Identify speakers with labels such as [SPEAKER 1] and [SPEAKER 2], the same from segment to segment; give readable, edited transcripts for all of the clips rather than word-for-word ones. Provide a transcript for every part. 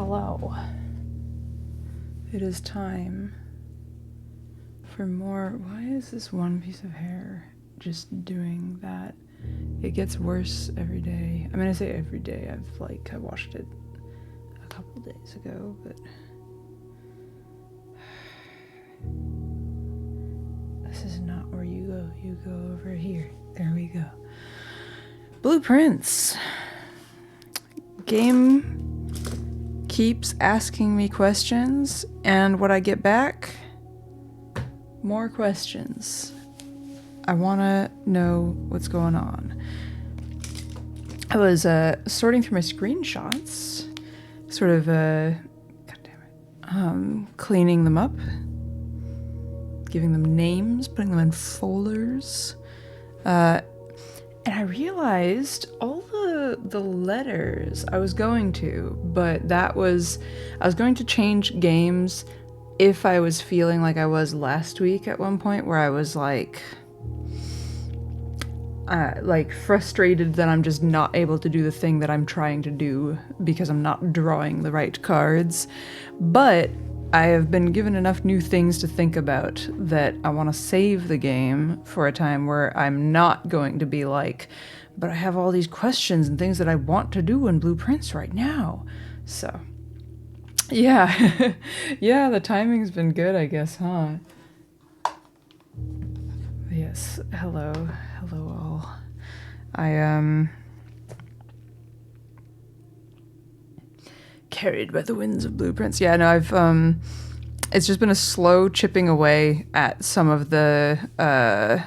[SPEAKER 1] hello. It is time for more. Why is this one piece of hair just doing that? It gets worse every day. I mean, I say every day. I washed it a couple days ago, but this is not where you go. You go over here. There we go. Blueprints. Game keeps asking me questions, and what I get back? More questions. I want to know what's going on. I was sorting through my screenshots, sort of, cleaning them up, giving them names, putting them in folders, and I realized all the letters I was going to, but I was going to change games if I was feeling like I was last week at one point, where I was like frustrated that I'm just not able to do the thing that I'm trying to do because I'm not drawing the right cards. But I have been given enough new things to think about that I want to save the game for a time where I'm not going to be like, but I have all these questions and things that I want to do in Blueprints right now. So, yeah. Yeah, the timing's been good, I guess, huh? Yes, hello all. Carried by the winds of Blueprints. Yeah, no, it's just been a slow chipping away at some of the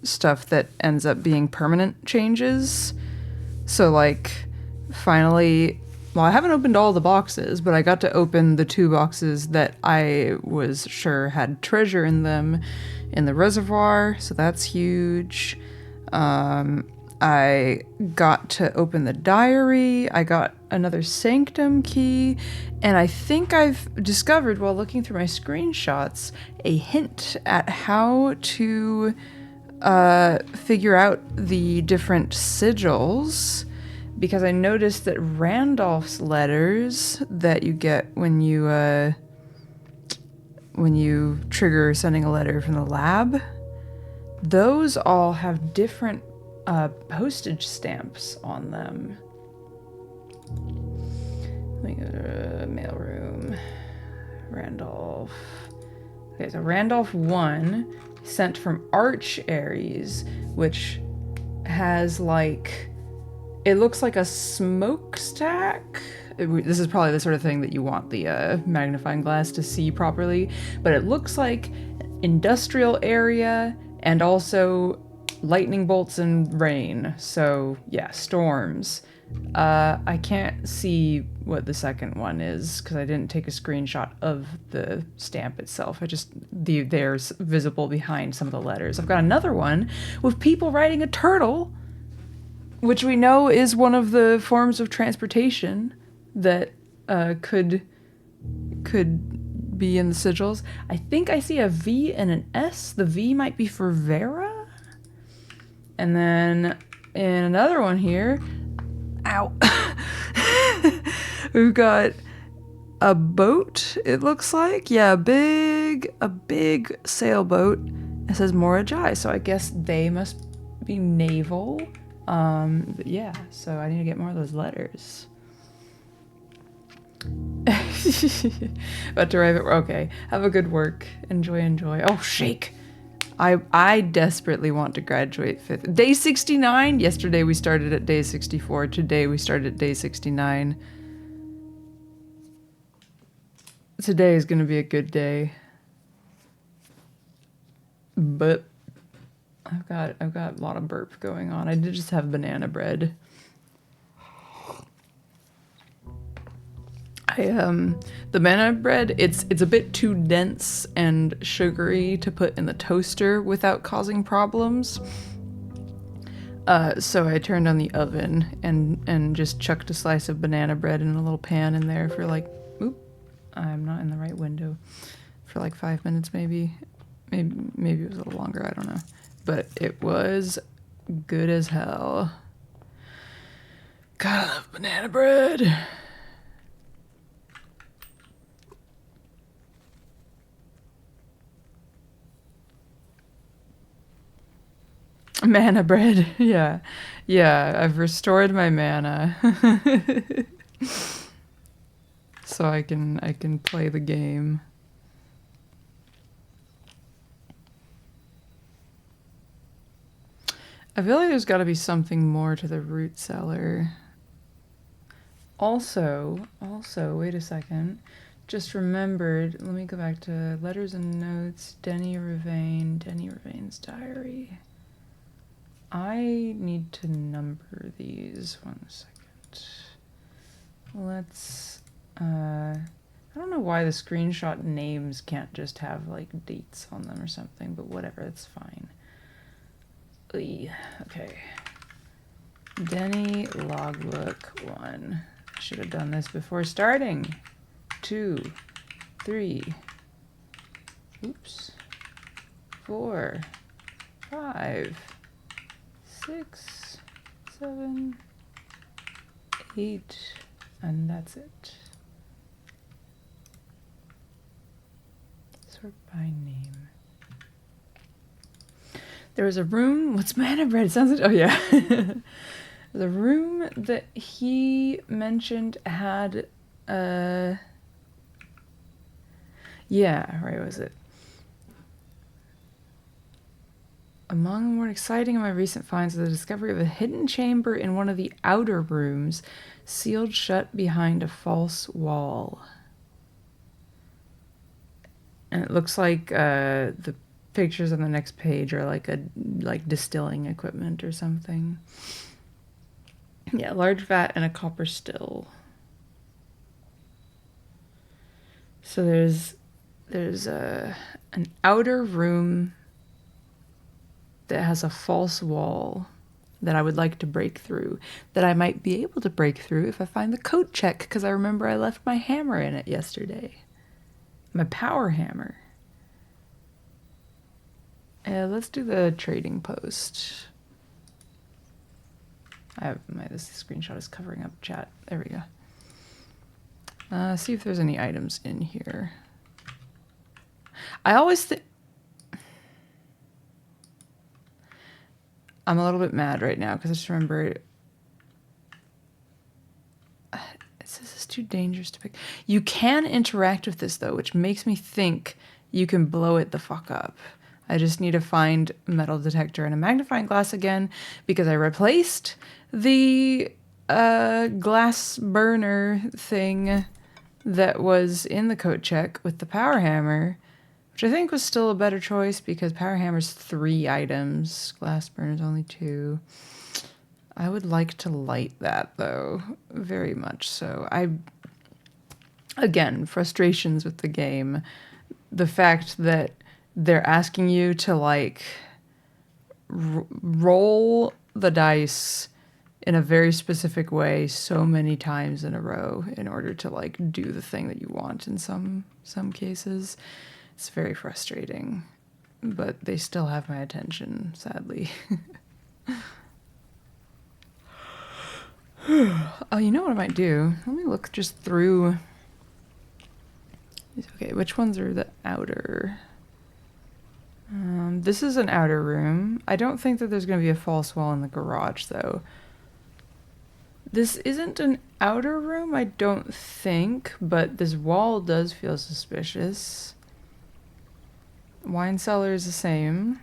[SPEAKER 1] stuff that ends up being permanent changes. So like, finally, well, I haven't opened all the boxes, but I got to open the 2 boxes that I was sure had treasure in them in the reservoir, so that's huge. I got to open the diary, I got another sanctum key, and I think I've discovered, while looking through my screenshots, a hint at how to figure out the different sigils, because I noticed that Randolph's letters that you get when you trigger sending a letter from the lab, those all have different postage stamps on them. Let me go to mailroom. Randolph. Okay, so Randolph 1 sent from Arch Aries, which has like, it looks like a smokestack. This is probably the sort of thing that you want the magnifying glass to see properly, but it looks like industrial area and also lightning bolts and rain. So yeah, storms. I can't see what the second one is because I didn't take a screenshot of the stamp itself. There's visible behind some of the letters. I've got another one with people riding a turtle, which we know is one of the forms of transportation that could be in the sigils. I think I see a V and an S. The V might be for Vera. And then in another one here, ow, we've got a boat, it looks like. Yeah, a big sailboat. It says Morajai, so I guess they must be naval. But yeah, so I need to get more of those letters. About to arrive at, okay, have a good work. Enjoy. Oh, shake. I desperately want to graduate 5th. Day 69? Yesterday we started at day 64. Today we started at day 69. Today is going to be a good day. But I've got a lot of burp going on. I did just have banana bread. The banana bread, it's a bit too dense and sugary to put in the toaster without causing problems. So I turned on the oven and just chucked a slice of banana bread in a little pan in there for like, I'm not in the right window, for like 5 minutes maybe. Maybe it was a little longer, I don't know. But it was good as hell. God, I love banana bread. Mana bread. Yeah. Yeah, I've restored my mana. So I can play the game. I feel like there's got to be something more to the root cellar. Also, wait a second. Just remembered, let me go back to letters and notes, Denny Ravain's diary. I need to number these. 1 second. Let's, I don't know why the screenshot names can't just have like dates on them or something, but whatever, that's fine. Okay. Denny logbook 1. I should have done this before starting. 2, 3, oops, 4, 5, 6, 7, 8, and that's it. Sort by name. There was a room. What's mana bread? It sounds like, oh yeah. The room that he mentioned had, yeah, right, was it? Among the more exciting of my recent finds is the discovery of a hidden chamber in one of the outer rooms, sealed shut behind a false wall. And it looks like the pictures on the next page are like distilling equipment or something. Yeah, large vat and a copper still. So there's an outer room that has a false wall that I would like to break through, that I might be able to break through if I find the coat check, because I remember I left my hammer in it yesterday. My power hammer. Let's do the trading post. This screenshot is covering up chat. There we go. See if there's any items in here. I always think... I'm a little bit mad right now because I just remember it says it's too dangerous to pick. You can interact with this though, which makes me think you can blow it the fuck up. I just need to find a metal detector and a magnifying glass again because I replaced the glass burner thing that was in the coat check with the power hammer, which I think was still a better choice because power hammer's 3 items, glass burner's only 2. I would like to light that though, very much so. Again, frustrations with the game. The fact that they're asking you to like roll the dice in a very specific way so many times in a row in order to like do the thing that you want in some cases. It's very frustrating, but they still have my attention, sadly. Oh, you know what I might do? Let me look just through. Okay, which ones are the outer? This is an outer room. I don't think that there's going to be a false wall in the garage, though. This isn't an outer room, I don't think, but this wall does feel suspicious. Wine cellar is the same.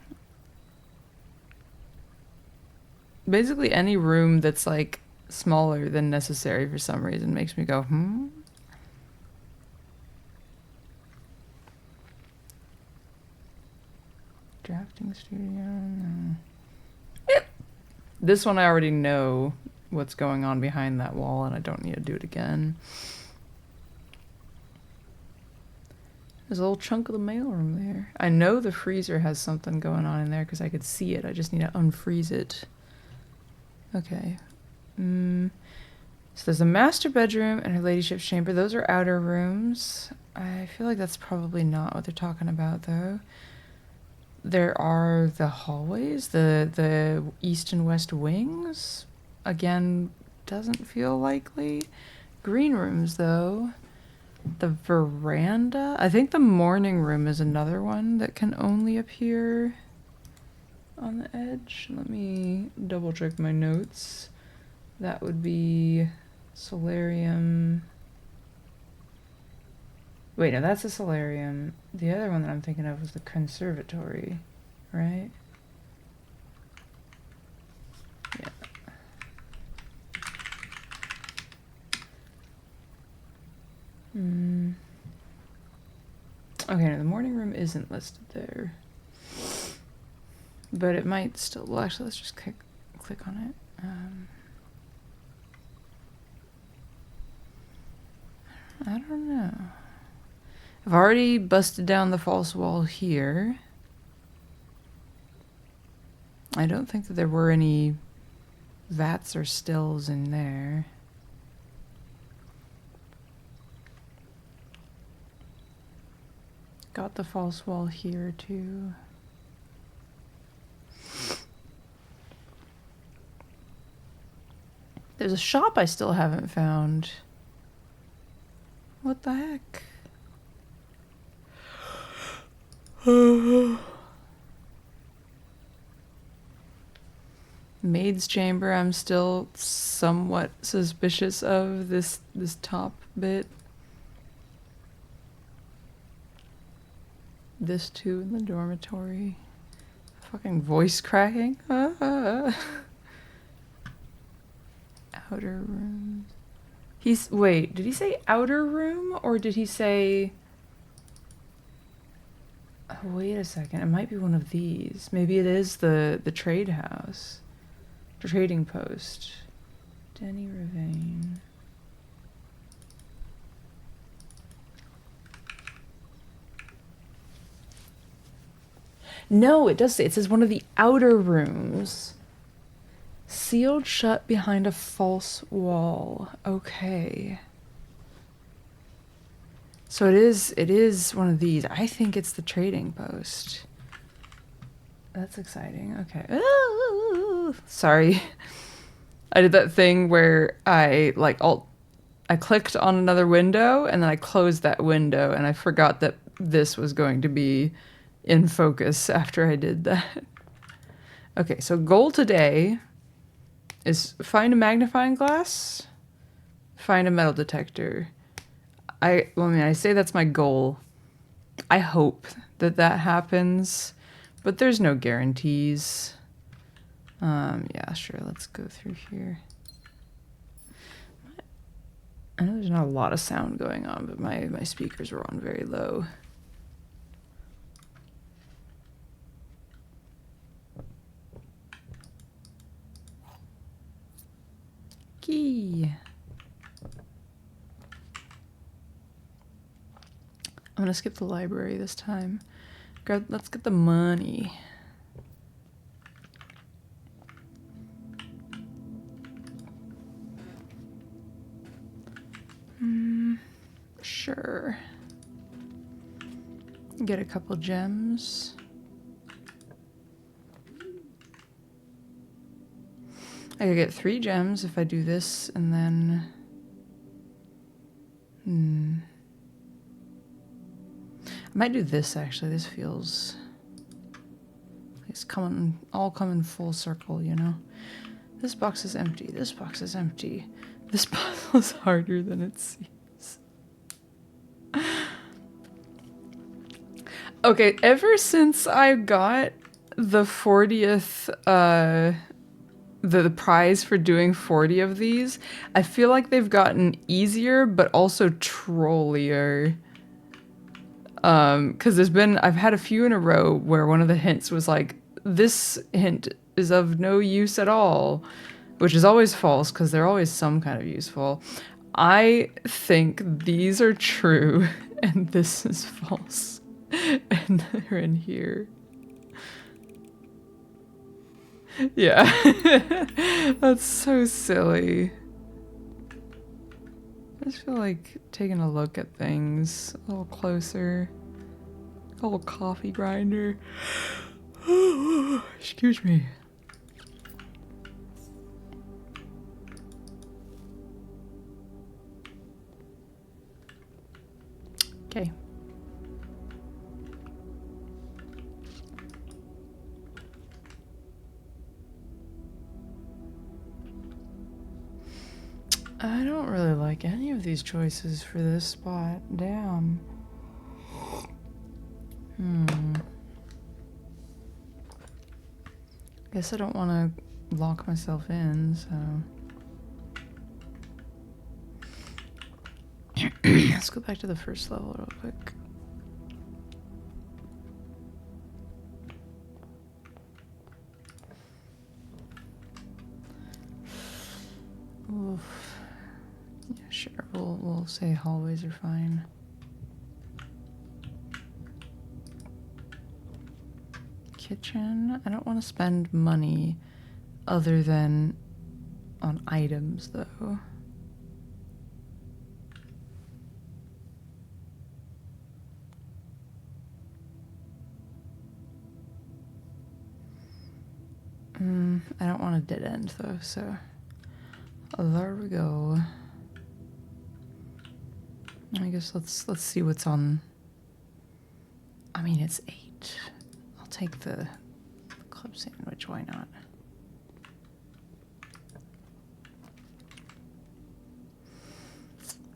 [SPEAKER 1] Basically, any room that's, like, smaller than necessary for some reason makes me go, Drafting studio, no. Yep. This one I already know what's going on behind that wall and I don't need to do it again. There's a little chunk of the mailroom there. I know the freezer has something going on in there because I could see it. I just need to unfreeze it. Okay. So there's a master bedroom and her ladyship's chamber. Those are outer rooms. I feel like that's probably not what they're talking about, though. There are the hallways, the east and west wings. Again, doesn't feel likely. Green rooms, though. The veranda. I think the morning room is another one that can only appear on the edge. Let me double check my notes. That would be solarium. Wait, no, that's a solarium. The other one that I'm thinking of was the conservatory, right? Yeah. Okay, no, the morning room isn't listed there. But it might still... Well, actually, let's just click on it. I don't know. I've already busted down the false wall here. I don't think that there were any vats or stills in there. Got the false wall here too. There's a shop I still haven't found. What the heck? Maid's chamber, I'm still somewhat suspicious of this top bit. This too in the dormitory. Fucking voice cracking. Outer room. Wait, did he say outer room or did he say... Oh, wait a second, it might be one of these. Maybe it is the trade house. The trading post. Denny Ravine. No, it does say, it says one of the outer rooms. Sealed shut behind a false wall. Okay. So it is one of these. I think it's the trading post. That's exciting. Okay. Ooh, sorry. I did that thing where I clicked on another window and then I closed that window and I forgot that this was going to be in focus after I did that. Okay, so goal today is find a magnifying glass, find a metal detector. I say that's my goal. I hope that happens, but there's no guarantees. Yeah, sure, let's go through here. I know there's not a lot of sound going on, but my speakers were on very low. Key. I'm gonna skip the library this time. Let's get the money. Sure. Get a couple gems. I could get 3 gems if I do this, and then... I might do this, actually. This feels... It's all coming full circle, you know? This box is empty. This box is empty. This puzzle is harder than it seems. Okay, ever since I got the 40th, the prize for doing 40 of these, I feel like they've gotten easier, but also trollier. Because I've had a few in a row where one of the hints was like, this hint is of no use at all, which is always false because they're always some kind of useful. I think these are true and this is false. And they're in here. Yeah. That's so silly. I just feel like taking a look at things a little closer. A little coffee grinder. Excuse me. Okay. I don't really like any of these choices for this spot. Damn. Guess I don't want to lock myself in, so... Let's go back to the first level real quick. Oof. Yeah, sure. We'll say hallways are fine. Kitchen. I don't want to spend money other than on items, though. I don't want a dead end, though, so... There we go. I guess let's see what's on... I mean, it's 8. I'll take the club sandwich, why not?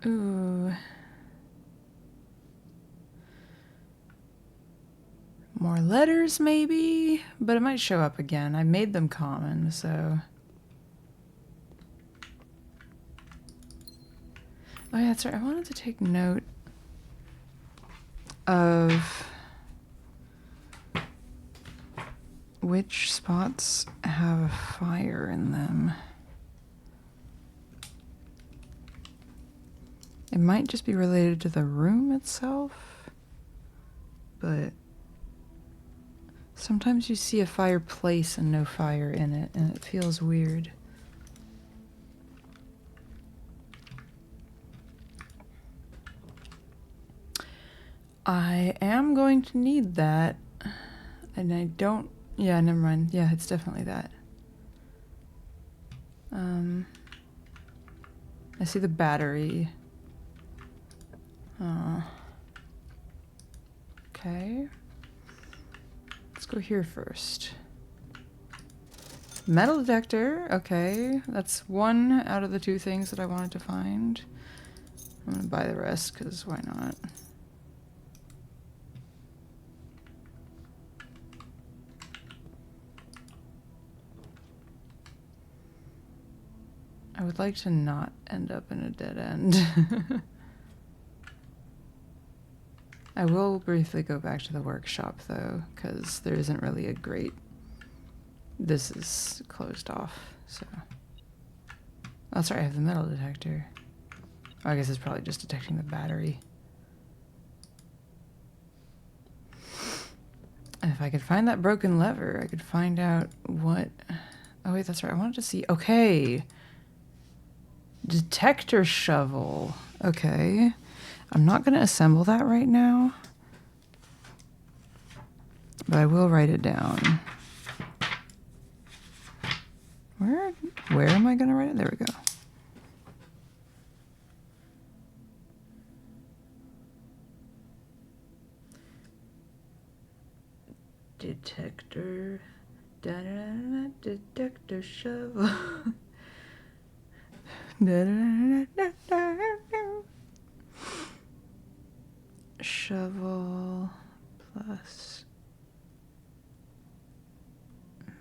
[SPEAKER 1] Ooh. More letters, maybe? But it might show up again. I made them common, so... Oh yeah, that's right. I wanted to take note of which spots have a fire in them. It might just be related to the room itself, but sometimes you see a fireplace and no fire in it, and it feels weird. I am going to need that, and I don't... Yeah, never mind. Yeah, it's definitely that. I see the battery. Oh. Okay. Let's go here first. Metal detector. Okay. That's one out of the 2 things that I wanted to find. I'm gonna buy the rest, because why not? I would like to not end up in a dead end. I will briefly go back to the workshop, though, because there isn't really a great... This is closed off, so... Oh, sorry, I have the metal detector. Oh, I guess it's probably just detecting the battery. And if I could find that broken lever, I could find out what... Oh, wait, that's right. I wanted to see... Okay. Detector shovel. Okay. I'm not going to assemble that right now, but I will write it down. Where am I going to write it? There we go. Detector. Da-da-da-da, detector shovel. Shovel plus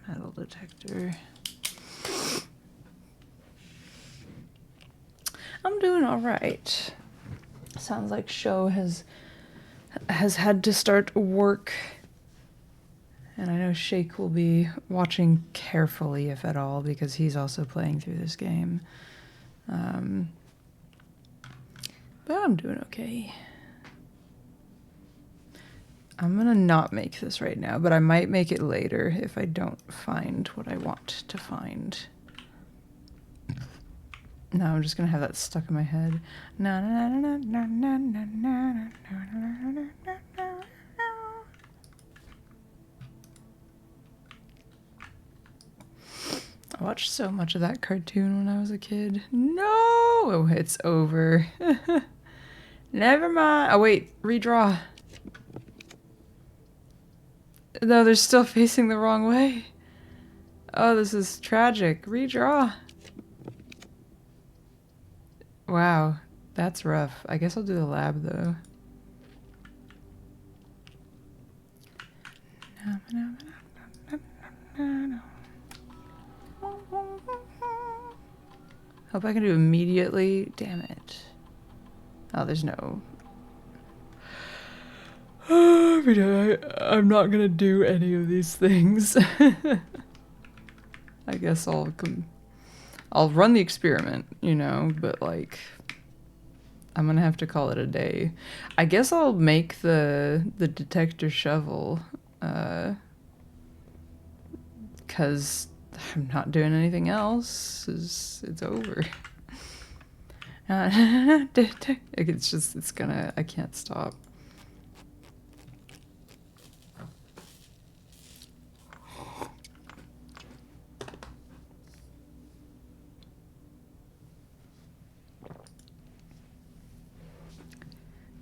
[SPEAKER 1] metal detector. I'm doing all right. Sounds like Show has had to start work, and I know Shake will be watching carefully, if at all, because he's also playing through this game. But I'm doing okay. I'm gonna not make this right now, but I might make it later if I don't find what I want to find. No, I'm just gonna have that stuck in my head. I watched so much of that cartoon when I was a kid. No! Oh, it's over. Never mind. Oh, wait. Redraw. No, they're still facing the wrong way. Oh, this is tragic. Redraw. Wow, that's rough. I guess I'll do the lab though. Hope I can do immediately. Damn it. Oh, there's no. I'm not gonna do any of these things. I guess I'll run the experiment, you know, but like I'm gonna have to call it a day. I guess I'll make the detector shovel, cause I'm not doing anything else. It's over. It's gonna. I can't stop.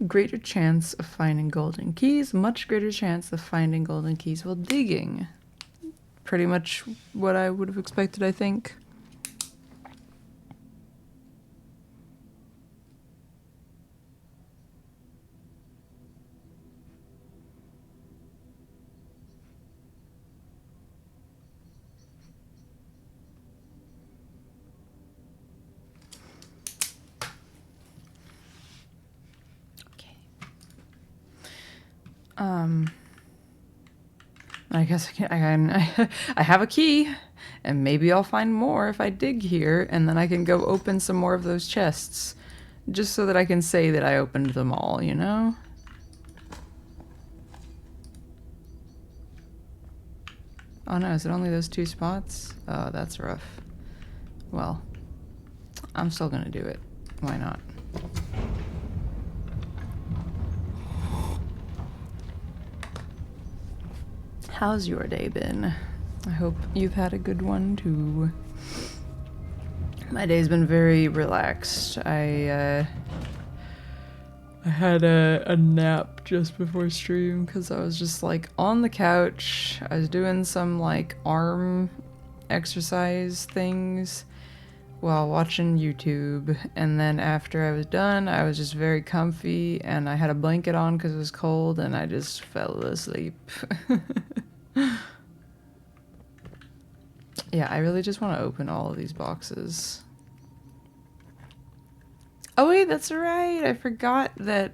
[SPEAKER 1] Greater chance of finding golden keys. Much greater chance of finding golden keys while digging. Pretty much what I would have expected, I think. I guess I have a key, and maybe I'll find more if I dig here, and then I can go open some more of those chests, just so that I can say that I opened them all, you know? Oh no, is it only those 2 spots? Oh, that's rough. Well, I'm still gonna do it. Why not? How's your day been? I hope you've had a good one too. My day's been very relaxed. I had a nap just before stream because I was just like on the couch. I was doing some like arm exercise things while watching YouTube, and then after I was done, I was just very comfy and I had a blanket on because it was cold, and I just fell asleep. Yeah, I really just want to open all of these boxes. Oh wait, that's right. I forgot that.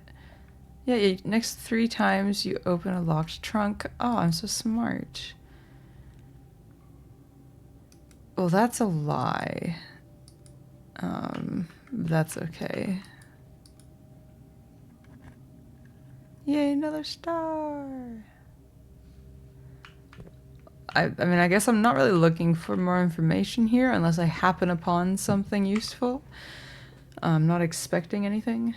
[SPEAKER 1] Yeah, next 3 times you open a locked trunk. Oh, I'm so smart. Well, that's a lie. That's okay. Yay, another star. I mean, I guess I'm not really looking for more information here unless I happen upon something useful. I'm not expecting anything.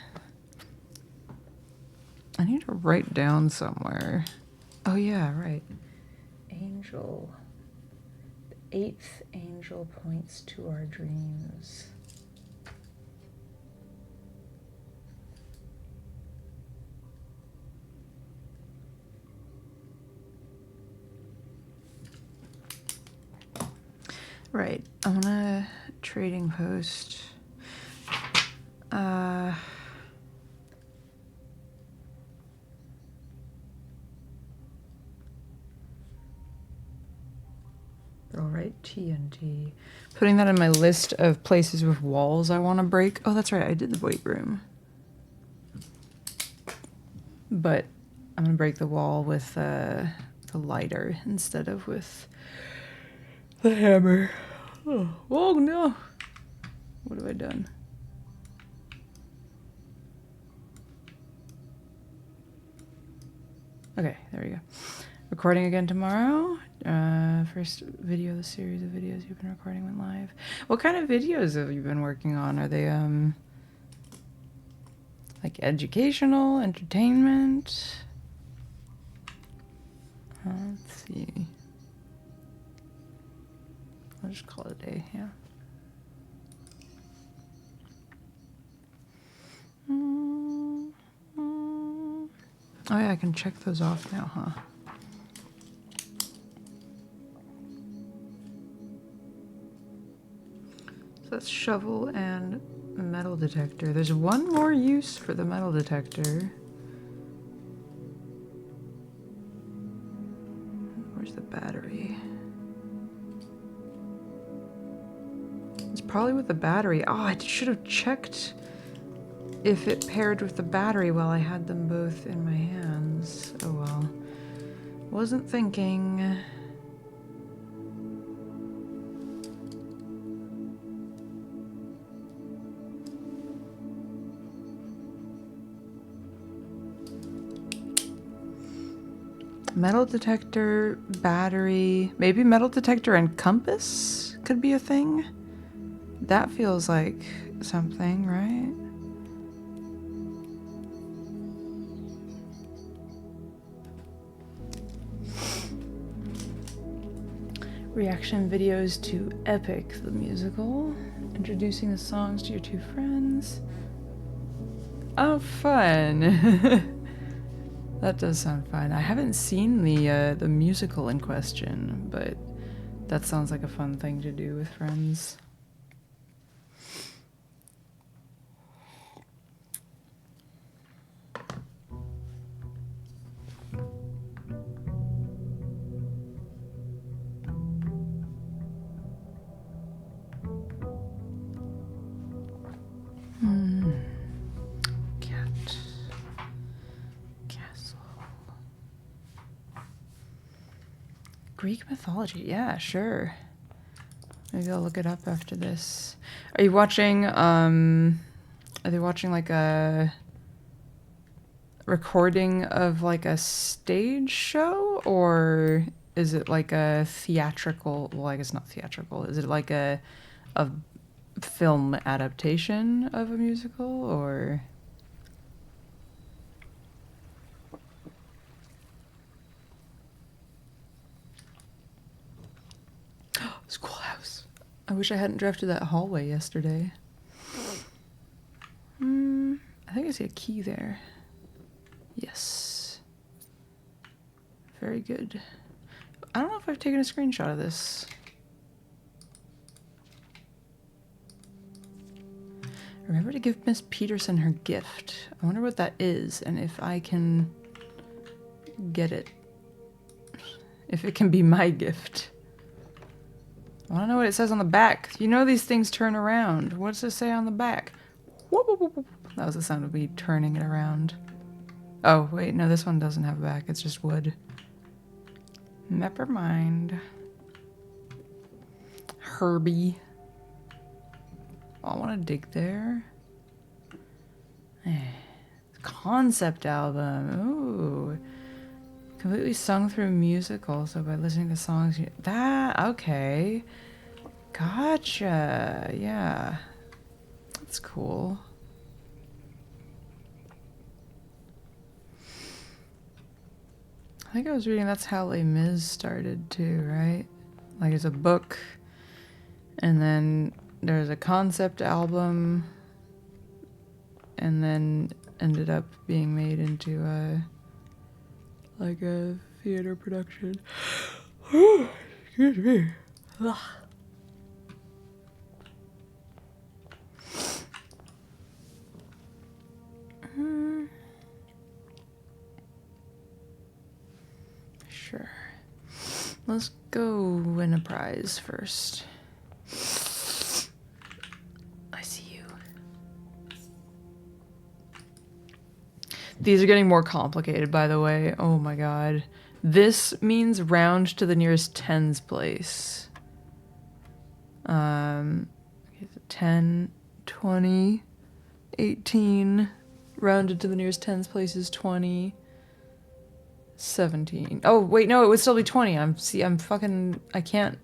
[SPEAKER 1] I need to write down somewhere. Oh yeah, right. Angel. The 8th angel points to our dreams. Right, I want a trading post. All right, TNT. Putting that in my list of places with walls I want to break. Oh, that's right, I did the weight room. But I'm gonna break the wall with the lighter instead of with the hammer. Oh no! What have I done? Okay, there we go. Recording again tomorrow. First video of the series of videos you've been recording went live. What kind of videos have you been working on? Are they like educational, entertainment? Let's see. I'll just call it a day, yeah. Oh yeah, I can check those off now, huh? So that's shovel and Metal detector. There's one more use for the metal detector. Where's the battery? It's probably with the battery. Oh, I should have checked if it paired with the battery while I had them both in my hands. Oh well. Wasn't thinking. Metal detector, battery, maybe metal detector and compass could be a thing. That feels like something, right? Reaction videos to Epic, the musical. Introducing the songs to your two friends. Oh, fun. That does sound fun. I haven't seen the musical in question, but that sounds like a fun thing to do with friends. Cat. Castle. Greek mythology. Yeah, sure. Maybe I'll look it up after this. Are you watching, are they watching like a recording of like a stage show, or is it like a theatrical, well, I guess not theatrical, is it like a film adaptation of a musical, or? Schoolhouse. I wish I hadn't drafted that hallway yesterday. I think I see a key there. Yes. Very good. I don't know if I've taken a screenshot of this. Remember to give Miss Peterson her gift. I wonder what that is, and if I can get it. If it can be my gift. I want to know what it says on the back. You know these things turn around. What does it say on the back? Whoop, whoop, whoop, whoop. That was the sound of me turning it around. Oh, wait, no, this one doesn't have a back. It's just wood. Never mind. Herbie. Oh, I want to dig there. Concept album. Ooh. Completely sung through musical, so by listening to songs... That... Okay. Gotcha. Yeah. That's cool. I think I was reading that's how Les Mis started too, right? Like it's a book, and then there's a concept album, and then ended up being made into like a theater production. Excuse me. Ugh. Sure. Let's go win a prize first. I see you. These are getting more complicated, by the way. Oh my god. This means round to the nearest tens place. 10, 20, 18. Rounded to the nearest tens place is 20. 17. Oh, wait, no, it would still be 20. I'm fucking... I can't...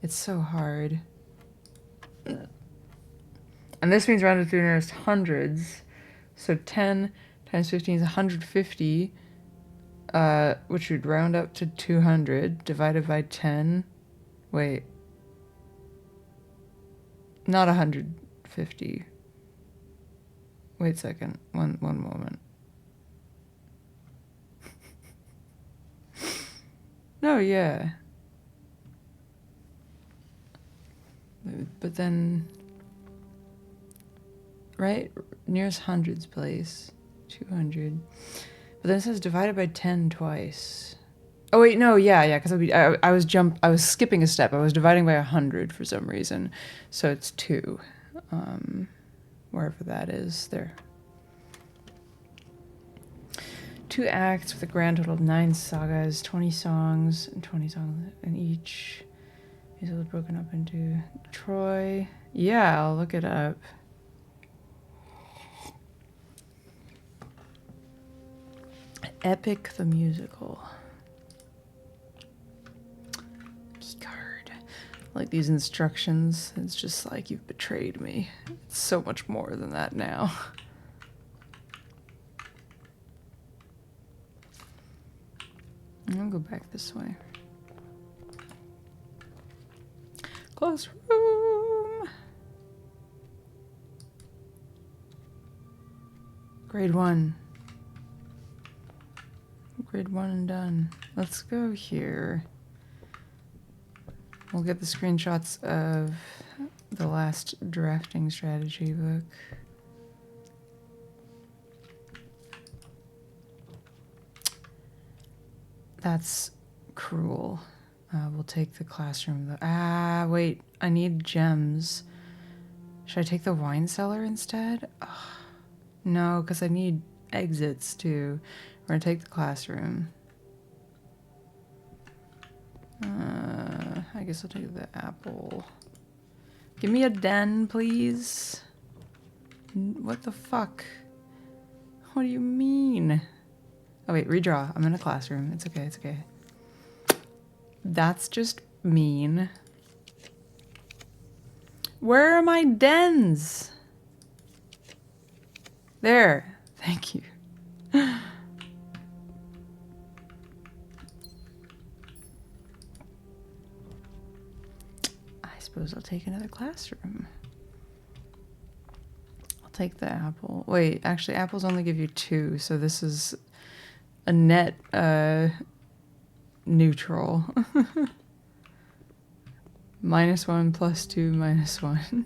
[SPEAKER 1] It's so hard. And this means rounded to the nearest hundreds. So 10 times 15 is 150, which would round up to 200, divided by 10. Wait. Not 150. Wait a second. One moment. No, yeah. But then... right? Nearest hundreds place. 200. But then it says divided by 10 twice. Oh wait, no, yeah, because I was skipping a step. I was dividing by 100 for some reason. So it's 2. Wherever that is. There. 2 acts with a grand total of 9 sagas, 20 songs, and 20 songs in each. These are broken up into Troy. Yeah, I'll look it up. Epic the Musical. Keycard. Like these instructions, it's just like you've betrayed me. It's so much more than that now. I'm gonna go back this way. Classroom. Grade 1. Grade 1 and done. Let's go here. We'll get the screenshots of the last drafting strategy book. That's cruel. We'll take the classroom. Wait. I need gems. Should I take the wine cellar instead? Ugh. No, because I need exits too. We're going to take the classroom. I guess I'll take the apple. Give me a den, please. What the fuck? What do you mean? Oh wait, redraw. I'm in a classroom. It's okay, it's okay. That's just mean. Where are my dens? There. Thank you. I suppose I'll take another classroom. I'll take the apple. Wait, actually apples only give you 2, so this is a net neutral. -1 + 2 -1.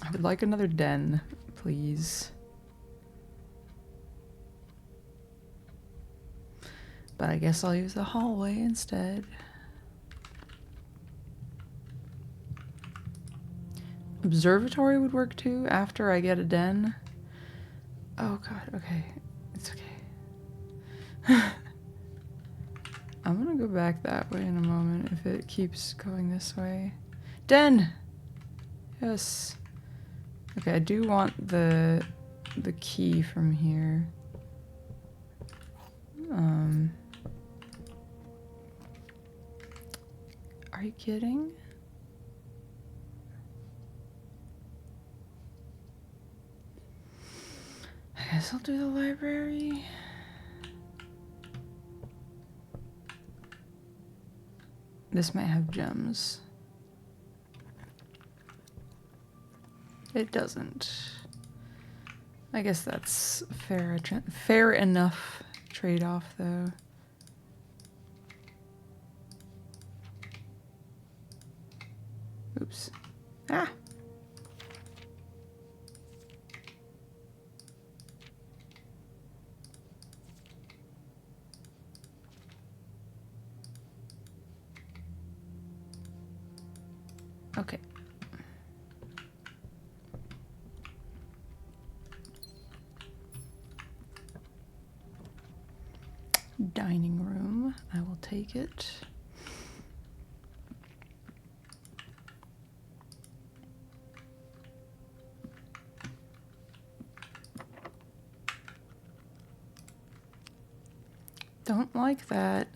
[SPEAKER 1] I would like another den, please. But I guess I'll use the hallway instead. Observatory would work too after I get a den. Oh god, okay. It's okay. I'm gonna go back that way in a moment if it keeps going this way. Den! Yes. Okay, I do want the key from here. Are you kidding? I guess I'll do the library. This might have gems. It doesn't. I guess that's fair enough trade-off, though. Oops. Ah! Okay. Dining room. I will take it. Don't like that.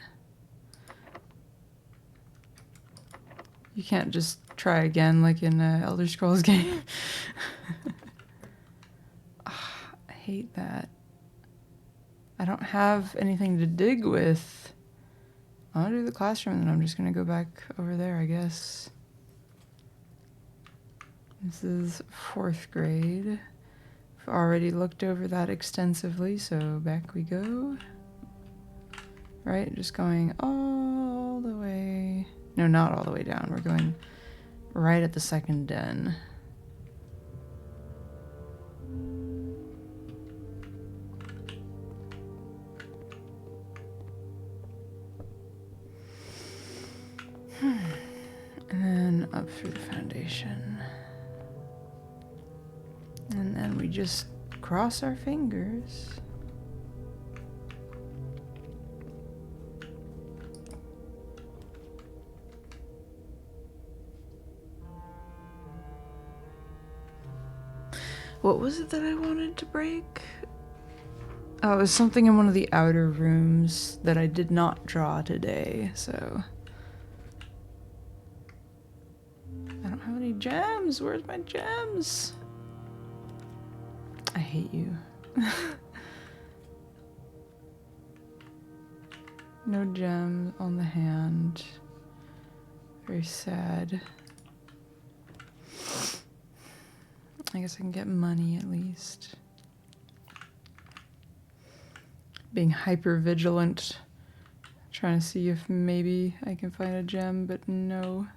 [SPEAKER 1] You can't just try again like in an Elder Scrolls game. I hate that. I don't have anything to dig with. I'll do the classroom and I'm just gonna go back over there, I guess. This is 4th grade. I've already looked over that extensively, so back we go. Right, just going all the way. No, not all the way down. We're going right at the second den. through the foundation. And then we just cross our fingers. What was it that I wanted to break? Oh, it was something in one of the outer rooms that I did not draw today, so... I don't have any gems! Where's my gems? I hate you. No gem on the hand. Very sad. I guess I can get money at least. Being hyper vigilant. Trying to see if maybe I can find a gem, but no.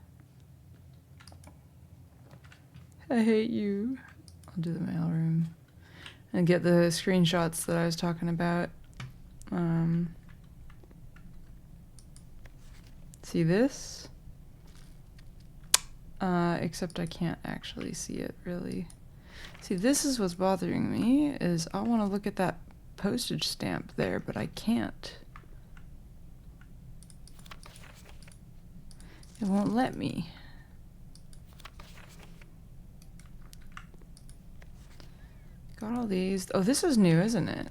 [SPEAKER 1] I hate you. I'll do the mailroom. And get the screenshots that I was talking about. See this? Except I can't actually see it, really. See, this is what's bothering me, is I want to look at that postage stamp there, but I can't. It won't let me. Got all these. Oh, this is new, isn't it?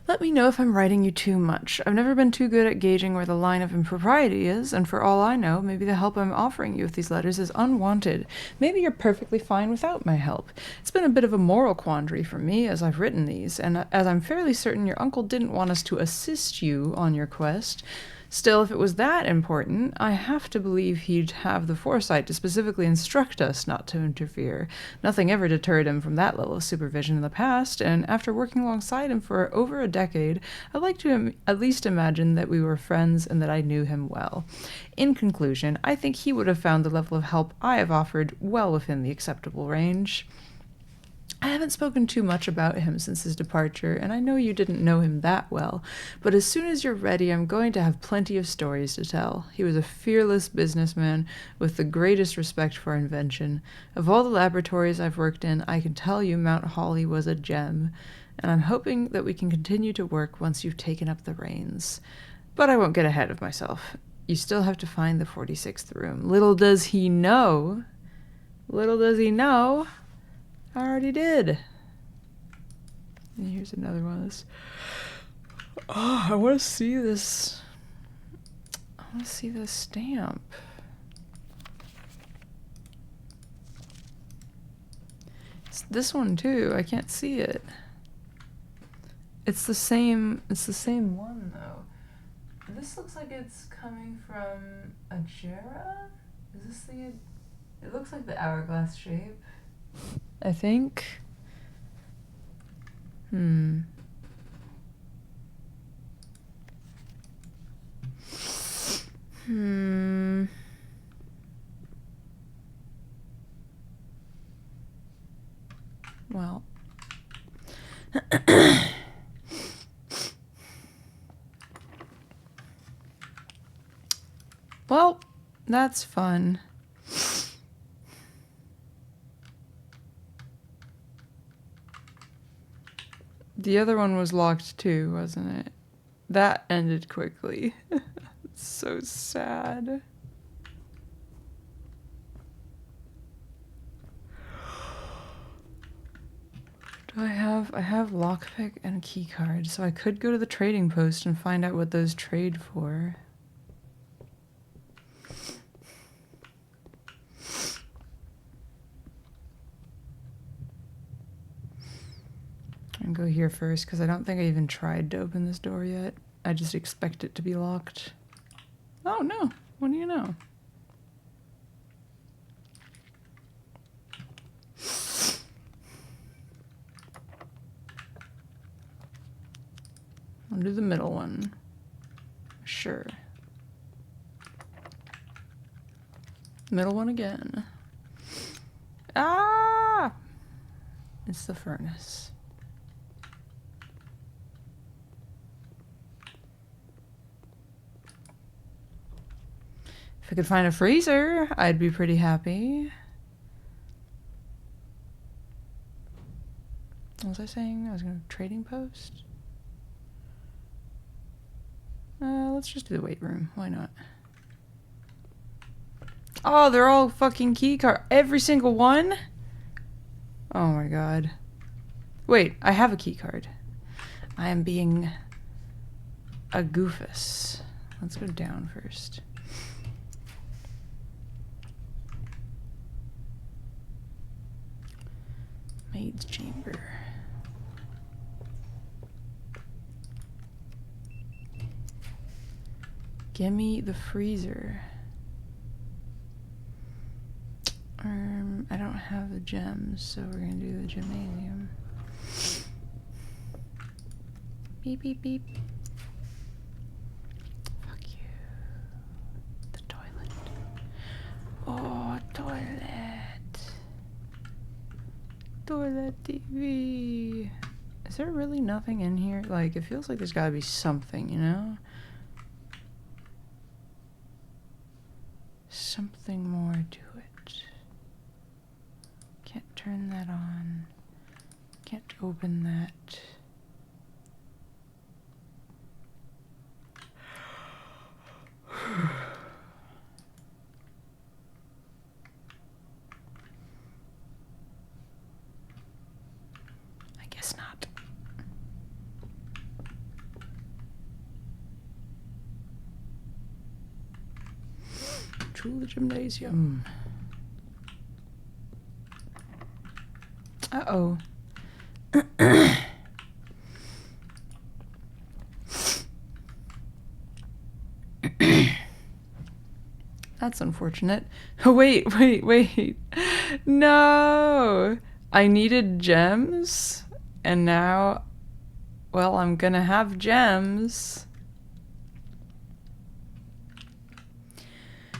[SPEAKER 1] Let me know if I'm writing you too much. I've never been too good at gauging where the line of impropriety is, and for all I know, maybe the help I'm offering you with these letters is unwanted. Maybe you're perfectly fine without my help. It's been a bit of a moral quandary for me as I've written these, and as I'm fairly certain your uncle didn't want us to assist you on your quest. Still, if it was that important, I have to believe he'd have the foresight to specifically instruct us not to interfere. Nothing ever deterred him from that level of supervision in the past, and after working alongside him for over a decade, I'd like to at least imagine that we were friends and that I knew him well. In conclusion, I think he would have found the level of help I have offered well within the acceptable range. I haven't spoken too much about him since his departure, and I know you didn't know him that well, but as soon as you're ready, I'm going to have plenty of stories to tell. He was a fearless businessman with the greatest respect for invention. Of all the laboratories I've worked in, I can tell you Mount Holly was a gem, and I'm hoping that we can continue to work once you've taken up the reins. But I won't get ahead of myself. You still have to find the 46th room. Little does he know, I already did. And here's another one of this. Oh, I want to see this. I want to see this stamp. It's this one too. I can't see it. It's the same one though. This looks like it's coming from a Jera? Is this the... It looks like the hourglass shape, I think. Well. Well, that's fun. The other one was locked too, wasn't it? That ended quickly. It's so sad. I have lockpick and key card, so I could go to the trading post and find out what those trade for. And go here first, because I don't think I even tried to open this door yet. I just expect it to be locked. Oh no, what do you know? I'll do the middle one. Sure. Middle one again. Ah! It's the furnace. I could find a freezer, I'd be pretty happy. What was I saying? I was going to trading post? Let's just do the weight room. Why not? Oh, they're all fucking key card. Every single one? Oh my god. Wait, I have a key card. I am being a goofus. Let's go down first. Maid's chamber. Gimme the freezer. I don't have the gems, so we're gonna do the gymnasium. Beep, beep, beep. Fuck you. The toilet. Oh, toilet. Toilet TV. Is there really nothing in here? Like, it feels like there's gotta be something, you know? Something more to it. Can't turn that on. Can't open that. I guess not. To the gymnasium. Uh-oh. That's unfortunate. Wait. No! I needed gems, and now, well, I'm gonna have gems.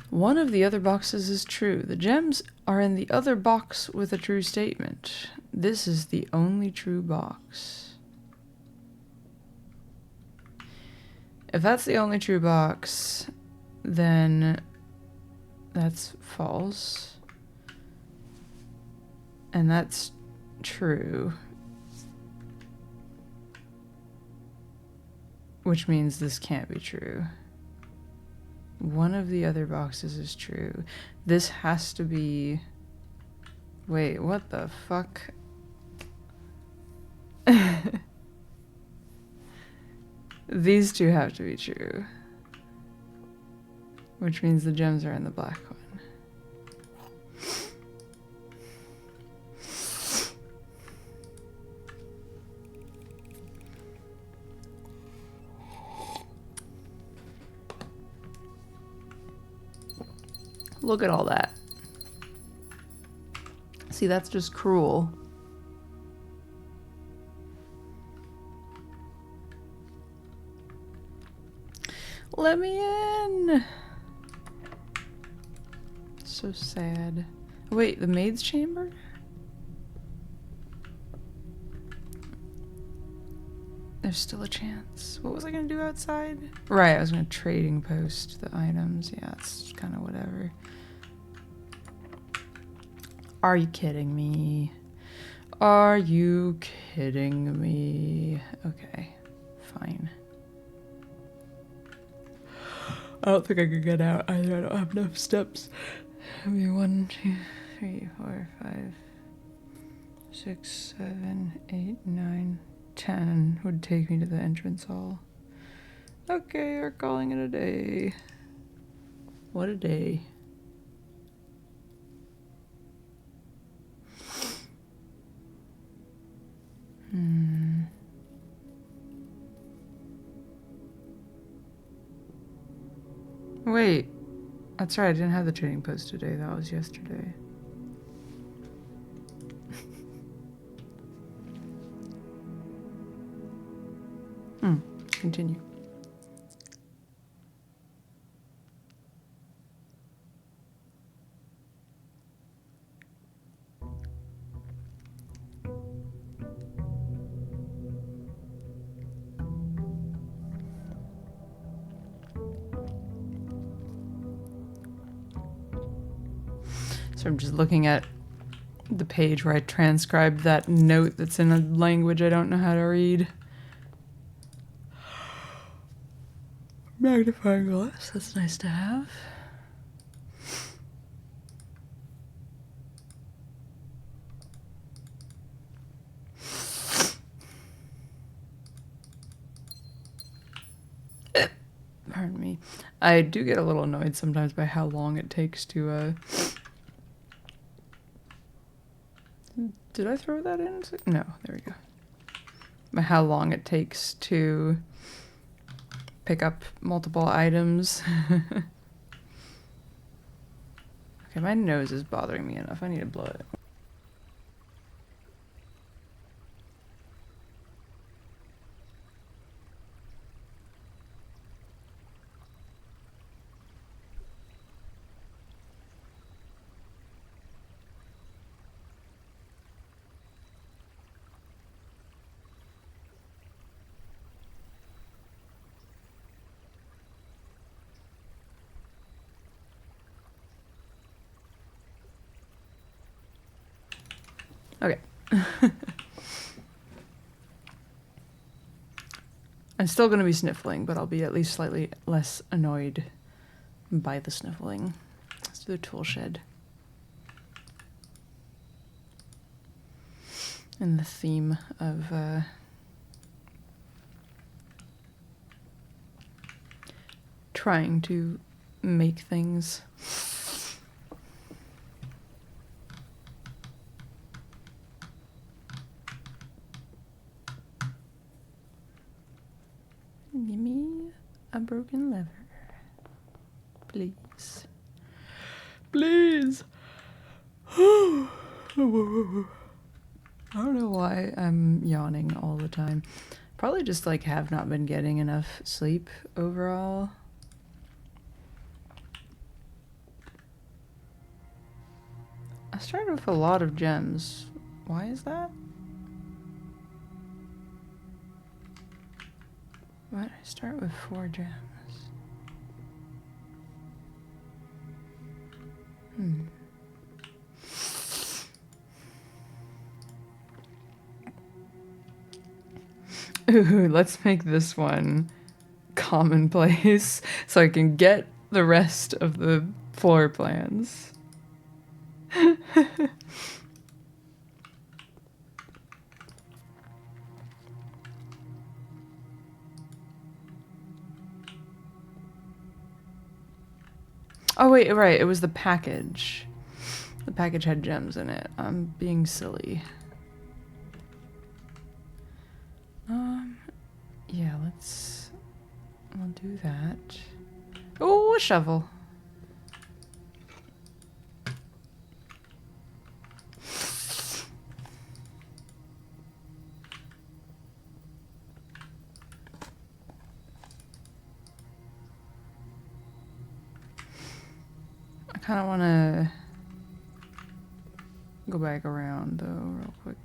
[SPEAKER 1] One of the other boxes is true. The gems are in the other box with a true statement. This is the only true box. If that's the only true box, then that's false. And that's true. Which means this can't be true. One of the other boxes is true. This has to be... Wait, what the fuck? These two have to be true. Which means the gems are in the black one. Look at all that. See, that's just cruel. Let me in! So sad. Wait, the maid's chamber? There's still a chance. What was I gonna do outside? Right, I was gonna trading post the items. Yeah, it's kind of whatever. Are you kidding me? Are you kidding me? Okay, fine. I don't think I could get out. I don't have enough steps. Maybe 1, 2, 3, 4, 5, 6, 7, 8, 9, 10 would take me to the entrance hall. Okay, we're calling it a day. What a day. Wait, that's right, I didn't have the trading post today. That was yesterday. Continue. So I'm just looking at the page where I transcribed that note that's in a language I don't know how to read. Magnifying glass, that's nice to have. Pardon me. I do get a little annoyed sometimes by how long it takes to, Did I throw that in? No, there we go. By how long it takes to pick up multiple items. Okay, my nose is bothering me enough. I need to blow it. Okay. I'm still going to be sniffling, but I'll be at least slightly less annoyed by the sniffling. Let's do the tool shed. In the theme of trying to make things. Give me a broken lever. Please. Please. I don't know why I'm yawning all the time. Probably just like have not been getting enough sleep overall. I started with a lot of gems. Why is that? Why did I start with 4 gems? Ooh, let's make this one commonplace so I can get the rest of the floor plans. Oh wait, right, it was the package. The package had gems in it. I'm being silly. Yeah, I'll do that. Oh, a shovel. I kind of want to go back around though real quick.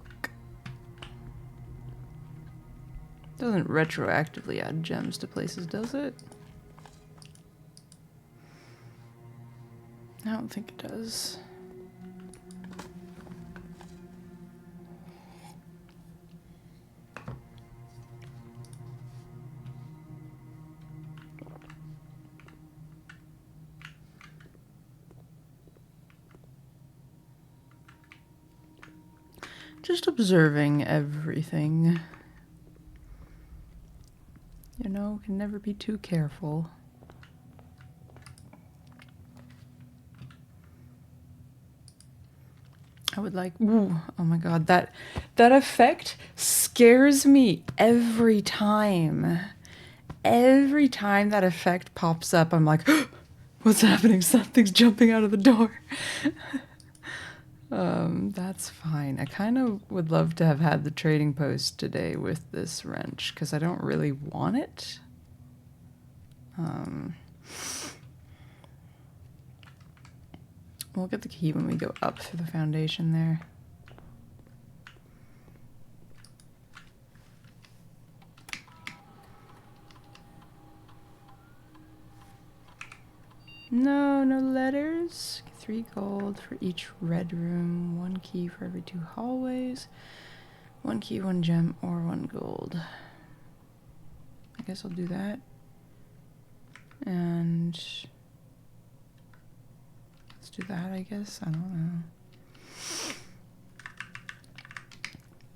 [SPEAKER 1] Doesn't retroactively add gems to places, does it? I don't think it does. Just observing everything. You know, can never be too careful. I would like, ooh, oh my god, that effect scares me every time. Every time that effect pops up, I'm like, what's happening? Something's jumping out of the door. That's fine. I kind of would love to have had the trading post today with this wrench, because I don't really want it. We'll get the key when we go up through the foundation there. No, no letters. 3 gold for each red room. 1 key for every 2 hallways. 1 key, 1 gem, or 1 gold. I guess I'll do that. And let's do that, I guess. I don't know.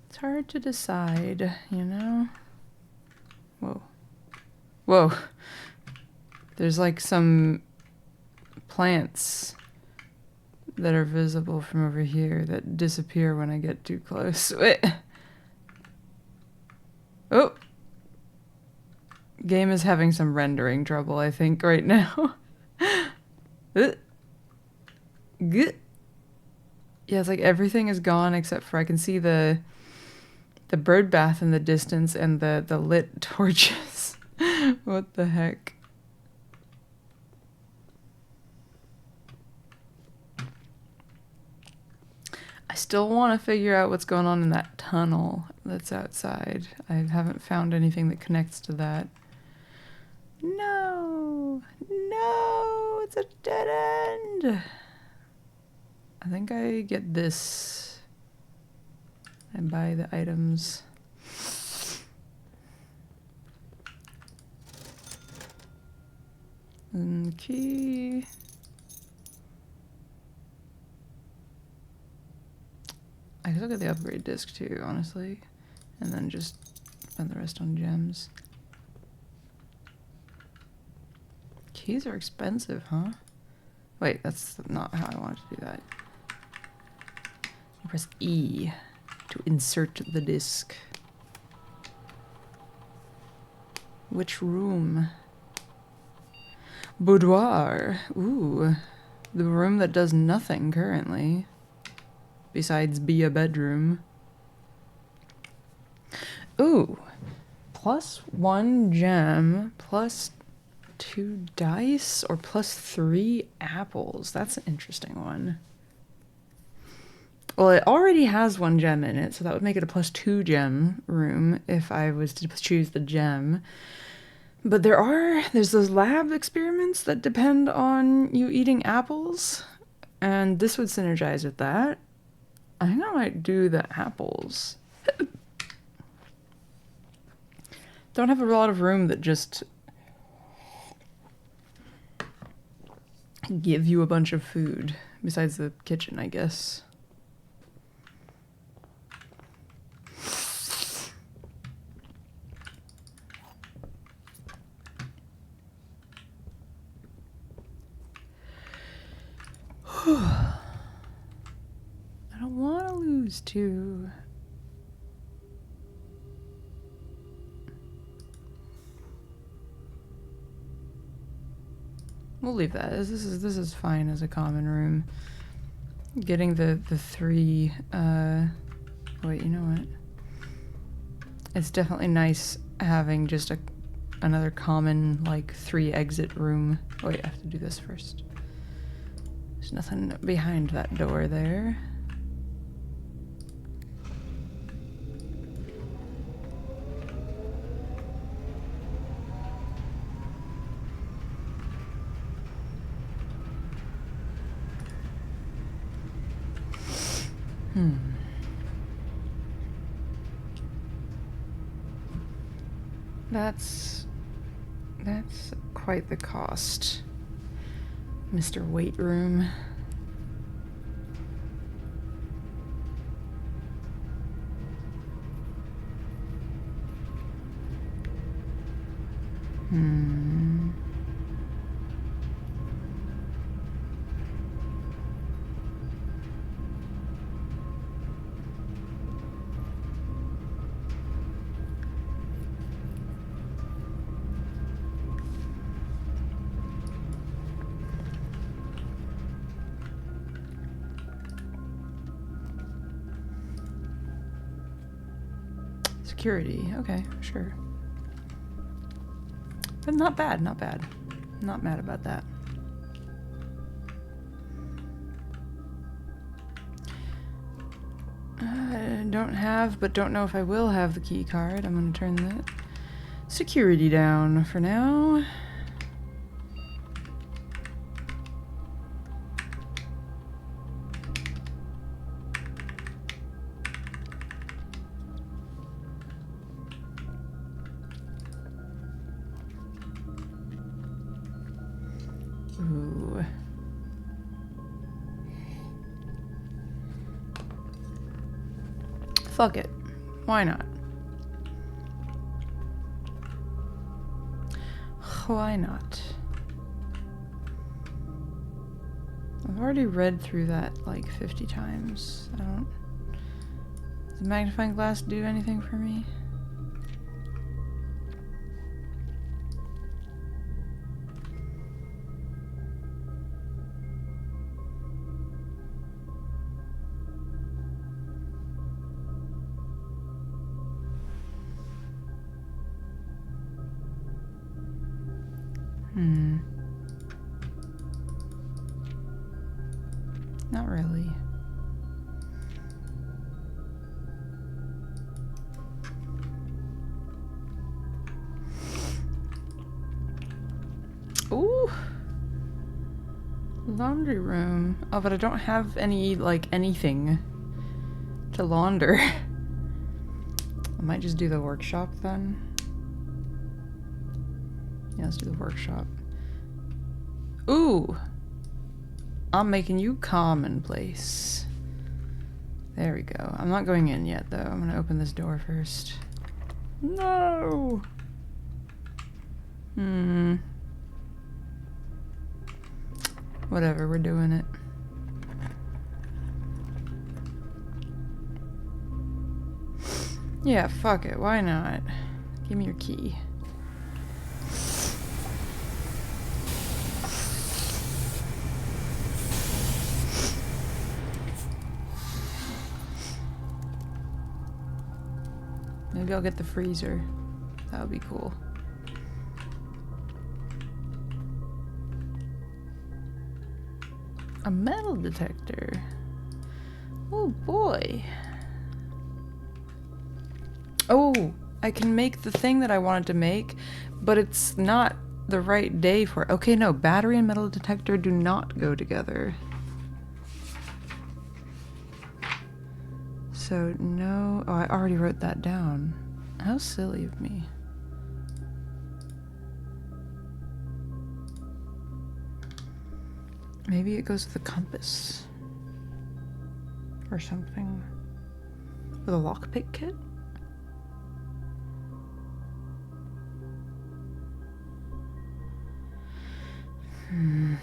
[SPEAKER 1] It's hard to decide, you know? Whoa. Whoa. There's like some plants that are visible from over here that disappear when I get too close. Wait. Oh. Game is having some rendering trouble, I think, right now. Yeah, it's like everything is gone except for I can see the bird bath in the distance and the lit torches. What the heck? I still want to figure out what's going on in that tunnel that's outside. I haven't found anything that connects to that. No! No! It's a dead end! I think I get this. I buy the items. And key. I could look at the upgrade disc too, honestly. And then just spend the rest on gems. Keys are expensive, huh? Wait, that's not how I wanted to do that. You press E to insert the disc. Which room? Boudoir. Ooh. The room that does nothing currently. Besides be a bedroom. Ooh. +1 gem, +2 dice, or +3 apples. That's an interesting one. Well, it already has 1 gem in it, so that would make it a +2 gem room if I was to choose the gem. But there's those lab experiments that depend on you eating apples, and this would synergize with that. I think I might do the apples. Don't have a lot of room that just give you a bunch of food, besides the kitchen, I guess. I don't want to lose two. We'll leave that. This is fine as a common room. Getting the 3. Wait, you know what? It's definitely nice having just another common like 3 exit room. Wait, I have to do this first. There's nothing behind that door there. That's quite the cost, Mr. Weight Room. Security, okay, sure. But not bad, not bad. Not mad about that. I don't have, but don't know if I will have the key card. I'm gonna turn the security down for now. Ooh. Fuck it. Why not? Why not? I've already read through that like 50 times. I don't... Does the magnifying glass do anything for me? Not really. Ooh. Laundry room. Oh, but I don't have any, like, anything to launder. I might just do the workshop then. Yeah, let's do the workshop. Ooh! I'm making you commonplace. There we go. I'm not going in yet, though. I'm gonna open this door first. No! Whatever, we're doing it. Yeah, fuck it. Why not? Give me your key. Maybe I'll get the freezer. That would be cool. A metal detector. Oh boy. Oh, I can make the thing that I wanted to make, but it's not the right day for it. Okay, no, battery and metal detector do not go together. So, no... Oh, I already wrote that down. How silly of me. Maybe it goes with a compass. Or something. With a lockpick kit? I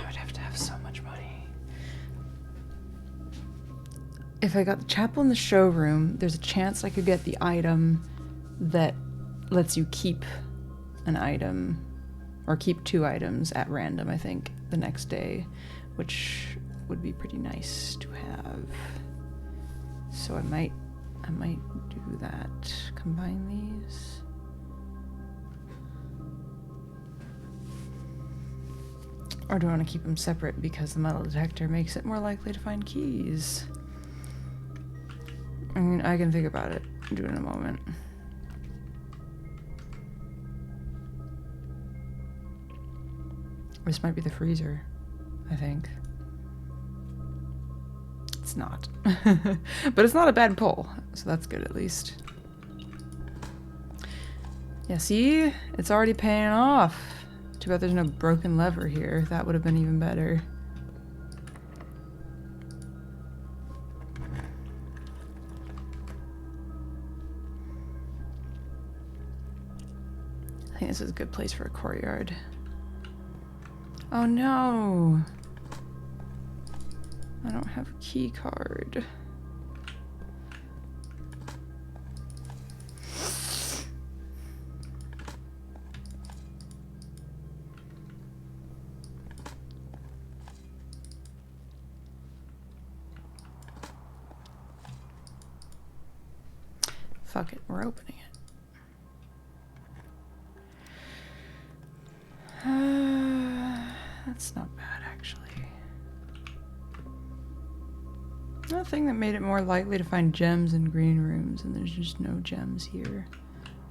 [SPEAKER 1] would have to have so much money. If I got the chapel in the showroom, there's a chance I could get the item that lets you keep an item, or keep 2 items at random, I think, the next day, which would be pretty nice to have. So I might do that. Combine these. Or do I want to keep them separate because the metal detector makes it more likely to find keys? I mean, I can think about it. Do it in a moment. This might be the freezer, I think. It's not. But it's not a bad pull, so that's good at least. Yeah, see? It's already paying off. Too bad there's no broken lever here. That would have been even better. I think this is a good place for a courtyard. Oh no! I don't have a key card. Fuck it, we're opening it. That's not bad, actually. Another thing that made it more likely to find gems in green rooms, and there's just no gems here.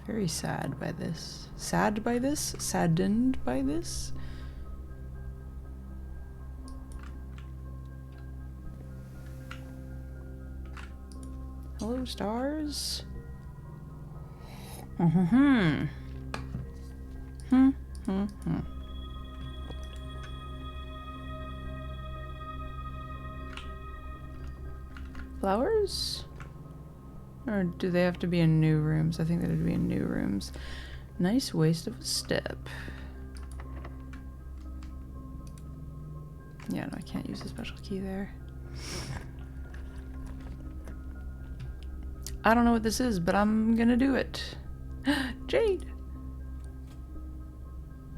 [SPEAKER 1] Very sad by this. Sad by this? Saddened by this? Hello, stars. Hmm. Flowers? Or do they have to be in new rooms? I think they would be in new rooms. Nice waste of a step. Yeah, no, I can't use the special key there. I don't know what this is, but I'm gonna do it. Jade!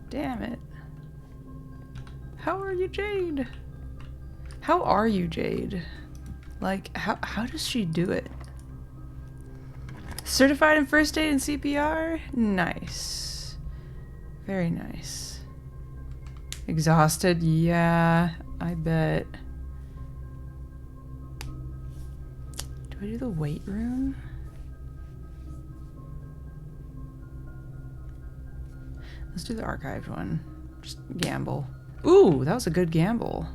[SPEAKER 1] Damn it. How are you, Jade? How are you, Jade? Like, how does she do it? Certified in first aid and CPR? Nice. Very nice. Exhausted? Yeah, I bet. Do I do the weight room? Let's do the archived one. Just gamble. Ooh, that was a good gamble.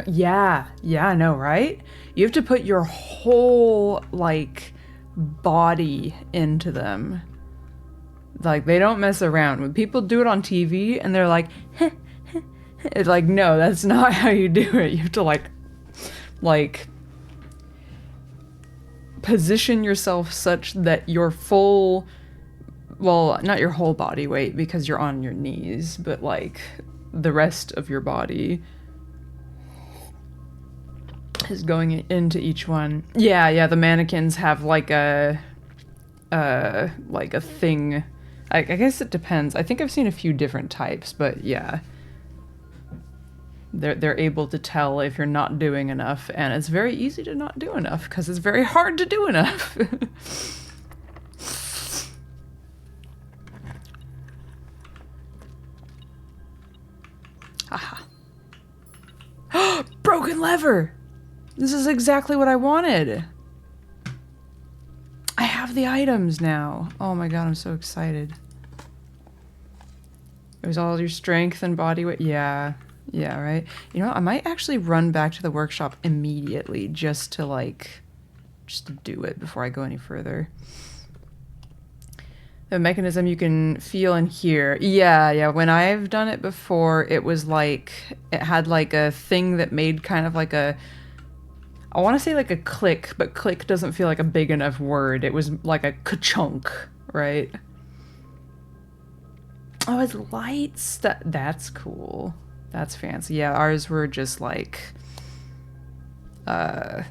[SPEAKER 1] Yeah, I know, right? You have to put your whole, like, body into them. Like, they don't mess around. When people do it on TV and they're like, it's like, no, that's not how you do it. You have to, like, position yourself such that your full, well, not your whole body weight because you're on your knees, but, like, the rest of your body is going into each one. Yeah, the mannequins have like a thing. I guess it depends. I think I've seen a few different types, but yeah. They're able to tell if you're not doing enough, and it's very easy to not do enough because it's very hard to do enough. Aha. Broken lever! This is exactly what I wanted. I have the items now. Oh my god, I'm so excited. It was all your strength and body weight. Yeah, right. You know what? I might actually run back to the workshop immediately just to do it before I go any further. The mechanism you can feel and hear. Yeah. When I've done it before, it was like, it had like a thing that made kind of like a, I want to say like a click, but click doesn't feel like a big enough word. It was like a ka-chunk, right? Oh, it's lights. That's cool. That's fancy. Yeah, ours were just like a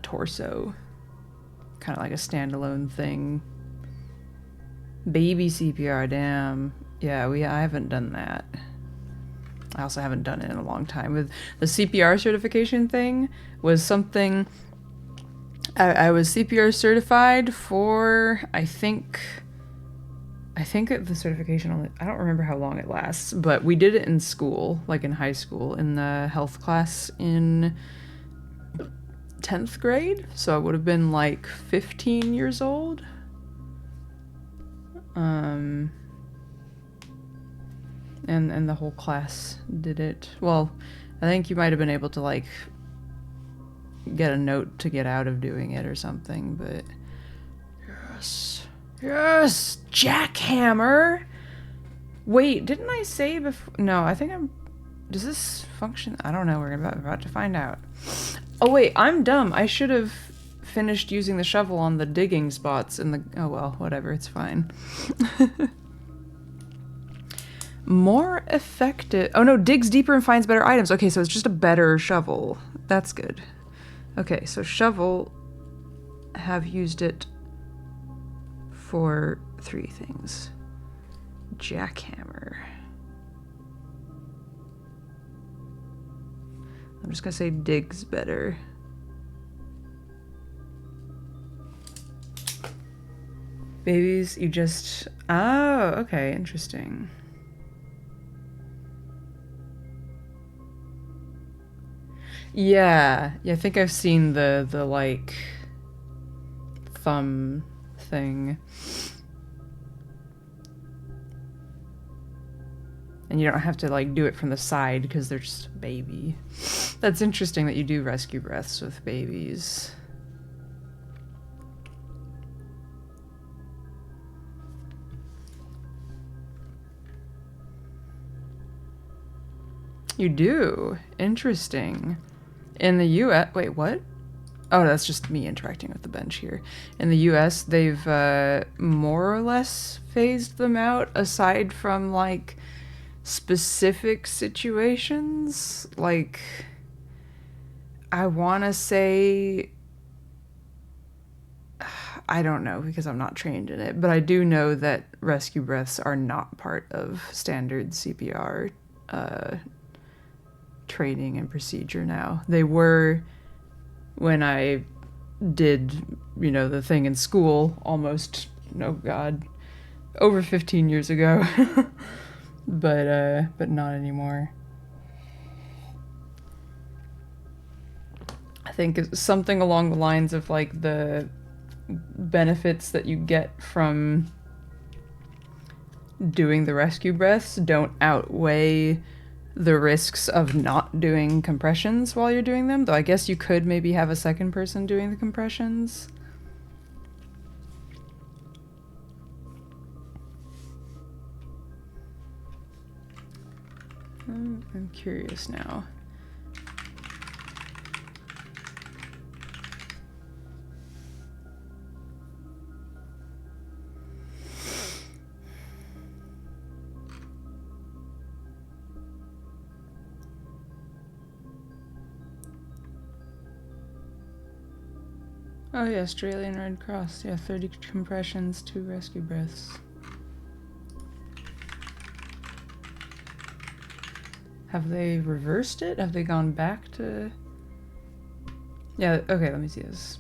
[SPEAKER 1] torso. Kind of like a standalone thing. Baby CPR, damn. Yeah, I haven't done that. I also haven't done it in a long time. With the CPR certification thing was something I was CPR certified for, I think the certification only, I don't remember how long it lasts, but we did it in school, like in high school, in the health class in 10th grade. So I would have been like 15 years old. And the whole class did it. Well, I think you might have been able to like get a note to get out of doing it or something, but yes, jackhammer. Wait, didn't I say before? No, I think does this function? I don't know. We're about to find out. Oh wait, I'm dumb. I should have finished using the shovel on the digging spots in the, oh well, whatever, it's fine. More effective. Oh no, digs deeper and finds better items. Okay, so it's just a better shovel. That's good. Okay, so shovel, have used it for 3 things. Jackhammer. I'm just gonna say digs better. Babies, you just, oh, okay, interesting. Yeah, I think I've seen the like thumb thing. And you don't have to like do it from the side because they're just a baby. That's interesting that you do rescue breaths with babies. You do? Interesting. In the US, wait, what? Oh, that's just me interacting with the bench here. In the US, they've more or less phased them out, aside from like specific situations. Like, I want to say, I don't know because I'm not trained in it, but I do know that rescue breaths are not part of standard CPR training and procedure now. They were when I did, you know, the thing in school almost, oh God, over 15 years ago. but not anymore. I think it's something along the lines of like the benefits that you get from doing the rescue breaths don't outweigh the risks of not doing compressions while you're doing them, though I guess you could maybe have a second person doing the compressions. I'm curious now. Oh yeah, Australian Red Cross. Yeah, 30 compressions, 2 rescue breaths. Have they reversed it? Have they gone back to... Yeah, okay, let me see this.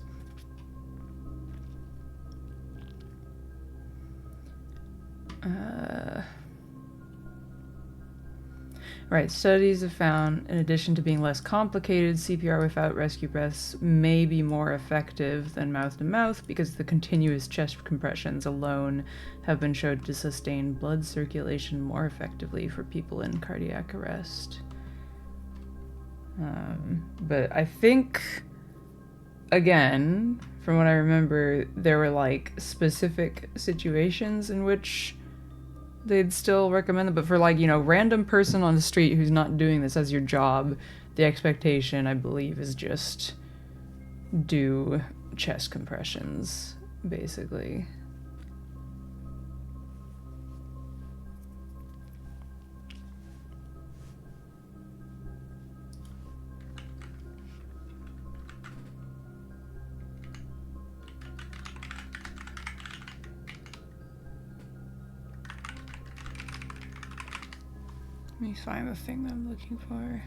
[SPEAKER 1] Right, studies have found, in addition to being less complicated, CPR without rescue breaths may be more effective than mouth-to-mouth because the continuous chest compressions alone have been shown to sustain blood circulation more effectively for people in cardiac arrest. But I think, again, from what I remember, there were like specific situations in which they'd still recommend it, but for like, you know, random person on the street who's not doing this as your job, the expectation, I believe, is just do chest compressions, basically. Let me find the thing that I'm looking for.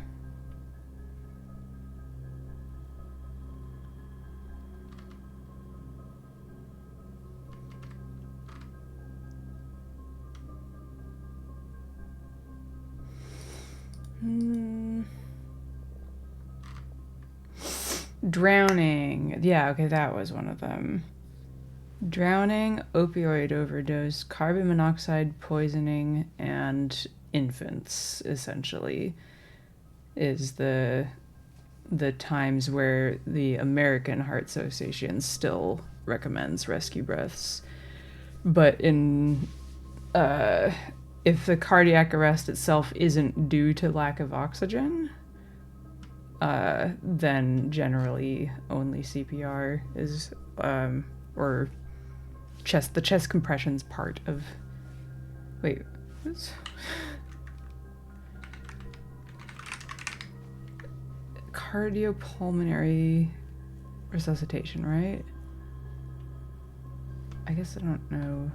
[SPEAKER 1] Drowning. Yeah, okay, that was one of them. Drowning, opioid overdose, carbon monoxide poisoning, and infants, essentially, is the times where the American Heart Association still recommends rescue breaths. But in if the cardiac arrest itself isn't due to lack of oxygen, then generally only CPR is, or the chest compressions part of, wait, what's... Cardiopulmonary resuscitation, right? I guess I don't know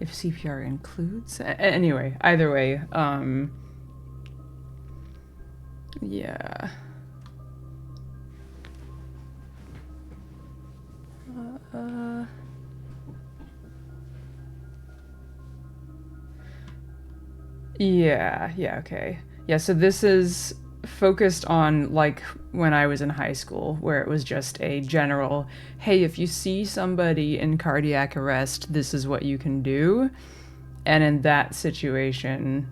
[SPEAKER 1] if CPR includes... Anyway, either way, yeah. Yeah, okay. Yeah, so this is focused on like when I was in high school, where it was just a general, hey, if you see somebody in cardiac arrest, this is what you can do. And in that situation,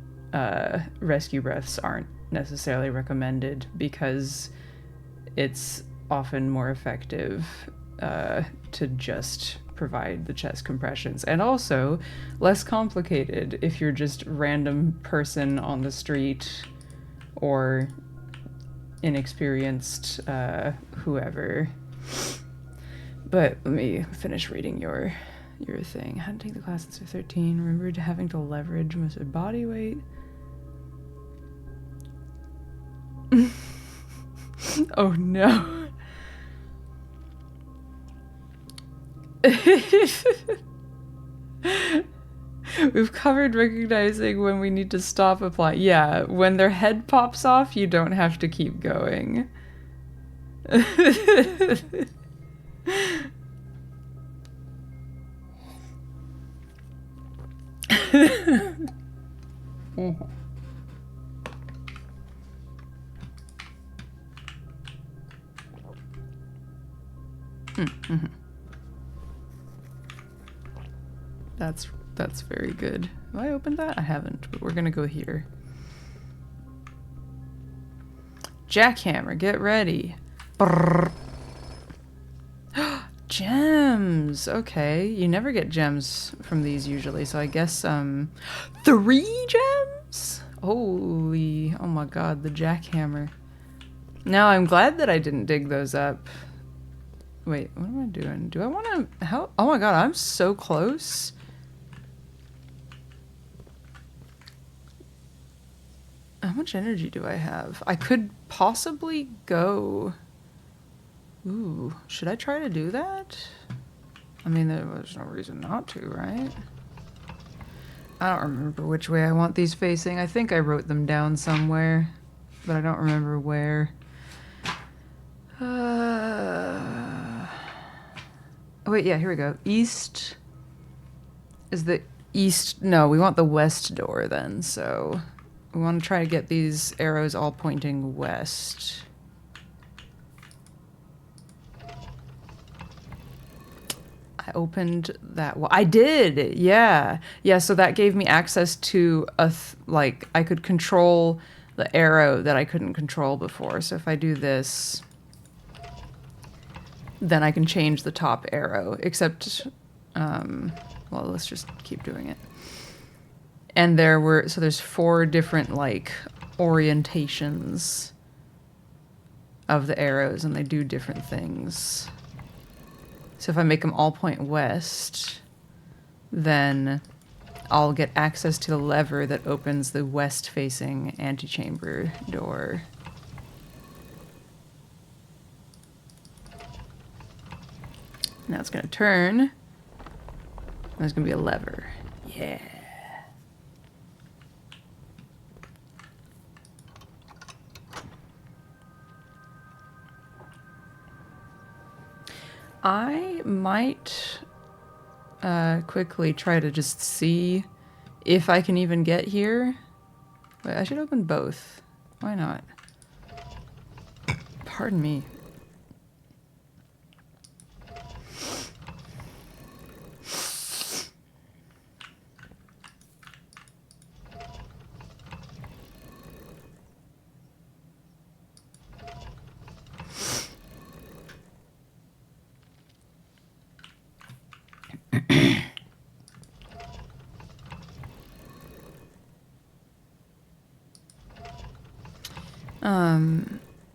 [SPEAKER 1] rescue breaths aren't necessarily recommended because it's often more effective to just provide the chest compressions, and also less complicated if you're just random person on the street or inexperienced whoever. But let me finish reading your thing. How to take the class since you're 13. Remember having to leverage most of body weight. Oh no. We've covered recognizing when we need to stop applying. Yeah, when their head pops off, you don't have to keep going. That's very good. Have I opened that? I haven't, but we're gonna go here. Jackhammer, get ready. Brrr. Gems. Okay, you never get gems from these usually, so I guess 3 gems? Holy, oh my god, the jackhammer. Now I'm glad that I didn't dig those up. Wait, what am I doing? Do I want to... How? Oh my god, I'm so close. How much energy do I have? I could possibly go... Ooh, should I try to do that? I mean, there's no reason not to, right? I don't remember which way I want these facing. I think I wrote them down somewhere, but I don't remember where. Oh wait, yeah, here we go. East is the east. No, we want the west door then, so we want to try to get these arrows all pointing west. I opened that. Well, I did. Yeah. Yeah, so that gave me access to like I could control the arrow that I couldn't control before. So if I do this, then I can change the top arrow, except well, let's just keep doing it. And there's 4 different like orientations of the arrows, and they do different things. So if I make them all point west, then I'll get access to the lever that opens the west-facing antechamber door. Now it's going to turn. And there's going to be a lever. Yeah. I might quickly try to just see if I can even get here. Wait, I should open both. Why not? Pardon me.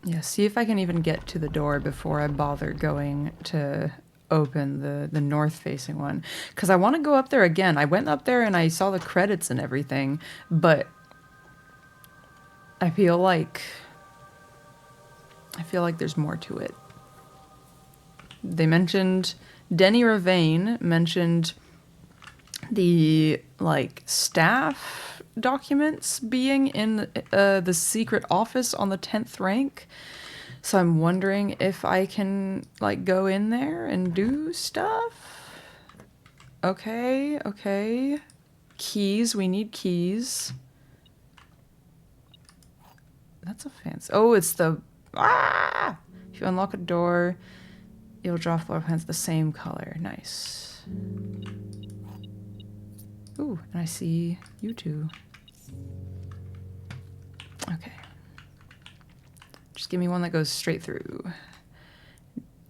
[SPEAKER 1] Yeah, see if I can even get to the door before I bother going to open the north-facing one. Because I want to go up there again. I went up there and I saw the credits and everything, but I feel like there's more to it. They mentioned... Denny Ravane mentioned the, like, staff documents being in the secret office on the 10th rank. So I'm wondering if I can, like, go in there and do stuff. Okay, okay. Keys, we need keys. That's a fancy... Oh, it's the... Ah! If you unlock a door, you'll draw floor plans the same color. Nice. Ooh, and I see you two. Okay. Just give me one that goes straight through.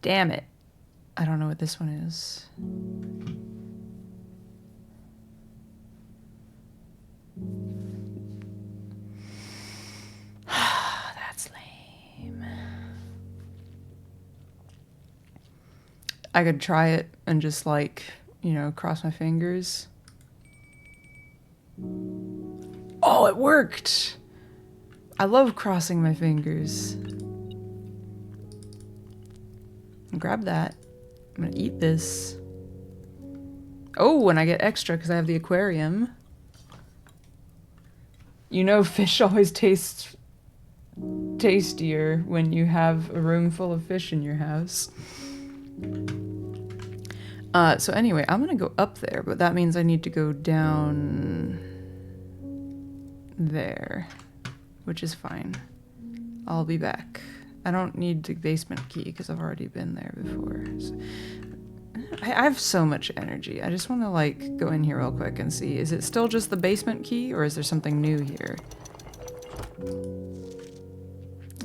[SPEAKER 1] Damn it. I don't know what this one is. That's lame. I could try it and just like, you know, cross my fingers. Oh, it worked! I love crossing my fingers. Grab that. I'm gonna eat this. Oh, and I get extra because I have the aquarium. You know, fish always taste tastier when you have a room full of fish in your house. So anyway, I'm gonna go up there, but that means I need to go down there, which is fine. I'll be back. I don't need the basement key because I've already been there before. So, I have so much energy. I just want to like go in here real quick and see. Is it still just the basement key or is there something new here?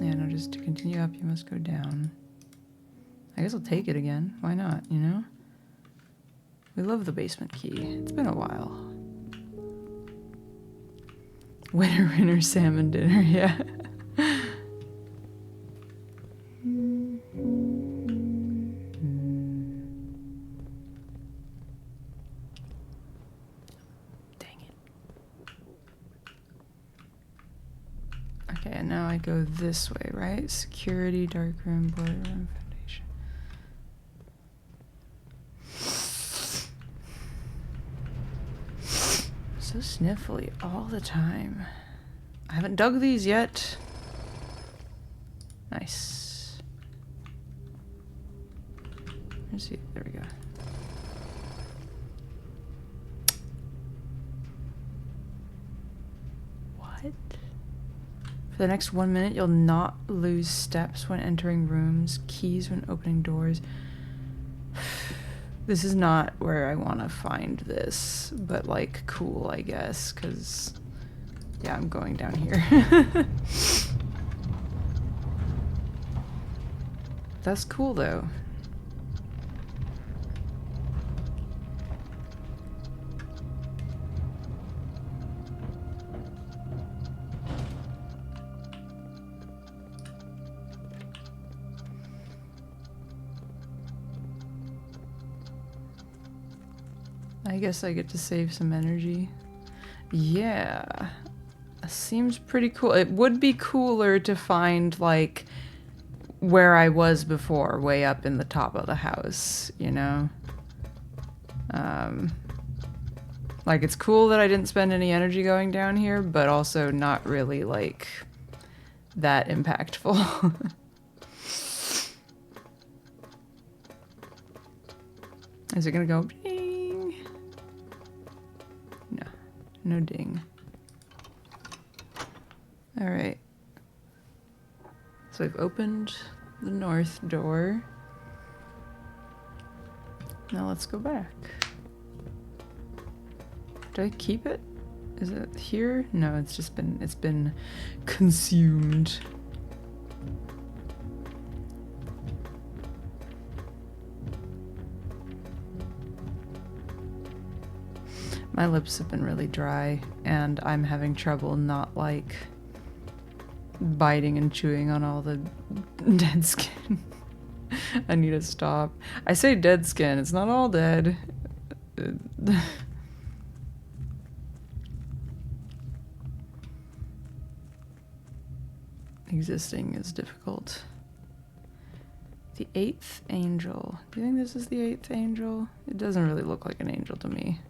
[SPEAKER 1] Yeah, no, just to continue up, you must go down. I guess I'll take it again. Why not, you know? We love the basement key. It's been a while. Winter salmon dinner, yeah. Okay, and now I go this way, right? Security, dark room, boiler room, foundation. So sniffly all the time. I haven't dug these yet. Nice. Let's see, there we go. What? For the next 1 minute, you'll not lose steps when entering rooms, keys when opening doors. This is not where I want to find this, but like cool, I guess, because yeah, I'm going down here. That's cool though. I guess I get to save some energy. Yeah. Seems pretty cool. It would be cooler to find, like, where I was before, way up in the top of the house, you know? Like, it's cool that I didn't spend any energy going down here, but also not really, like, that impactful. Is it gonna go ding? No. No ding. Alright. So I've opened the north door. Now let's go back. Do I keep it? Is it here? No, it's just been consumed. My lips have been really dry, and I'm having trouble not, like, biting and chewing on all the dead skin. I need to stop. I say dead skin, it's not all dead. Existing is difficult. The 8th angel. Do you think this is the 8th angel? It doesn't really look like an angel to me.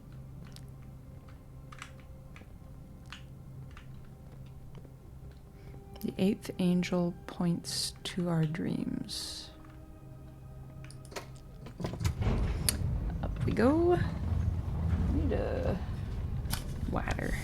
[SPEAKER 1] The 8th angel points to our dreams. Up we go. Need a ladder.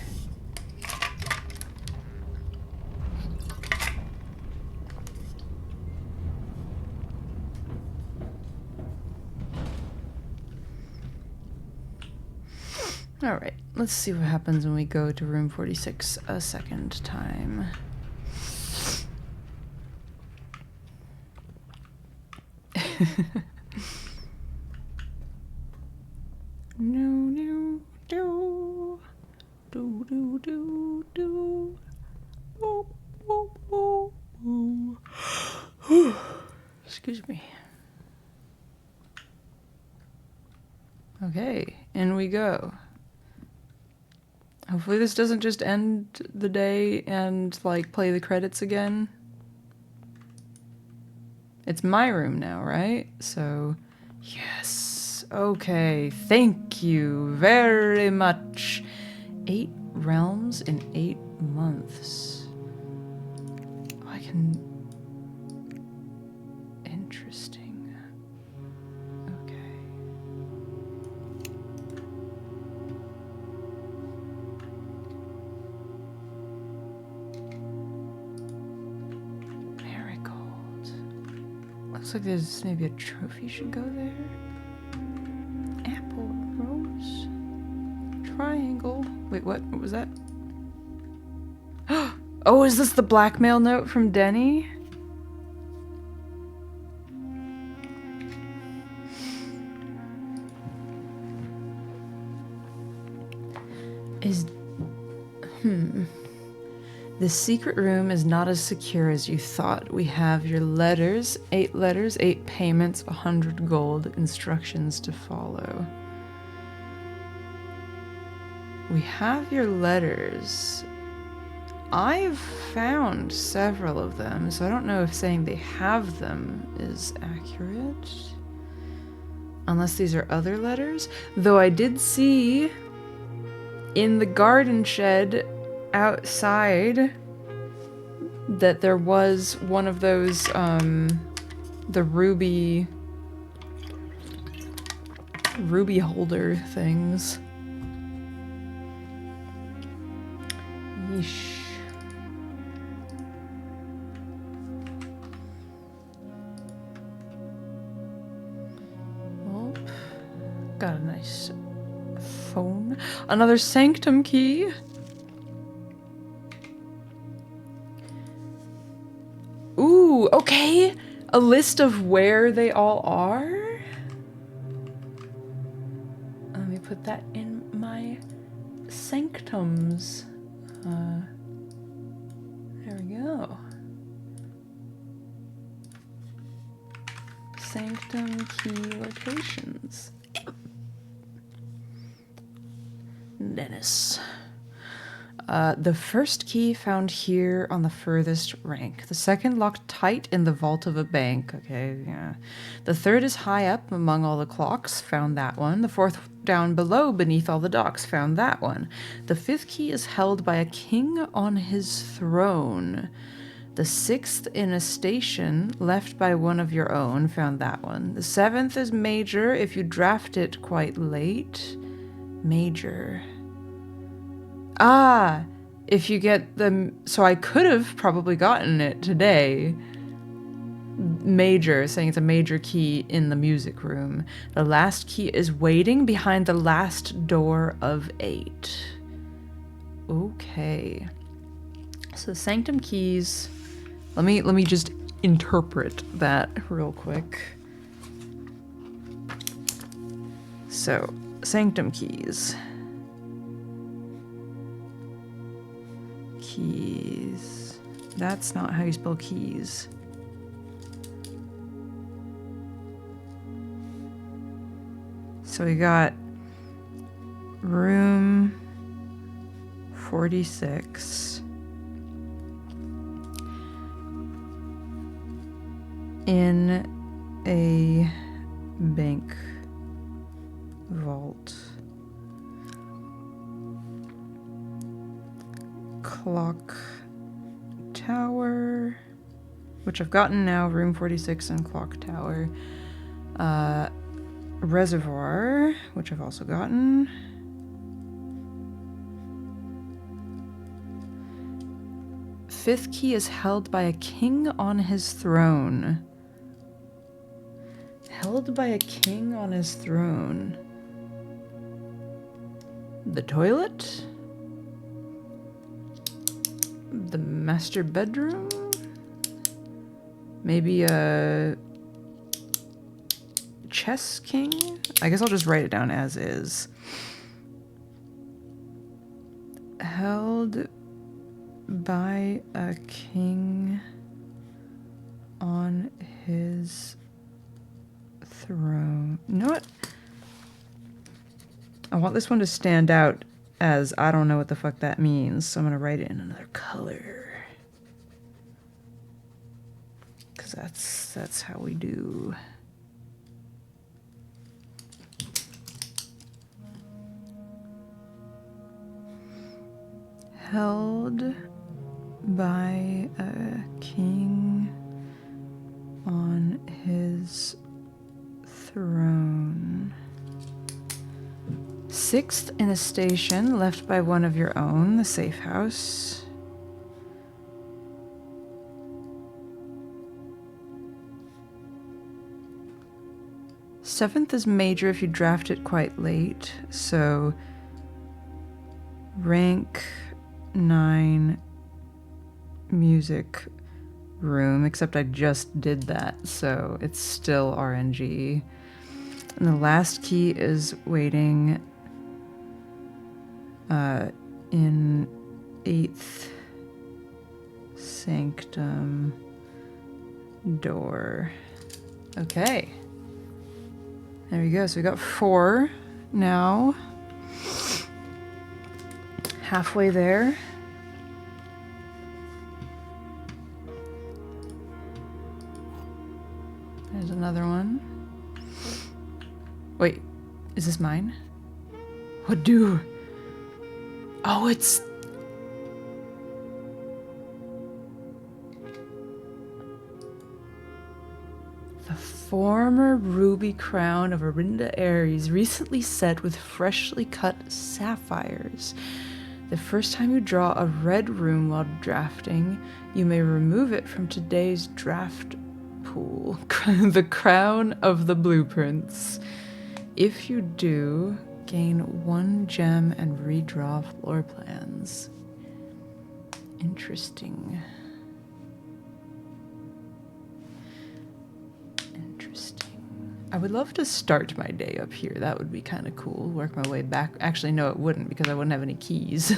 [SPEAKER 1] Alright, let's see what happens when we go to room 46 a second time. No, do, do, do, do, do. Oh, oh, oh, oh. Excuse me. Okay, in we go. Hopefully this doesn't just end the day and, like, play the credits again. It's my room now, right? So, yes. Okay, thank you very much. 8 realms in 8 months. Oh, I can... Interesting. Okay. Marigold. Looks like there's maybe a trophy should go there. Apple, rose, triangle. Wait, what? What was that? Oh, is this the blackmail note from Denny? The secret room is not as secure as you thought. We have your letters, 8 letters, 8 payments, 100 gold, instructions to follow. We have your letters. I've found several of them, so I don't know if saying they have them is accurate. Unless these are other letters. Though I did see in the garden shed outside that there was one of those, the ruby holder things. Yeesh. Oh, got a nice phone. Another sanctum key. Ooh, okay. A list of where they all are. Let me put that in my sanctums. There we go. Sanctum key locations. Dennis. The first key found here on the furthest rank. The second locked tight in the vault of a bank. Okay, yeah. The third is high up among all the clocks. Found that one. The fourth down below beneath all the docks. Found that one. The fifth key is held by a king on his throne. The sixth in a station left by one of your own. Found that one. The seventh is major if you draft it quite late. Major. Ah, if you get the... So I could have probably gotten it today. Major, saying it's a major key in the music room. The last key is waiting behind the last door of 8. Okay. So sanctum keys... Let me just interpret that real quick. So, sanctum keys. Keys. That's not how you spell keys. So we got room 46 in a bank vault. Clock tower, which I've gotten now, room 46 and clock tower. Reservoir, which I've also gotten. Fifth key is held by a king on his throne. Held by a king on his throne. The toilet? The master bedroom? Maybe a chess king? I guess I'll just write it down as is. Held by a king on his throne. You know what? I want this one to stand out as I don't know what the fuck that means, so I'm gonna write it in another color. Cause that's how we do. Held by a king on his throne. Sixth in a station left by one of your own, the safe house. Seventh is major if you draft it quite late, so rank 9 music room, except I just did that, so it's still RNG. And the last key is waiting in 8th sanctum door. Okay. There we go. So we got 4 now. Halfway there. There's another one. Wait, is this mine? What do? Oh, it's... The former ruby crown of Arinda Aries, recently set with freshly cut sapphires. The first time you draw a red rune while drafting, you may remove it from today's draft pool. The crown of the blueprints. If you do, gain 1 gem and redraw floor plans. Interesting. I would love to start my day up here. That would be kind of cool. Work my way back. Actually, no, it wouldn't because I wouldn't have any keys.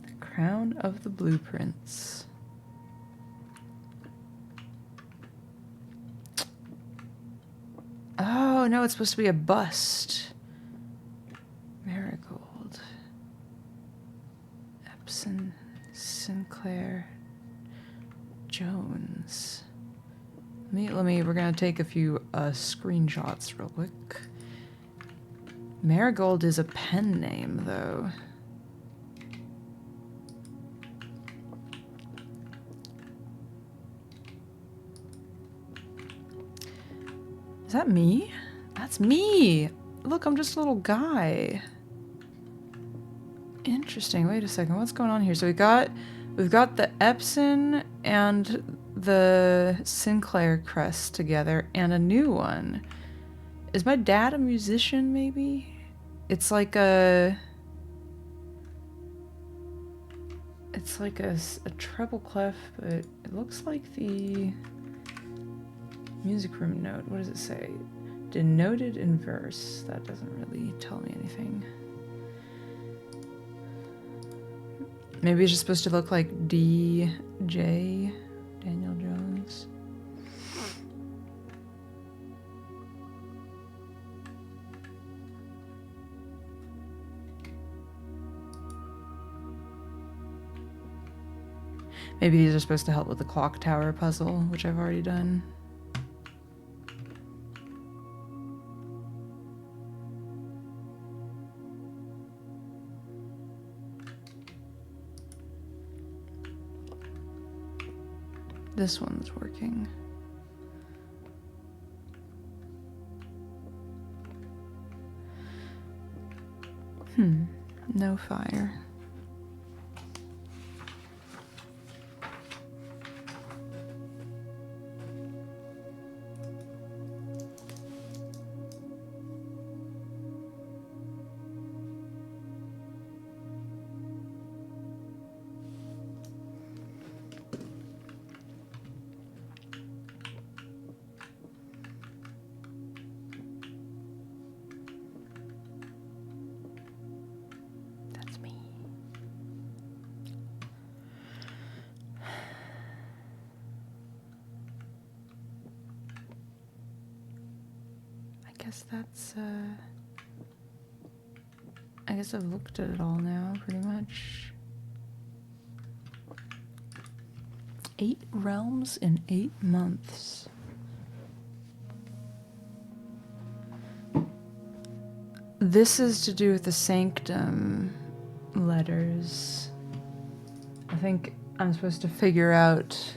[SPEAKER 1] The crown of the blueprints. Oh, no, it's supposed to be a bust. Marigold. Epson. Sinclair. Jones. Let me, we're gonna take a few screenshots real quick. Marigold is a pen name, though. Is that me? That's me! Look, I'm just a little guy. Interesting. Wait a second. What's going on here? So we've got the Epson and the Sinclair crest together and a new one. Is my dad a musician, maybe? It's like a treble clef, but it looks like the music room note. What does it say? Denoted in verse. That doesn't really tell me anything. Maybe it's just supposed to look like DJ Daniel Jones. Maybe these are supposed to help with the clock tower puzzle, which I've already done. This one's working. No fire. guess that's, I guess I've looked at it all now, pretty much. 8 realms in 8 months. This is to do with the Sanctum letters. I think I'm supposed to figure out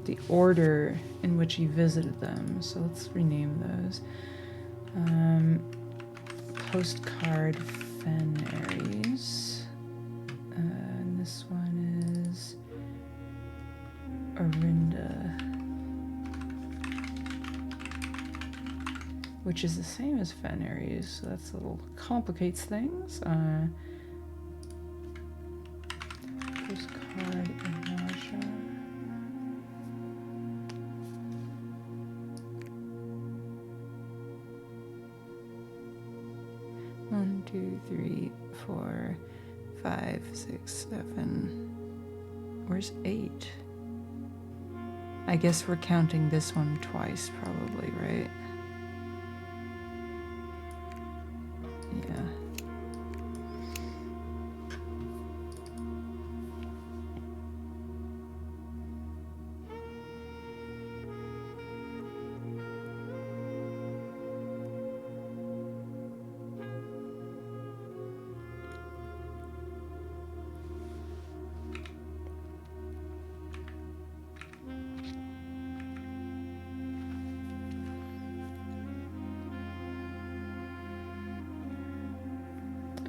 [SPEAKER 1] the order in which he visited them. So let's rename those. Postcard Fen-Aries. And this one is Orinda, which is the same as Fen-Aries, so that's a little complicates things. Postcard Inaja. One, 2, 3, 4, 5, 6, 7. Where's 8? I guess we're counting this one twice, probably, right? Yeah.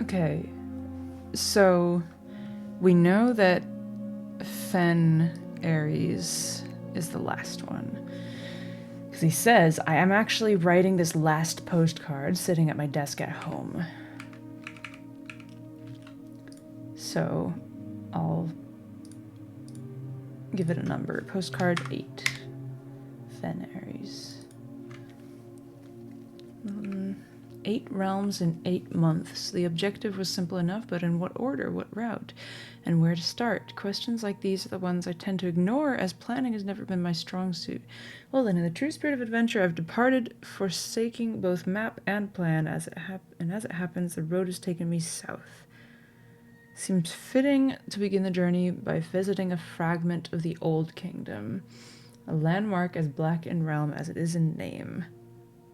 [SPEAKER 1] Okay, so we know that Fen-Aries is the last one. Because he says, I am actually writing this last postcard sitting at my desk at home. So I'll give it a number. Postcard 8. Fen-Aries. 8 realms in 8 months. The objective was simple enough, but in what order, what route, and where to start? Questions like these are the ones I tend to ignore, as planning has never been my strong suit. Well then, in the true spirit of adventure, I've departed, forsaking both map and plan, and as it happens, the road has taken me south. Seems fitting to begin the journey by visiting a fragment of the Old Kingdom, a landmark as black in realm as it is in name.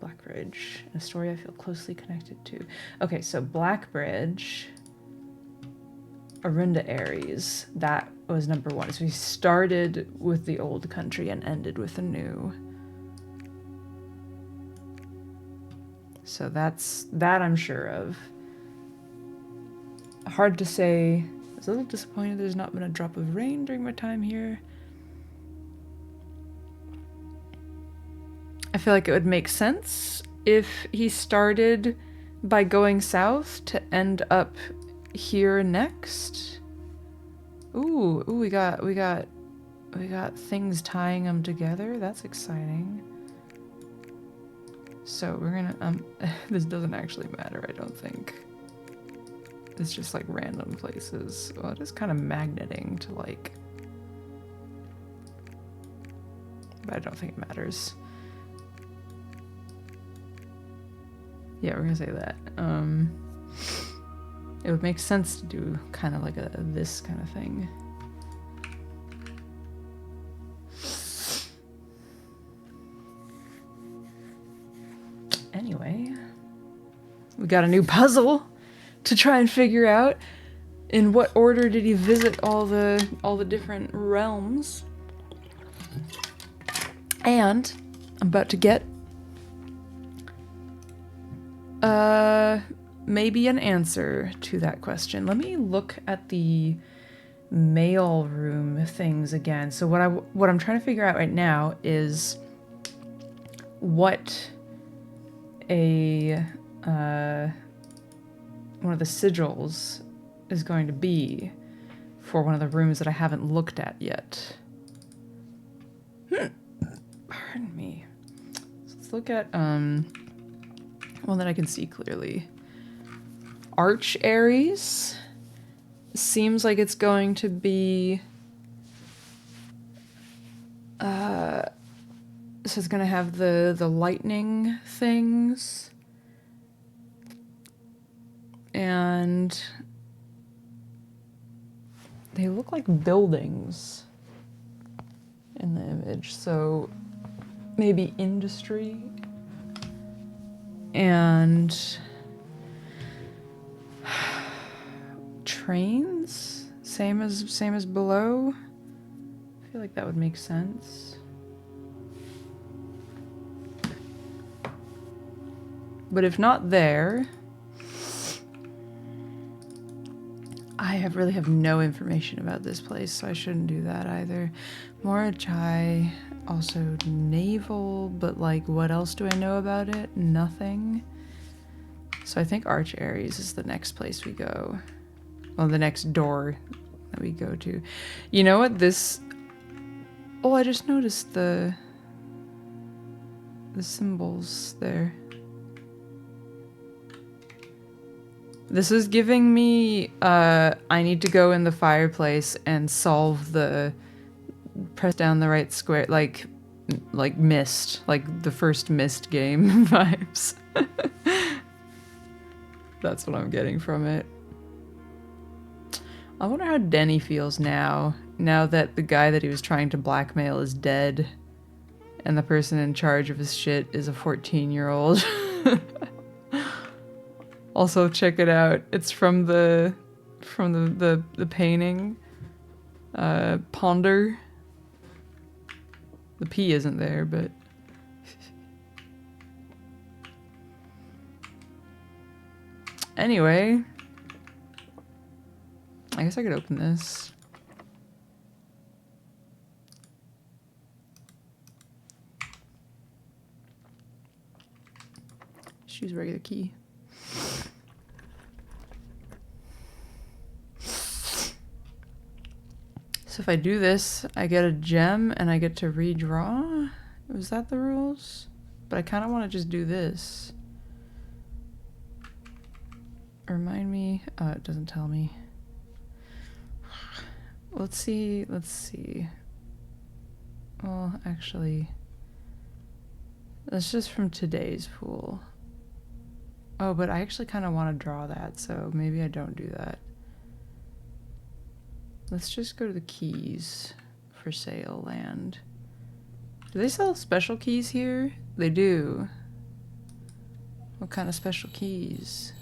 [SPEAKER 1] Blackbridge, a story I feel closely connected to. Okay, so Blackbridge, Orinda Aries, that was number 1. So we started with the old country and ended with the new. So that I'm sure of. Hard to say. I was a little disappointed there's not been a drop of rain during my time here. I feel like it would make sense if he started by going south to end up here next. Ooh, we got things tying them together. That's exciting. So we're gonna this doesn't actually matter, I don't think. It's just like random places. Well, it is kind of magneting to like, but I don't think it matters. Yeah, we're gonna say that. It would make sense to do kind of like this kind of thing. Anyway, we got a new puzzle to try and figure out. In what order did he visit all the different realms? And I'm about to get maybe an answer to that question. Let me look at the mail room things again. So what I'm trying to figure out right now is what a one of the sigils is going to be for one of the rooms that I haven't looked at yet. Pardon me. So let's look at one that I can see clearly. Arch Aries seems like it's going to be This is gonna have the lightning things. And they look like buildings in the image, so maybe industry and trains, same as below. I feel like that would make sense. But if not there, I really have no information about this place, so I shouldn't do that either. Morachai, also naval, but like what else do I know about it? Nothing. So I think Arch Ares is the next place we go. Well, the next door that we go to. You know what this... Oh, I just noticed the symbols there. This is giving me, I need to go in the fireplace and solve the, press down the right square, like Myst, like the first Myst game vibes. That's what I'm getting from it. I wonder how Denny feels now that the guy that he was trying to blackmail is dead, and the person in charge of his shit is a 14-year-old. Also, check it out. It's from the painting. Ponder. The P isn't there, but anyway, I guess I could open this. Just use a regular key. So if I do this, I get a gem and I get to redraw? Was that the rules? But I kind of want to just do this. Remind me. Oh, it doesn't tell me. Let's see. Well, actually, that's just from today's pool. Oh, but I actually kind of want to draw that, so maybe I don't do that. Let's just go to the keys for sale land. Do they sell special keys here? They do. What kind of special keys?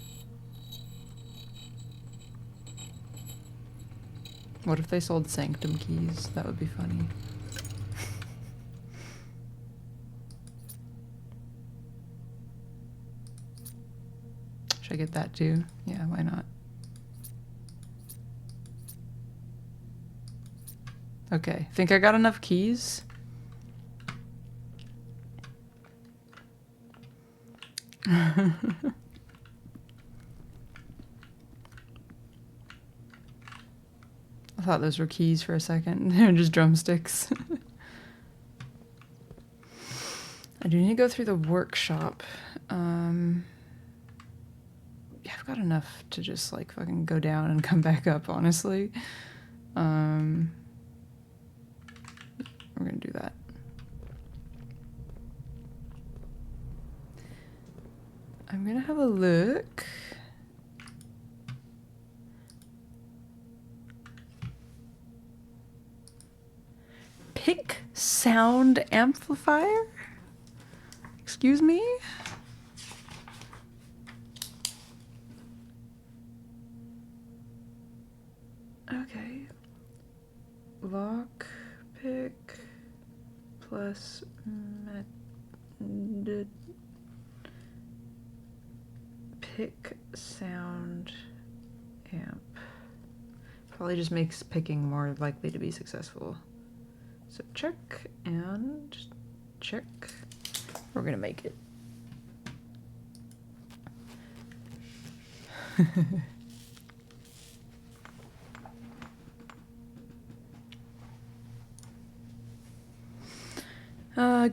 [SPEAKER 1] What if they sold Sanctum keys? That would be funny. Should I get that too? Yeah, why not? Okay, think I got enough keys? I thought those were keys for a second. They're just drumsticks. I do need to go through the workshop. Yeah, I've got enough to just like fucking go down and come back up, honestly. We're gonna do that. I'm gonna have a look. Pick sound amplifier? Excuse me? Okay. Lock pick plus pick sound amp. Probably just makes picking more likely to be successful. So check and check. We're gonna make it.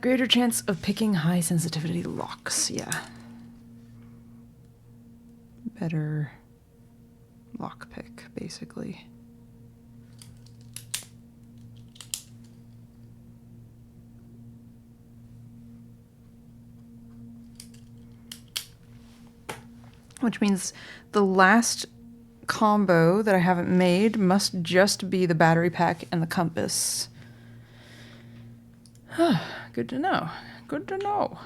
[SPEAKER 1] Greater chance of picking high sensitivity locks, yeah. Better lock pick, basically. which means the last combo that I haven't made must just be the battery pack and the compass. Good to know. Good to know.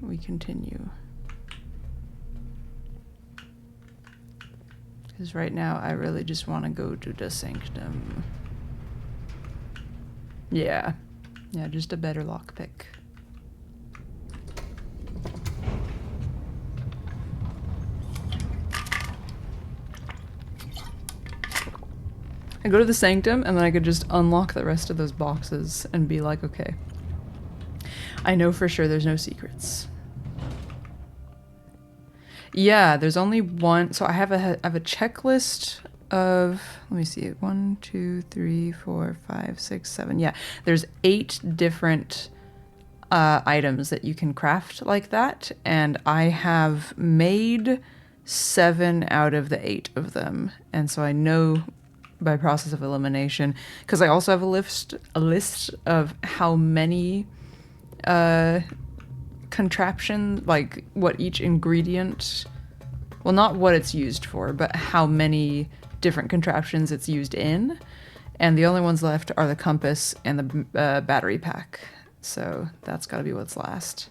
[SPEAKER 1] We continue. Because right now I really just want to go to the sanctum. Yeah. Yeah, just a better lockpick. I go to the sanctum and then I could just unlock the rest of those boxes and be like, okay, I know for sure there's no secrets. Yeah, there's only one. So I have a checklist of, let me see, 1, 2, 3, 4, 5, 6, 7. Yeah, there's 8 different items that you can craft like that, and I have made 7 out of the 8 of them, and so I know by process of elimination, because I also have a list of how many contraption, like what each ingredient, well, not what it's used for, but how many different contraptions it's used in, and the only ones left are the compass and the battery pack, so that's got to be what's last.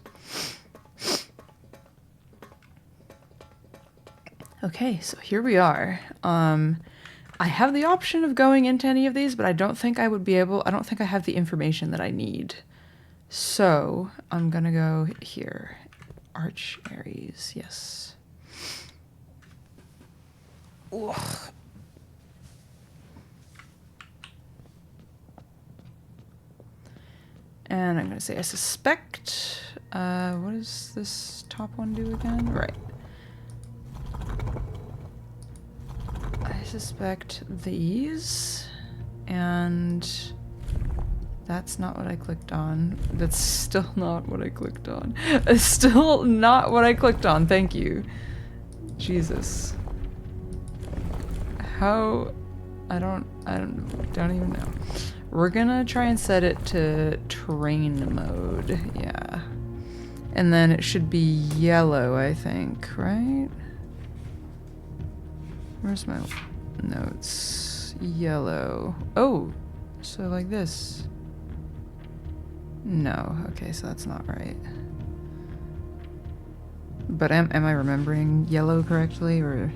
[SPEAKER 1] Okay, so here we are. I have the option of going into any of these, but I don't think I would be able, I don't think I have the information that I need. So I'm gonna go here. Arch Aries, yes. Ugh. And I'm gonna say I suspect, what does this top one do again? Right. I suspect these, and that's not what I clicked on. That's still not what I clicked on. It's still not what I clicked on, thank you. Jesus. How, I don't even know. We're gonna try and set it to train mode, yeah. And then it should be yellow, I think, right? Where's my notes? Yellow. Oh, so like this. No, okay, so that's not right. But am I remembering yellow correctly, or?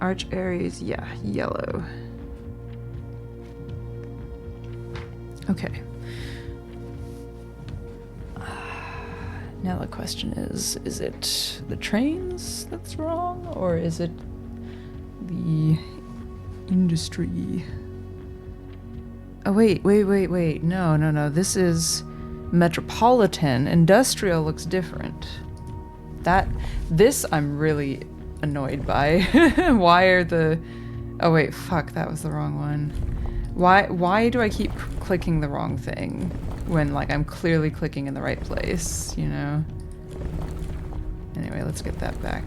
[SPEAKER 1] Arch Aries, yeah, yellow. Okay. Now the question is it the trains that's wrong, or is it the industry? Oh, wait. No. This is metropolitan. Industrial looks different. This I'm really annoyed by. Why are the... Oh, wait, fuck, that was the wrong one. Why do I keep clicking the wrong thing when, like, I'm clearly clicking in the right place, you know? Anyway, let's get that back.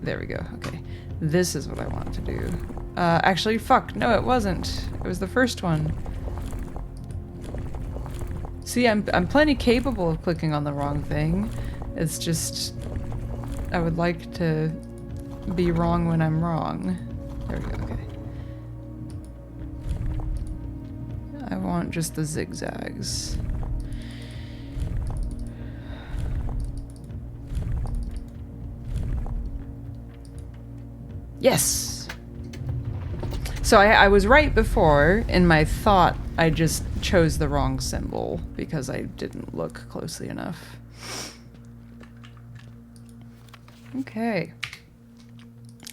[SPEAKER 1] There we go, okay. This is what I want to do. Actually, fuck, no, it wasn't. It was the first one. See, I'm plenty capable of clicking on the wrong thing. It's just... I would like to be wrong when I'm wrong. There we go, okay. I want just the zigzags. Yes! So I was right before. In my thought, I just chose the wrong symbol because I didn't look closely enough. Okay.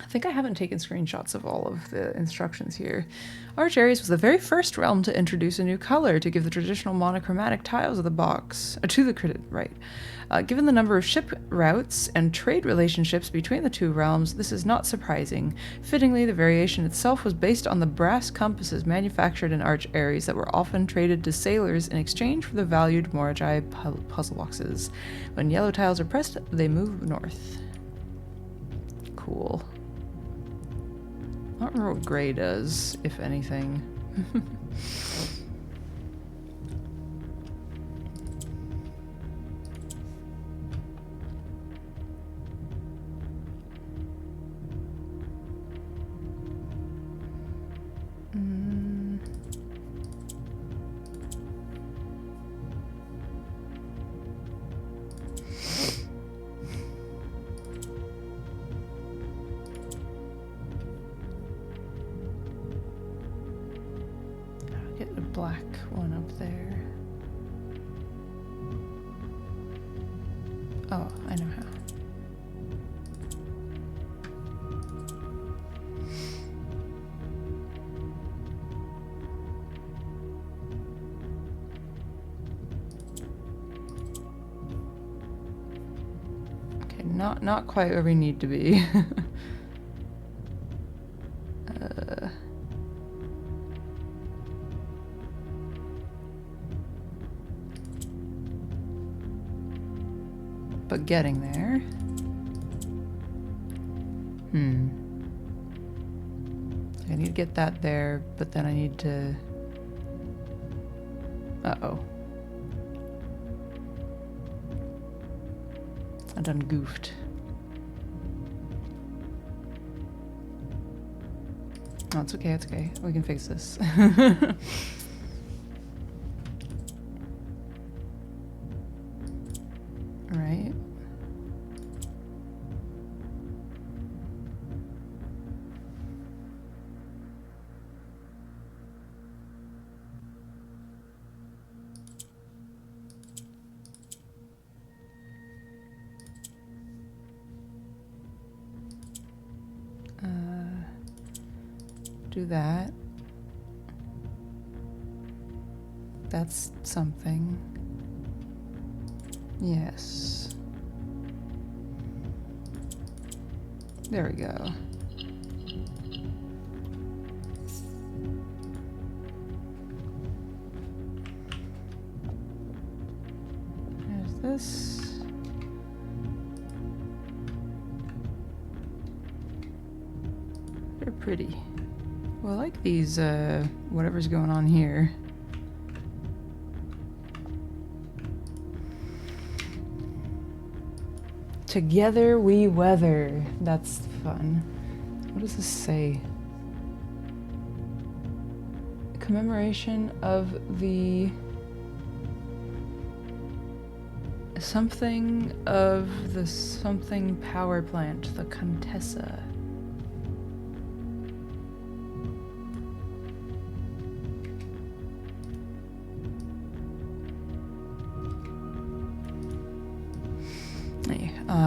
[SPEAKER 1] I think I haven't taken screenshots of all of the instructions here. Arch Aries was the very first realm to introduce a new color to give the traditional monochromatic tiles of the box, given the number of ship routes and trade relationships between the two realms, this is not surprising. Fittingly, the variation itself was based on the brass compasses manufactured in Arch Aries that were often traded to sailors in exchange for the valued Moragi puzzle boxes. When yellow tiles are pressed, they move north. Cool. I don't remember what gray does, if anything. one up there. Oh, I know how. Okay, not quite where we need to be. But getting there. I need to get that there, but then I need to... Uh-oh. I done goofed. Oh, it's okay, it's okay. We can fix this. Right. Do that. That's something. Yes. There we go. There's this. They're pretty. Well, I like these, whatever's going on here. Together we weather. That's fun. What does this say? Commemoration of the... something of the something power plant, the Contessa.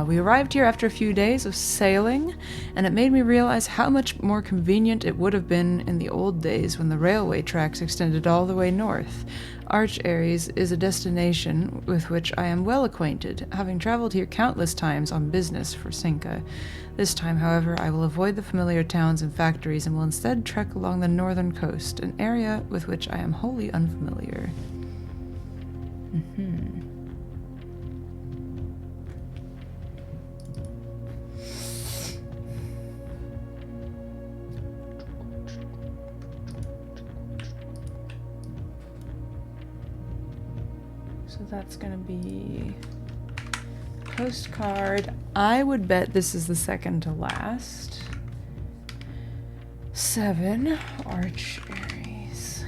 [SPEAKER 1] We arrived here after a few days of sailing, and it made me realize how much more convenient it would have been in the old days when the railway tracks extended all the way north. Arch Aries is a destination with which I am well acquainted, having traveled here countless times on business for Cinca. This time, however, I will avoid the familiar towns and factories and will instead trek along the northern coast, an area with which I am wholly unfamiliar. So that's gonna be postcard. I would bet this is the second to last. 7, Arch Aries.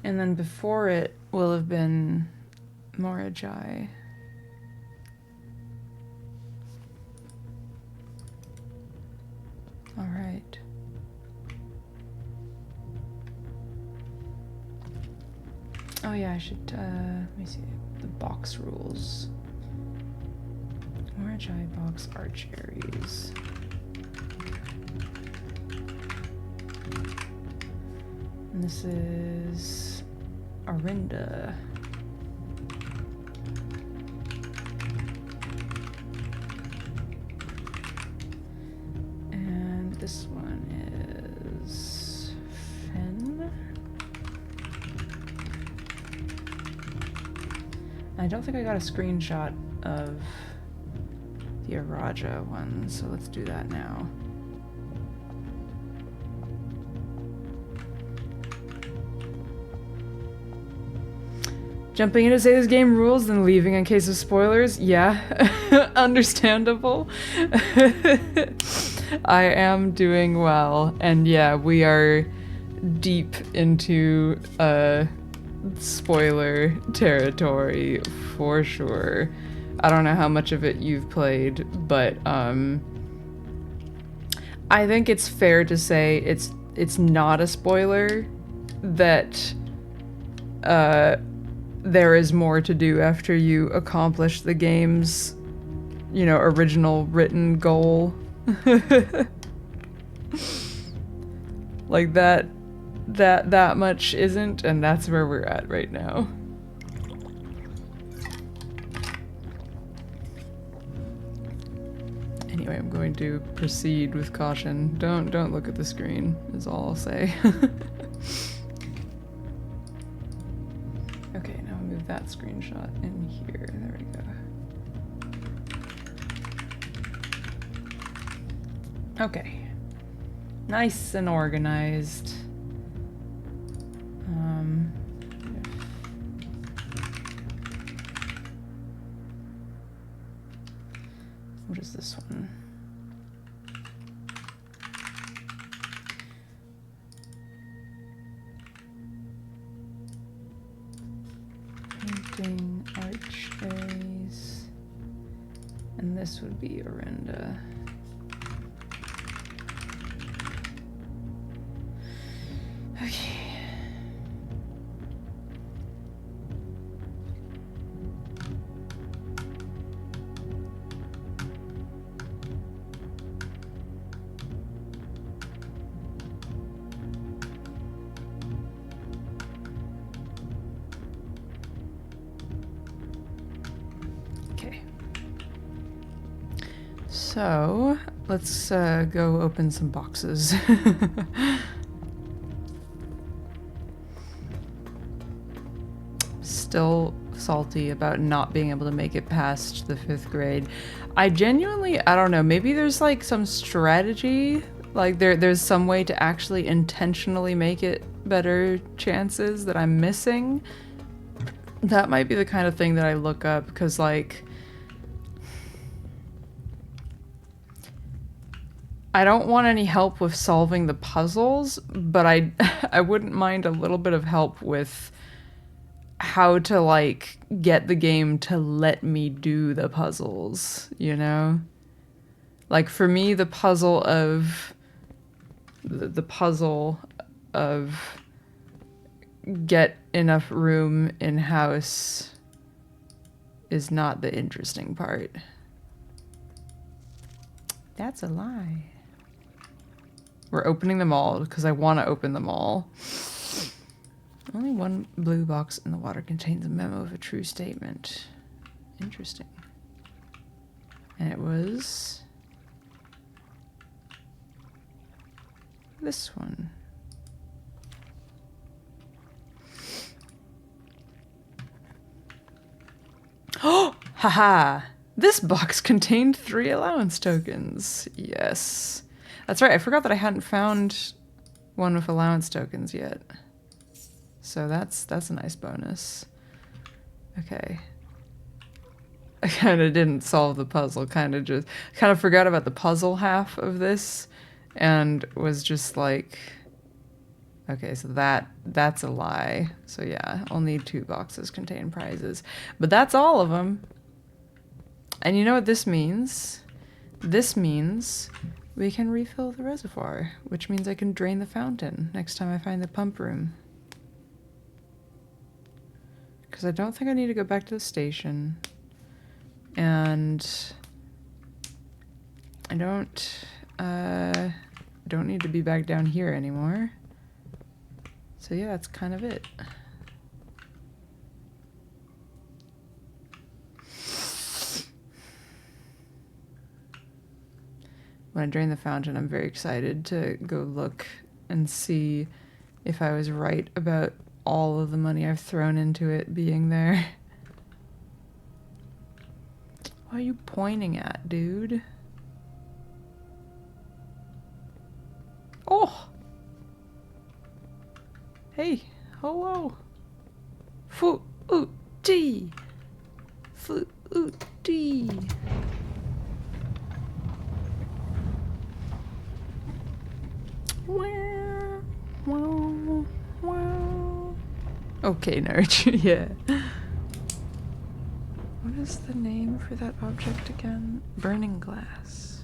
[SPEAKER 1] And then before it will have been Moragi. All right. Oh yeah, I should, let me see, the box rules. Moragi box Arch Aries. And this is Arinda. This one is Fen. I don't think I got a screenshot of the Araja one, so let's do that now. Jumping in to say this game rules, then leaving in case of spoilers? Yeah, understandable. I am doing well, and yeah, we are deep into spoiler territory for sure. I don't know how much of it you've played, but I think it's fair to say it's not a spoiler that there is more to do after you accomplish the game's, you know, original written goal. Like that much isn't, and that's where we're at right now. Anyway, I'm going to proceed with caution. Don't look at the screen, is all I'll say. Okay, now move that screenshot in here. There we go. Okay. Nice and organized. What is this one? Painting arch areas. And this would be Orinda. Okay. Okay. So, let's go open some boxes. Still salty about not being able to make it past the 5th grade. I genuinely, I don't know, maybe there's like some strategy, like there's some way to actually intentionally make it better chances that I'm missing. That might be the kind of thing that I look up, because like I don't want any help with solving the puzzles, but I wouldn't mind a little bit of help with how to like get the game to let me do the puzzles, you know? Like for me, the puzzle of get enough room in house is not the interesting part. That's a lie. We're opening them all because I want to open them all. Only one blue box in the water contains a memo of a true statement. Interesting. And it was this one. Oh! Haha! This box contained 3 allowance tokens. Yes. That's right, I forgot that I hadn't found one with allowance tokens yet. So that's a nice bonus. Okay. I kind of didn't solve the puzzle, kind of forgot about the puzzle half of this and was just like, okay, so that's a lie. So yeah, only 2 boxes contain prizes. But that's all of them. And you know what this means? This means we can refill the reservoir, which means I can drain the fountain next time I find the pump room. Because I don't think I need to go back to the station. And I don't need to be back down here anymore. So yeah, that's kind of it. When I drain the fountain, I'm very excited to go look and see if I was right about all of the money I've thrown into it being there. What are you pointing at, dude? Oh! Hey, hello! Fu-oo-dee! Fu-oo-dee! Wow, wow, wow. Okay, nerd. Yeah. What was the name for that object again? Burning glass.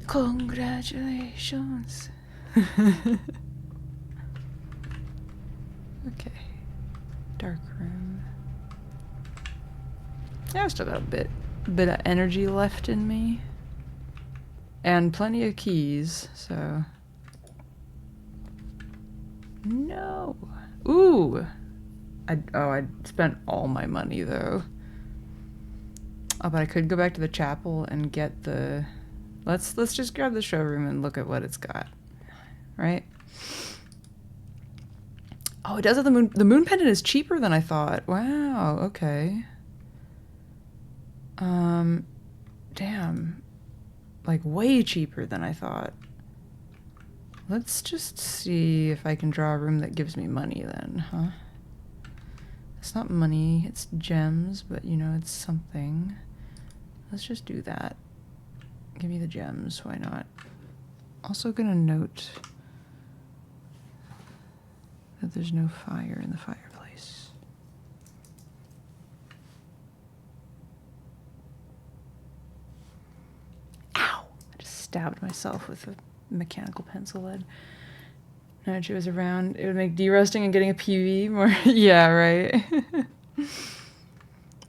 [SPEAKER 1] Congratulations. Okay. Dark room. Yeah, I've still got a bit of energy left in me. And plenty of keys, so. No. Ooh. I spent all my money though. Oh, but I could go back to the chapel and get the. Let's just grab the showroom and look at what it's got. Right? Oh, it does have the moon. The moon pendant is cheaper than I thought. Wow. Okay. Damn. Like way cheaper than I thought. Let's just see if I can draw a room that gives me money then, huh? It's not money, it's gems, but you know, it's something. Let's just do that. Give me the gems, why not? Also gonna note that there's no fire in the fireplace. Ow! I just stabbed myself with a mechanical pencil lead. Now that she was around, it would make de-rusting and getting a PV more. Yeah, right.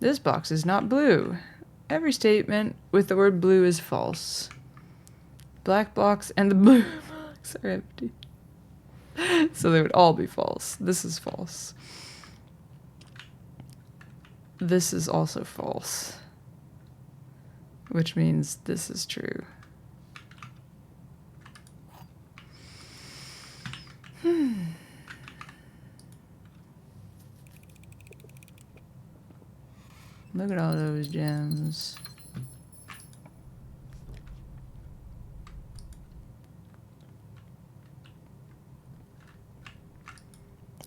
[SPEAKER 1] This box is not blue. Every statement with the word blue is false. Black box and the blue box are empty. So they would all be false. This is false. This is also false. Which means this is true. Look at all those gems.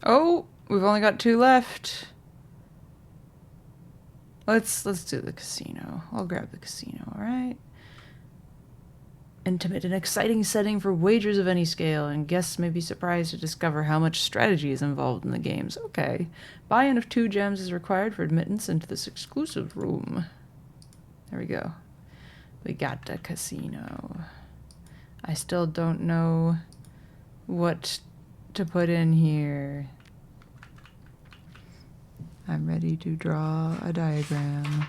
[SPEAKER 1] Oh, we've only got 2 left. Let's do the casino. I'll grab the casino, all right? Intimate and exciting setting for wagers of any scale, and guests may be surprised to discover how much strategy is involved in the games. Okay. Buy-in of 2 gems is required for admittance into this exclusive room. There we go. We got the casino. I still don't know what to put in here. I'm ready to draw a diagram.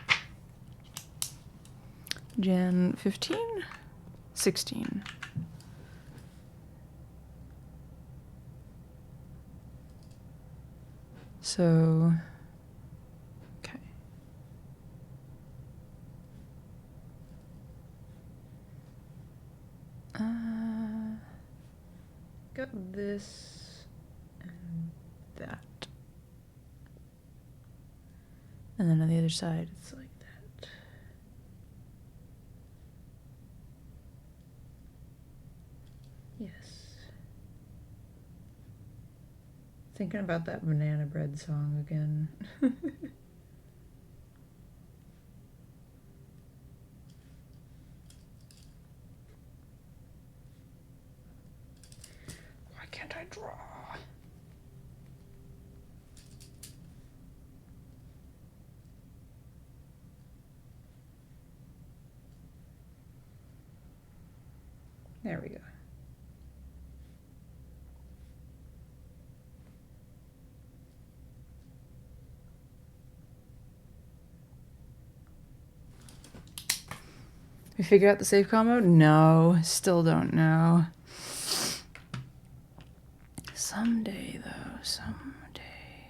[SPEAKER 1] Gen 15? 16. So, okay. Got this and that. And then on the other side, it's like that. Yes. Thinking about that banana bread song again. Why can't I draw? There we go. We figure out the save combo? No, still don't know. Someday, though, someday.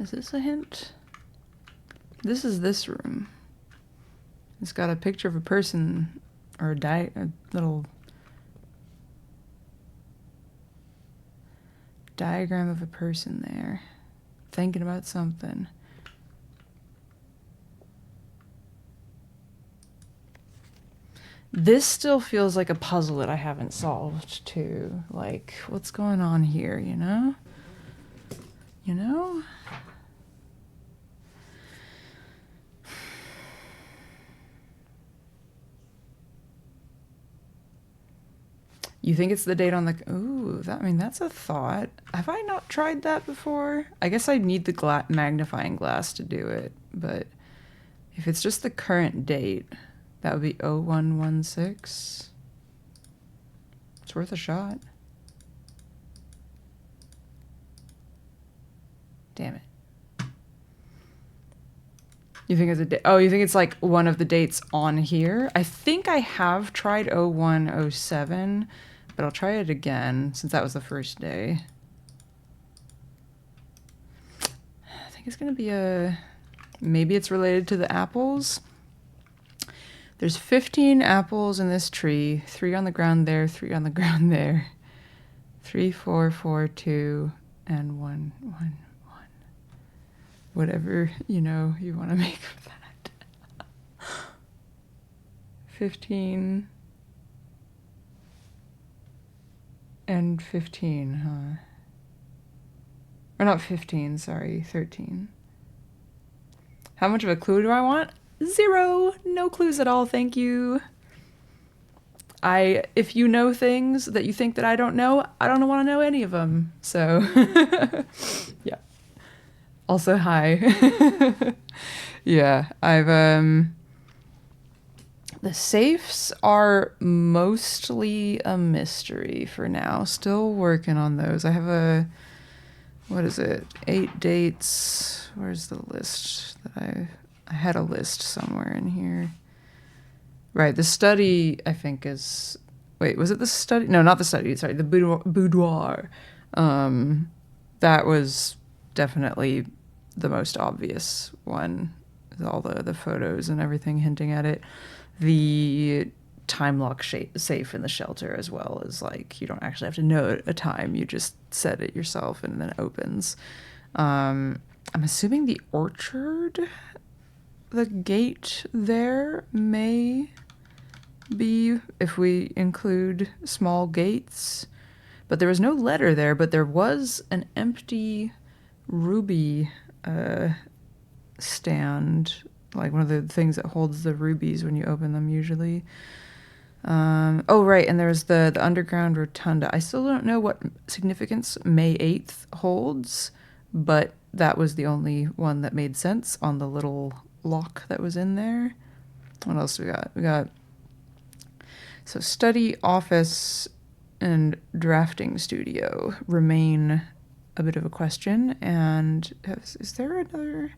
[SPEAKER 1] Is this a hint? This is this room. It's got a picture of a person, or a little diagram of a person there, thinking about something. This still feels like a puzzle that I haven't solved too. Like, what's going on here, you know? you know? You think it's the date on the... Ooh, that, I mean, that's a thought. Have I not tried that before? I guess I'd need the magnifying glass to do it, but if it's just the current date, that would be 0116. It's worth a shot. Damn it. You think it's a date? Oh, you think it's like one of the dates on here? I think I have tried 0107, but I'll try it again since that was the first day. I think it's gonna be a... Maybe it's related to the apples. There's 15 apples in this tree. 3 on the ground there, 3 on the ground there. 3, 4, 4, 2, and 1, 1, 1. Whatever, you know, you want to make of that. 15 and 15, huh? Or not 15, sorry, 13. How much of a clue do I want? 0! No clues at all, thank you. If you know things that you think that I don't know, I don't want to know any of them. So, yeah. Also, hi. Yeah, the safes are mostly a mystery for now. Still working on those. I have what is it? 8 dates. Where's the list that I had a list somewhere in here. Right, the study, I think, is... Wait, was it the study? No, not the study. Sorry, the boudoir. That was definitely the most obvious one. All the photos and everything hinting at it. The time lock safe in the shelter as well is like, you don't actually have to know a time. You just set it yourself and then it opens. I'm assuming the orchard... The gate there may be, if we include small gates, but there was no letter there, but there was an empty ruby stand, like one of the things that holds the rubies when you open them usually. Oh, right, and there's the underground rotunda. I still don't know what significance May 8th holds, but that was the only one that made sense on the little lock that was in there. What else do we got? We got so study, office, and drafting studio remain a bit of a question. And is there another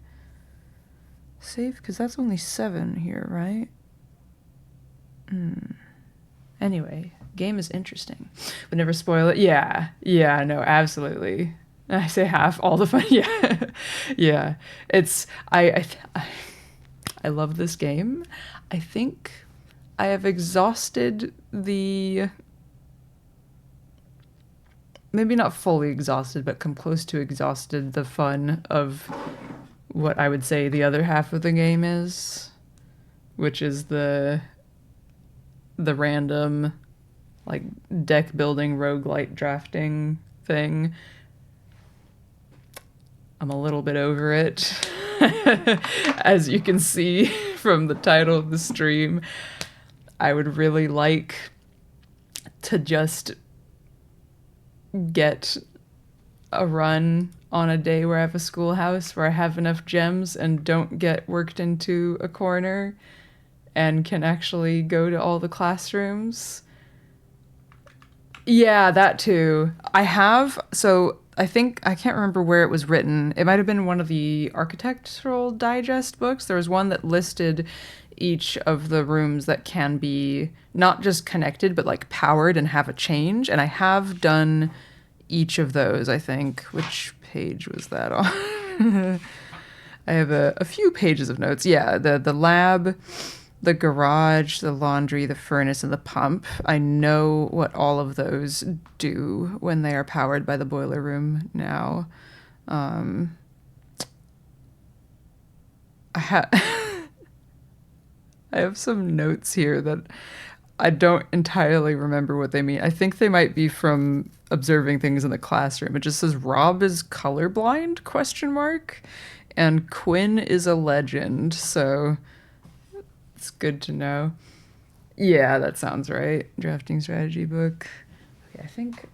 [SPEAKER 1] safe? Because that's only 7 here, right? Anyway, game is interesting. Would never spoil it. Yeah, no, absolutely. I say half all the fun. Yeah, yeah. It's I love this game. I think I have exhausted maybe not fully exhausted, but come close to exhausted the fun of what I would say the other half of the game is, which is the random, like, deck building roguelite drafting thing. I'm a little bit over it. As you can see from the title of the stream, I would really like to just get a run on a day where I have a schoolhouse where I have enough gems and don't get worked into a corner and can actually go to all the classrooms. Yeah, that too. I can't remember where it was written. It might have been one of the Architectural Digest books. There was one that listed each of the rooms that can be not just connected, but like powered and have a change. And I have done each of those, I think. Which page was that on? I have a few pages of notes. Yeah, the lab, the garage, the laundry, the furnace, and the pump. I know what all of those do when they are powered by the boiler room now. I have some notes here that I don't entirely remember what they mean. I think they might be from observing things in the classroom. It just says Rob is colorblind question mark and Quinn is a legend. So it's good to know. Yeah, that sounds right. Drafting strategy book. Okay, I think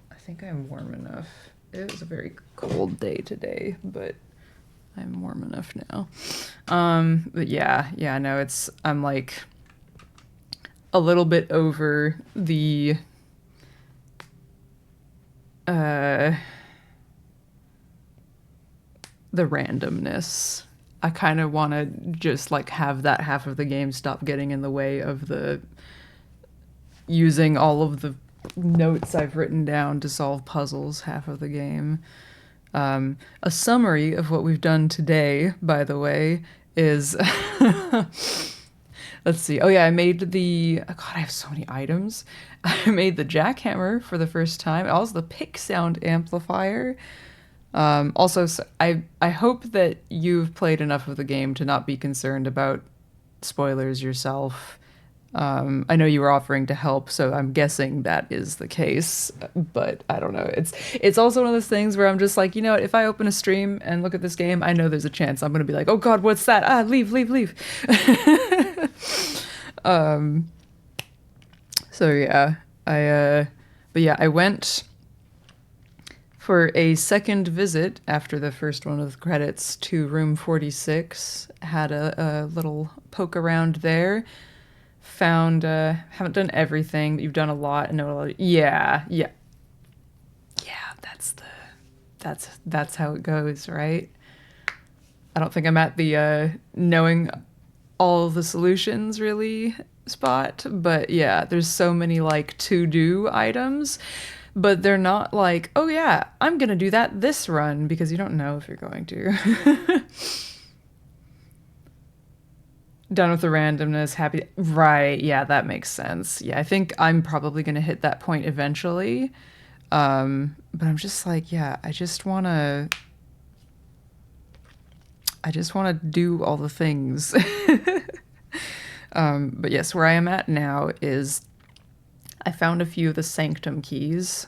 [SPEAKER 1] I'm warm enough. It was a very cold day today, but I'm warm enough now. But yeah, no, I'm like a little bit over the randomness. I kind of want to just like have that half of the game stop getting in the way of the using all of the notes I've written down to solve puzzles half of the game. A summary of what we've done today, by the way, is let's see. Oh yeah, I made the oh God, I have so many items. I made the jackhammer for the first time. Also the pick sound amplifier. Also, I hope that you've played enough of the game to not be concerned about spoilers yourself. I know you were offering to help, so I'm guessing that is the case. But I don't know. It's also one of those things where I'm just like, you know what? If I open a stream and look at this game, I know there's a chance I'm going to be like, oh God, what's that? Ah, leave. So yeah, I went for a second visit after the first one with credits to room 46. Had a little poke around there. Found haven't done everything, but you've done a lot and know a lot. Yeah. That's how it goes, right? I don't think I'm at the knowing all the solutions really spot, but yeah, there's so many like to do items, but they're not like, oh yeah, I'm gonna do that this run, because you don't know if you're going to. Done with the randomness, happy. Right, yeah, that makes sense. Yeah, I think I'm probably gonna hit that point eventually. But I'm just like, yeah, I just wanna do all the things. But yes, where I am at now is I found a few of the sanctum keys.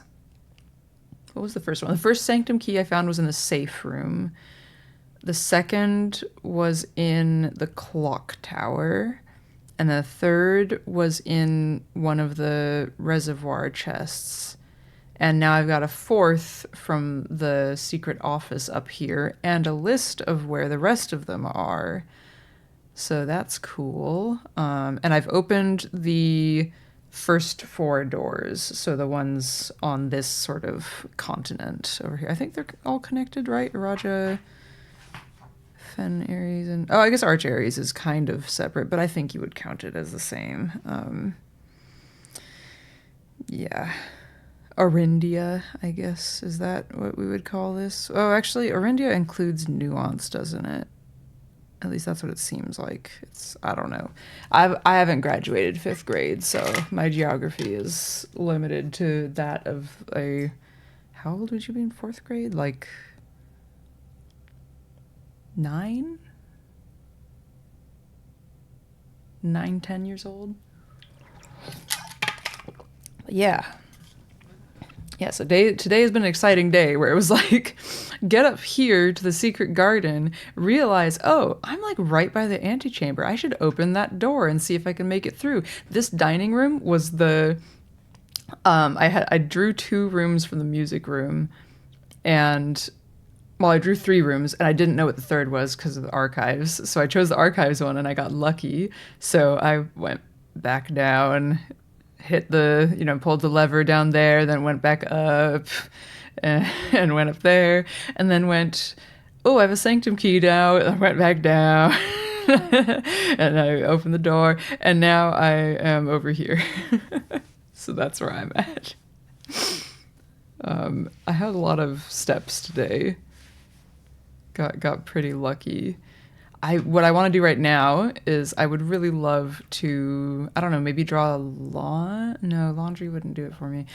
[SPEAKER 1] What was the first one? The first sanctum key I found was in the safe room. The second was in the clock tower. And the third was in one of the reservoir chests. And now I've got a fourth from the secret office up here and a list of where the rest of them are. So that's cool. And I've opened the first 4 doors. So the ones on this sort of continent over here. I think they're all connected, right? Raja, Fen Ares, and... Oh, I guess Arch Ares is kind of separate, but I think you would count it as the same. Yeah. Orindia, I guess. Is that what we would call this? Oh, actually, Orindia includes nuance, doesn't it? At least that's what it seems like. I don't know. I haven't graduated 5th grade, so my geography is limited to that of a... How old would you be in 4th grade? Like 9? 9, 10 years old? Yeah. Yeah, so today has been an exciting day where it was like, get up here to the secret garden, realize, oh, I'm like right by the antechamber. I should open that door and see if I can make it through. This dining room was the... I drew 2 rooms from the music room, and... Well, I drew 3 rooms, and I didn't know what the third was because of the archives. So I chose the archives one, and I got lucky. So I went back down, hit the, pulled the lever down there, then went back up and went up there, and then went, oh, I have a sanctum key now. I went back down and I opened the door, and now I am over here. So that's where I'm at. I had a lot of steps today. Got pretty lucky. What I want to do right now is I would really love to, I don't know, maybe draw no, laundry wouldn't do it for me.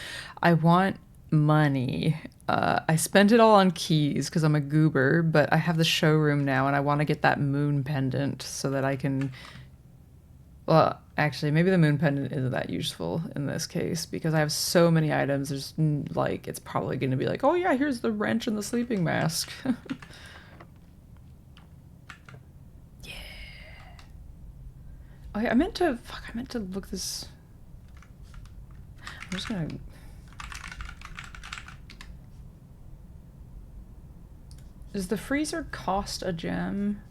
[SPEAKER 1] I want money. I spent it all on keys because I'm a goober, but I have the showroom now and I want to get that moon pendant so that I can Well, actually, maybe the moon pendant isn't that useful in this case because I have so many items. There's like, it's probably going to be like, oh yeah, here's the wrench and the sleeping mask. Yeah. Oh yeah, I meant to look this. I'm just gonna. Does the freezer cost a gem?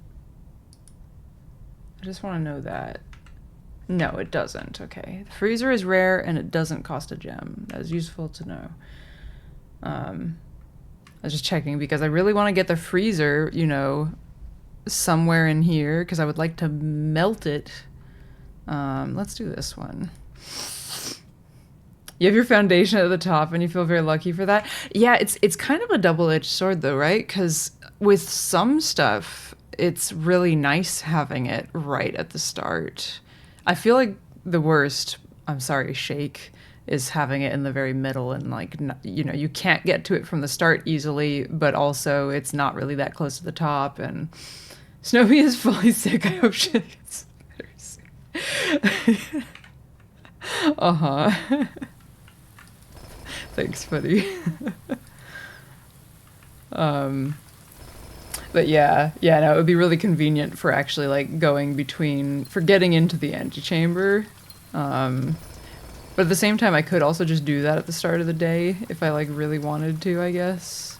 [SPEAKER 1] I just want to know that. No, it doesn't. Okay. The freezer is rare and it doesn't cost a gem. That is useful to know. I was just checking because I really want to get the freezer, you know, somewhere in here because I would like to melt it. Let's do this one. You have your foundation at the top and you feel very lucky for that. Yeah, it's kind of a double-edged sword though, right? Because with some stuff, it's really nice having it right at the start. I feel like the worst, I'm sorry, shake, is having it in the very middle and like, you know, you can't get to it from the start easily, but also it's not really that close to the top. And Snowy is fully sick. I hope she gets better soon. Uh-huh. Thanks, buddy. But yeah, no, it would be really convenient for actually like going between, for getting into the antechamber. But at the same time, I could also just do that at the start of the day if I like really wanted to, I guess.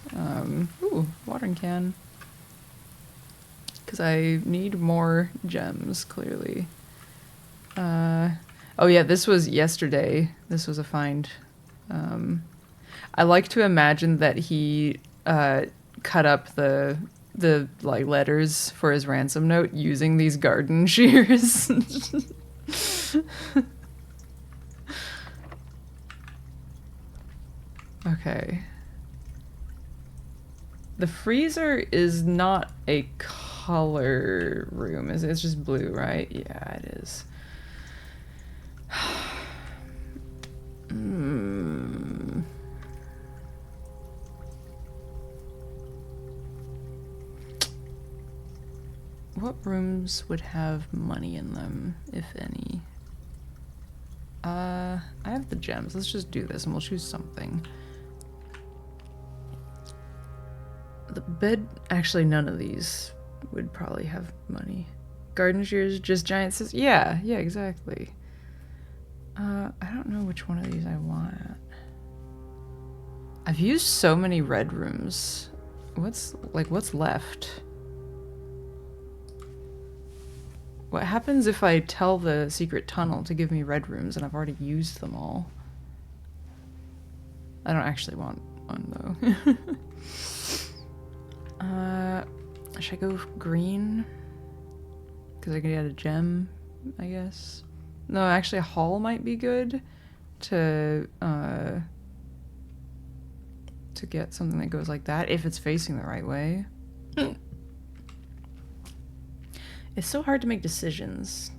[SPEAKER 1] Ooh, watering can. Because I need more gems, clearly. Oh yeah, this was yesterday. This was a find. I like to imagine that he cut up the like letters for his ransom note using these garden shears. Okay. The freezer is not a color room. It's just blue, right? Yeah, it is. What rooms would have money in them, if any? I have the gems. Let's just do this and we'll choose something. The bed, actually none of these would probably have money. Garden shears, just giant yeah, exactly. I don't know which one of these I want. I've used so many red rooms. What's left? What happens if I tell the secret tunnel to give me red rooms and I've already used them all? I don't actually want one though. Should I go green? Because I could get a gem, I guess. No, actually a hall might be good to get something that goes like that if it's facing the right way. It's so hard to make decisions.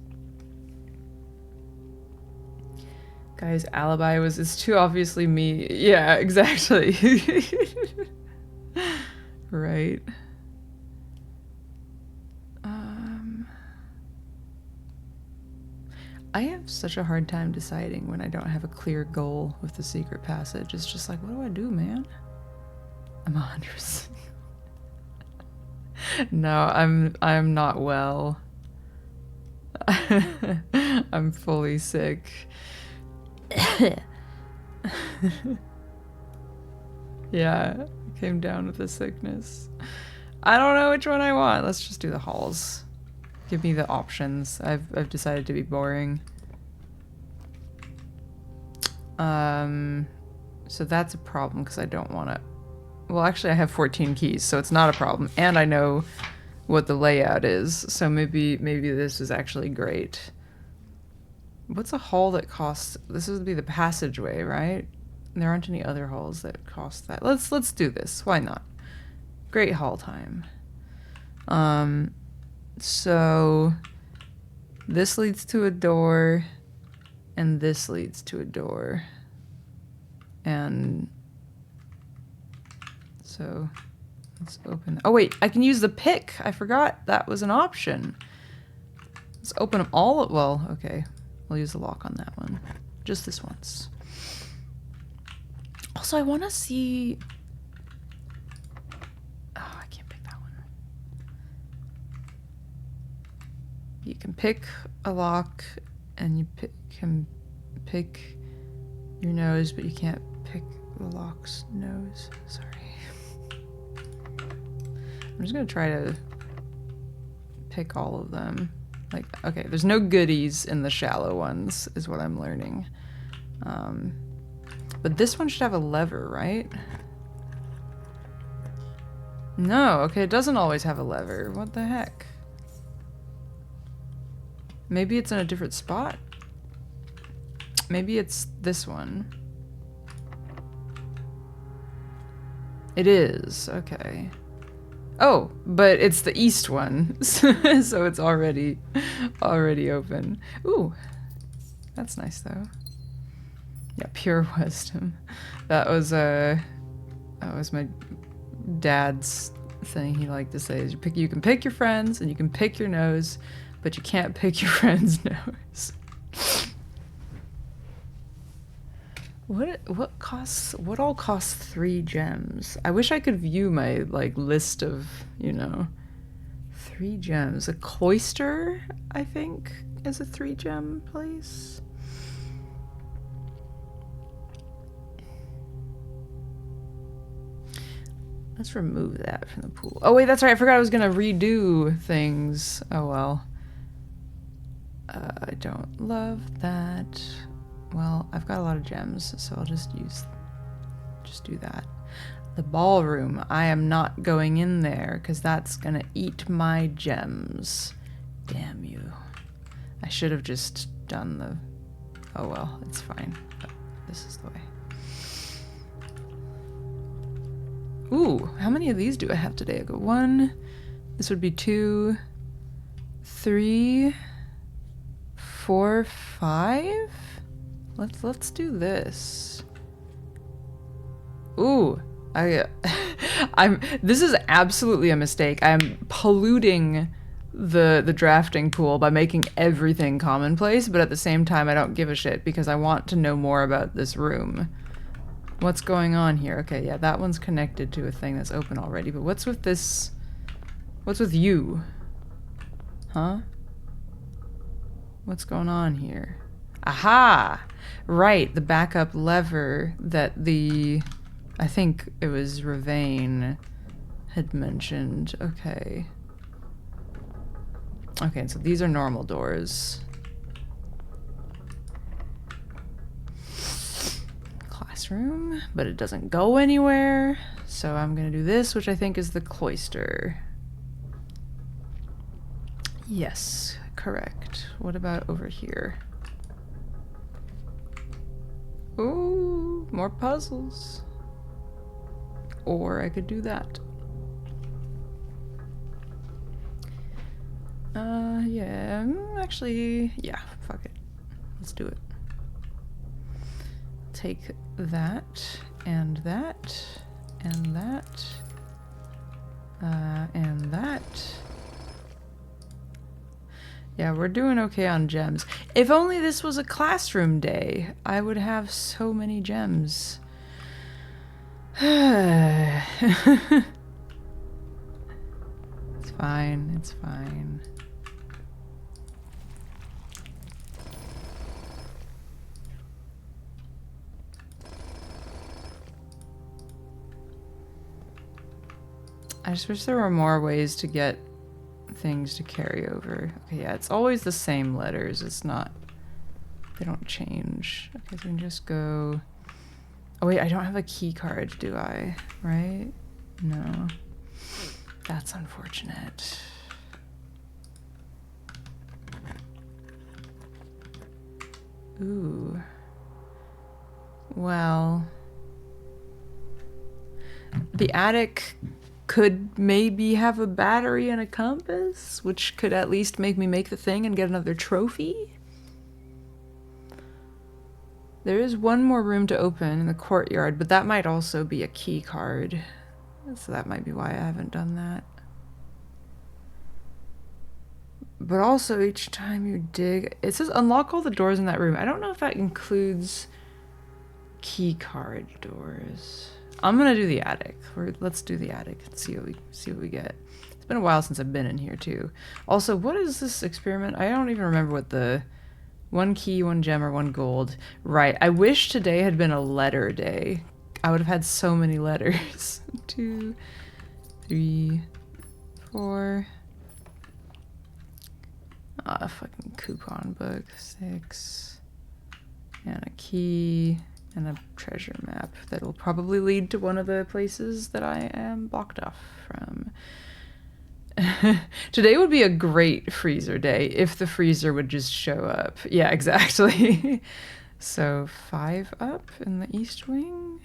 [SPEAKER 1] Guy's alibi was, it's too obviously me. Yeah, exactly. Right. I have such a hard time deciding when I don't have a clear goal with the secret passage. It's just like, what do I do, man? I'm 100%. No, I'm not well. I'm fully sick. Yeah, I came down with the sickness. I don't know which one I want. Let's just do the halls. Give me the options. I've decided to be boring. So that's a problem because I don't want to. Well, actually, I have 14 keys, so it's not a problem, and I know what the layout is. So maybe this is actually great. What's a hall that costs? This would be the passageway, right? There aren't any other halls that cost that. Let's do this. Why not? Great hall time. So this leads to a door, and this leads to a door, and so let's open. Oh wait, I can use the pick. I forgot that was an option. Let's open them all. Well, okay. We'll use the lock on that one. Just this once. Also, I want to see... Oh, I can't pick that one. You can pick a lock and you can pick your nose, but you can't pick the lock's nose. Sorry. I'm just gonna try to pick all of them. Like, okay, there's no goodies in the shallow ones, is what I'm learning. But this one should have a lever, right? No, okay, it doesn't always have a lever. What the heck? Maybe it's in a different spot? Maybe it's this one. It is, okay. Oh, but it's the east one, so it's already open. Ooh, that's nice though. Yeah, pure wisdom. That was my dad's thing. He liked to say is you can pick your friends and you can pick your nose, but you can't pick your friend's nose. What all costs 3 gems? I wish I could view my like list of, you know, 3 gems. A cloister, I think, is a 3 gem place. Let's remove that from the pool. Oh wait, that's right, I forgot I was gonna redo things. Oh well. I don't love that. Well, I've got a lot of gems, so I'll just do that. The ballroom, I am not going in there because that's gonna eat my gems. Damn you. I should have just done the... Oh well, it's fine. But this is the way. Ooh, how many of these do I have today? I got 1. This would be 2, 3, 4, 5. Let's do this. Ooh, this is absolutely a mistake. I'm polluting the drafting pool by making everything commonplace, but at the same time I don't give a shit because I want to know more about this room. What's going on here? Okay, yeah, that one's connected to a thing that's open already, but what's with this? What's with you? Huh? What's going on here? Aha! Right, the backup lever that I think it was Ravane had mentioned. Okay. Okay, so these are normal doors. Classroom, but it doesn't go anywhere. So I'm gonna do this, which I think is the cloister. Yes, correct. What about over here? Ooh, more puzzles. Or I could do that. Yeah, actually, yeah, fuck it. Let's do it. Take that, and that, and that, and that. Yeah, we're doing okay on gems. If only this was a classroom day, I would have so many gems. It's fine, it's fine. I just wish there were more ways to get things to carry over. Okay, yeah, it's always the same letters. It's not... They don't change. Okay, so we can just go... Oh wait, I don't have a key card, do I? Right? No. That's unfortunate. Ooh. Well... The attic could maybe have a battery and a compass, which could at least make me make the thing and get another trophy. There is one more room to open in the courtyard, but that might also be a key card. So that might be why I haven't done that. But also each time you dig, it says unlock all the doors in that room. I don't know if that includes key card doors. I'm gonna do the attic. Let's do the attic and see what we get. It's been a while since I've been in here too. Also, what is this experiment? I don't even remember what the 1 key, 1 gem, or 1 gold. Right. I wish today had been a letter day. I would have had so many letters. 2, 3, 4. Ah, fucking coupon book. 6. And a key. And a treasure map that will probably lead to one of the places that I am blocked off from. Today would be a great freezer day if the freezer would just show up. Yeah, exactly. So 5 up in the east wing.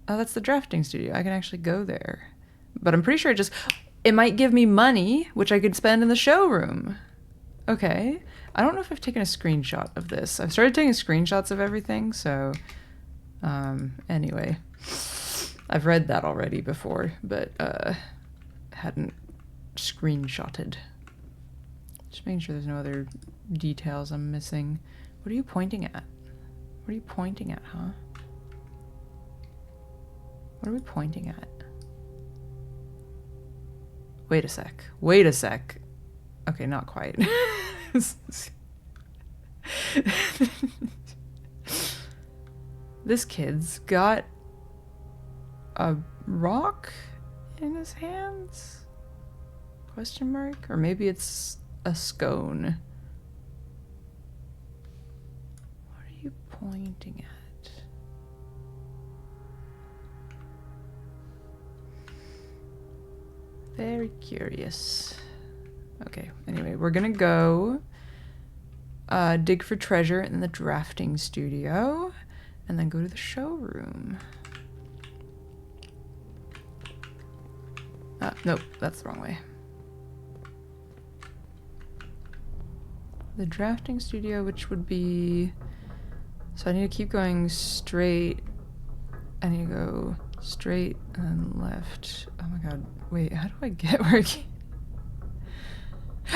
[SPEAKER 1] Oh, that's the drafting studio. I can actually go there. But I'm pretty sure it might give me money, which I could spend in the showroom. Okay. I don't know if I've taken a screenshot of this. I've started taking screenshots of everything, so anyway. I've read that already before, but hadn't screenshotted. Just making sure there's no other details I'm missing. What are you pointing at? What are you pointing at, huh? What are we pointing at? Wait a sec. Wait a sec. Okay, not quite. This kid's got a rock in his hands? Question mark? Or maybe it's a scone. What are you pointing at? Very curious. Okay, anyway, we're gonna go dig for treasure in the drafting studio and then go to the showroom. Nope, that's the wrong way. The drafting studio, which would be... So I need to keep going straight. I need to go straight and left. Oh my god, wait, how do I get where I can...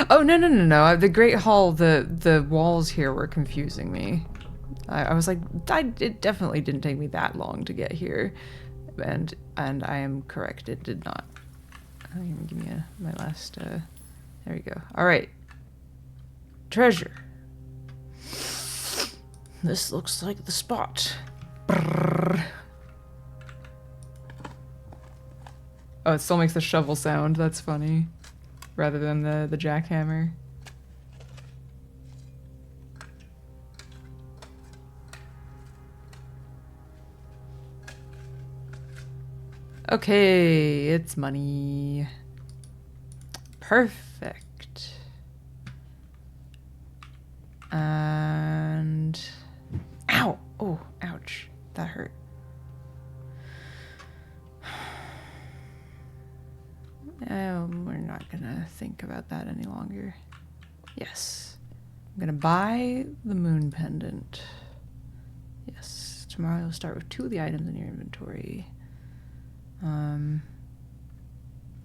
[SPEAKER 1] Oh, no. The Great Hall, the walls here were confusing me. I was like, it definitely didn't take me that long to get here. And I am correct, it did not. Give me my last, there we go. All right. Treasure. This looks like the spot. Brrr. Oh, it still makes the shovel sound. That's funny. Rather than the jackhammer. Okay, it's money. Perfect. And... Ow! Oh, ouch. That hurt. We're not gonna think about that any longer. Yes. I'm gonna buy the moon pendant. Yes. Tomorrow you'll start with 2 of the items in your inventory.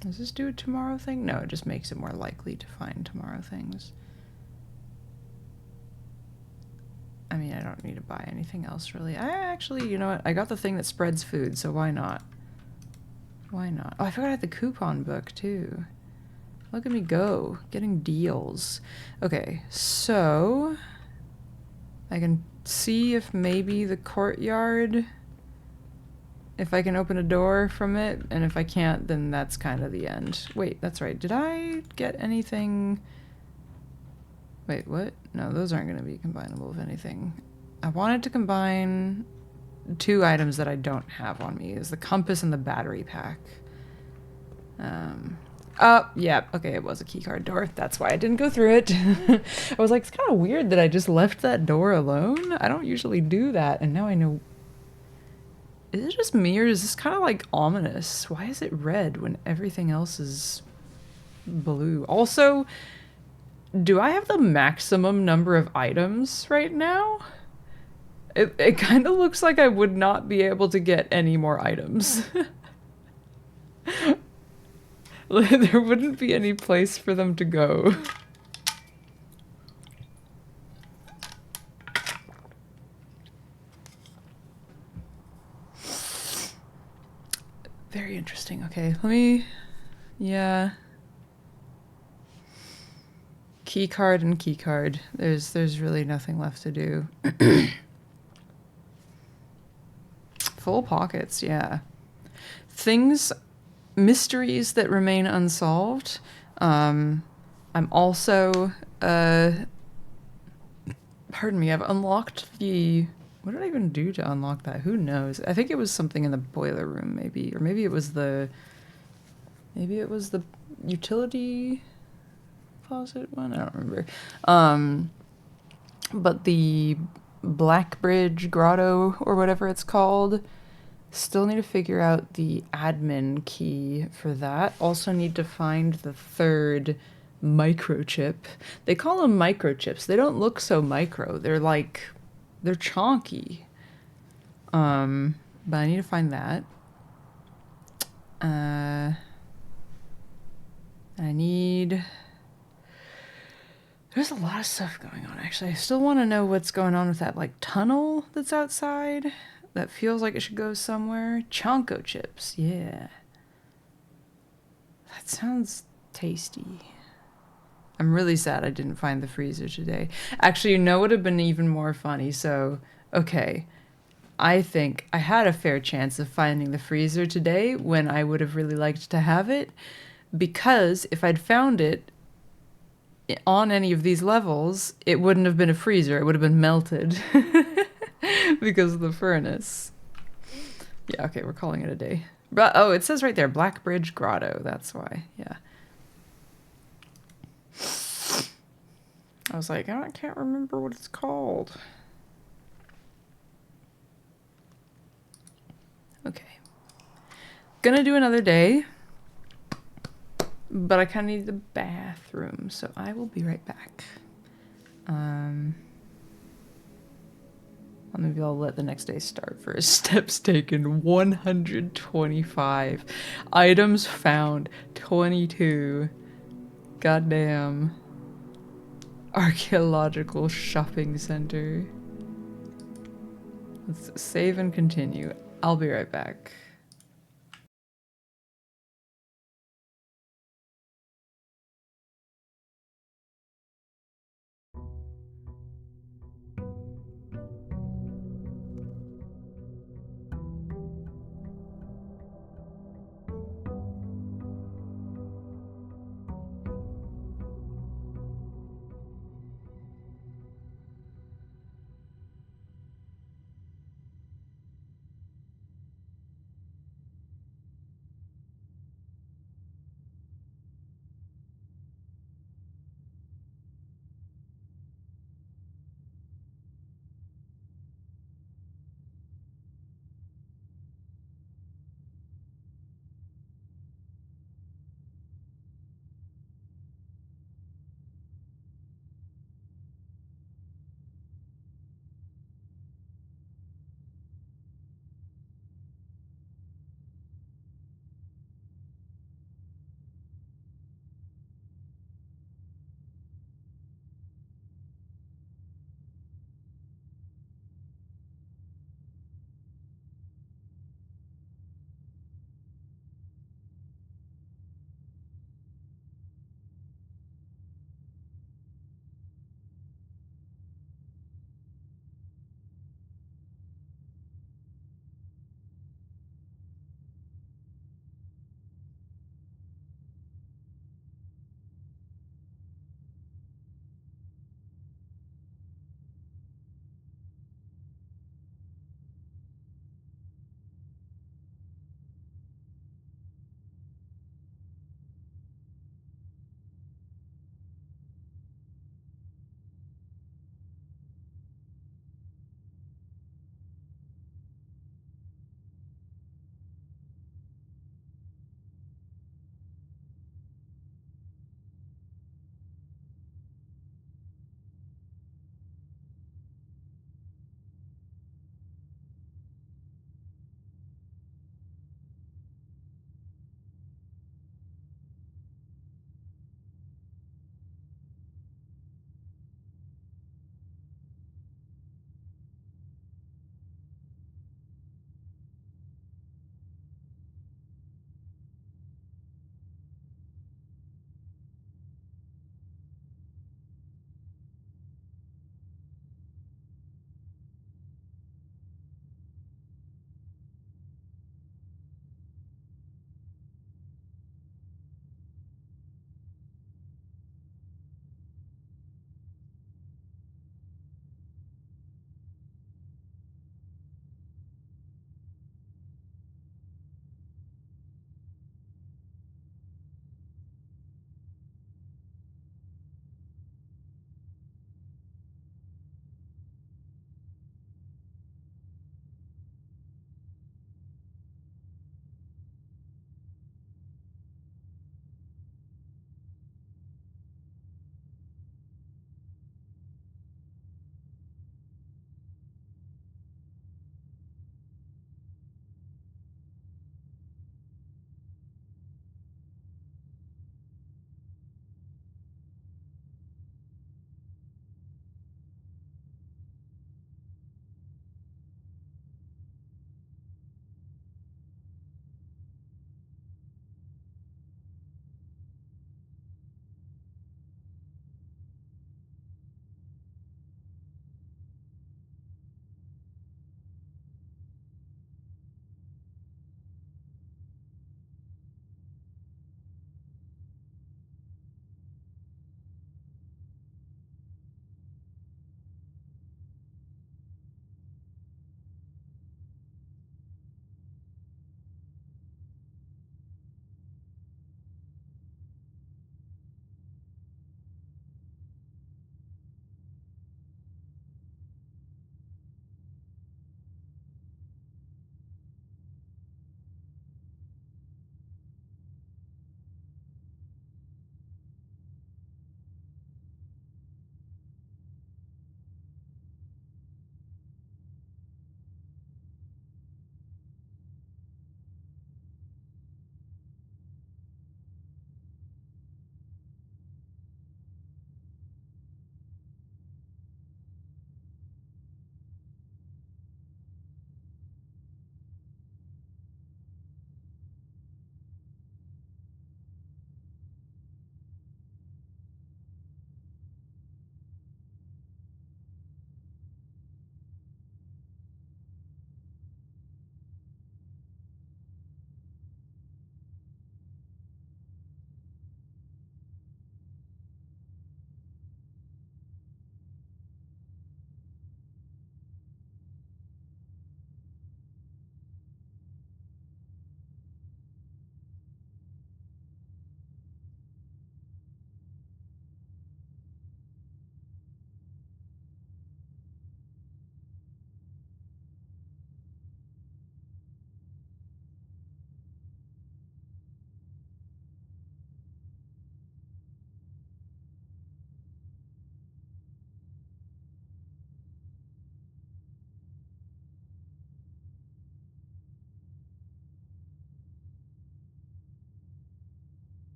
[SPEAKER 1] Does this do a tomorrow thing? No, it just makes it more likely to find tomorrow things. I mean, I don't need to buy anything else, really. I actually, you know what? I got the thing that spreads food, so why not? Why not? Oh, I forgot I had the coupon book, too. Look at me go. Getting deals. Okay, so... I can see if maybe the courtyard... If I can open a door from it, and if I can't, then that's kind of the end. Wait, that's right. Did I get anything... Wait, what? No, those aren't going to be combinable with anything. I wanted to combine 2 items that I don't have on me. Is the compass and the battery pack. Oh, yeah, okay, it was a keycard door. That's why I didn't go through it. I was like, it's kind of weird that I just left that door alone. I don't usually do that, and now I know... Is it just me, or is this kind of like ominous? Why is it red when everything else is blue? Also, do I have the maximum number of items right now? It kind of looks like I would not be able to get any more items. There wouldn't be any place for them to go. Very interesting. Okay, let me... Yeah. Key card and key card. There's really nothing left to do. Full pockets, yeah. Things... Mysteries that remain unsolved. I'm also... pardon me, I've unlocked the... What did I even do to unlock that? Who knows? I think it was something in the boiler room, maybe. Or maybe it was the... Maybe it was the utility closet one? I don't remember. But the Black Bridge Grotto, or whatever it's called, still need to figure out the admin key for that. Also need to find the third microchip. They call them microchips. They don't look so micro. They're like... They're chonky. But I need to find that. I need... There's a lot of stuff going on, actually. I still want to know what's going on with that, like, tunnel that's outside. That feels like it should go somewhere. Chonko chips, yeah. That sounds tasty. I'm really sad I didn't find the freezer today. Actually, you know what would have been even more funny? So, okay. I think I had a fair chance of finding the freezer today when I would have really liked to have it. Because if I'd found it on any of these levels, it wouldn't have been a freezer. It would have been melted because of the furnace. Yeah, okay, we're calling it a day. But, oh, it says right there, Black Bridge Grotto. That's why, yeah. I was like, I can't remember what it's called. Okay. Gonna do another day. But I kind of need the bathroom, so I will be right back. Maybe I'll let the next day start first. Steps taken, 125. Items found, 22. Goddamn. Archaeological shopping center. Let's save and continue. I'll be right back.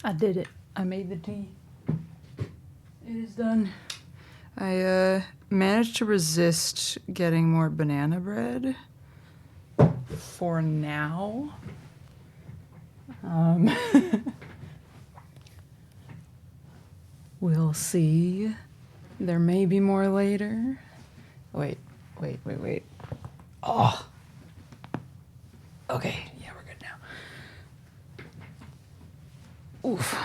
[SPEAKER 1] I did it. I made the tea. It is done. I managed to resist getting more banana bread for now. We'll see. There may be more later. Wait. Oh. Okay, yeah, we're good now. Oof.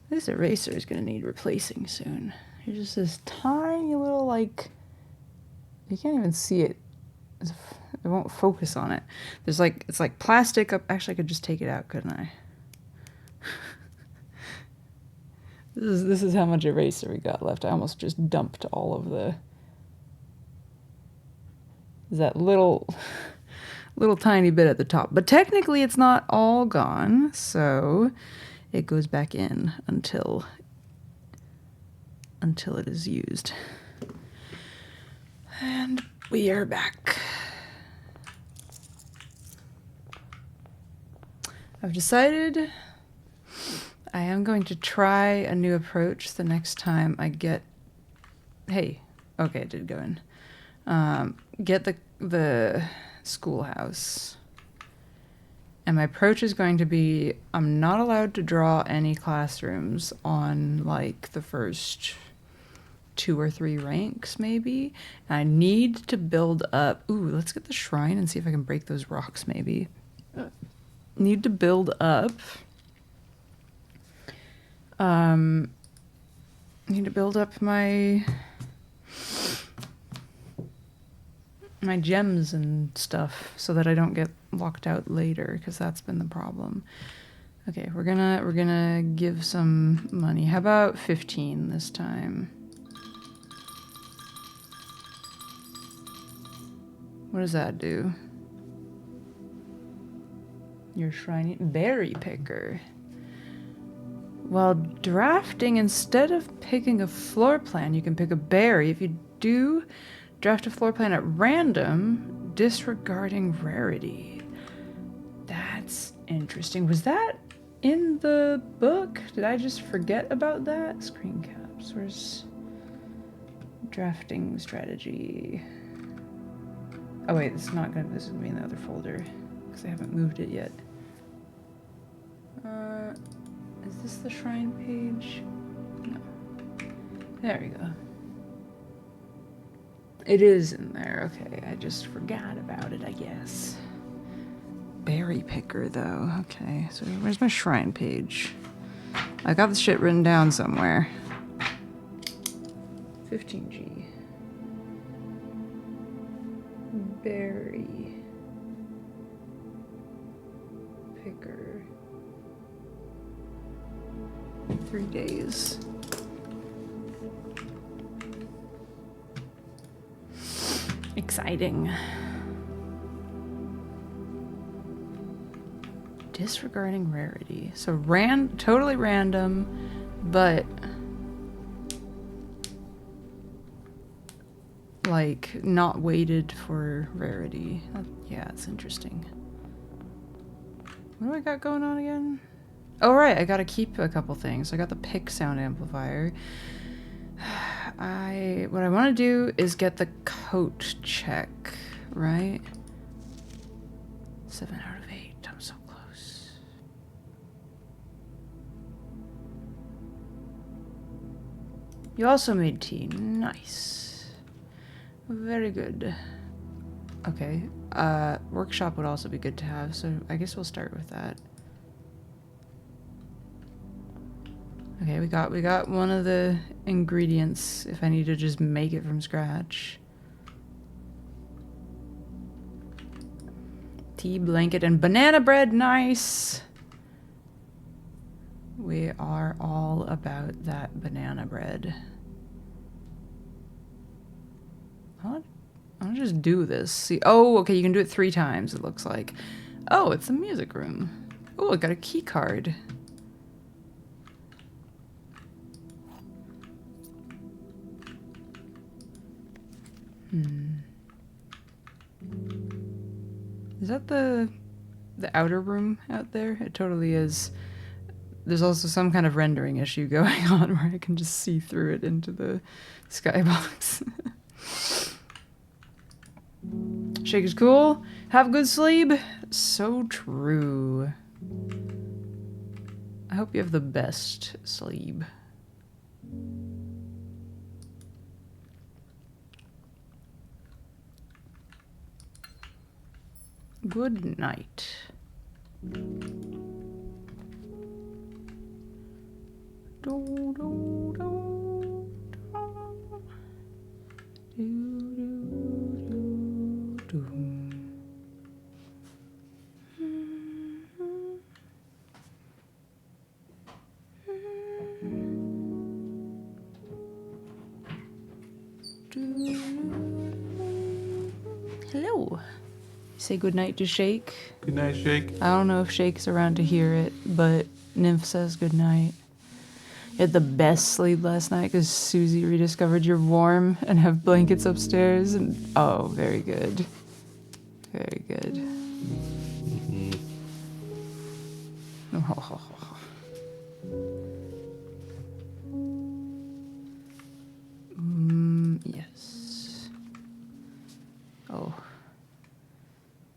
[SPEAKER 1] This eraser is gonna need replacing soon. There's just this tiny little, like, you can't even see it. It won't focus on it. There's like, it's like plastic up. Actually, I could just take it out, couldn't I? This is how much eraser we got left. I almost just dumped all of that little tiny bit at the top. But technically it's not all gone, so it goes back in until it is used. And we are back. I've decided I am going to try a new approach the next time I get... Hey, okay, it did go in. Get the schoolhouse. And my approach is going to be, I'm not allowed to draw any classrooms on, like, the first 2 or 3 ranks, maybe. And I need to build up... Ooh, let's get the shrine and see if I can break those rocks, maybe. Need to build up... need to build up my gems and stuff so that I don't get locked out later, because that's been the problem. Okay, we're gonna give some money. How about 15 this time? What does that do? Your shrine berry picker. While drafting, instead of picking a floor plan, you can pick a berry. If you do draft a floor plan at random, disregarding rarity. That's interesting. Was that in the book? Did I just forget about that? Screen caps. Where's drafting strategy? Oh wait, this is gonna be in the other folder because I haven't moved it yet. Is this the shrine page? No. There we go. It is in there. Okay, I just forgot about it, I guess. Berry picker, though. Okay, so where's my shrine page? I got this shit written down somewhere. 15G. Berry picker. 3 days. Exciting. Disregarding rarity. So totally random, but like not weighted for rarity. Yeah, it's interesting. What do I got going on again? Oh right, I gotta keep a couple things. I got the pick sound amplifier. What I want to do is get the coat check, right? 7 out of 8. I'm so close. You also made tea. Nice. Very good. Okay. Workshop would also be good to have, so I guess we'll start with that. Okay, we got one of the ingredients if I need to just make it from scratch. Tea, blanket, and banana bread. Nice. We are all about that banana bread. I'll just do this. See, oh, okay, you can do it 3 times, it looks like. Oh, it's a music room. Oh, I got a key card. Is that the the outer room out there. It totally is. There's also some kind of rendering issue going on where I can just see through it into the skybox. Shake is cool. Have good sleep. So true. I hope you have the best sleep. Good night. Do, do, do, do. Do, do, do. Hello. Say goodnight to Shake.
[SPEAKER 2] Good night, Shake.
[SPEAKER 1] I don't know if Shake's around to hear it, but Nymph says goodnight. You had the best sleep last night because Susie rediscovered you're warm and have blankets upstairs. And oh, very good. Very good.
[SPEAKER 2] Mm-hmm.
[SPEAKER 1] Yes. Oh.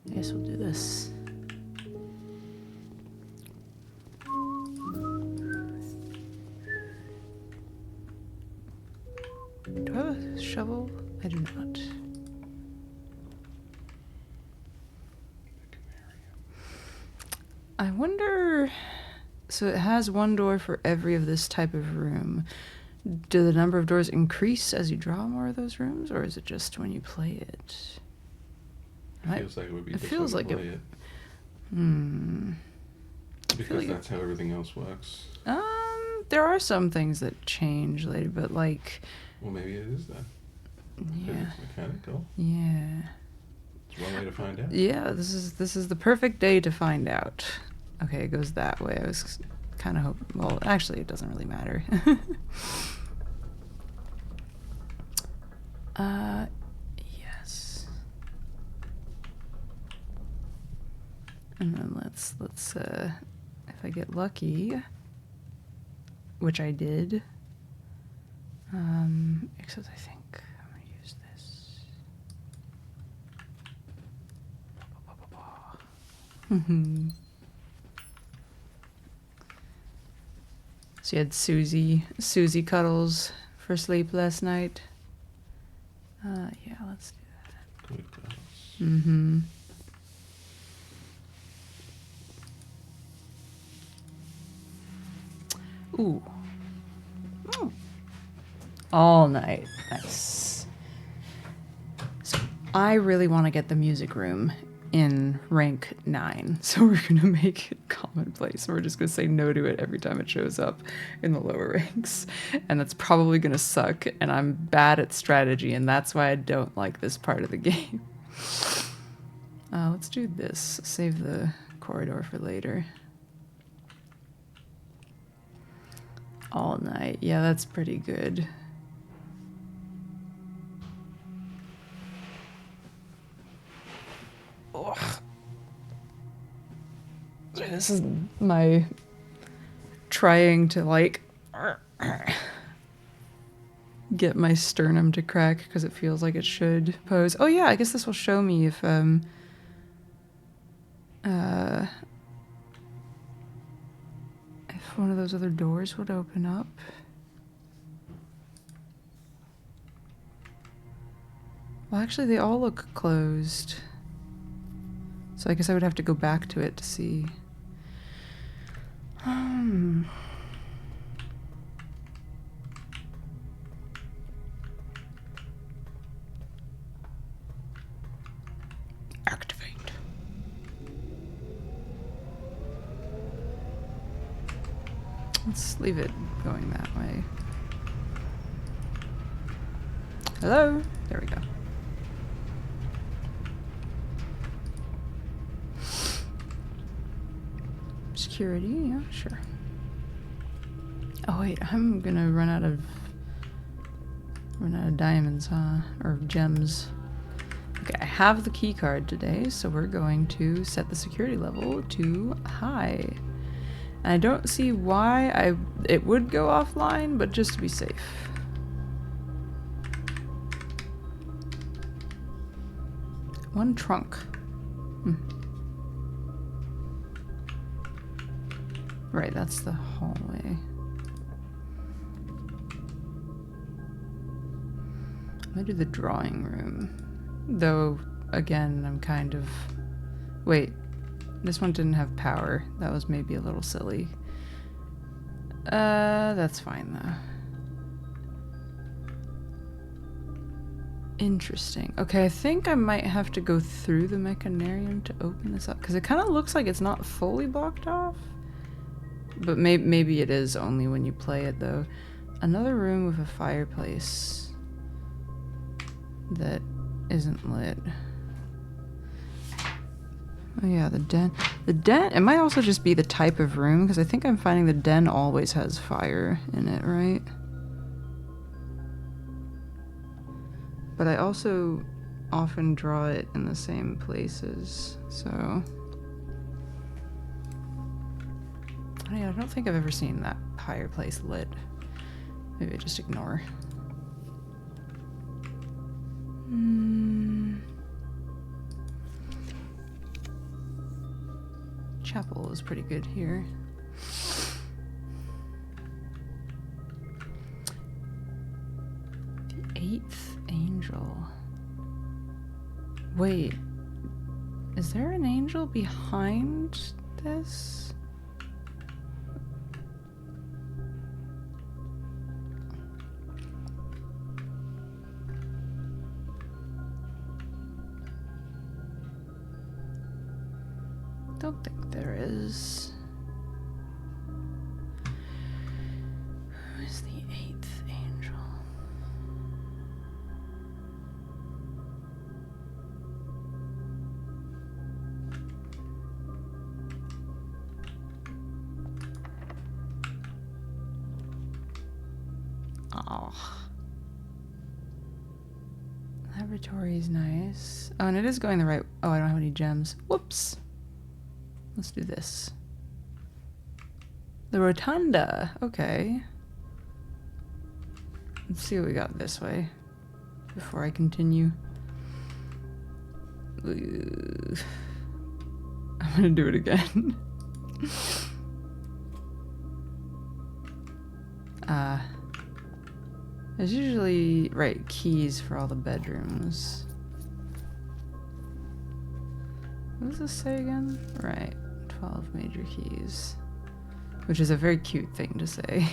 [SPEAKER 1] I guess we'll do this. Do I have a shovel? I do not. I wonder... So it has one door for every of this type of room. Do the number of doors increase as you draw more of those rooms, or is it just when you play it?
[SPEAKER 2] It feels like it would be.
[SPEAKER 1] It feels like it.
[SPEAKER 2] Because
[SPEAKER 1] like
[SPEAKER 2] that's how everything else works.
[SPEAKER 1] There are some things that change later, but like.
[SPEAKER 2] Well, maybe it is that.
[SPEAKER 1] Yeah.
[SPEAKER 2] It's mechanical.
[SPEAKER 1] Yeah.
[SPEAKER 2] It's one way to find out.
[SPEAKER 1] Yeah, this is the perfect day to find out. Okay, it goes that way. I was kind of hoping. Well, actually, it doesn't really matter. Yes. And then let's if I get lucky, which I did, except I think I'm gonna use this. So you had Susie cuddles for sleep last night. Yeah, let's do that.
[SPEAKER 2] Good girls.
[SPEAKER 1] Mm-hmm. Ooh. Oh. All night. Nice. So I really want to get the music room in rank 9. So we're going to make it commonplace. We're just going to say no to it every time it shows up in the lower ranks. And that's probably going to suck. And I'm bad at strategy. And that's why I don't like this part of the game. Let's do this. Save the corridor for later. All night. Yeah, that's pretty good. Ugh. This is my trying to like get my sternum to crack because it feels like it should pose. Oh yeah, I guess this will show me if one of those other doors would open up. Well, actually, they all look closed. So I guess I would have to go back to it to see. Activate. Let's leave it going that way. Hello? There we go. Security, yeah, sure. Oh wait, I'm gonna run out of diamonds, huh? Or gems. Okay, I have the key card today, so we're going to set the security level to high. And I don't see why it would go offline, but just to be safe. One trunk. Right, that's the hallway. I'm gonna do the drawing room. Though, again, I'm kind of... Wait, this one didn't have power. That was maybe a little silly. That's fine, though. Interesting. Okay, I think I might have to go through the mechanarium to open this up, because it kind of looks like it's not fully blocked off. But maybe it is only when you play it, though. Another room with a fireplace that isn't lit. Oh yeah, the den. The den, it might also just be the type of room, because I think I'm finding the den always has fire in it, right? But I also often draw it in the same places, so... I don't think I've ever seen that fireplace lit. Maybe I just ignore. Chapel is pretty good here. The 8th angel. Wait. Is there an angel behind this? Don't think there is. Who is the 8th angel? Oh. Laboratory is nice. Oh, and it is going the right... Oh, I don't have any gems. Whoops. Let's do this. The rotunda. Okay. Let's see what we got this way before I continue. I'm gonna do it again. There's usually, right, keys for all the bedrooms. What does this say again? Right. 12 major keys, which is a very cute thing to say.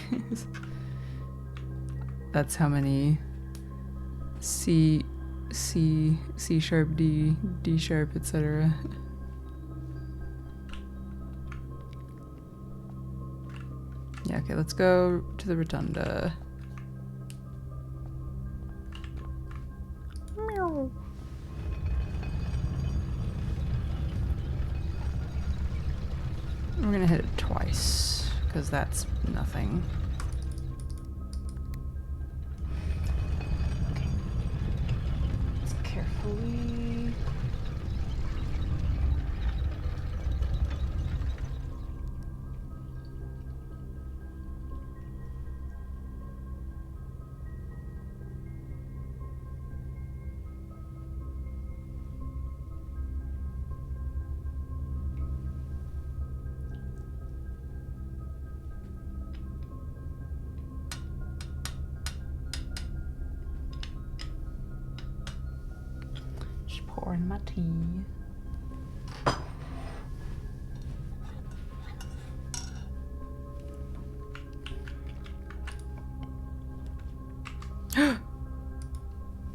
[SPEAKER 1] That's how many C sharp, D sharp, etc. Yeah, okay, let's go to the rotunda. Meow. We're gonna hit it twice, because that's nothing. Let's carefully... pouring my tea.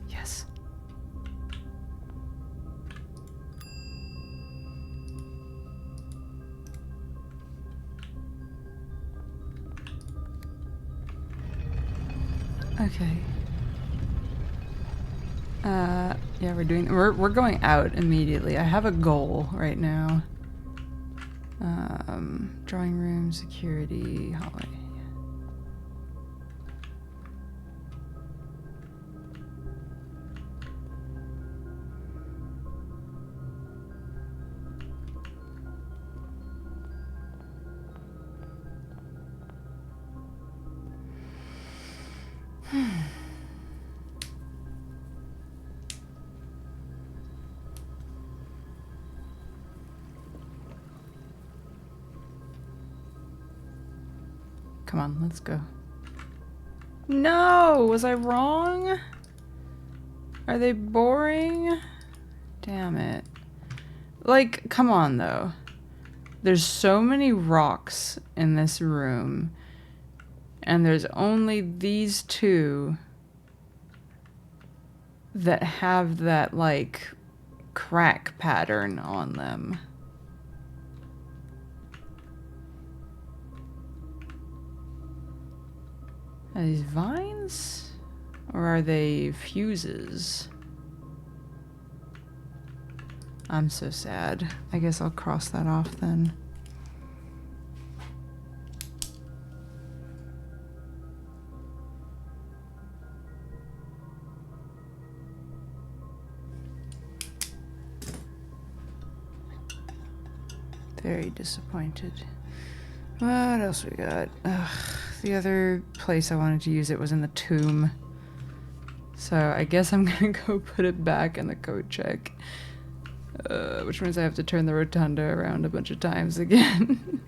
[SPEAKER 1] Yes. Okay. Yeah, we're going out immediately. I have a goal right now. Drawing room, security, hallway. Come on, let's go. No! Was I wrong? Are they boring? Damn it. Like, come on, though. There's so many rocks in this room, and there's only these two that have that, like, crack pattern on them. Are these vines? Or are they fuses? I'm so sad. I guess I'll cross that off then. Very disappointed. What else we got? Ugh, the other place I wanted to use it was in the tomb. So I guess I'm gonna go put it back in the code check. Which means I have to turn the rotunda around a bunch of times again.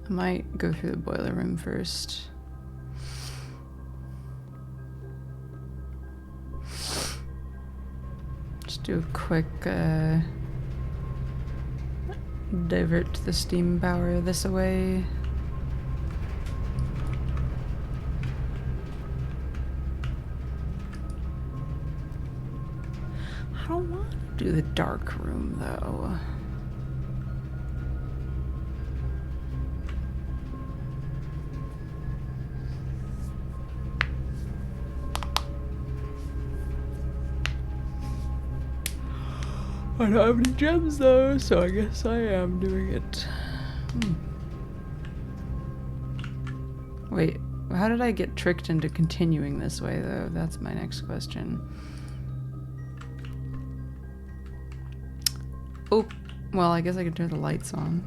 [SPEAKER 1] I might go through the boiler room first. Just do a quick divert the steam power this away. I don't want to do the dark room though. I don't have any gems though, so I guess I am doing it. Wait, how did I get tricked into continuing this way though? That's my next question. Oh, well, I guess I can turn the lights on.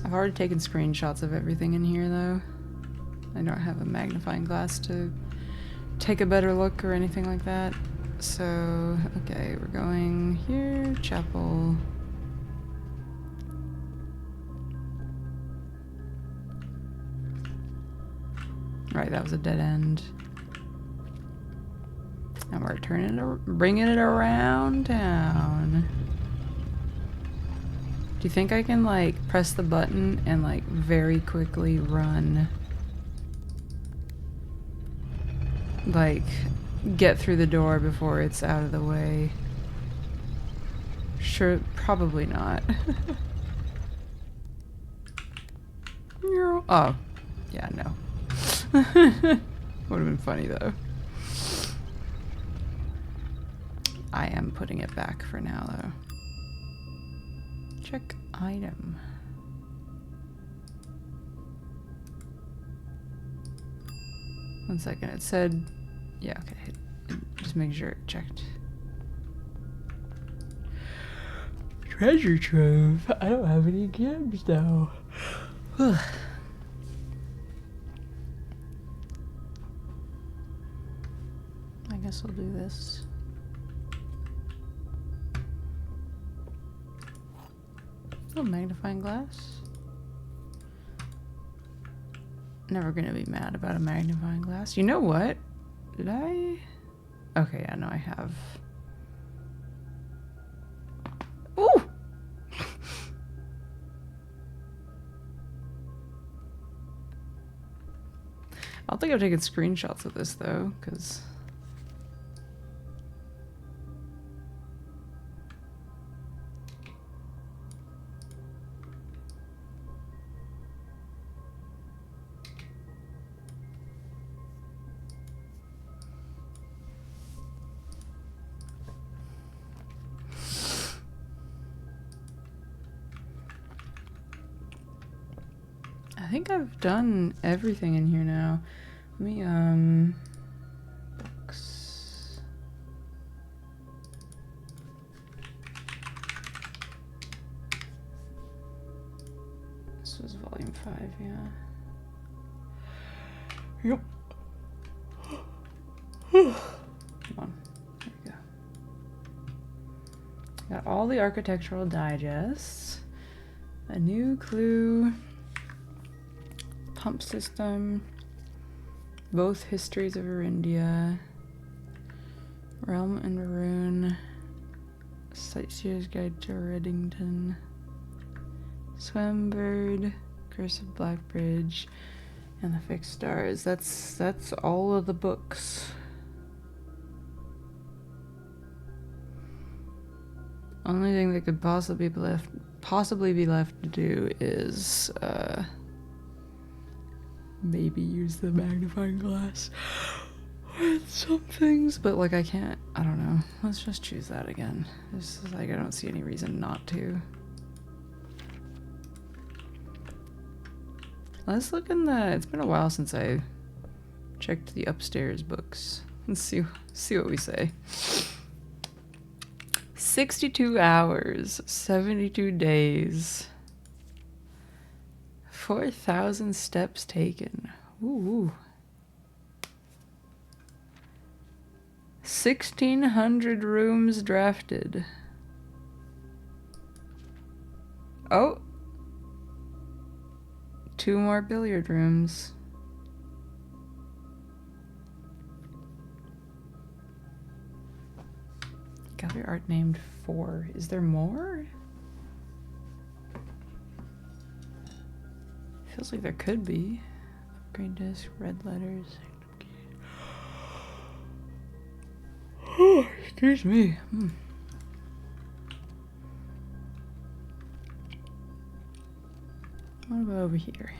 [SPEAKER 1] I've already taken screenshots of everything in here though. I don't have a magnifying glass to take a better look or anything like that. So, okay, we're going here, chapel. Right, that was a dead end. And we're bringing it around town. Do you think I can, like, press the button and, like, very quickly run? Like, get through the door before it's out of the way? Sure, probably not. Oh, yeah, no. Would have been funny, though. I am putting it back for now, though. Check item. One second, it said, yeah, okay, just making sure it checked. Treasure trove. I don't have any gems though. I guess I'll do this. Oh, magnifying glass. Never gonna be mad about a magnifying glass. You know what? Did I? Okay, yeah, no, I have. Ooh! I don't think I've taken screenshots of this though, because I think I've done everything in here now. Let me, This was volume 5, yeah. Yep. Come on. There we go. Got all the architectural digests. A new clue. Pump system. Both histories of Arindia. Realm and Maroon. Sightseer's Guide to Reddington. Swambird. Curse of Blackbridge. And the Fixed Stars. That's all of the books. Only thing that could possibly be left to do is maybe use the magnifying glass with some things, but like I don't know. Let's just choose that again. This is like I don't see any reason not to. Let's look in the. It's been a while since I checked the upstairs books. Let's see what we say. 62 hours, 72 days, 4,000 steps taken. Ooh. 1,600 rooms drafted. Oh. 2 more billiard rooms. Gallery art named 4. Is there more? Feels like there could be. Upgrade disc, red letters. Oh, excuse me. What about over here?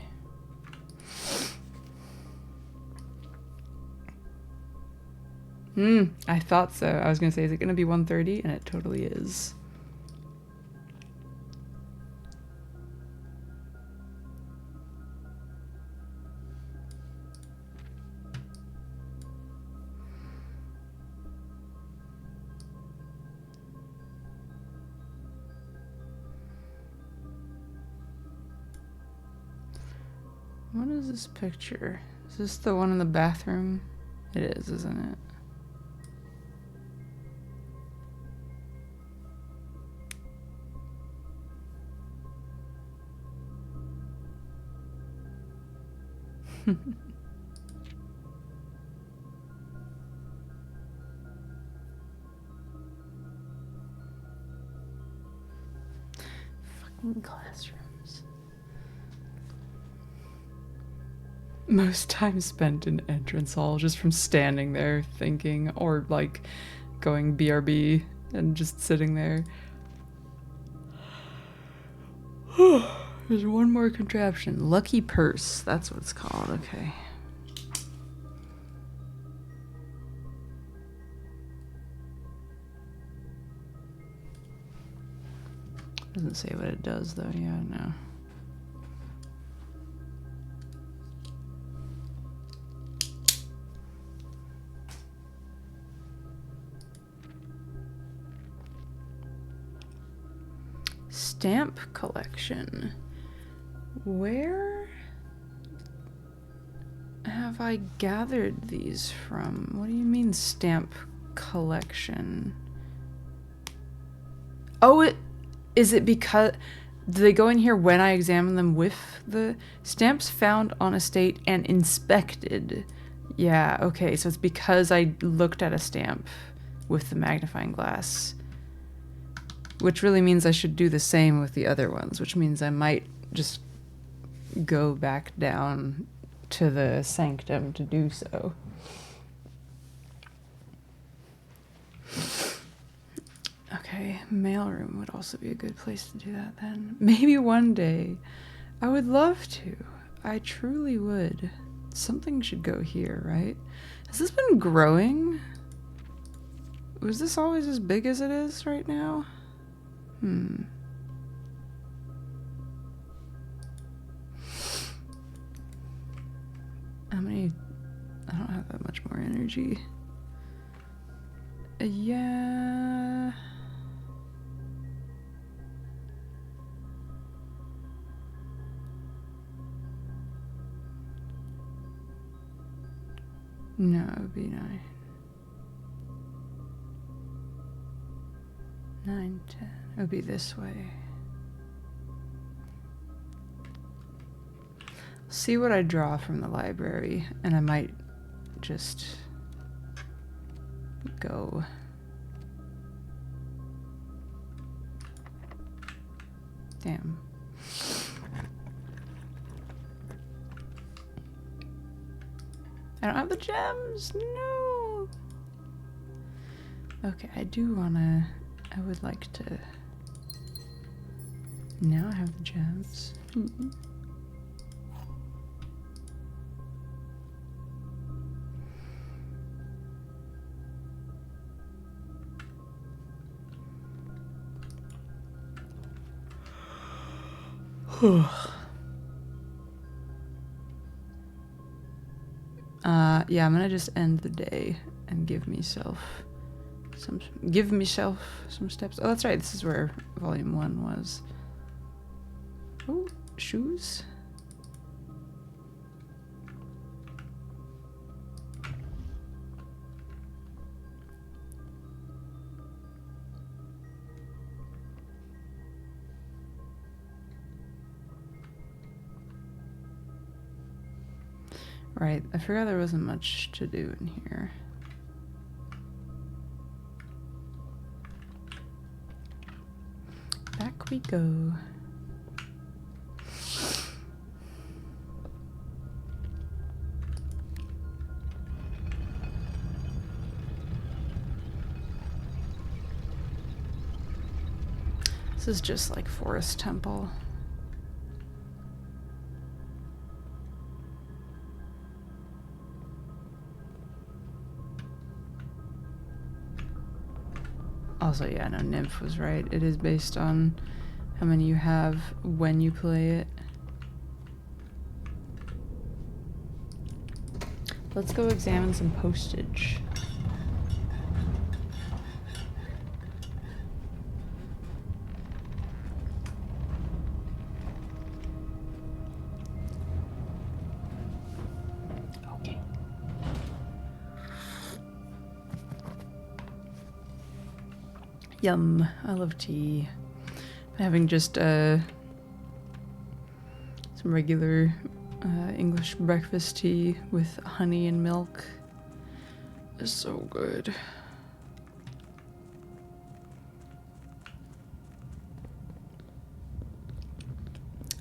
[SPEAKER 1] I thought so. I was gonna say, is it gonna be 130? And it totally is. What is this picture? Is this the one in the bathroom? It is, isn't it? Fucking classrooms. Most time spent in entrance hall just from standing there thinking, or like going BRB and just sitting there. There's one more contraption. Lucky Purse. That's what it's called. Okay. Doesn't say what it does though. Yeah, no. Stamp collection. Where have I gathered these from? What do you mean stamp collection? Oh, is it because do they go in here when I examine them with the stamps found on estate and inspected? Yeah, okay, so it's because I looked at a stamp with the magnifying glass. Which really means I should do the same with the other ones, which means I might just go back down to the sanctum to do so. Okay, mailroom would also be a good place to do that then. Maybe one day. I would love to. I truly would. Something should go here, right? Has this been growing? Was this always as big as it is right now? How many? I don't have that much more energy. Yeah. No, it would be 9. 9, 10. It would be this way. See what I draw from the library, and I might just go. Damn. I don't have the gems. No. Okay, I do wanna. I would like to. Now I have the gems. Yeah, I'm gonna just end the day and give myself some steps. Oh, that's right. This is where volume 1 was. Oh, shoes. Right, I forgot there wasn't much to do in here. Back we go. This is just like Forest Temple. Also, yeah, no, Nymph was right. It is based on how many you have when you play it. Let's go examine some postage. Okay. Yum. I love tea. I'm having just some regular English breakfast tea with honey and milk. It's so good.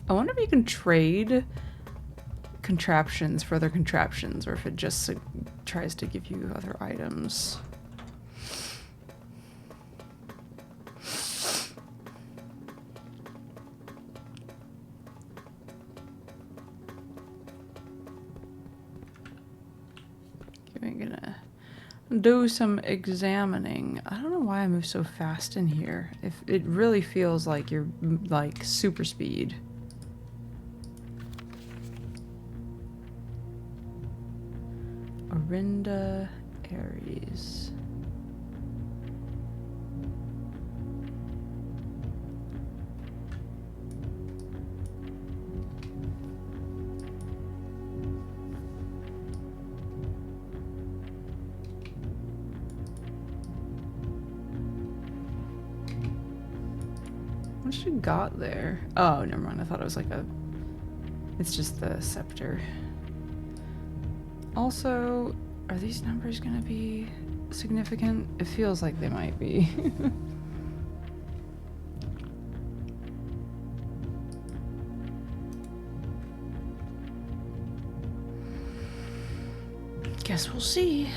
[SPEAKER 1] I wonder if you can trade contraptions for other contraptions, or if it just tries to give you other items. I'm gonna do some examining. I don't know why I move so fast in here. If it really feels like you're like super speed. Orinda Aries. What she got there? Oh, never mind. I thought it was like a... It's just the scepter. Also, are these numbers gonna be significant? It feels like they might be. Guess we'll see.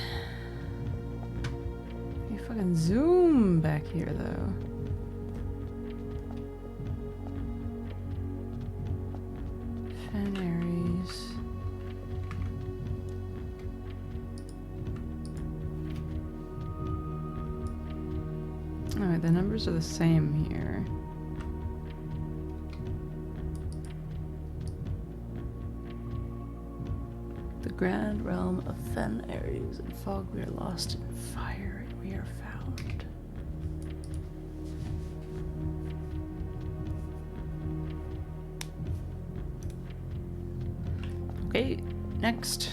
[SPEAKER 1] You fucking zoom back here, though. Aries. Alright, the numbers are the same here. The grand realm of Fen Aries. In fog we are lost, in fire we are found. Okay, next.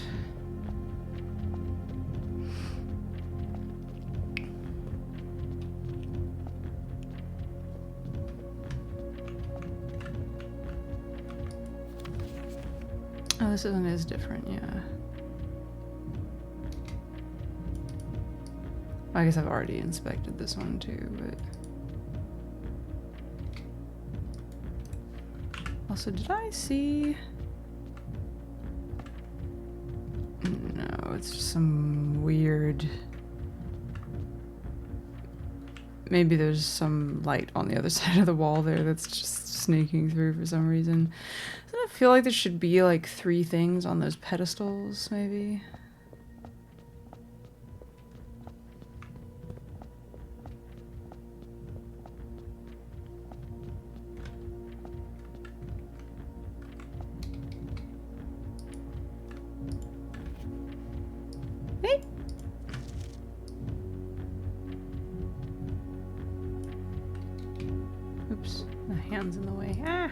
[SPEAKER 1] Oh, this one is different, yeah. I guess I've already inspected this one too, but... Also, did I see... No, it's just some weird... Maybe there's some light on the other side of the wall there that's just sneaking through for some reason. Doesn't it feel like there should be like 3 things on those pedestals, maybe? Hey! Oops, the hand's in the way. Ah!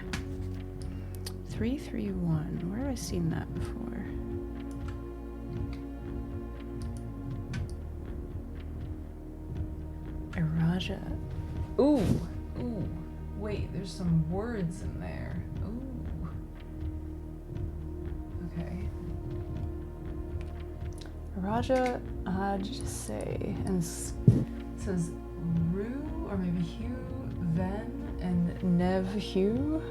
[SPEAKER 1] 331. Where have I seen that before? Iraja. Ooh! Ooh. Wait, there's some words in there. Ooh. Okay. Iraja, just say. And it says Ru, or maybe Hugh, Ven, and Nev Hugh.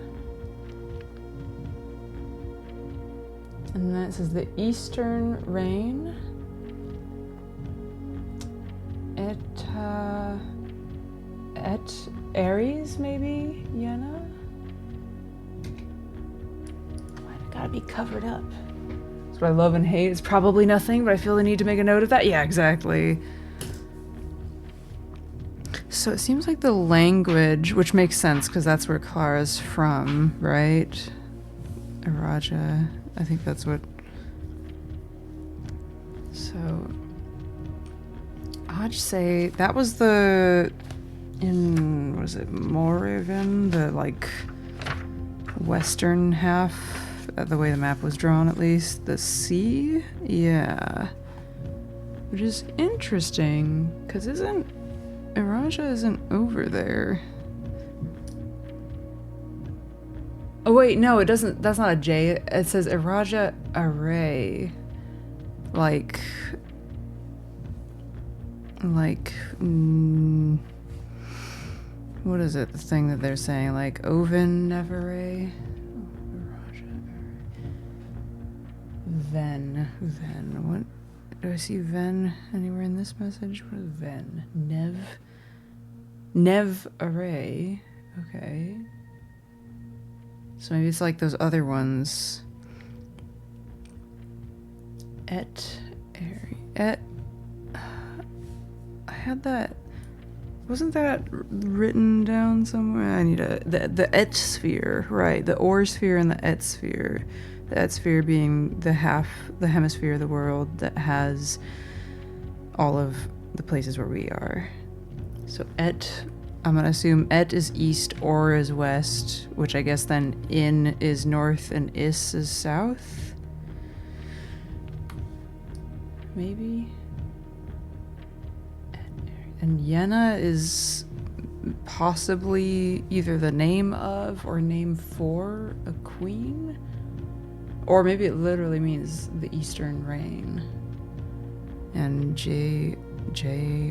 [SPEAKER 1] And then it says the Eastern Rain. Et Aries, maybe? Yenna? Why'd it gotta be covered up? That's what I love and hate. It's probably nothing, but I feel the need to make a note of that. Yeah, exactly. So it seems like the language, which makes sense because that's where Clara's from, right? Iraja. I think that's what... So... I'd say that was the... In... what is it? Moravian? The, like... western half? The way the map was drawn, at least. The sea? Yeah. Which is interesting, because isn't... Iraja isn't over there. Oh wait, no, it doesn't. That's not a J. It says Iraja Array. Like, what is it? The thing that they're saying, like Oven Neveray. Oh, Iraja Ven. What? Do I see Ven anywhere in this message? What is Ven? Nev Array. Okay. So maybe it's like those other ones. I had that. Wasn't that written down somewhere? I need the Et sphere, right? The Or sphere and the Et sphere. The Et sphere being the hemisphere of the world that has all of the places where we are. So Et, I'm gonna assume Et is east, Or is west, which I guess then In is north and Is is south? Maybe? And Yenna is possibly either the name of or name for a queen? Or maybe it literally means the Eastern Rain. And Jari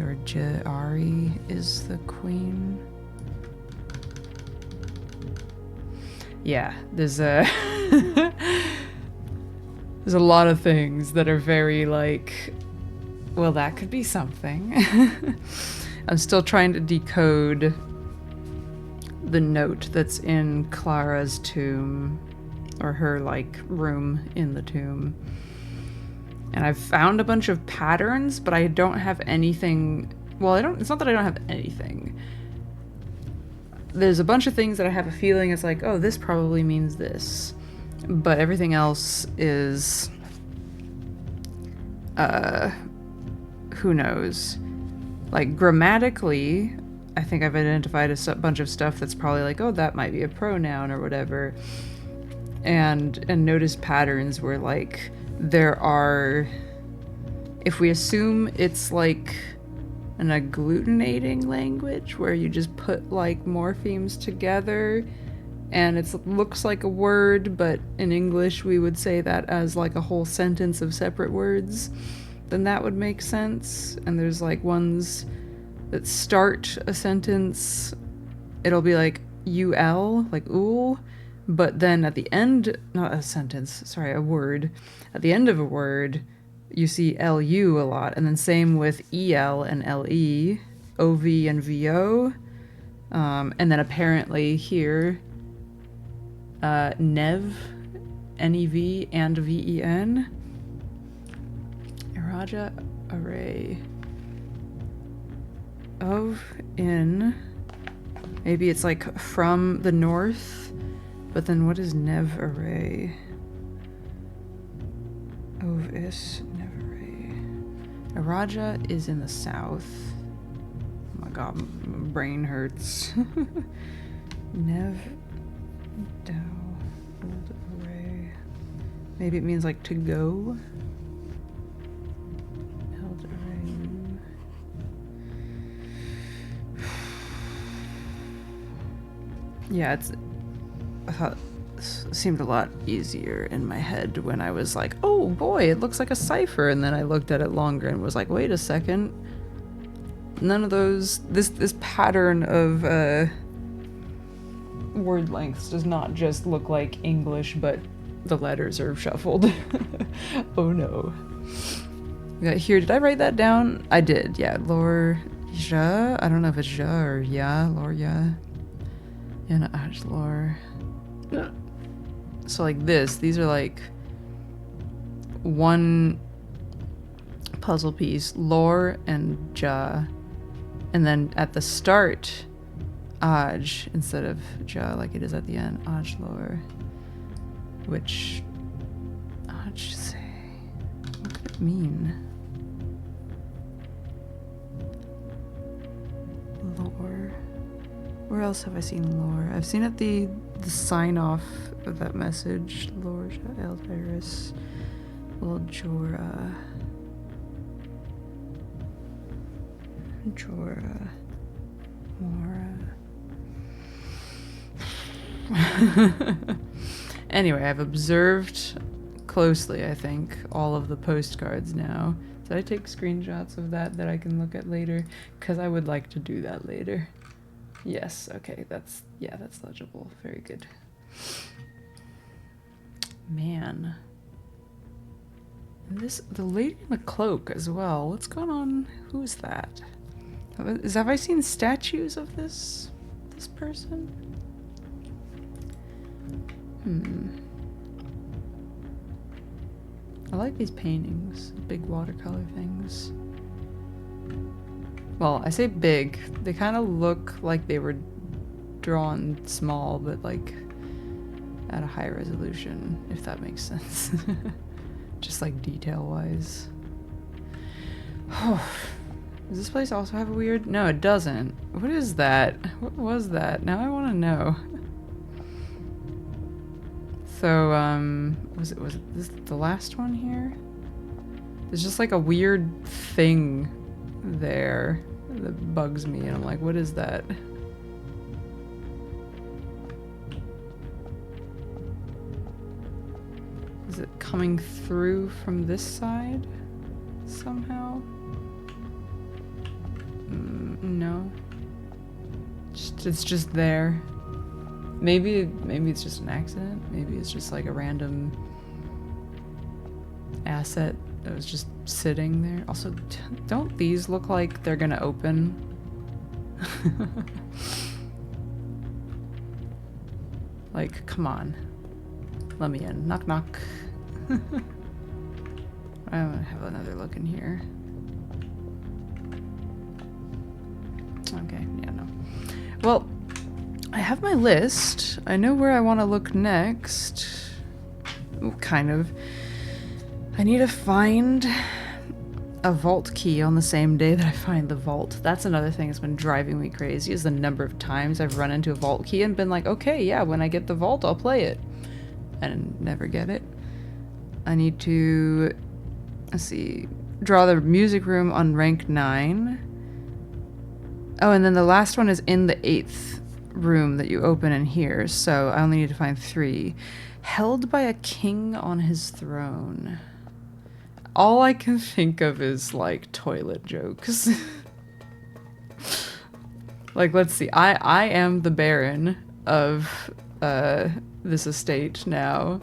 [SPEAKER 1] is the queen. Yeah, there's a there's a lot of things that are very like, well, that could be something. I'm still trying to decode the note that's in Clara's tomb, or her like room in the tomb. And I've found a bunch of patterns, but I don't have anything. Well, it's not that I don't have anything. There's a bunch of things that I have a feeling it's like, oh, this probably means this. But everything else is, who knows? Like, grammatically, I think I've identified a bunch of stuff that's probably like, oh, that might be a pronoun or whatever. And noticed patterns where, like, there are, if we assume it's like an agglutinating language where you just put like morphemes together and it looks like a word, but in English we would say that as like a whole sentence of separate words, then that would make sense. And there's like ones that start a sentence, it'll be like ul, like ool, but then at the end, not a sentence, sorry, a word, at the end of a word you see lu a lot, and then same with el and le, ov and vo, and then apparently here nev, nev and ven. Iraja array of, in, maybe it's like from the north, but then what is nev array? Of is nev array. Iraja is in the south. Oh my god, my brain hurts. Nev dow old array. Maybe it means like to go. Held array. Yeah, I thought this seemed a lot easier in my head when I was like, oh boy, it looks like a cipher, and then I looked at it longer and was like, wait a second. None of those, this pattern of word lengths does not just look like English, but the letters are shuffled. Oh no. Yeah, here, did I write that down? I did, yeah. Lor ja. I don't know if it's ja or ya. Lor ya. And aj lor. So like this, these are like one puzzle piece, lor and ja. And then at the start, aj instead of ja like it is at the end. Aj lor. Which aj say? What could it mean? Lore. Where else have I seen lore? I've seen it the sign off of that message. Lore Eldiris Jora. Jora Mora. Anyway, I've observed closely, I think, all of the postcards now. Did I take screenshots of that I can look at later? Because I would like to do that later. Yes, okay, that's legible. Very good. Man. And the lady in the cloak as well. What's going on? Who's that? Have I seen statues of this person? I like these paintings, big watercolor things. Well, I say big. They kind of look like they were drawn small, but like at a high resolution, if that makes sense. Just like detail-wise. Does this place also have a weird... No, it doesn't. What is that? What was that? Now I want to know. So, was this the last one here? There's just like a weird thing there that bugs me, and I'm like, what is that? Is it coming through from this side somehow? No. It's just there. Maybe it's just an accident. Maybe it's just like a random asset that was just sitting there. Also, don't these look like they're gonna open? Like, come on. Let me in. Knock, knock. I'm gonna have another look in here. Okay, yeah, no. Well, I have my list. I know where I want to look next. Kind of. I need to find a vault key on the same day that I find the vault. That's another thing that's been driving me crazy, is the number of times I've run into a vault key and been like, okay, yeah, when I get the vault, I'll play it. And never get it. I need to, let's see, draw the music room on rank 9. Oh, and then the last one is in the 8th room that you open in here, so I only need to find 3. Held by a king on his throne. All I can think of is, like, toilet jokes. Like, let's see. I am the Baron of this estate now.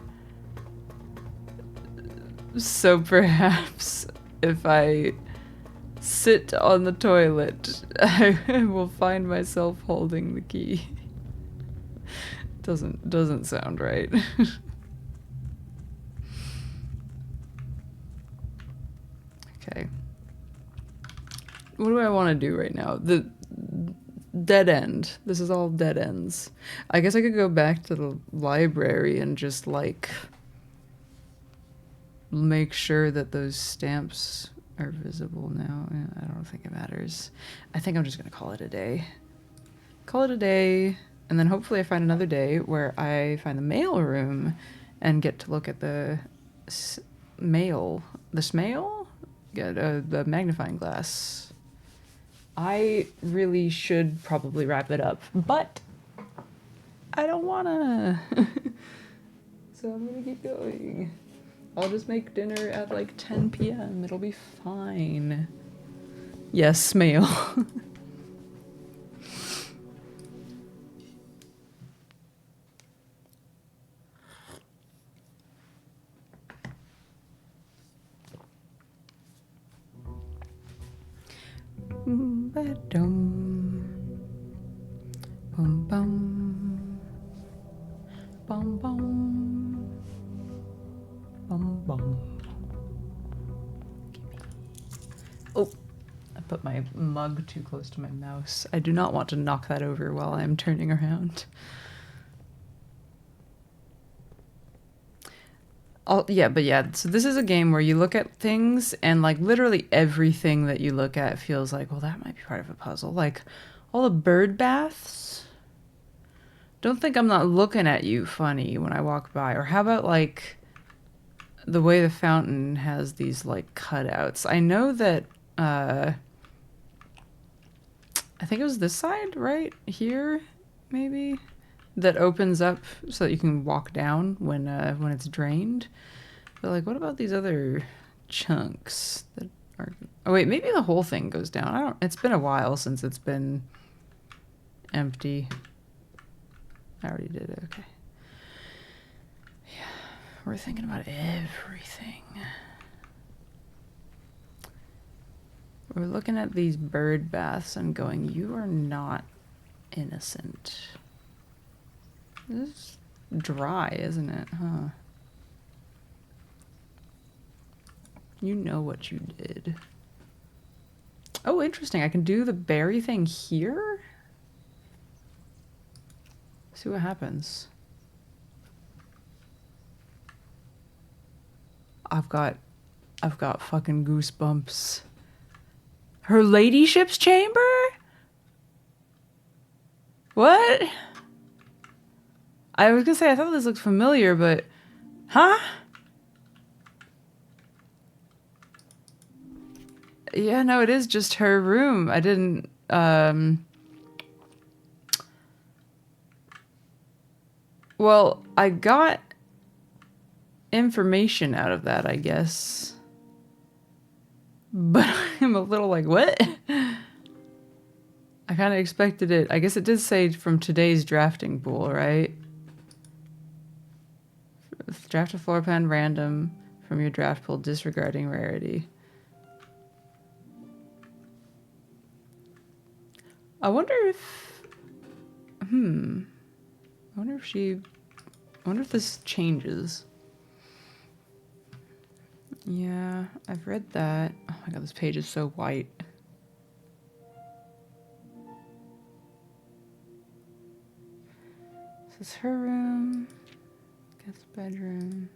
[SPEAKER 1] So perhaps if I sit on the toilet, I will find myself holding the key. Doesn't sound right. Okay. What do I want to do right now? The dead end. This is all dead ends. I guess I could go back to the library and just, like, make sure that those stamps are visible now. I don't think it matters. I think I'm just gonna call it a day. Call it a day, and then hopefully I find another day where I find the mail room and get to look at the mail. The smail? Get the magnifying glass. I really should probably wrap it up, but I don't wanna. So I'm gonna keep going. I'll just make dinner at like 10 p.m. It'll be fine. Yes, mail. Ba-dum. Bum bum. Bum bum. Bum bum. Oh, I put my mug too close to my mouse. I do not want to knock that over while I'm turning around. Yeah, so this is a game where you look at things and, like, literally everything that you look at feels like, well, that might be part of a puzzle. Like, all the bird baths. Don't think I'm not looking at you funny when I walk by. Or how about, like, the way the fountain has these, like, cutouts. I know that, I think it was this side, right? Here, maybe? That opens up so that you can walk down when it's drained. But, like, what about these other chunks that are... Oh, wait, maybe the whole thing goes down. I don't... It's been a while since it's been empty. I already did it. Okay. Yeah, we're thinking about everything. We're looking at these bird baths and going, you are not innocent. This is dry, isn't it? Huh. You know what you did. Oh, interesting. I can do the berry thing here? See what happens. I've got fucking goosebumps. Her ladyship's chamber? What? I was gonna say, I thought this looked familiar, but... Huh? Yeah, no, it is just her room. I didn't, Well, I got information out of that, I guess. But I'm a little like, what? I kind of expected it. I guess it did say from today's drafting pool, right? Draft a floor plan random from your draft pool, disregarding rarity. I wonder if... I wonder if this changes. Yeah, I've read that. Oh my god, this page is so white. This is her room. Guest bedroom.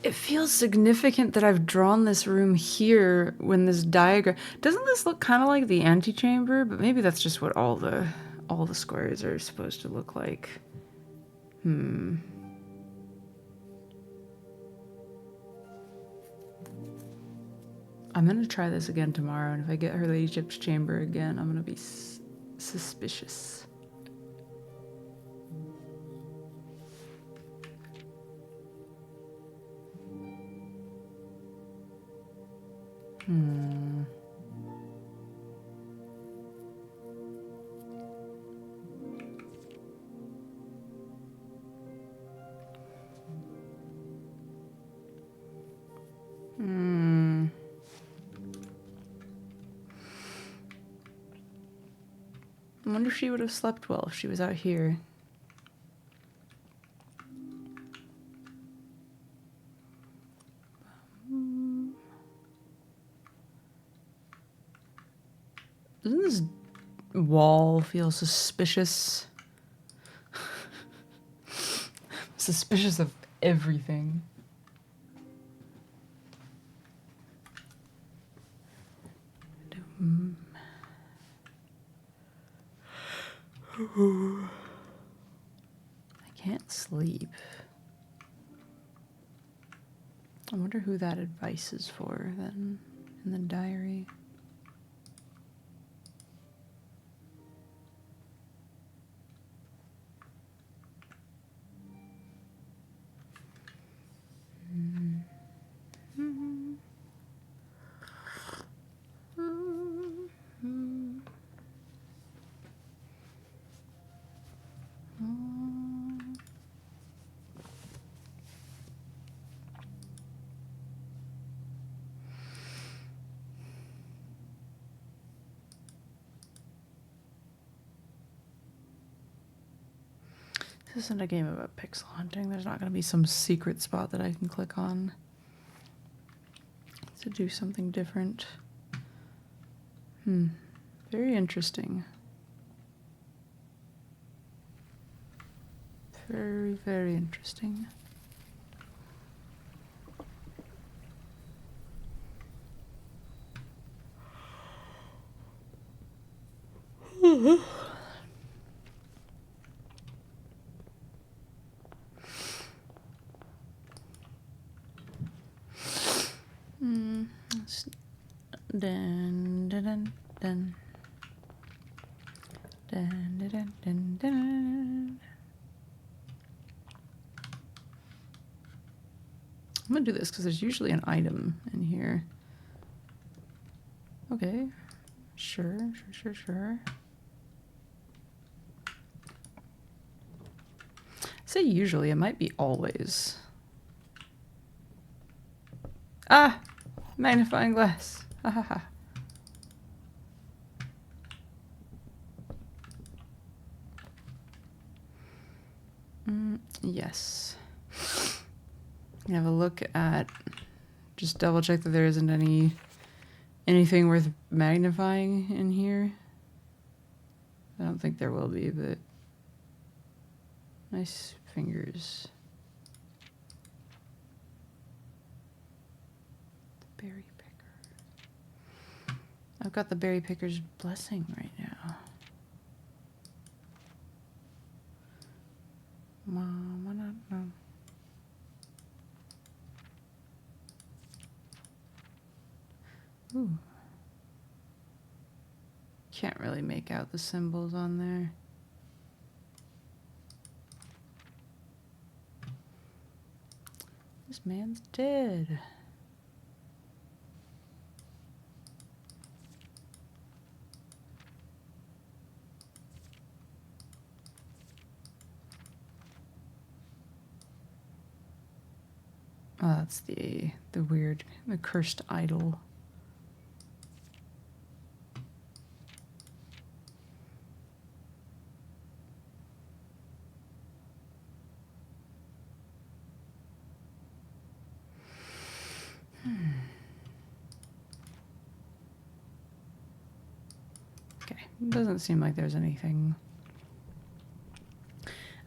[SPEAKER 1] It feels significant that I've drawn this room here when this diagram... Doesn't this look kind of like the antechamber? But maybe that's just what all the squares are supposed to look like. I'm gonna try this again tomorrow, and if I get her ladyship's chamber again, I'm gonna be suspicious. I wonder if she would have slept well if she was out here. Doesn't this wall feel suspicious? Suspicious of everything. I can't sleep. I wonder who that advice is for then in the diary. This isn't a game about pixel hunting. There's not going to be some secret spot that I can click on to do something different. Very interesting. Very, very interesting. Dun, dun, dun, dun. Dun, dun, dun, dun, dun. I'm gonna do this because there's usually an item in here. Okay, sure. I say usually, it might be always. Ah! Magnifying glass. Ha ha ha. Yes. Have a look at, just double check that there isn't anything worth magnifying in here. I don't think there will be, but nice fingers. The berry picker. I've got the berry picker's blessing right now. Mama, no. Ooh. Can't really make out the symbols on there. This man's dead. Oh, that's the weird, the cursed idol. Okay, doesn't seem like there's anything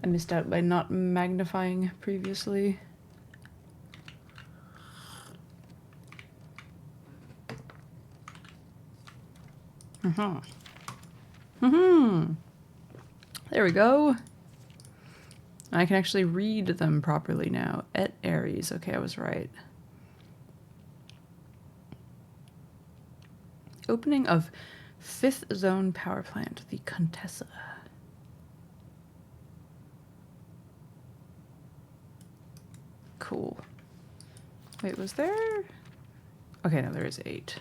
[SPEAKER 1] I missed out by not magnifying previously. There we go. I can actually read them properly now. Et Aries. Okay, I was right. Opening of 5th Zone Power Plant, the Contessa. Cool. Wait, was there? Okay, no, there is 8.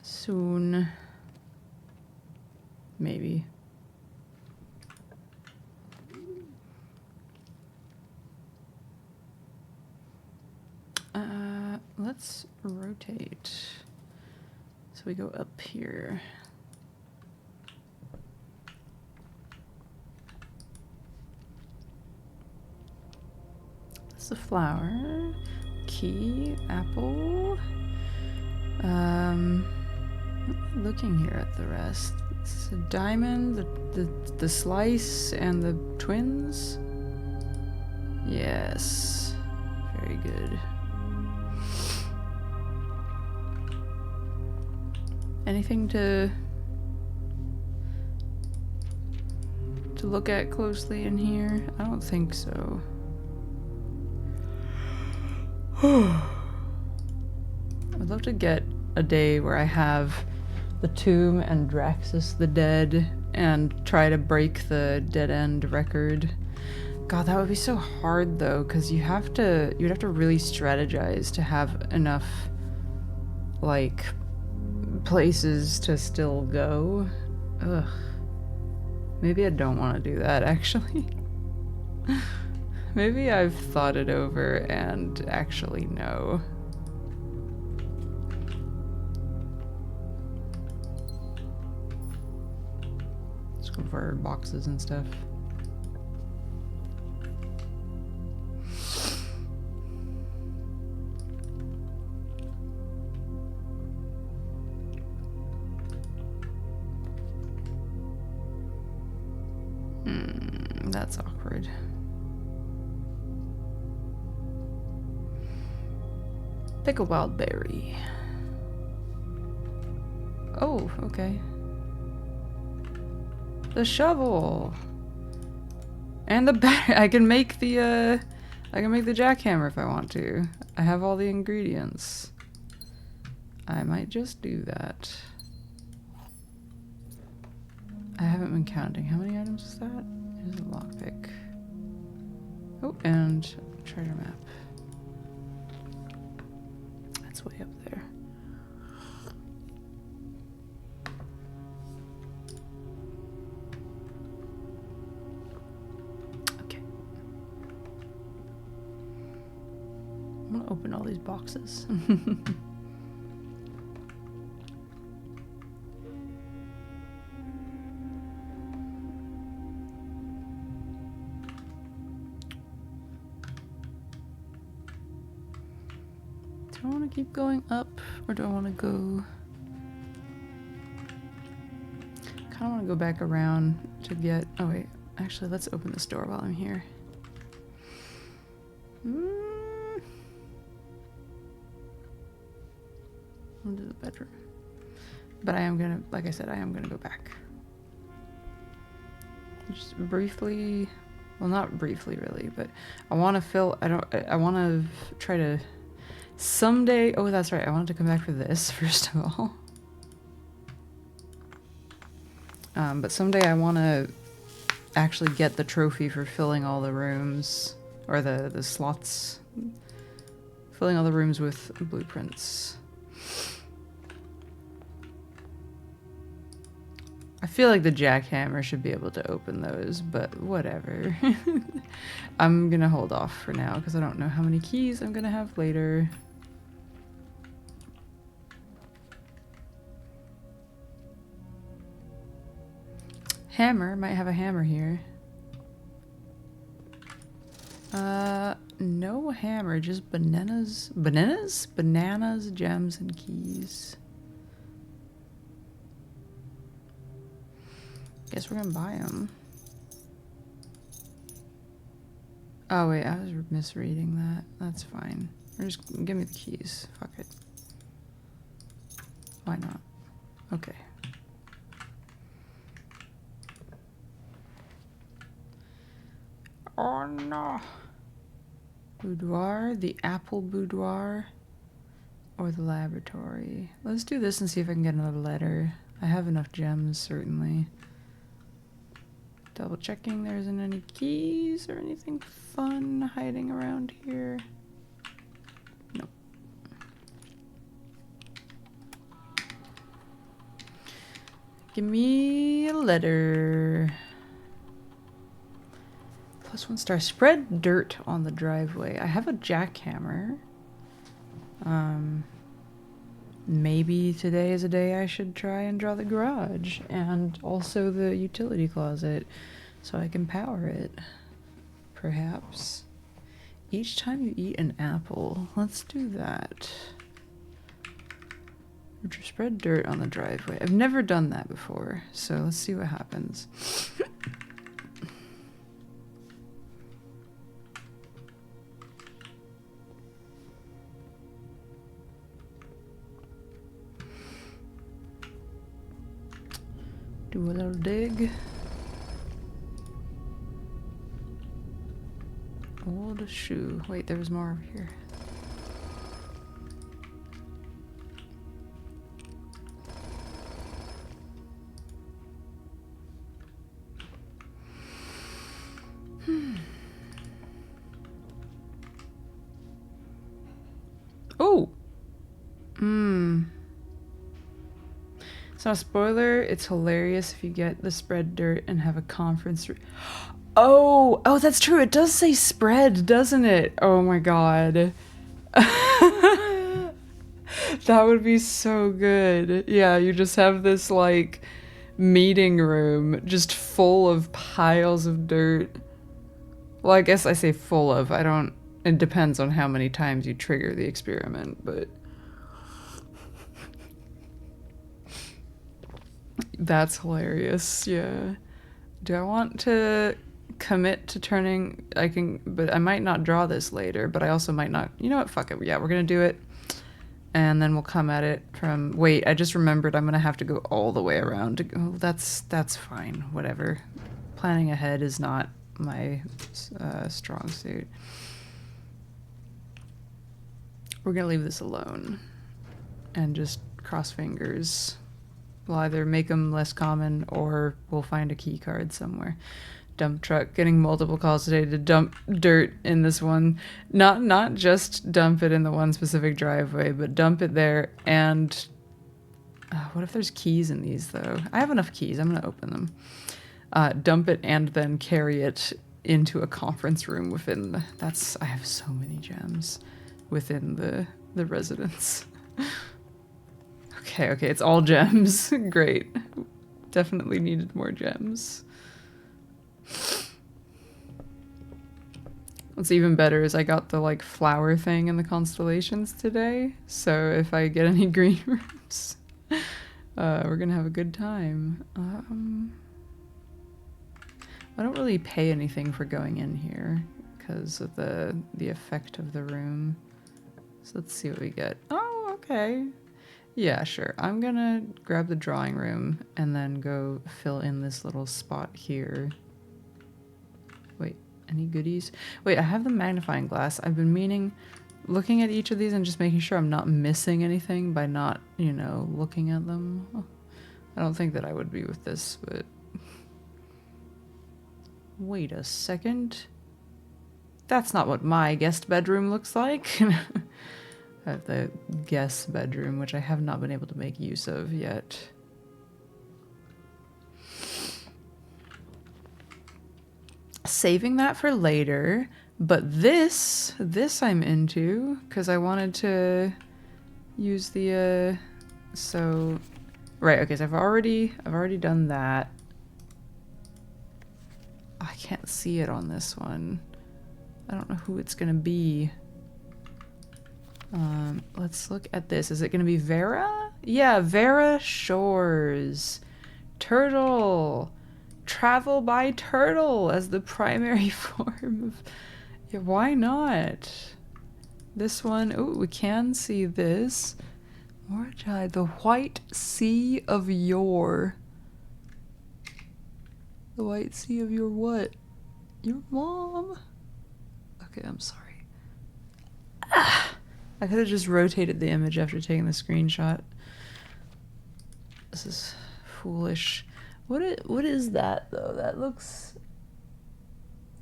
[SPEAKER 1] Soon. Maybe. Let's rotate. So we go up here. That's the flower. Key, apple. Looking here at the rest. It's a diamond, the slice, and the twins. Yes. Very good. Anything to look at closely in here? I don't think so. I'd love to get a day where I have the tomb and Draxus the Dead and try to break the dead end record. God, that would be so hard though, because you'd have to really strategize to have enough like places to still go. Ugh. Maybe I don't want to do that actually. Maybe I've thought it over and actually no. Let's go for boxes and stuff. That's awkward. Pick a wild berry. Oh, okay. The shovel. And the I can make the jackhammer if I want to. I have all the ingredients. I might just do that. I haven't been counting. How many items is that? It is a lockpick. Oh, and treasure map. That's way up there. Okay. I'm gonna open all these boxes. Do I want to keep going up, or do I want to go... I kind of want to go back around to get... Oh wait, actually let's open this door while I'm here. Into the bedroom. But I am gonna, like I said, I am gonna go back. Just briefly... Well, not briefly really, but I want to fill... I want to try to... Someday, oh that's right, I wanted to come back for this first of all. But someday I want to actually get the trophy for filling all the rooms, or the slots. Filling all the rooms with blueprints. I feel like the jackhammer should be able to open those, but whatever. I'm gonna hold off for now because I don't know how many keys I'm gonna have later. Hammer, might have a hammer here. No hammer, just bananas. Bananas? Bananas, gems, and keys. Guess we're gonna buy them. Oh wait, I was misreading that. That's fine. Or just give me the keys. Fuck it. Why not? Okay. Oh no. Boudoir, the apple boudoir, or the laboratory. Let's do this and see if I can get another letter. I have enough gems, certainly. Double checking there isn't any keys or anything fun hiding around here. Nope. Give me a letter. +1 star. Spread dirt on the driveway. I have a jackhammer. Maybe today is a day I should try and draw the garage and also the utility closet so I can power it. Perhaps. Each time you eat an apple. Let's do that. Spread dirt on the driveway. I've never done that before, so let's see what happens. Do a little dig. Old shoe. Wait, there was more over here. Oh! It's not a spoiler. It's hilarious if you get the spread dirt and have a conference. Oh! Oh, that's true. It does say spread, doesn't it? Oh my god. That would be so good. Yeah, you just have this, like, meeting room just full of piles of dirt. Well, I guess I say full of. I don't... It depends on how many times you trigger the experiment, but... That's hilarious, yeah. Do I want to commit to turning... I can... But I might not draw this later, but I also might not... You know what? Fuck it. Yeah, we're gonna do it. And then we'll come at it from... Wait, I just remembered I'm gonna have to go all the way around. To go. That's fine. Whatever. Planning ahead is not my strong suit. We're gonna leave this alone. And just cross fingers. We'll either make them less common or we'll find a key card somewhere. Dump truck, getting multiple calls today to dump dirt in this one. Not just dump it in the one specific driveway, but dump it there and... what if there's keys in these, though? I have enough keys. I'm going to open them. Dump it and then carry it into a conference room within the... I have so many gems within the residence. Okay, it's all gems. Great. Definitely needed more gems. What's even better is I got the, like, flower thing in the constellations today. So if I get any green rooms, we're gonna have a good time. I don't really pay anything for going in here because of the effect of the room. So let's see what we get. Oh, okay. Yeah, sure. I'm gonna grab the drawing room and then go fill in this little spot here. Wait, any goodies? Wait, I have the magnifying glass. I've been looking at each of these and just making sure I'm not missing anything by not, looking at them. Oh, I don't think that I would be with this, but... Wait a second. That's not what my guest bedroom looks like. The guest bedroom, which I have not been able to make use of yet. Saving that for later, but this I'm into, because I wanted to use the, so, right, okay, so I've already done that. I can't see it on this one. I don't know who it's gonna be. Let's look at this. Is it gonna be Vera? Yeah, Vera Shores. Turtle. Travel by turtle as the primary form of... Yeah, why not? This one... Oh, we can see this. Mordechai, the White Sea of Your. The White Sea of your what? Your mom? Okay, I'm sorry. Ah, I could have just rotated the image after taking the screenshot. This is foolish. What is that though? That looks...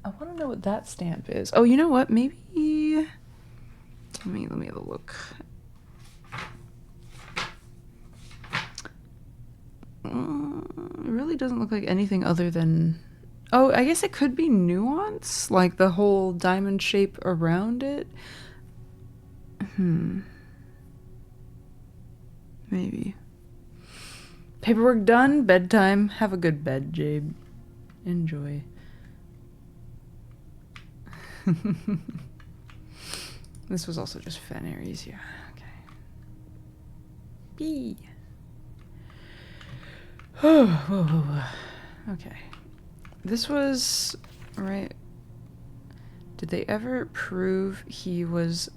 [SPEAKER 1] I want to know what that stamp is. Oh, you know what? Maybe... Let me have a look. It really doesn't look like anything other than... Oh, I guess it could be nuance, like the whole diamond shape around it. Maybe. Paperwork done. Bedtime. Have a good bed, Jade. Enjoy. This was also just Fan Aries, yeah. Okay. B. Okay. This was... Right. Did they ever prove he was...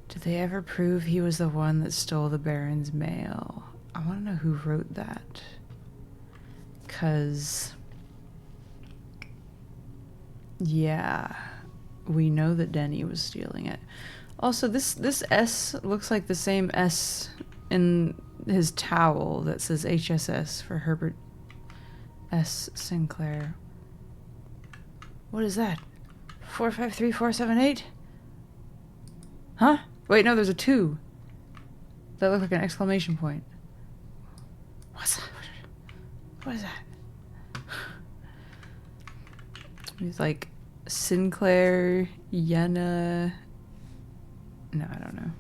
[SPEAKER 1] Did they ever prove he was the one that stole the Baron's mail? I want to know who wrote that. 'Cause... Yeah. We know that Denny was stealing it. Also, this S looks like the same S in his towel that says HSS for Herbert S. Sinclair. What is that? 453478? Huh? Wait, no, there's a 2. That looked like an exclamation point. What's that? What is that? He's like Sinclair, Yenna. No, I don't know.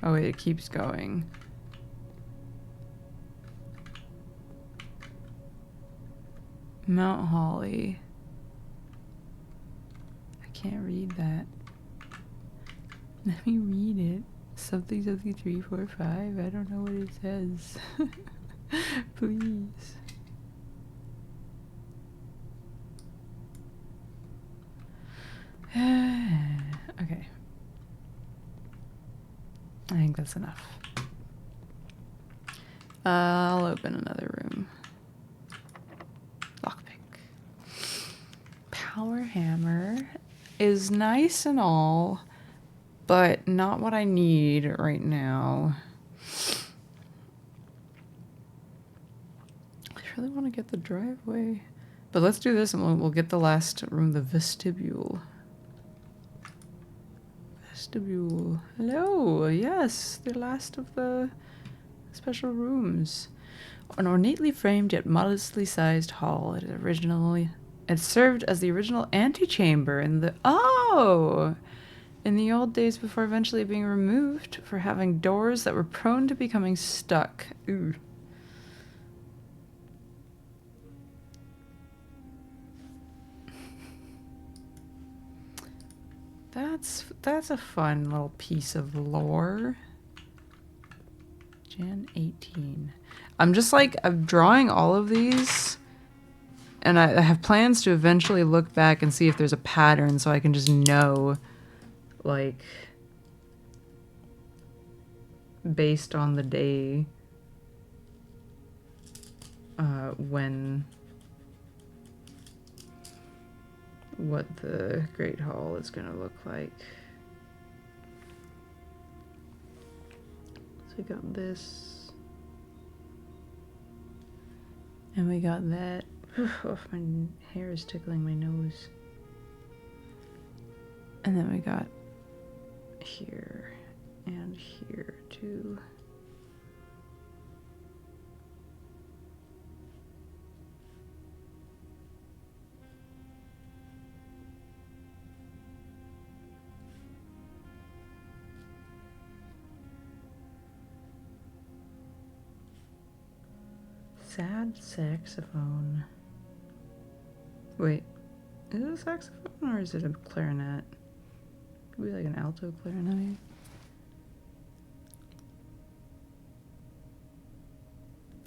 [SPEAKER 1] Oh wait, it keeps going. Mount Holly. I can't read that. Let me read it. Something 3, 4, 5. I don't know what it says. Please. Okay. I think that's enough. I'll open another room. Lockpick. Power hammer is nice and all, but not what I need right now. I really want to get the driveway. But let's do this and we'll get the last room, the vestibule. Vestibule. Hello. Yes, the last of the special rooms. An ornately framed yet modestly sized hall. It served as the original antechamber in the... Oh! In the old days before eventually being removed for having doors that were prone to becoming stuck. Ooh. That's a fun little piece of lore. Jan 18. I'm just like, I'm drawing all of these, and I have plans to eventually look back and see if there's a pattern so I can just know, like, based on the day, what the Great Hall is gonna look like. So we got this. And we got that. Oh, my hair is tickling my nose. And then we got here and here too. Sad saxophone. Wait, is it a saxophone or is it a clarinet? Could be like an alto clarinet, maybe.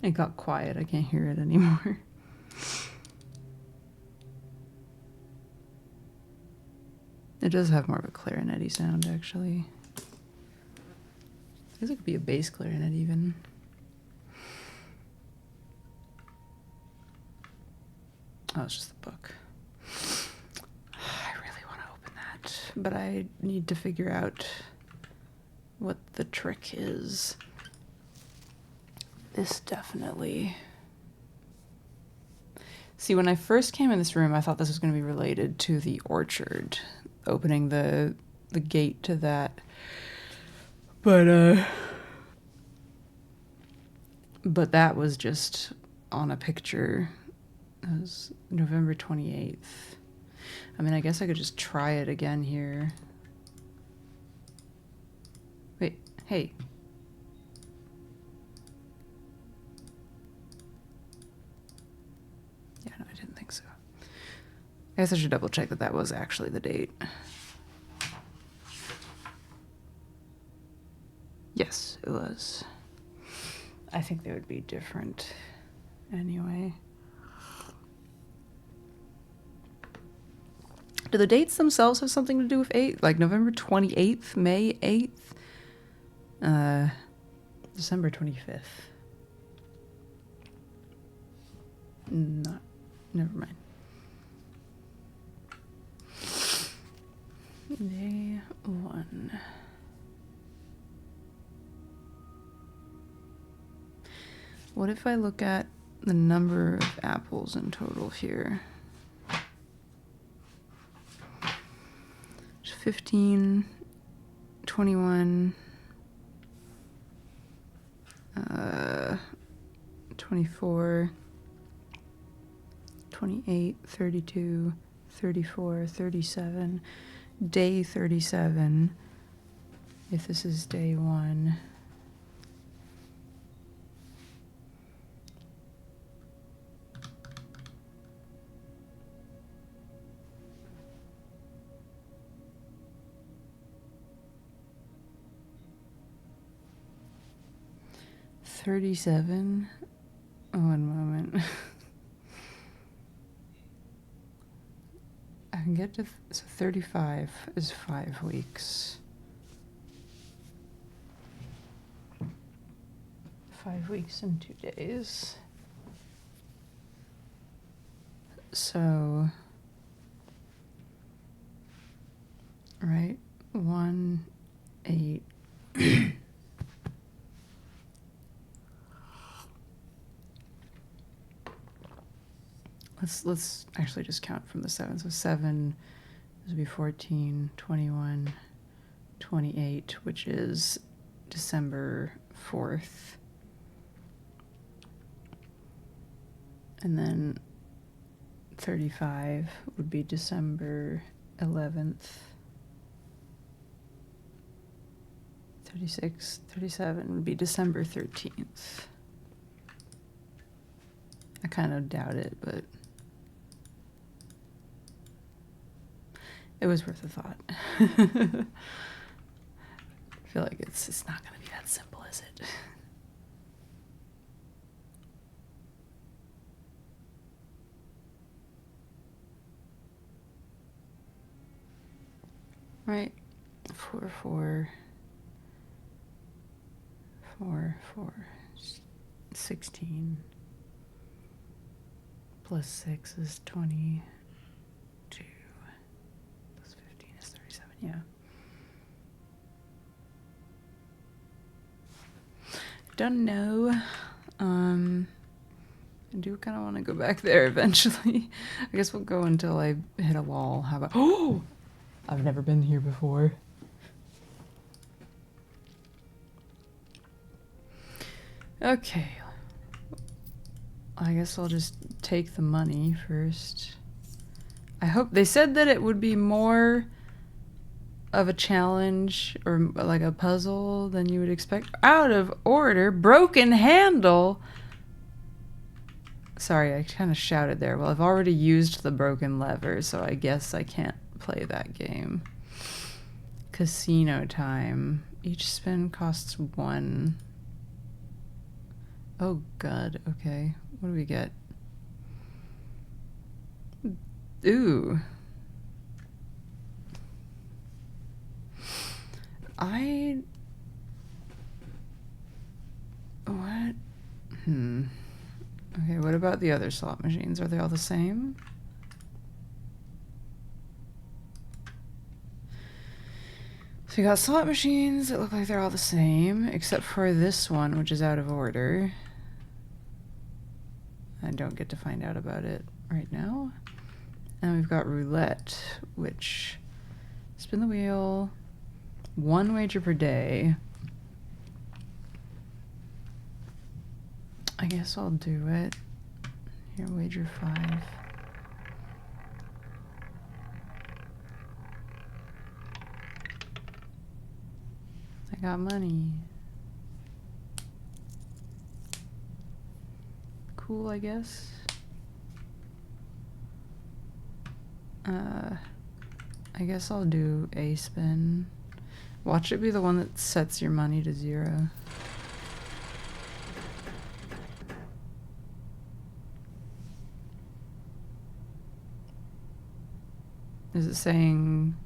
[SPEAKER 1] It got quiet. I can't hear it anymore. It does have more of a clarinet-y sound, actually. I guess it could be a bass clarinet, even. Oh, it's just the book. I really want to open that, but I need to figure out what the trick is. This definitely... See, when I first came in this room, I thought this was going to be related to the orchard, opening the gate to that. But that was just on a picture. It was November 28th. I mean, I guess I could just try it again here. Wait, hey. Yeah, no, I didn't think so. I guess I should double check that that was actually the date. Yes, it was. I think they would be different anyway. Do the dates themselves have something to do with 8? Like November 28th, May 8th, December 25th. Not, never mind. Day 1. What if I look at the number of apples in total here? 15, 21, 24, 28, 32, 34, 37, day 37, if this is day 1. $37. One moment. I can get to so 35 is 5 weeks. 5 weeks and 2 days. So, right, 1, 8. Let's actually just count from the 7. So 7 would be 14, 21, 28, which is December 4th. And then 35 would be December 11th. 36, 37 would be December 13th. I kind of doubt it, but it was worth a thought. I feel like it's not going to be that simple, is it? Right. 4, 4, 4, 4, 16. Plus 6 is 22. Plus 15 is 37, yeah. Don't know. I do kind of want to go back there eventually. I guess we'll go until I hit a wall. How about... Oh! I've never been here before. Okay. I guess I'll just take the money first. I hope... They said that it would be more of a challenge or like a puzzle than you would expect. Out of order. Broken handle. Sorry, I kind of shouted there. Well, I've already used the broken lever, so I guess I can't play that game. Casino time. Each spin costs 1. Oh, God. Okay. What do we get? Ooh. What? Okay, what about the other slot machines? Are they all the same? So you got slot machines that look like they're all the same, except for this one, which is out of order. I don't get to find out about it right now. And we've got roulette, which spin the wheel, 1 wager per day. I guess I'll do it. Here, wager 5. I got money. Cool, I guess. I guess I'll do a spin. Watch it be the one that sets your money to 0. Is it saying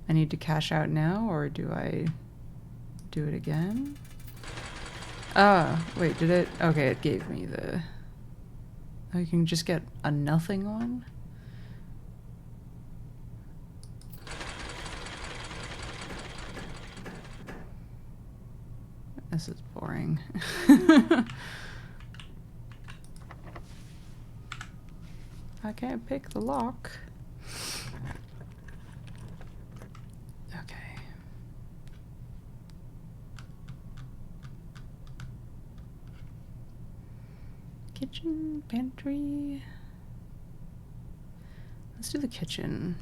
[SPEAKER 1] I need to cash out now, or do I do it again? Ah, wait, did it? Okay, it gave me the... Oh, you can just get a nothing one? This is boring. I can't pick the lock. Okay. Kitchen, pantry. Let's do the kitchen.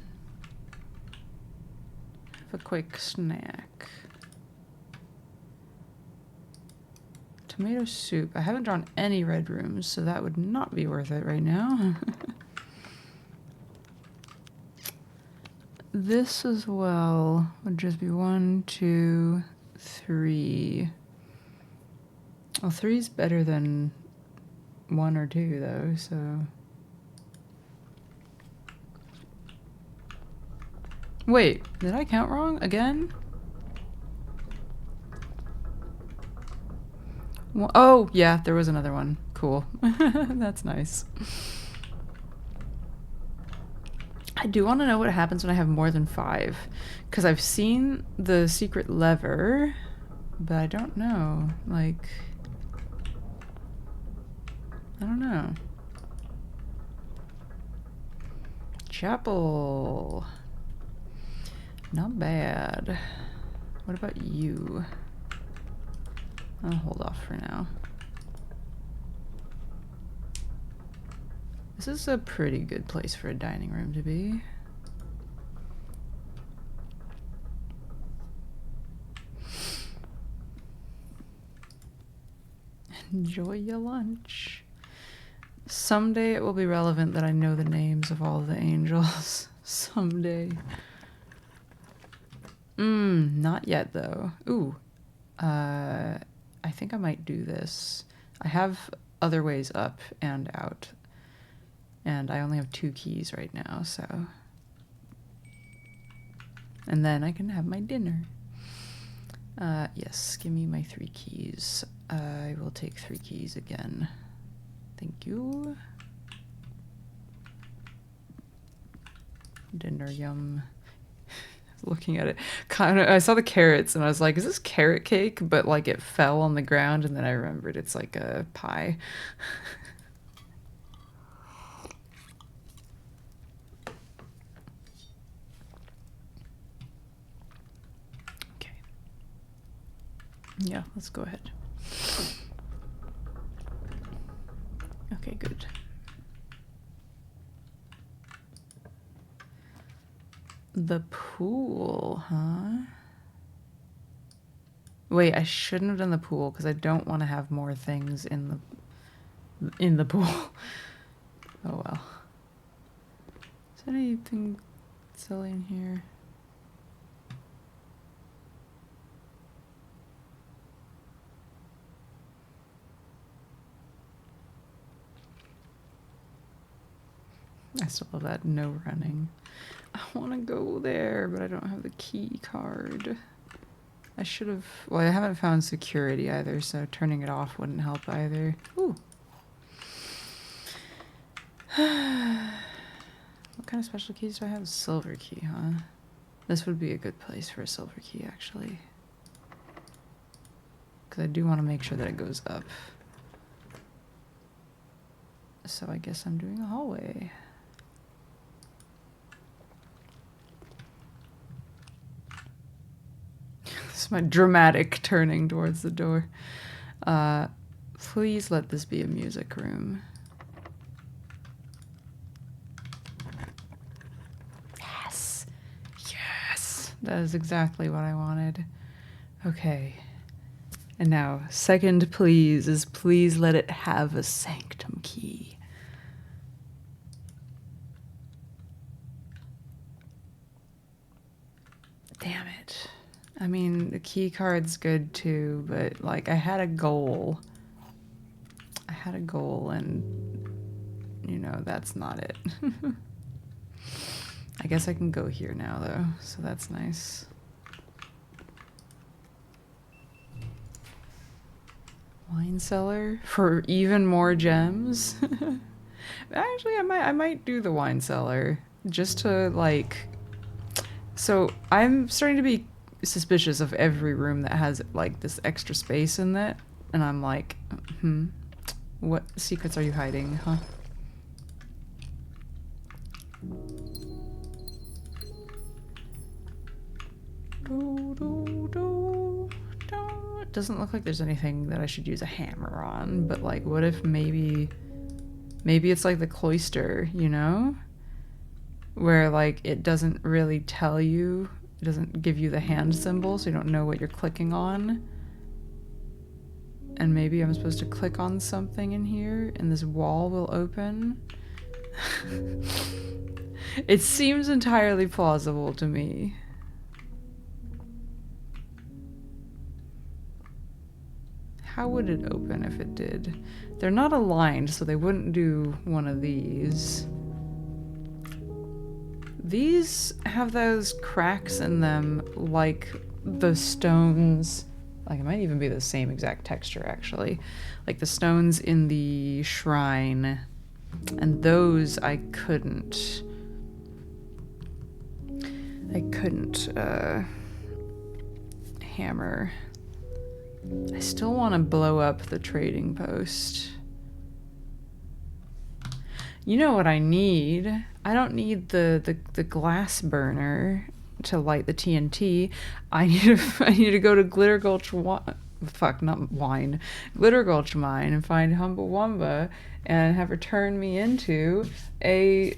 [SPEAKER 1] Have a quick snack. Tomato soup. I haven't drawn any red rooms, so that would not be worth it right now. This as well would just be 1, 2, 3. Well, 3's better than 1 or 2 though, so... Wait, did I count wrong again? Well, oh, yeah, there was another one. Cool. That's nice. I do want to know what happens when I have more than 5. Because I've seen the secret lever, but I don't know. Like... I don't know. Chapel. Not bad. What about you? I'll hold off for now. This is a pretty good place for a dining room to be. Enjoy your lunch. Someday it will be relevant that I know the names of all the angels. Someday. Not yet though. Ooh. I think I might do this. I have other ways up and out. And I only have 2 keys right now, so... And then I can have my dinner. Yes, give me my 3 keys. I will take 3 keys again. Thank you. Dinner, yum. Looking at it, kind of, I saw the carrots and I was like, is this carrot cake? But like it fell on the ground and then I remembered it's like a pie. Okay. Yeah, let's go ahead. Okay, good. The pool, huh? Wait, I shouldn't have done the pool because I don't want to have more things in the pool. Oh well. Is there anything silly in here? I still love that no running. I want to go there, but I don't have the key card. I should have... Well, I haven't found security either, so turning it off wouldn't help either. Ooh. What kind of special keys do I have? Silver key, huh? This would be a good place for a silver key, actually. Because I do want to make sure that it goes up. So I guess I'm doing a hallway. This is my dramatic turning towards the door. Please let this be a music room. Yes! Yes! That is exactly what I wanted. Okay. And now, second please is please let it have a sanctum key. Damn it. I mean, the key card's good too, but like I had a goal. I had a goal and, you know, that's not it. I guess I can go here now though, so that's nice. Wine cellar for even more gems. Actually, I might do the wine cellar just to like. So I'm starting to be suspicious of every room that has like this extra space in it, and I'm like, what secrets are you hiding, huh? It doesn't look like there's anything that I should use a hammer on, but like, what if maybe it's like the cloister, you know? Where like it doesn't really tell you, it doesn't give you the hand symbol, so you don't know what you're clicking on. And maybe I'm supposed to click on something in here and this wall will open. It seems entirely plausible to me. How would it open if it did? They're not aligned, so they wouldn't do one of these. These have those cracks in them like the stones. Like it might even be the same exact texture actually. Like the stones in the shrine. And those I couldn't hammer. I still want to blow up the trading post. You know what I need? I don't need the glass burner to light the TNT. I need to go to Glitter Gulch Glitter Gulch Mine and find Humbawamba and have her turn me into a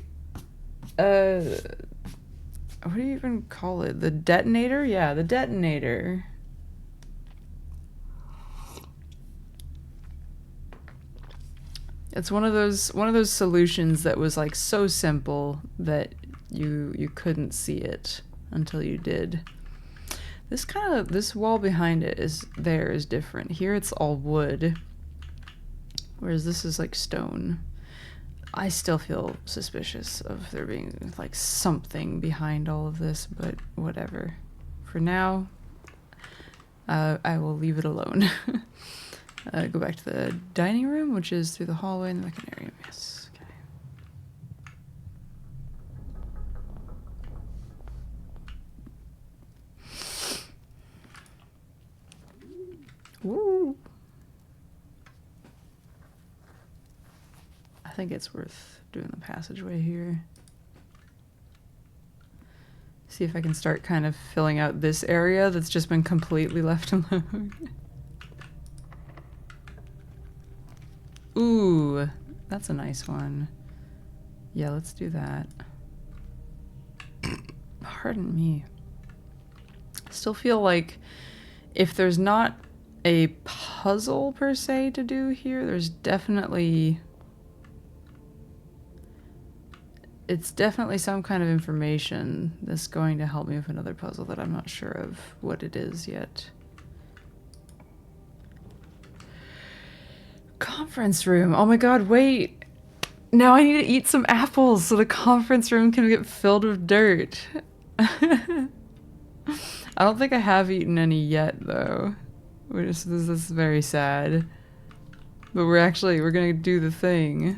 [SPEAKER 1] what do you even call it? The detonator? Yeah, the detonator. It's one of those solutions that was like so simple that you couldn't see it until you did. This wall behind it is different. Here it's all wood, whereas this is like stone. I still feel suspicious of there being like something behind all of this, but whatever. For now, I will leave it alone. Go back to the dining room, which is through the hallway in the mechanarium. Yes. Okay. Woo! I think it's worth doing the passageway here. See if I can start kind of filling out this area that's just been completely left alone. Ooh, that's a nice one. Yeah, let's do that. Pardon me. I still feel like if there's not a puzzle per se to do here, there's definitely... It's definitely some kind of information that's going to help me with another puzzle that I'm not sure of what it is yet. Conference room. Oh my god, wait. Now I need to eat some apples so the conference room can get filled with dirt. I don't think I have eaten any yet, though. This is very sad. But we're gonna do the thing.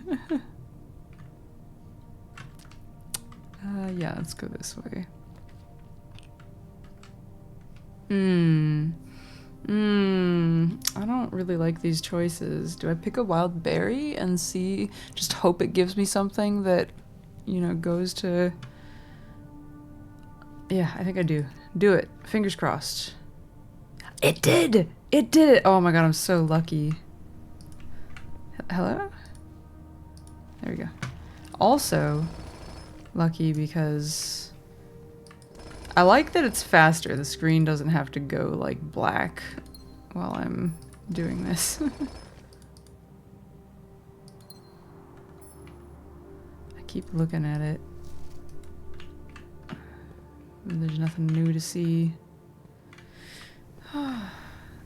[SPEAKER 1] Yeah, let's go this way. I don't really like these choices. Do I pick a wild berry and see, just hope it gives me something that, you know, goes to... Yeah, I think I do. Do it. Fingers crossed. It did! It did it! Oh my god, I'm so lucky. Hello? There we go. Also, lucky because I like that it's faster. The screen doesn't have to go like black while I'm doing this. I keep looking at it. There's nothing new to see.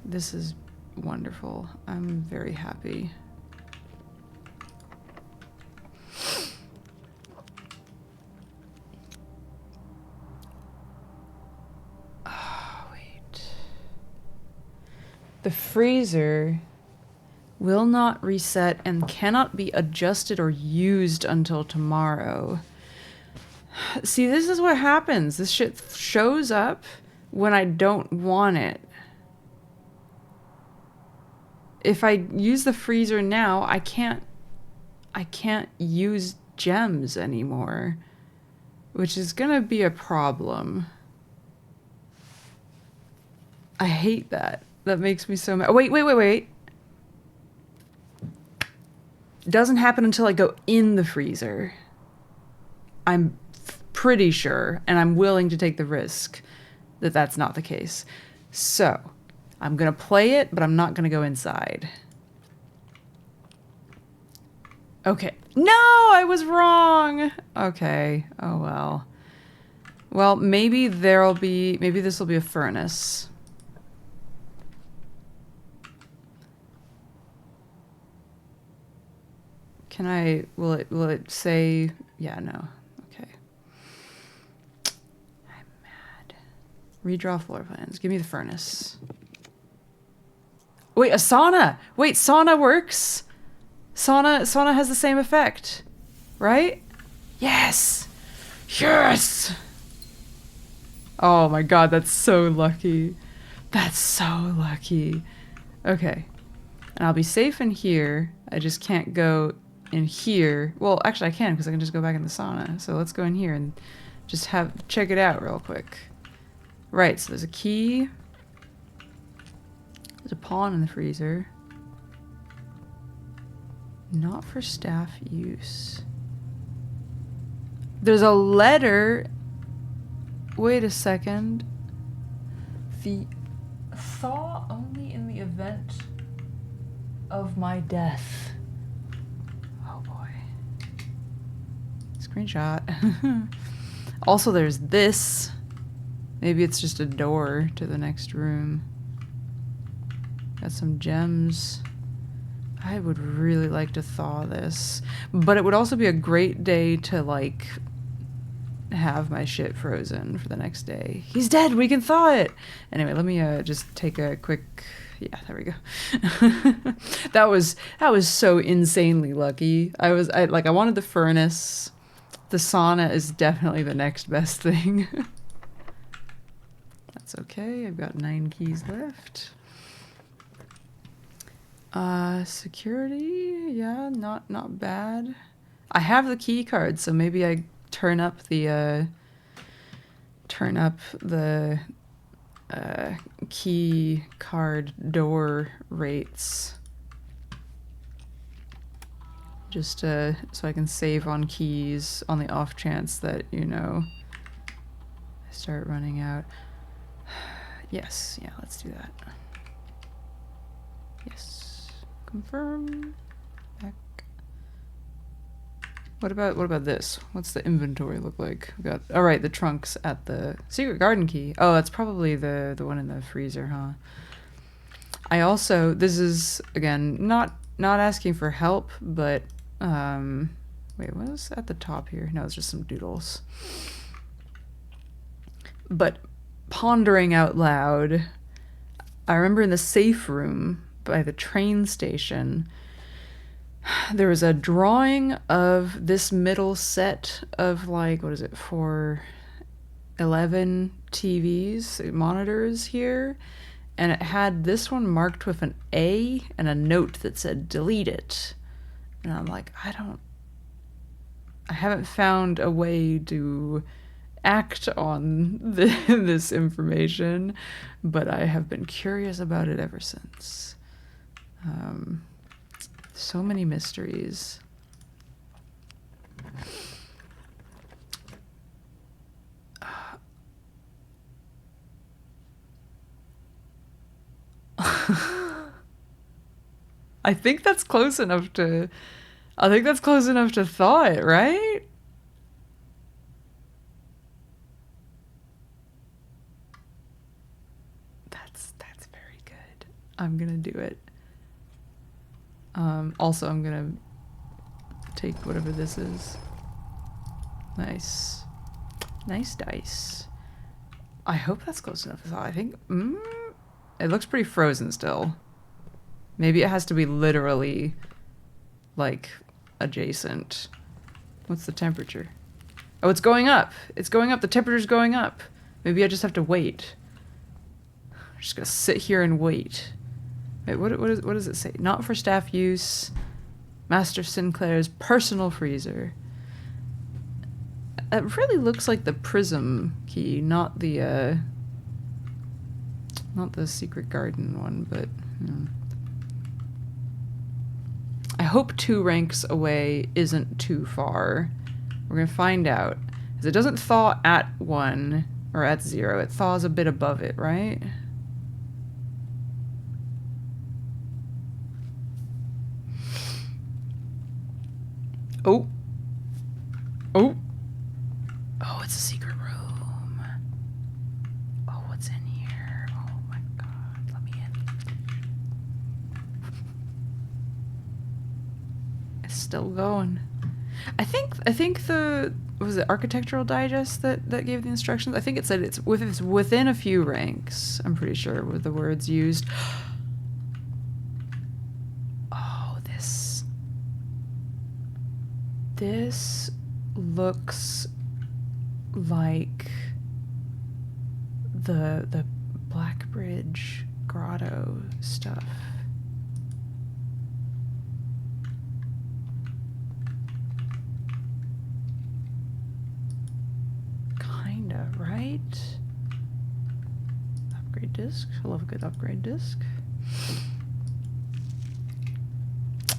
[SPEAKER 1] This is wonderful. I'm very happy. Oh, wait. The freezer will not reset and cannot be adjusted or used until tomorrow. See, this is what happens. This shit shows up when I don't want it. If I use the freezer now, I can't use gems anymore, which is gonna be a problem. I hate that. That makes me so mad. Wait. Doesn't happen until I go in the freezer. I'm pretty sure, and I'm willing to take the risk that that's not the case. So, I'm gonna play it, but I'm not gonna go inside. Okay. No, I was wrong! Okay. Oh well. Well, maybe this will be a furnace. Will it say, yeah, no. Okay. I'm mad. Redraw floor plans. Give me the furnace. Wait, a sauna! Wait, sauna works? Sauna has the same effect, right? Yes! Yes! Oh my god, that's so lucky. That's so lucky. Okay. And I'll be safe in here. I just can't go in here. Well, actually I can because I can just go back in the sauna. So let's go in here and just check it out real quick. Right, so there's a key. There's a pawn in the freezer. Not for staff use. There's a letter. Wait a second. The thaw only in the event of my death. Oh boy. Screenshot. Also, there's this. Maybe it's just a door to the next room. Got some gems. I would really like to thaw this. But it would also be a great day to, like, have my shit frozen for the next day. He's dead! We can thaw it! Anyway, let me just take a quick... Yeah, there we go. That was so insanely lucky. I wanted the furnace. The sauna is definitely the next best thing. That's okay. I've got 9 keys left. Security, yeah, not bad. I have the key card, so maybe I turn up the key card door rates. Just so I can save on keys on the off chance that, you know, I start running out. Yes, yeah, let's do that. Yes. Confirm. Back. What about this? What's the inventory look like? We got, all right, the trunks at the secret garden key. Oh, that's probably the one in the freezer, huh? I also, this is again not asking for help, but wait, what is at the top here? No, it's just some doodles. But pondering out loud, I remember in the safe room by the train station, there was a drawing of this middle set of, like, what is it, for 11 TVs, monitors here, and it had this one marked with an A and a note that said delete it. And I'm like, I haven't found a way to act on this information, but I have been curious about it ever since. So many mysteries. I think that's close enough to thought, right? That's very good. I'm gonna do it. Also, I'm gonna take whatever this is. Nice dice. I hope that's close enough to thought. I think it looks pretty frozen still. Maybe it has to be literally, like, adjacent. What's the temperature? Oh, it's going up. It's going up. The temperature's going up. Maybe I just have to wait. I'm just gonna sit here and wait. Wait, what does it say? Not for staff use. Master Sinclair's personal freezer. It really looks like the prism key, not the secret garden one, but I hope 2 ranks away isn't too far. We're gonna find out. Because it doesn't thaw at 1 or at 0. It thaws a bit above it, right? Oh. Oh. Oh, it's a secret room. Oh, what's in here? Oh my god, let me in. It's still going. I think the, was it Architectural Digest that gave the instructions? I think it said it's within a few ranks. I'm pretty sure were the words used. Oh, this looks like the Black Bridge grotto stuff. Kinda, right? Upgrade disc. I love a good upgrade disc.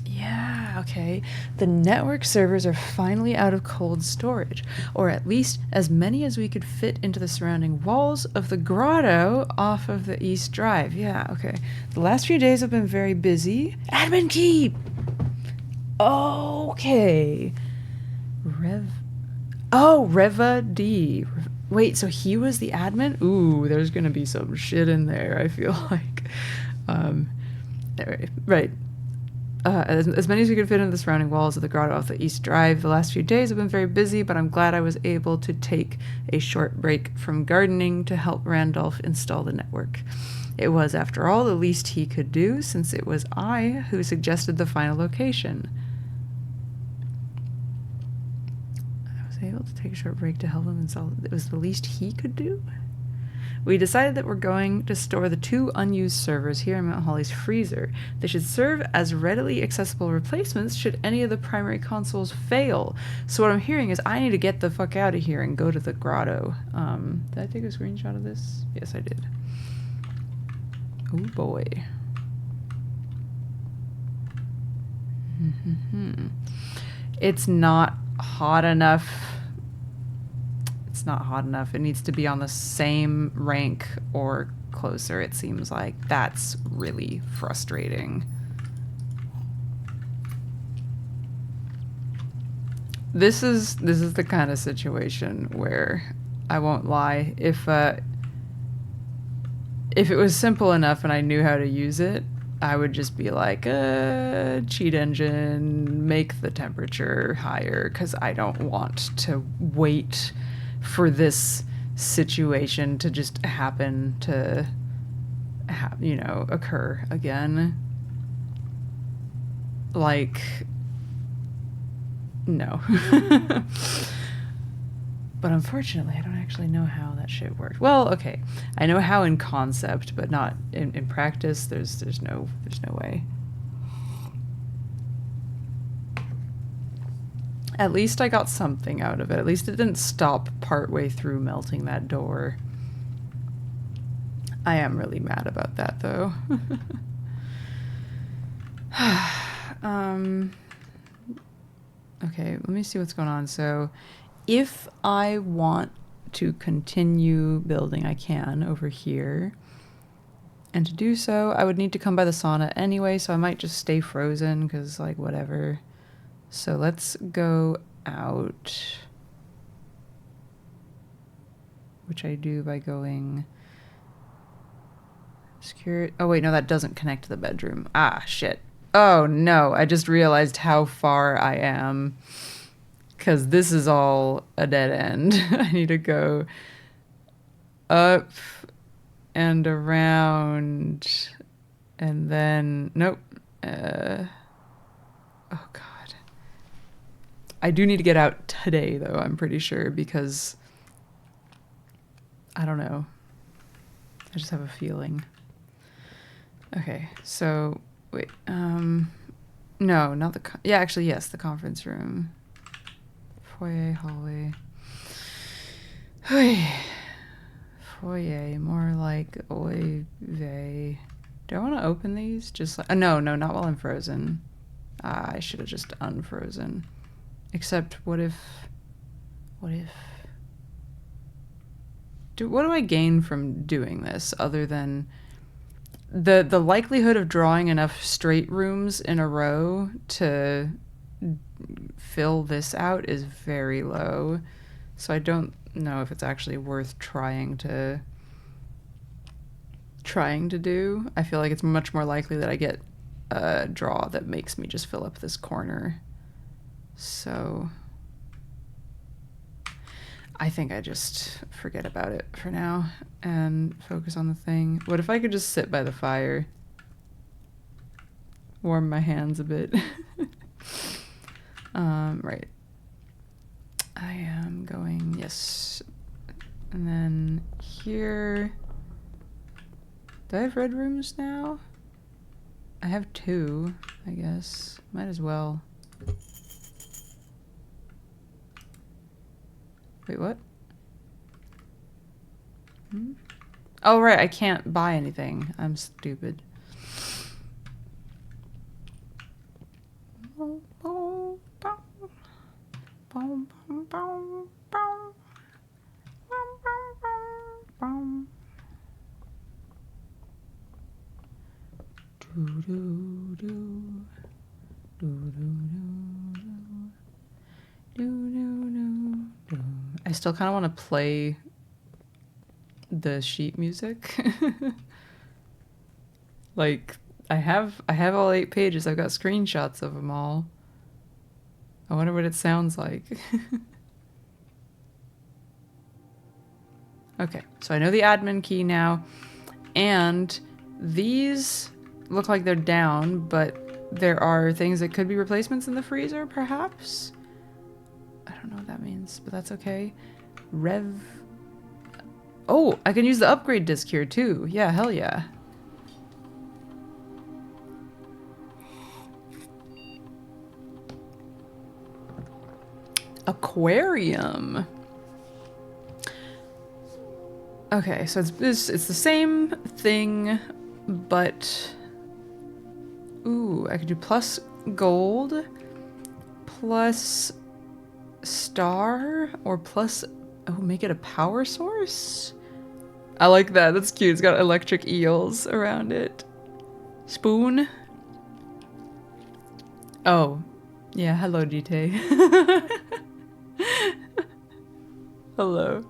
[SPEAKER 1] Yeah, okay. The network servers are finally out of cold storage, or at least as many as we could fit into the surrounding walls of the grotto off of the East Drive. Yeah, okay. The last few days have been very busy. Admin key! Okay. Reva D. Wait, so he was the admin? Ooh, there's gonna be some shit in there, I feel like. Right. As many as we could fit into the surrounding walls of the grotto off the East Drive. The last few days have been very busy, but I'm glad I was able to take a short break from gardening to help Randolph install the network. It was, after all, the least he could do, since it was I who suggested the final location. I was able to take a short break to help him install. It was the least he could do? We decided that we're going to store the 2 unused servers here in Mount Holly's freezer. They should serve as readily accessible replacements should any of the primary consoles fail. So what I'm hearing is I need to get the fuck out of here and go to the grotto. Did I take a screenshot of this? Yes, I did. Oh boy. It's not hot enough. Not hot enough. It needs to be on the same rank or closer, it seems like. That's really frustrating. This is the kind of situation where, I won't lie, if it was simple enough and I knew how to use it, I would just be like, cheat engine, make the temperature higher, because I don't want to wait for this situation to just happen to, occur again. Like, no. But unfortunately, I don't actually know how that shit worked. Well, okay, I know how in concept, but not in practice. There's no way. At least I got something out of it. At least it didn't stop partway through melting that door. I am really mad about that, though. Okay, let me see what's going on. So, if I want to continue building, I can over here. And to do so, I would need to come by the sauna anyway, so I might just stay frozen, because, like, whatever. So let's go out, which I do by going secure. Oh wait, no, that doesn't connect to the bedroom. Ah, shit. Oh no, I just realized how far I am, because this is all a dead end. I need to go up and around, and then nope. Oh god. I do need to get out today, though, I'm pretty sure, because I don't know. I just have a feeling. Okay, so wait. No, not the. Yeah, actually, yes, the conference room. Foyer, hallway. Foyer, more like oy vey. Do I want to open these? Just like no, not while I'm frozen. I should have just unfrozen. Except, what if... What do I gain from doing this, other than... The likelihood of drawing enough straight rooms in a row to fill this out is very low. So I don't know if it's actually worth trying to do. I feel like it's much more likely that I get a draw that makes me just fill up this corner. So... I think I just forget about it for now and focus on the thing. What if I could just sit by the fire? Warm my hands a bit. Right. I am going, yes. And then here. Do I have red rooms now? I have 2, I guess. Might as well. Wait, what? Oh, right, I can't buy anything. I'm stupid. I still kind of want to play the sheet music. Like, I have all 8 pages. I've got screenshots of them all. I wonder what it sounds like. Okay, so I know the admin key now, and these look like they're down, but there are things that could be replacements in the freezer, perhaps? I don't know what that means, but that's okay. Oh, I can use the upgrade disc here too. Yeah, hell yeah. Aquarium. Okay, so it's the same thing, but ooh, I could do plus gold, plus star, or plus, oh, make it a power source? I like that. That's cute. It's got electric eels around it. Spoon. Oh, yeah. Hello, GT. Hello.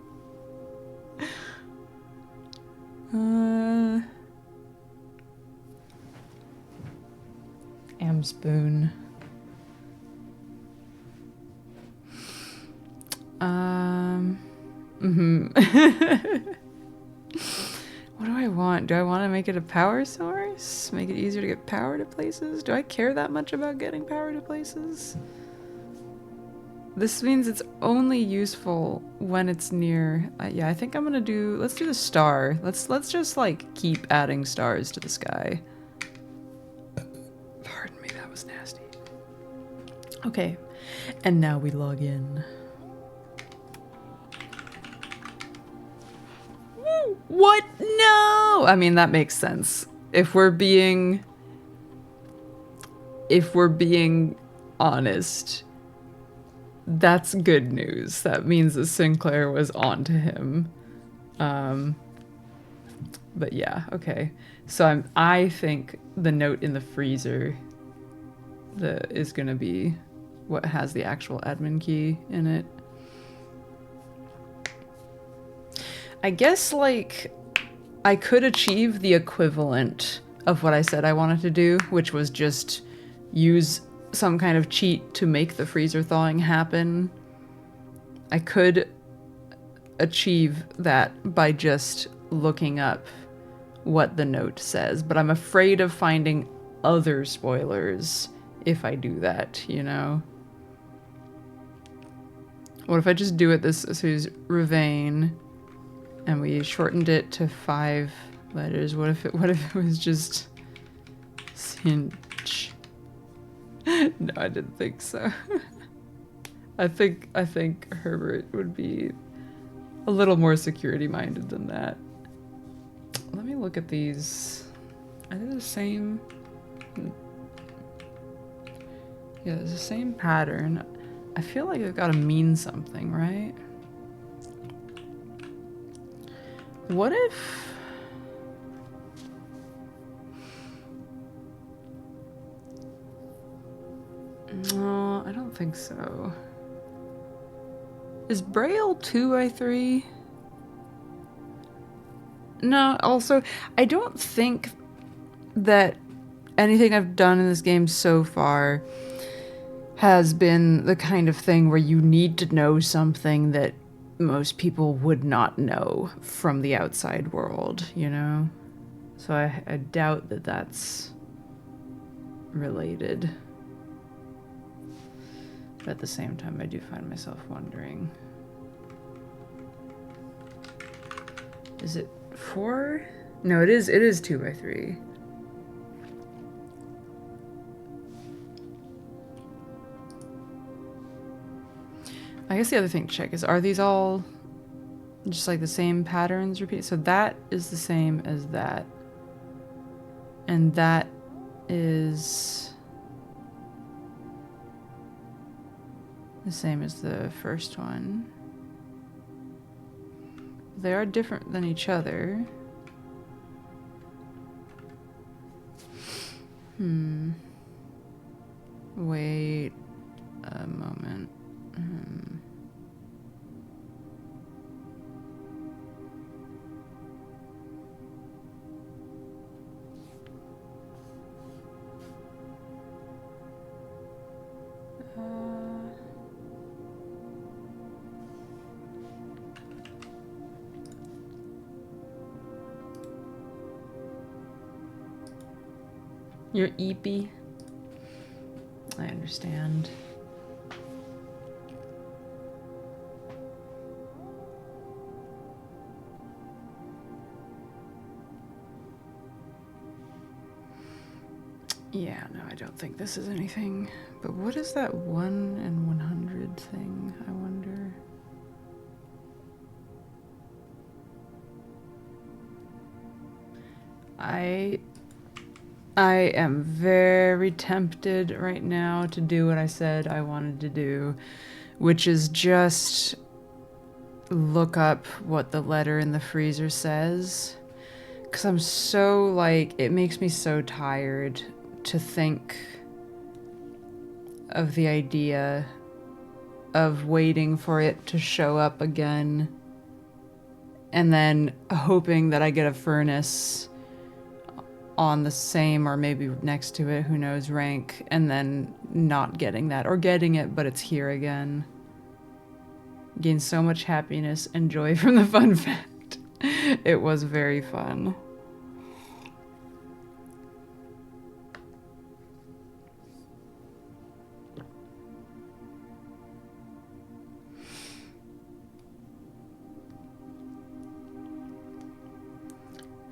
[SPEAKER 1] Am spoon. What do I want? Do I want to make it a power source? Make it easier to get power to places? Do I care that much about getting power to places? This means it's only useful when it's near. Yeah, I think I'm gonna do. Let's do the star. Let's just like keep adding stars to the sky. Pardon me, that was nasty. Okay, and now we log in. What? No! I mean, that makes sense. If we're being honest, that's good news. That means that Sinclair was on to him. But yeah, okay. So I think the note in the freezer is gonna be what has the actual admin key in it. I guess, like, I could achieve the equivalent of what I said I wanted to do, which was just use some kind of cheat to make the freezer thawing happen. I could achieve that by just looking up what the note says, but I'm afraid of finding other spoilers if I do that, you know? What if I just do it this, so it's Ravane, and we shortened it to 5 letters? What if it was just Cinch? No, I didn't think so. I think Herbert would be a little more security minded than that. Let me look at these. Are they the same? Yeah, there's the same pattern. I feel like they've got to mean something, right? What if... No, I don't think so. Is Braille 2x3? No, also, I don't think that anything I've done in this game so far has been the kind of thing where you need to know something that most people would not know from the outside world, you know? So I doubt that that's related. But at the same time, I do find myself wondering. Is it 4? No, it is 2x3. I guess the other thing to check is, are these all just like the same patterns repeat? So that is the same as that. And that is the same as the first one. They are different than each other. Wait a moment. You're eepy. I understand. Yeah, no, I don't think this is anything. But what is that 1 and 100 thing, I wonder? I am very tempted right now to do what I said I wanted to do, which is just look up what the letter in the freezer says. Because I'm so, like, it makes me so tired to think of the idea of waiting for it to show up again and then hoping that I get a furnace on the same or maybe next to it, who knows, rank, and then not getting that, or getting it but it's here again. Gained so much happiness and joy from the fun fact. It was very fun.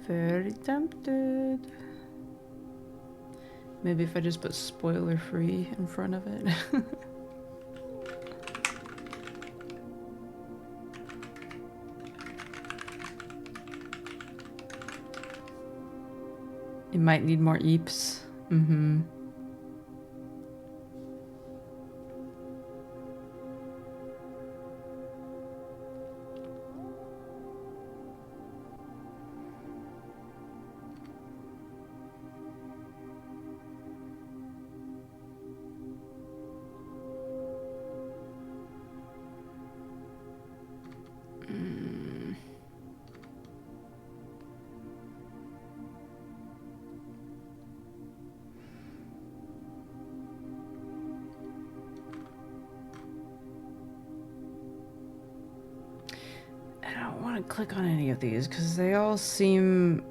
[SPEAKER 1] Very tempted. Maybe if I just put spoiler free in front of it. It might need more eeps. Mm-hmm. Click on any of these because they all seem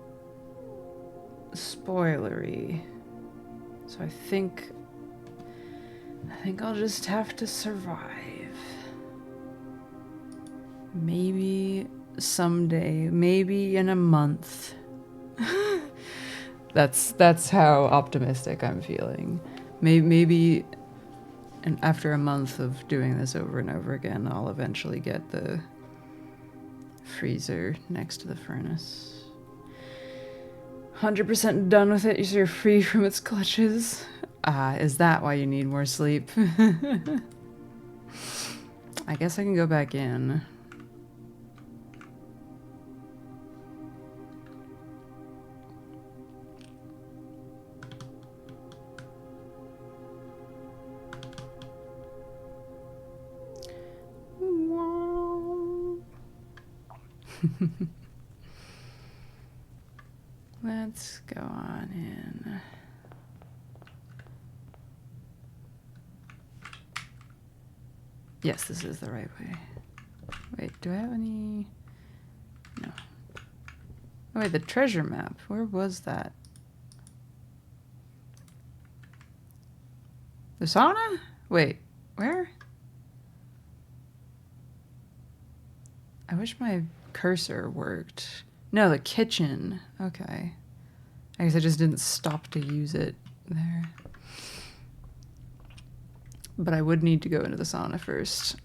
[SPEAKER 1] spoilery. So I think I'll just have to survive. Maybe someday, maybe in a month. That's how optimistic I'm feeling. Maybe and after a month of doing this over and over again, I'll eventually get the freezer next to the furnace. 100% done with it, so you're free from its clutches. Is that why you need more sleep? I guess I can go back in. Let's go on in. Yes, this is the right way. Wait, do I have any? No. Oh, wait, the treasure map. Where was that? The sauna? Wait, where? I wish my cursor worked. No, the kitchen. Okay. I guess I just didn't stop to use it there. But I would need to go into the sauna first.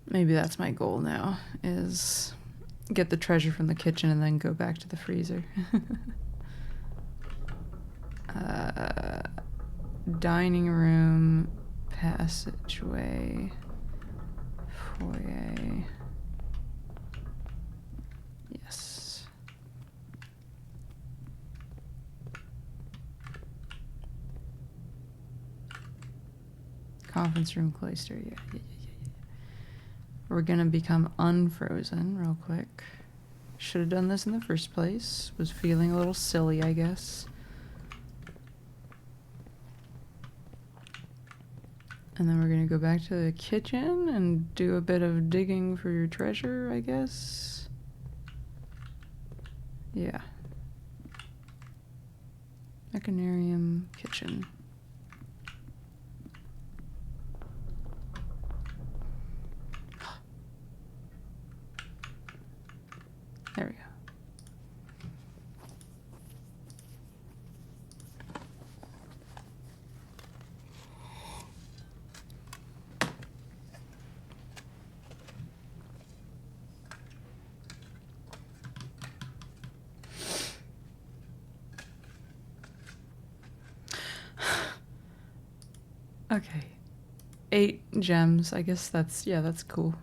[SPEAKER 1] Maybe that's my goal now, is get the treasure from the kitchen and then go back to the freezer. Dining room, passageway, foyer. Yes. Conference room cloister. Yeah. We're gonna become unfrozen real quick. Should have done this in the first place. Was feeling a little silly, I guess. And then we're gonna go back to the kitchen and do a bit of digging for your treasure, I guess. Yeah. Mechanarium, kitchen. There we go. Okay. 8 gems. I guess that's, yeah, that's cool.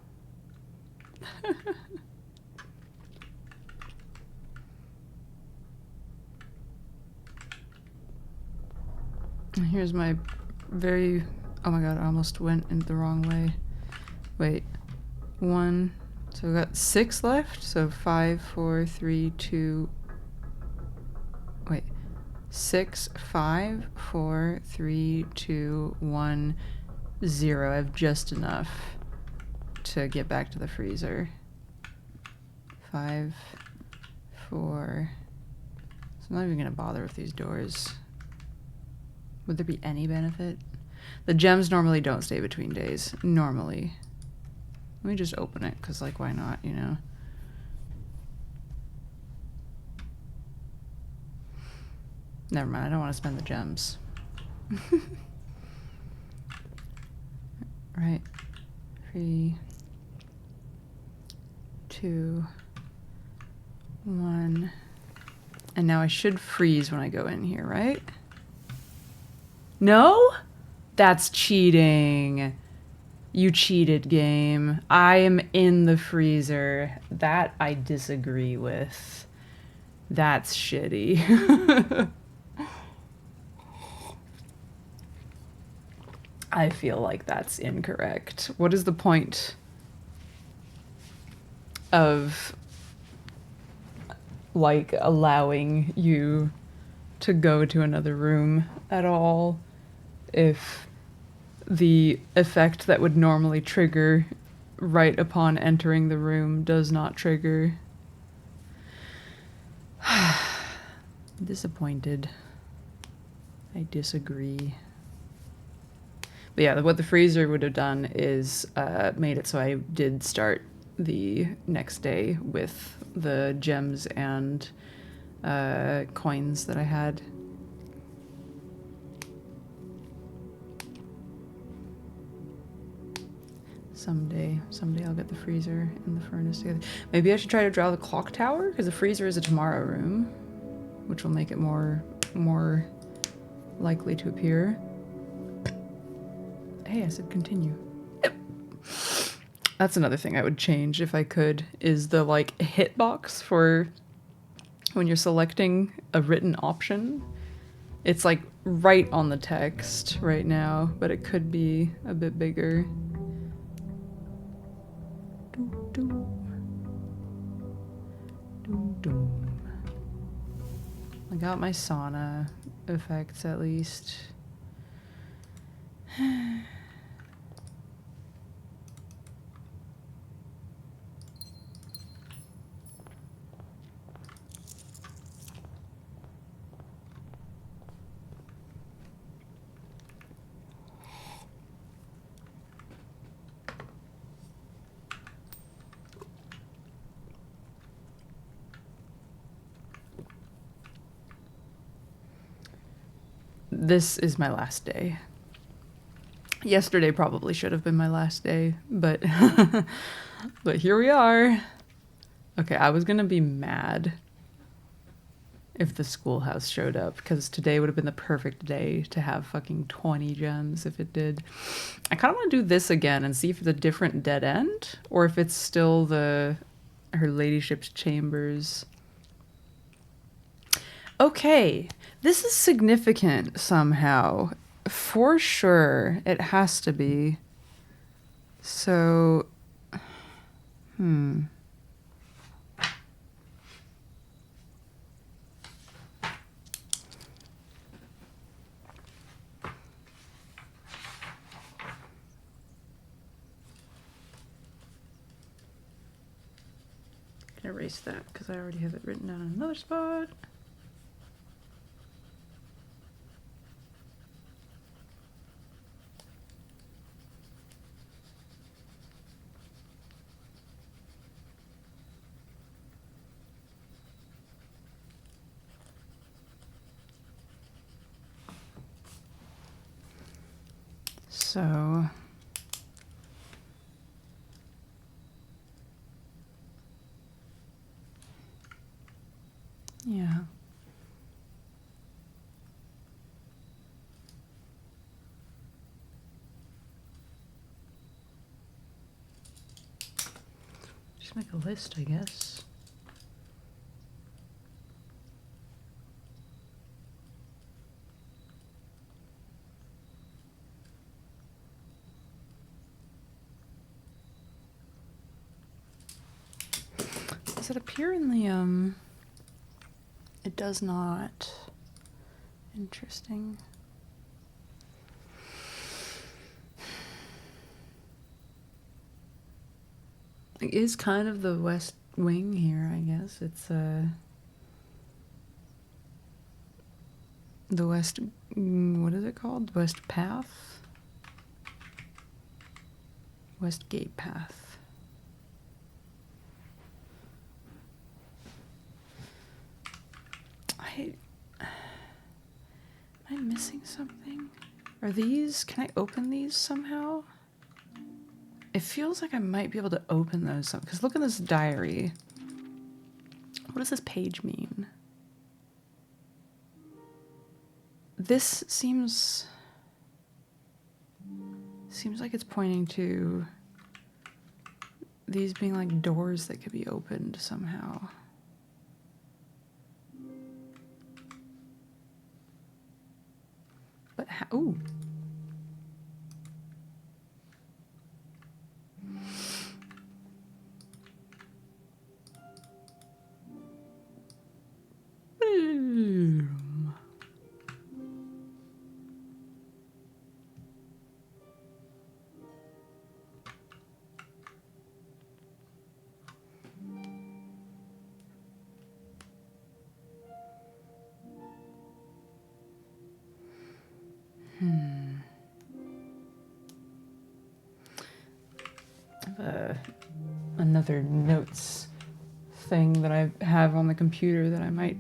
[SPEAKER 1] Here's my very... Oh my god, I almost went in the wrong way. Wait. 1. So we've got 6 left. So 5, 4, 3, 2, 6, 5, 4, 3, 2, 1, 0. I have just enough to get back to the freezer. 5, 4. So I'm not even gonna bother with these doors. Would there be any benefit? The gems normally don't stay between days. Normally. Let me just open it, because, like, why not, you know? Never mind, I don't want to spend the gems. Right. 3, 2, 1. And now I should freeze when I go in here, right? No? That's cheating. You cheated, game. I am in the freezer. That I disagree with. That's shitty. I feel like that's incorrect. What is the point of, like, allowing you to go to another room at all if the effect that would normally trigger right upon entering the room does not trigger? Disappointed. I disagree. But yeah, what the freezer would have done is made it so I did start the next day with the gems and coins that I had. Someday I'll get the freezer and the furnace together. Maybe I should try to draw the clock tower, because the freezer is a tomorrow room, which will make it more likely to appear. Hey, I said continue. That's another thing I would change if I could, is the, like, hitbox for when you're selecting a written option. It's, like, right on the text right now, but it could be a bit bigger. I got my sauna effects at least. This is my last day. Yesterday probably should have been my last day, but but here we are. Okay, I was gonna be mad if the schoolhouse showed up, because today would have been the perfect day to have fucking 20 gems if it did. I kind of want to do this again and see if it's a different dead end, or if it's still her ladyship's chambers. Okay, this is significant somehow. For sure, it has to be. So, Gonna erase that because I already have it written down in another spot. So, yeah. Just make a list, I guess. Does it appear in the, it does not. Interesting. It is kind of the west wing here, I guess. It's the west, what is it called? West Path? West Gate Path. Am I missing something? Are these, can I open these somehow? It feels like I might be able to open those because look at this diary. What does this page mean? This seems like it's pointing to these being like doors that could be opened somehow. But how? Ooh. Another notes thing that I have on the computer that I might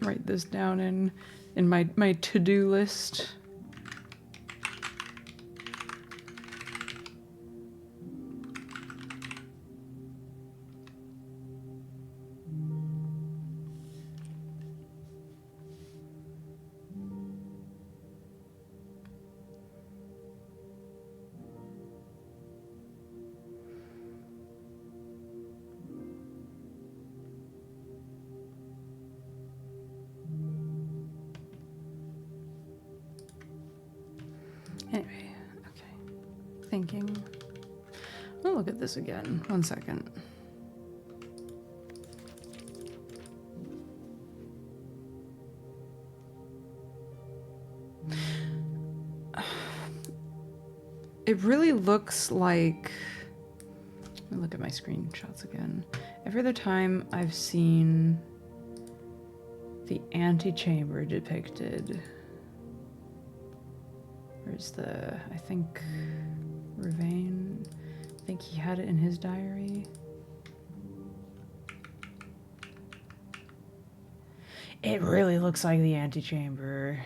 [SPEAKER 1] write this down in my to-do list. Anyway, okay. Thinking. I'll look at this again. 1 second. It really looks like... Let me look at my screenshots again. Every other time I've seen the antechamber depicted... Where's the... I think... Ravane... I think he had it in his diary. It really looks like the antechamber.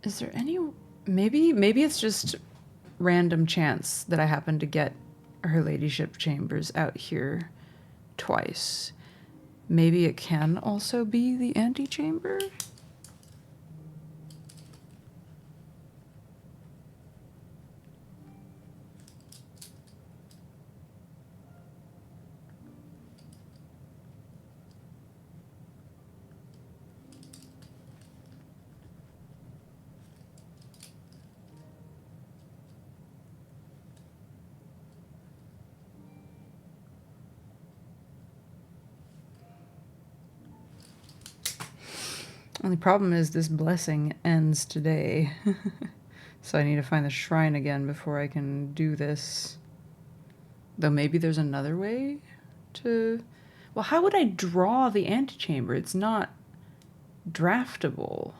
[SPEAKER 1] Is there any... Maybe it's just random chance that I happen to get Her Ladyship Chambers out here twice. Maybe it can also be the antechamber? Only problem is this blessing ends today. So I need to find the shrine again before I can do this. Though maybe there's another way to... Well, how would I draw the antechamber? It's not draftable.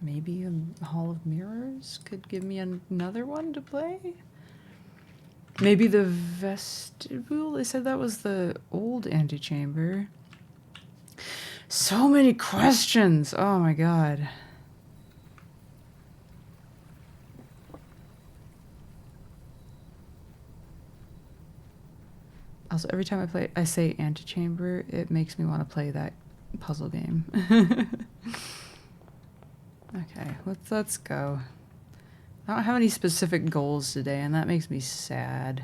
[SPEAKER 1] Maybe a Hall of Mirrors could give me another one to play? Maybe the vestibule? They said that was the old antechamber. So many questions! Oh my god. Also, every time I say antechamber, it makes me want to play that puzzle game. Okay, let's go. I don't have any specific goals today, and that makes me sad.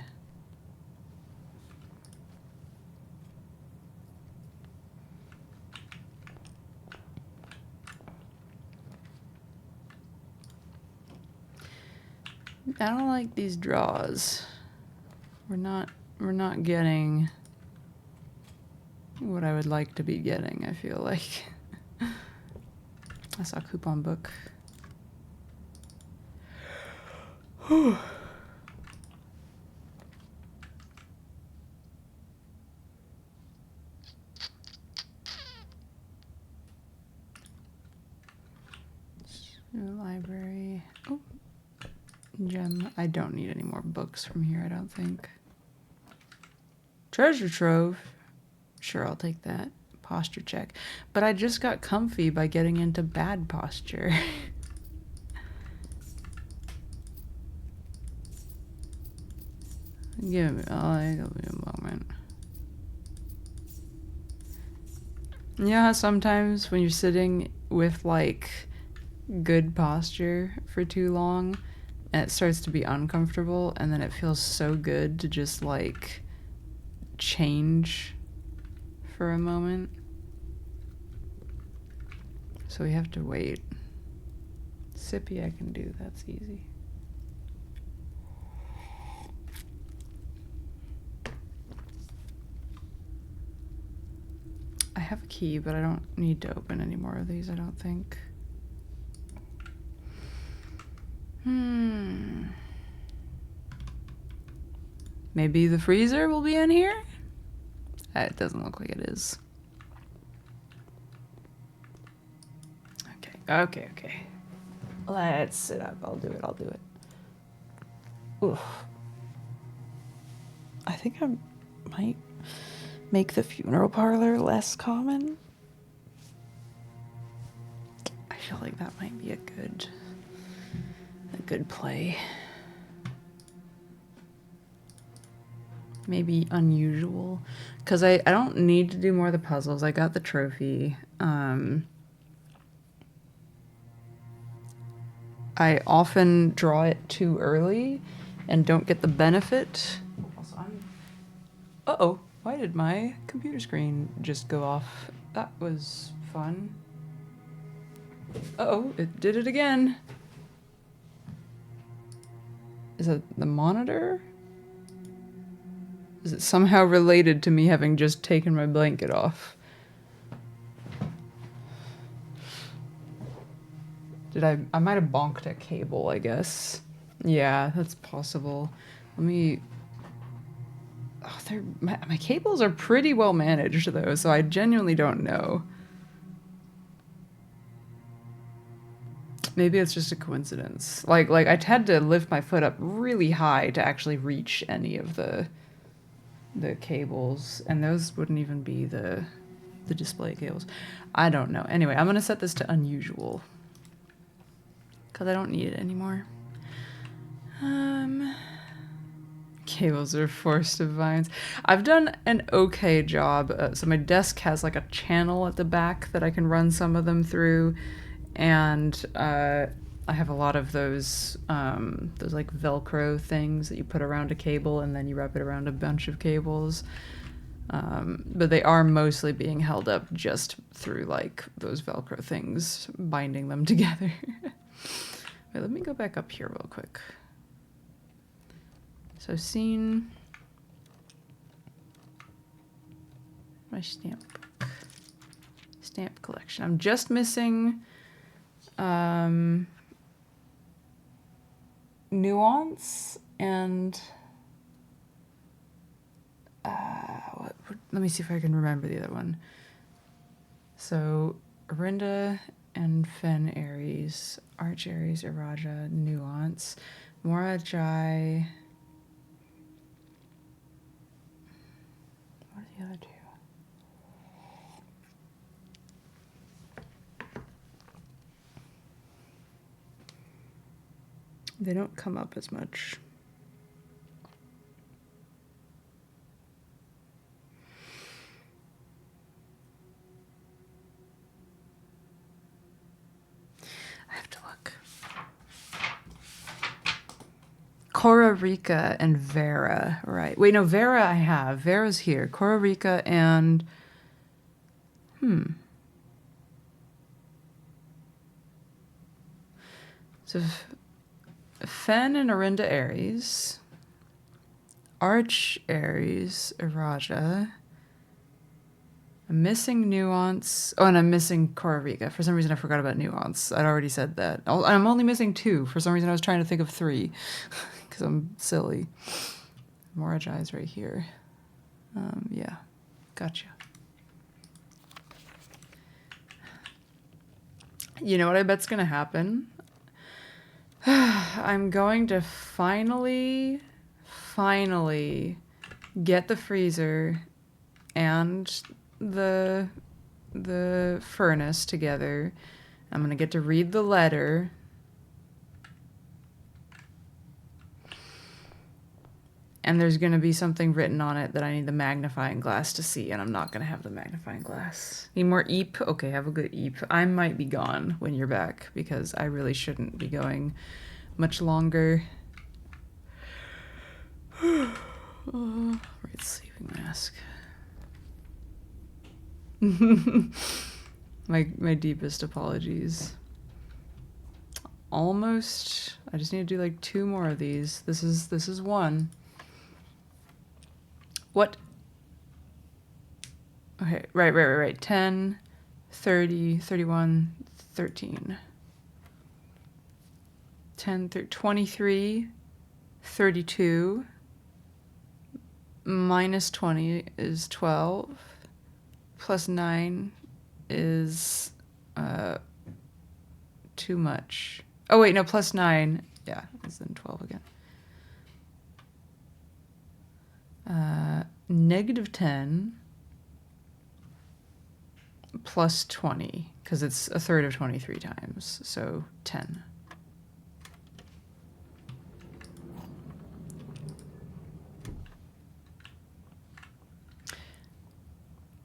[SPEAKER 1] I don't like these draws. We're not getting what I would like to be getting, I feel like. I saw a coupon book. Library. Oh, gem. I don't need any more books from here, I don't think. Treasure trove. Sure, I'll take that. Posture check. But I just got comfy by getting into bad posture. Give me a moment. Yeah, sometimes when you're sitting with like good posture for too long and it starts to be uncomfortable, and then it feels so good to just like change for a moment. So we have to wait. Sippy I can do, that's easy. I have a key, but I don't need to open any more of these, I don't think. Maybe the freezer will be in here? It doesn't look like it is. Okay. Let's sit up. I'll do it. Oof. I think I might make the funeral parlor less common. I feel like that might be a good play. Maybe unusual. Because I don't need to do more of the puzzles. I got the trophy. I often draw it too early and don't get the benefit. Also, uh-oh, why did my computer screen just go off? That was fun. Uh-oh, it did it again. Is it the monitor? Is it somehow related to me having just taken my blanket off? I might have bonked a cable, I guess. Yeah, that's possible. Let me... Oh, my cables are pretty well managed, though, so I genuinely don't know. Maybe it's just a coincidence. Like I had to lift my foot up really high to actually reach any of the cables, and those wouldn't even be the display cables. I don't know. Anyway, I'm gonna set this to unusual because I don't need it anymore. Cables are forced of vines. I've done an okay job. So my desk has like a channel at the back that I can run some of them through, and I have a lot of those like Velcro things that you put around a cable and then you wrap it around a bunch of cables. But they are mostly being held up just through like those Velcro things binding them together. Wait, let me go back up here real quick. So scene, my stamp book, stamp collection. I'm just missing nuance and let me see if I can remember the other one. So Arinda and Fen Aries, Arch Aries, Iraja, nuance, Morajai. What are the other two? They don't come up as much. I have to look. Cora Rika and Vera, right. Wait, no, Vera I have. Vera's here. Cora Rika and... So Fen and Arinda Aries. Arch Aries, Iraja. I'm missing Nuance. Oh, and I'm missing Korariga. For some reason, I forgot about Nuance. I'd already said that. I'm only missing 2. For some reason, I was trying to think of 3. Because I'm silly. Morajai's right here. Yeah. Gotcha. You know what I bet's gonna happen? I'm going to finally get the freezer and the furnace together. I'm gonna get to read the letter. And there's gonna be something written on it that I need the magnifying glass to see, and I'm not gonna have the magnifying glass. Need more eep? Okay, have a good eep. I might be gone when you're back, because I really shouldn't be going much longer. Right, sleeping mask. my deepest apologies. Almost. I just need to do like 2 more of these. This is 1. What? Okay, right. 10, 30, 31, 13. 10, 23, 32. Minus 20 is 12. Plus 9 is too much. Oh wait, no, plus 9. Yeah, it's then 12 again. Negative 10 plus 20, because it's a third of 23 times, so 10.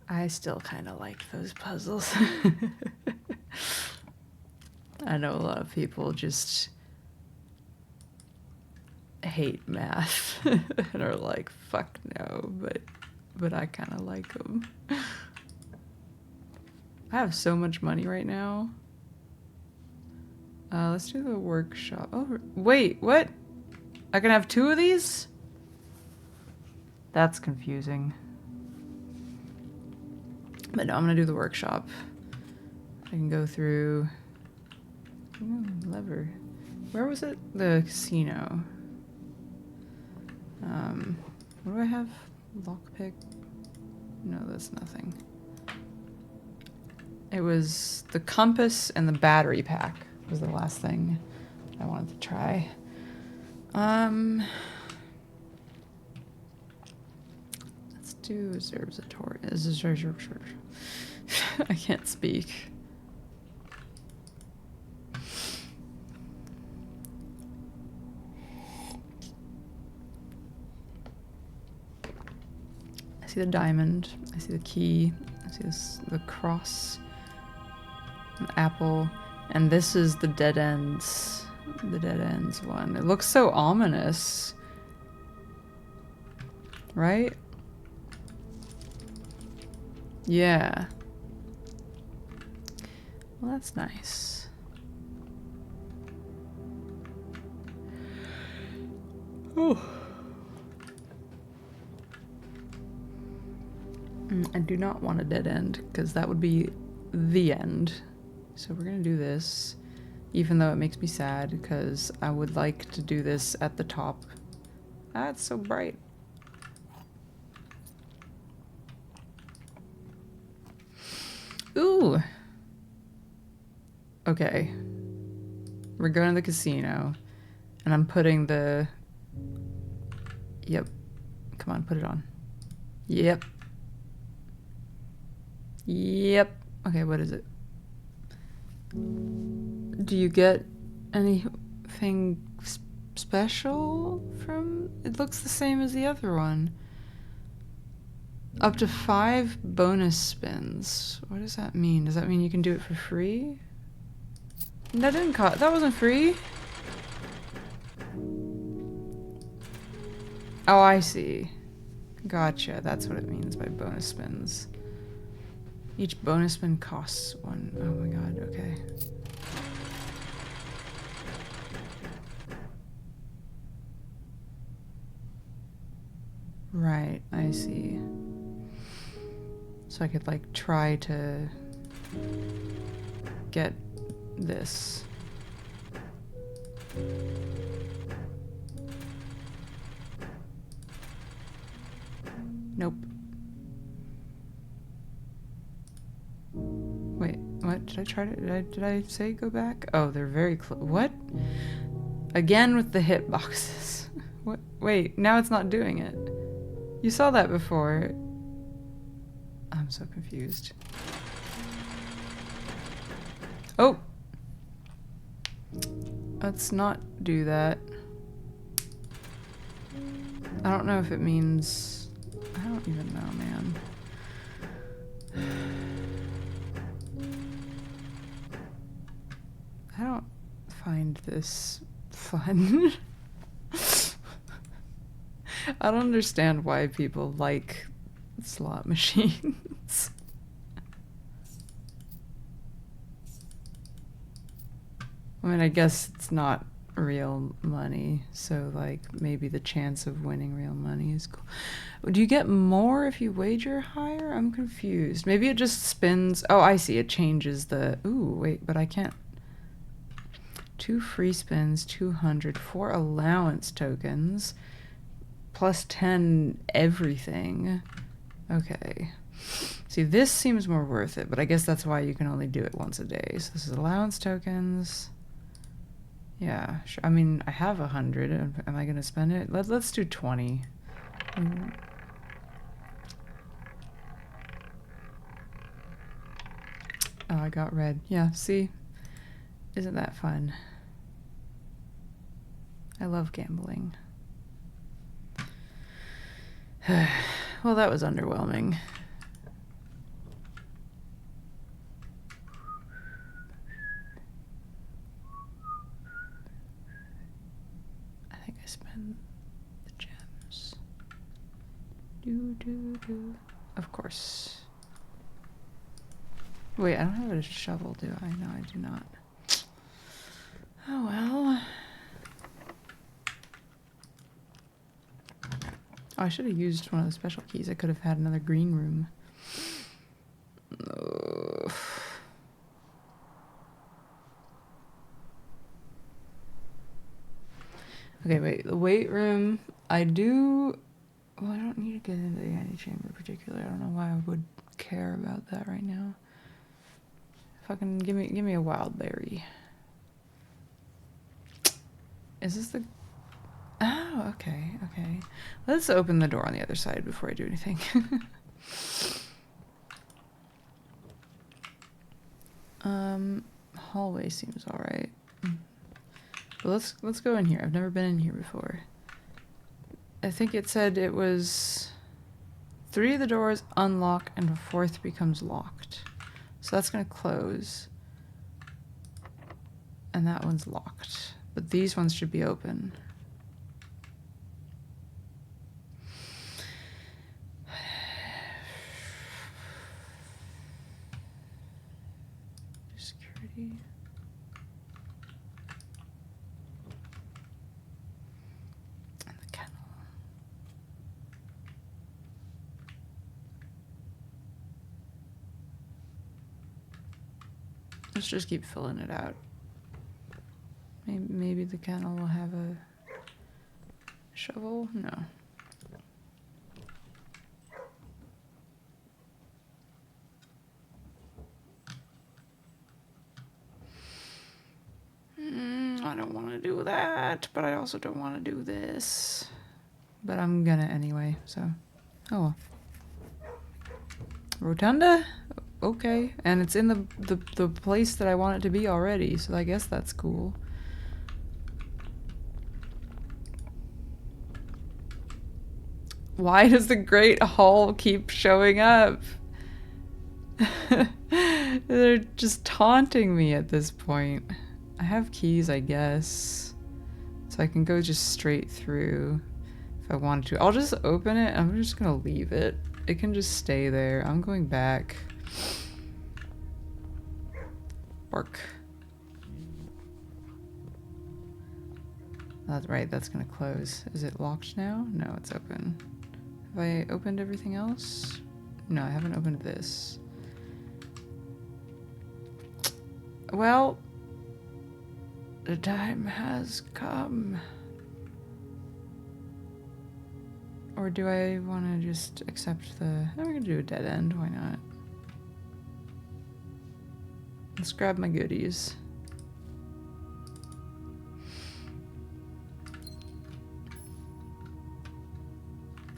[SPEAKER 1] I still kind of like those puzzles. I know a lot of people just hate math and are like, fuck no, but I kind of like them. I have so much money right now. Let's do the workshop. Oh, wait, what? I can have 2 of these? That's confusing. But no, I'm gonna do the workshop. I can go through... lever. Where was it? The casino. What do I have? Lockpick? No, that's nothing. It was the compass and the battery pack was the last thing I wanted to try. Let's do observatory. I can't speak. I see the diamond. I see the key. I see the cross. An apple. And this is the dead ends. The dead ends one. It looks so ominous. Right? Yeah. Well, that's nice. Oh. I do not want a dead end, because that would be the end. So we're gonna do this, even though it makes me sad, because I would like to do this at the top. Ah, it's so bright. Ooh. Okay. We're going to the casino, and I'm putting the... Yep. Come on, put it on. Yep. Yep. Okay, what is it? Do you get anything special from... It looks the same as the other one. Up to 5 bonus spins. What does that mean? Does that mean you can do it for free? That didn't cost... That wasn't free. Oh, I see. Gotcha. That's what it means by bonus spins. Each bonus spin costs 1. Oh my god, okay. Right, I see. So I could like try to get this. Nope. Wait, what? Did I try to, did I say go back? Oh, they're very close. What? Again with the hit boxes. What? Wait, now it's not doing it. You saw that before. I'm so confused. Oh! Let's not do that. I don't know if it means... I don't even know, man. I don't find this fun. I don't understand why people like slot machines. I mean, I guess it's not real money, so like maybe the chance of winning real money is cool. Do you get more if you wager higher? I'm confused. Maybe it just spins. Oh, I see. It changes the... Ooh, wait, but I can't... 2 free spins, 200, 4 allowance tokens, plus 10 everything. Okay. See, this seems more worth it, but I guess that's why you can only do it once a day. So this is allowance tokens. Yeah, sure. I mean, I have 100. Am I going to spend it? Let's do 20. Oh, I got red. Yeah, see? Isn't that fun? I love gambling. Well, that was underwhelming. I think I spent the gems. Do. Of course. Wait, I don't have a shovel, do I? No, I do not. Oh well. Oh, I should have used one of the special keys. I could have had another green room. Ugh. Okay, wait. The weight room. I do... Well, I don't need to get into the antechamber particularly. I don't know why I would care about that right now. Fucking give me a wild berry. Is this the... Oh, okay. Let's open the door on the other side before I do anything. Hallway seems alright. But let's go in here. I've never been in here before. I think it said it was 3 of the doors unlock and a 4th becomes locked. So that's gonna close. And that one's locked. But these ones should be open. Security. And the kennel. Let's just keep filling it out. Maybe the kennel will have a shovel? No. I don't want to do that, but I also don't want to do this. But I'm gonna anyway, so. Oh well. Rotunda? Okay. And it's in the place that I want it to be already, so I guess that's cool. Why does the Great Hall keep showing up? They're just taunting me at this point. I have keys, I guess. So I can go just straight through if I wanted to. I'll just open it. I'm just gonna leave it. It can just stay there. I'm going back. Bark. That's right, that's gonna close. Is it locked now? No, it's open. Have I opened everything else? No, I haven't opened this. Well, the time has come. Or do I want to just accept the... I'm going to do a dead end. Why not? Let's grab my goodies.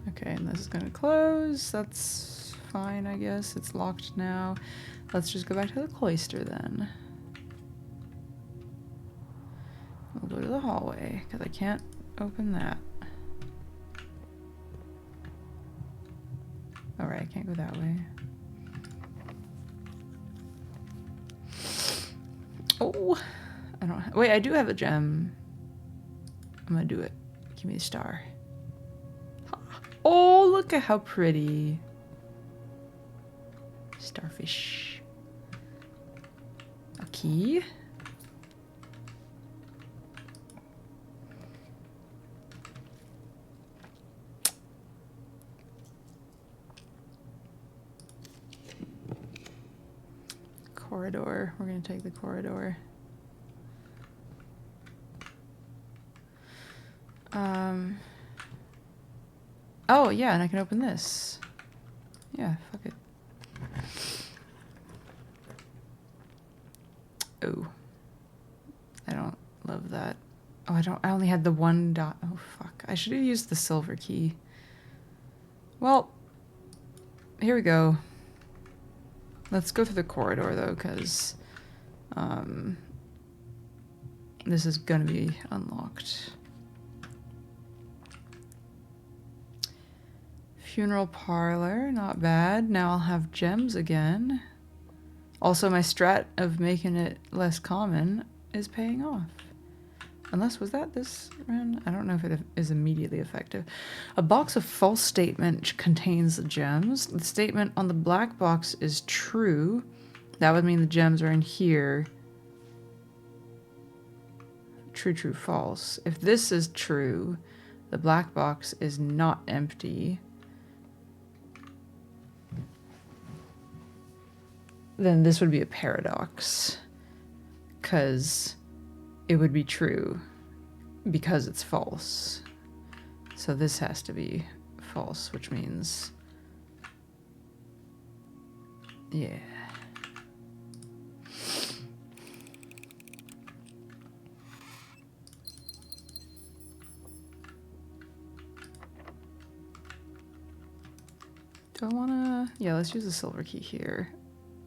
[SPEAKER 1] Okay, and this is going to close. That's fine, I guess. It's locked now. Let's just go back to the cloister then. We'll go to the hallway, because I can't open that. Alright, I can't go that way. Oh! I don't wait, I do have a gem. I'm gonna do it. Give me a star. Oh, look at how pretty. Starfish. A key. Corridor. We're gonna take the corridor. Oh, yeah, and I can open this. Yeah, fuck it. Oh. I don't love that. Oh, I only had the one dot. Oh, fuck. I should have used the silver key. Well, here we go. Let's go through the corridor, though, because this is gonna be unlocked. Funeral parlor, not bad. Now I'll have gems again. Also, my strat of making it less common is paying off. Unless, was that this round? I don't know if it is immediately effective. A box of false statement contains the gems. The statement on the black box is true. That would mean the gems are in here. True, true, false. If this is true, the black box is not empty. Then this would be a paradox. Because it would be true because it's false. So this has to be false, which means... yeah. Do I wanna... yeah, let's use a silver key here.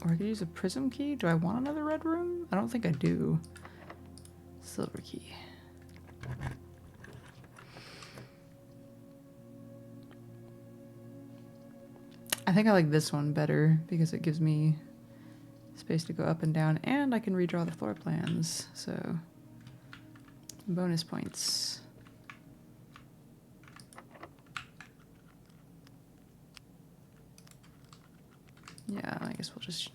[SPEAKER 1] Or I could use a prism key. Do I want another red room? I don't think I do. Silver key. I think I like this one better because it gives me space to go up and down, and I can redraw the floor plans, so bonus points. Yeah, I guess we'll just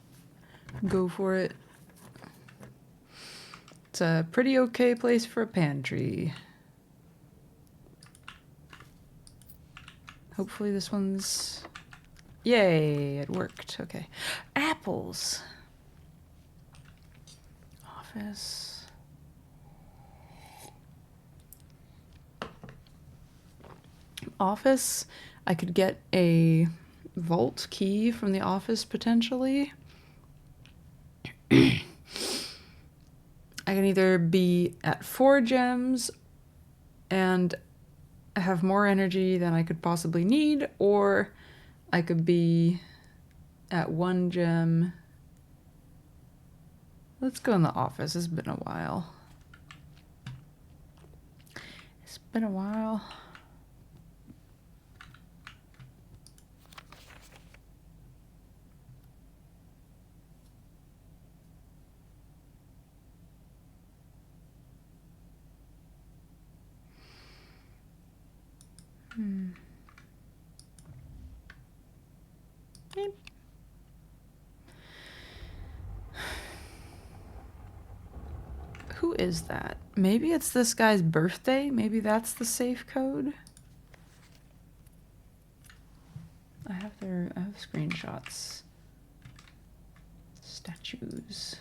[SPEAKER 1] go for it. It's a pretty okay place for a pantry. Hopefully this one's... yay, it worked. Okay. Apples. Office. Office. I could get a vault key from the office potentially. I can either be at 4 gems and have more energy than I could possibly need, or I could be at 1 gem. Let's go in the office. It's been a while. It's been a while. Beep. Who is that? Maybe it's this guy's birthday? Maybe that's the safe code? I have screenshots. Statues.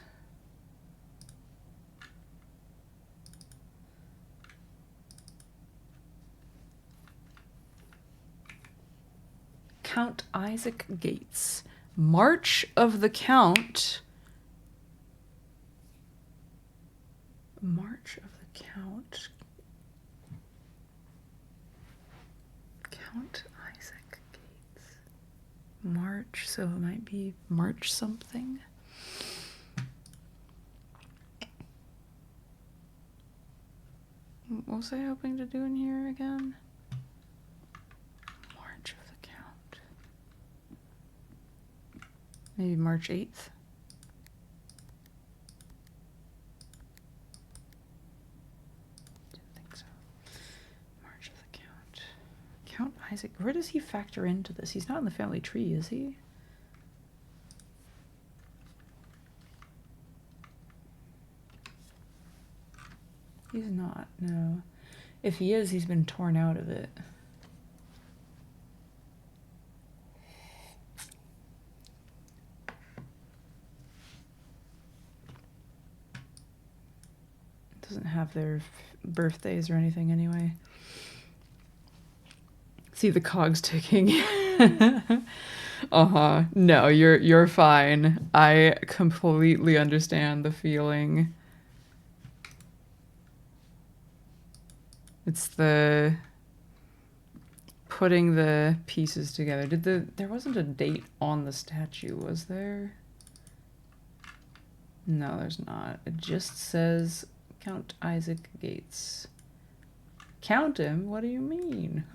[SPEAKER 1] Count Isaac Gates. March of the Count. March of the Count. Count Isaac Gates. March, so it might be March something. What was I hoping to do in here again? March of the Count. Maybe March 8th? Didn't think so. March of the Count. Count Isaac. Where does he factor into this? He's not in the family tree, is he? He's not, no. If he is, he's been torn out of it. Doesn't have their birthdays or anything anyway. See the cogs ticking. Uh-huh. No, you're fine. I completely understand the feeling. It's the putting the pieces together. There wasn't a date on the statue, was there? No, there's not. It just says Count Isaac Gates. Count him? What do you mean?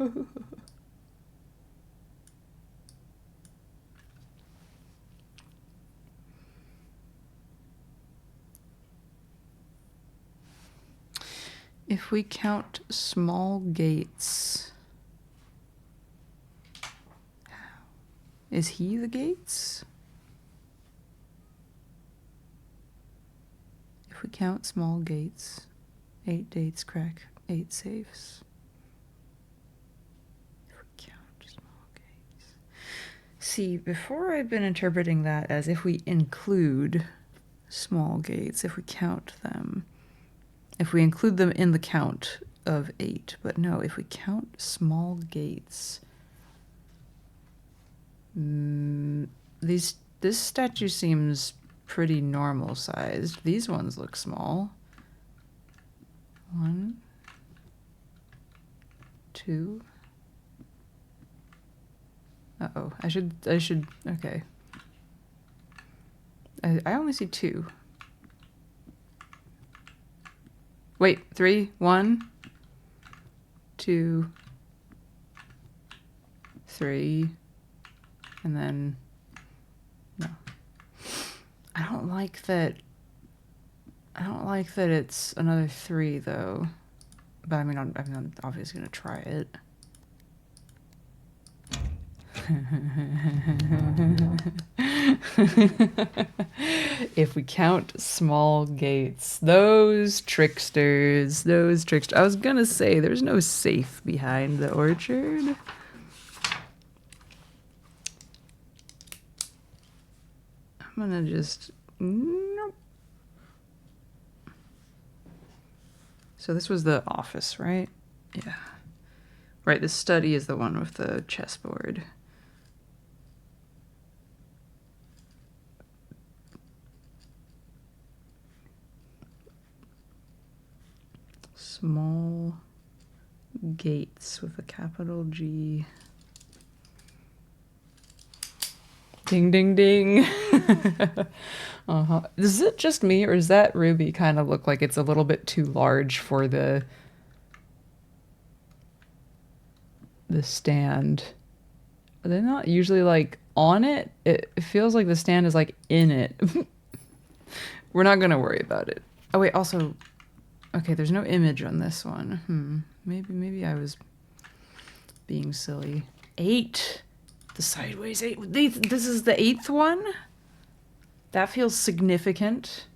[SPEAKER 1] If we count small Gates, is he the Gates? If we count small Gates, 8 dates crack 8 safes. If we count small Gates. See, before I've been interpreting that as if we include small Gates, if we count them. If we include them in the count of 8, but no, if we count small Gates, this statue seems pretty normal sized. These ones look small. 1, 2. Uh-oh, I should, okay. I only see 2. Wait, 3, 1, 2, 3, and then, no. I don't like that it's another 3 though, but I mean, I'm obviously gonna try it. If we count small Gates, those tricksters. I was gonna say there's no safe behind the orchard. I'm gonna just, nope. So this was the office, right? Yeah. Right, the study is the one with the chessboard. Small Gates with a capital G. Ding, ding, ding. Uh-huh. Is it just me, or does that ruby kind of look like it's a little bit too large for the stand? Are they not usually like on it? It feels like the stand is like in it. We're not gonna worry about it. Oh wait, also, okay, there's no image on this one. Maybe I was being silly. 8. The sideways 8. This is the 8th one? That feels significant.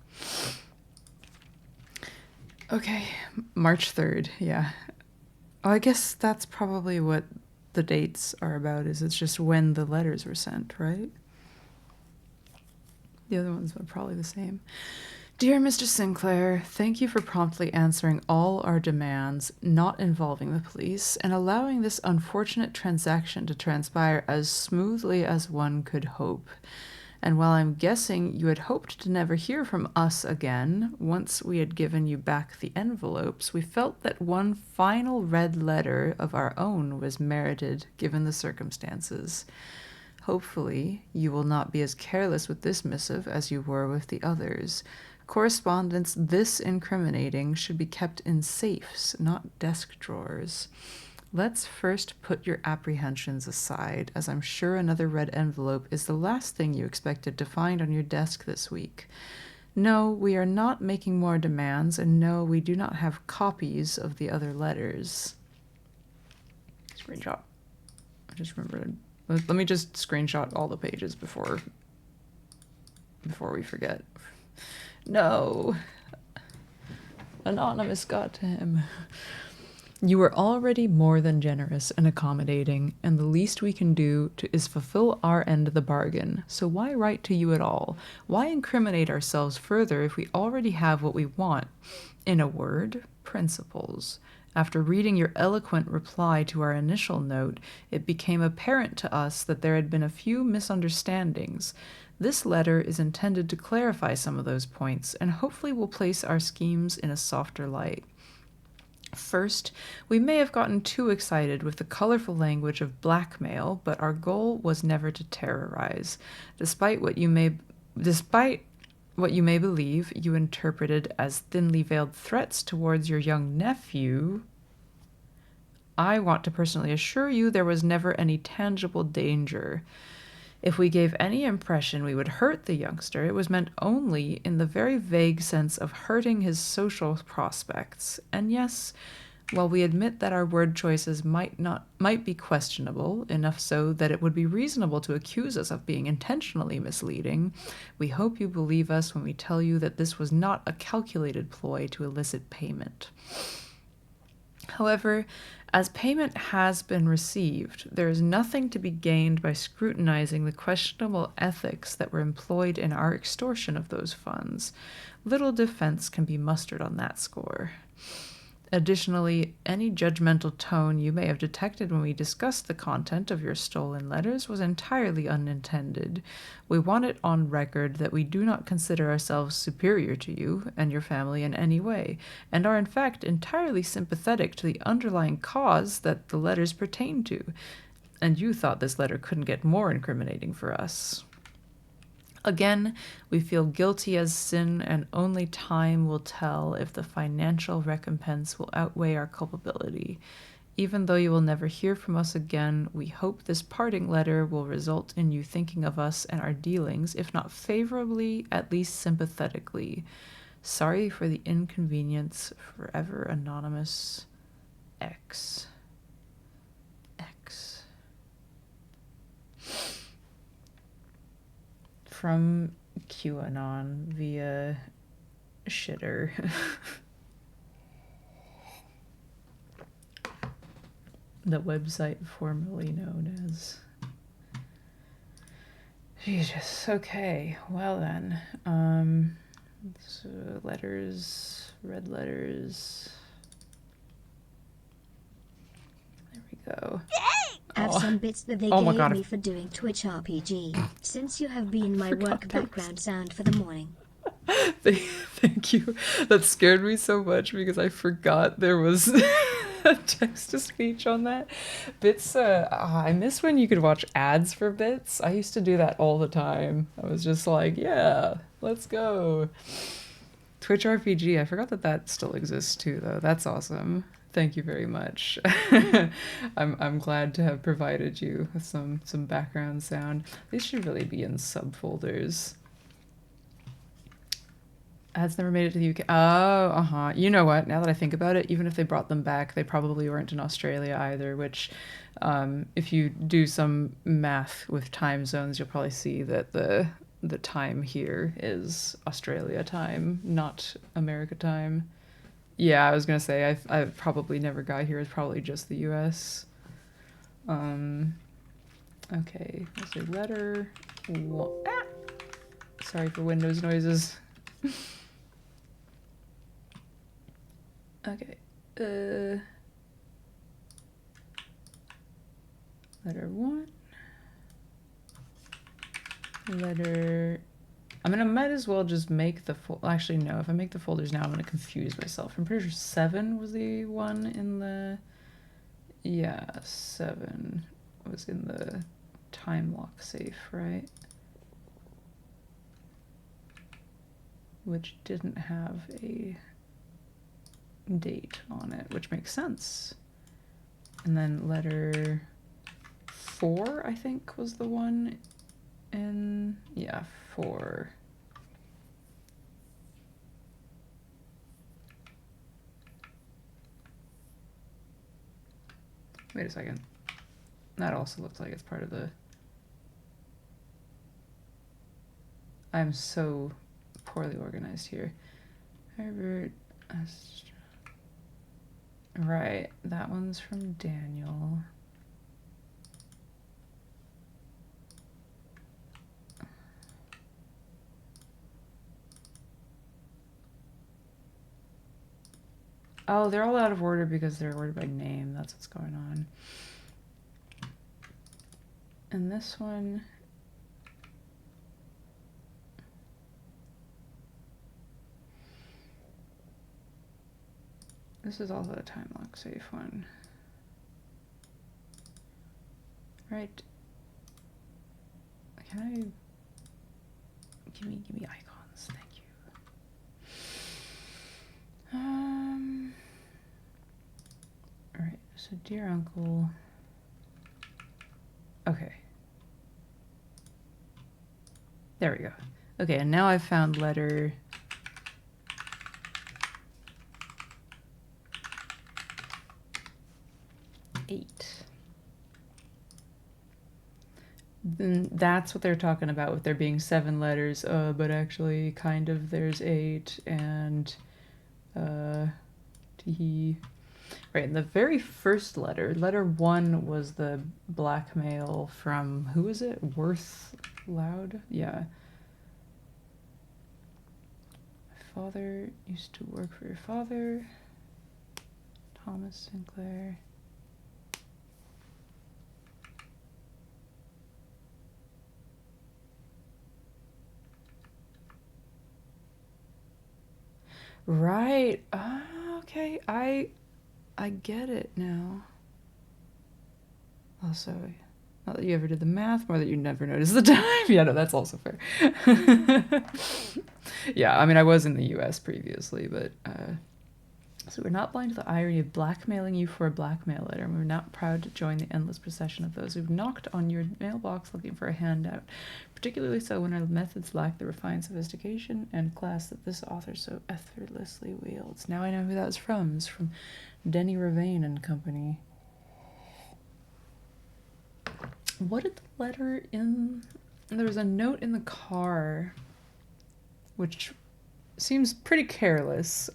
[SPEAKER 1] Okay, March 3rd, yeah. Oh, I guess that's probably what the dates are about is it's just when the letters were sent, right? The other ones are probably the same. Dear Mr. Sinclair, thank you for promptly answering all our demands not involving the police and allowing this unfortunate transaction to transpire as smoothly as one could hope. And while I'm guessing you had hoped to never hear from us again, once we had given you back the envelopes, we felt that one final red letter of our own was merited given the circumstances. Hopefully, you will not be as careless with this missive as you were with the others. Correspondence this incriminating should be kept in safes, not desk drawers. Let's first put your apprehensions aside, as I'm sure another red envelope is the last thing you expected to find on your desk this week. No, we are not making more demands, and no, we do not have copies of the other letters. Screenshot. I just remembered. Let me just screenshot all the pages before we forget. No. Anonymous got to him. You are already more than generous and accommodating, and the least we can do is fulfill our end of the bargain. So why write to you at all? Why incriminate ourselves further if we already have what we want? In a word, principles. After reading your eloquent reply to our initial note, it became apparent to us that there had been a few misunderstandings. This letter is intended to clarify some of those points and hopefully will place our schemes in a softer light. First, we may have gotten too excited with the colorful language of blackmail, but our goal was never to terrorize. Despite what you may believe you interpreted as thinly veiled threats towards your young nephew, I want to personally assure you there was never any tangible danger. If we gave any impression we would hurt the youngster, it was meant only in the very vague sense of hurting his social prospects. And yes, while we admit that our word choices might be questionable, enough so that it would be reasonable to accuse us of being intentionally misleading, we hope you believe us when we tell you that this was not a calculated ploy to elicit payment. However, as payment has been received, there is nothing to be gained by scrutinizing the questionable ethics that were employed in our extortion of those funds. Little defense can be mustered on that score. Additionally, any judgmental tone you may have detected when we discussed the content of your stolen letters was entirely unintended. We want it on record that we do not consider ourselves superior to you and your family in any way, and are in fact entirely sympathetic to the underlying cause that the letters pertain to. And you thought this letter couldn't get more incriminating for us. Again, we feel guilty as sin, and only time will tell if the financial recompense will outweigh our culpability. Even though you will never hear from us again, we hope this parting letter will result in you thinking of us and our dealings, if not favorably, at least sympathetically. Sorry for the inconvenience. Forever anonymous. X. From QAnon via shitter. The website formerly known as. Jesus. Okay. Well then. So letters, red letters. There we go.
[SPEAKER 3] Have some bits that they gave me for doing Twitch RPG, since you have been my work background sound for the morning.
[SPEAKER 1] Thank you. That scared me so much because I forgot there was a text-to-speech on that. Bits, I miss when you could watch ads for Bits. I used to do that all the time. I was just like, yeah, let's go. Twitch RPG, I forgot that still exists too, though. That's awesome. Thank you very much. I'm glad to have provided you with some background sound. These should really be in subfolders. Ads never made it to the UK. Oh, You know what? Now that I think about it, even if they brought them back, they probably weren't in Australia either, which if you do some math with time zones, you'll probably see that the time here is Australia time, not America time. Yeah, I was going to say, I probably never got here. It's probably just the US. Okay, let's say letter one. Ah! Sorry for Windows noises. Okay. Letter one. Letter. Might as well just make the actually, no, if I make the folders now, I'm gonna confuse myself. I'm pretty sure 7 was the one in the. Yeah, 7 was in the time lock safe, right? Which didn't have a date on it, which makes sense. And then letter 4, I think, was the one in, yeah, 4. Wait a second. That also looks like it's part of the... I'm so poorly organized here. Herbert... Right, that one's from Daniel. Oh, they're all out of order because they're ordered by name. That's what's going on. And this one... This is also a time lock safe one. Right. Can I... Give me icons, thank you. Alright, so dear uncle... Okay. There we go. Okay, and now I've found letter... 8. Then that's what they're talking about with there being 7 letters, but actually kind of there's 8 and tee. Right, and the very first letter, letter 1 was the blackmail from, who is it? Worth Loud? Yeah. My father used to work for your father. Thomas Sinclair. Right. Okay. I get it now. Also, not that you ever did the math, more that you never noticed the time. Yeah, no, that's also fair. Yeah, I mean, I was in the US previously, but so we're not blind to the irony of blackmailing you for a blackmail letter, and we're not proud to join the endless procession of those who've knocked on your mailbox looking for a handout, particularly so when our methods lack the refined sophistication and class that this author so effortlessly wields. Now I know who that was from. It's from Denny Ravane and Company. What did the letter in... There was a note in the car, which... seems pretty careless.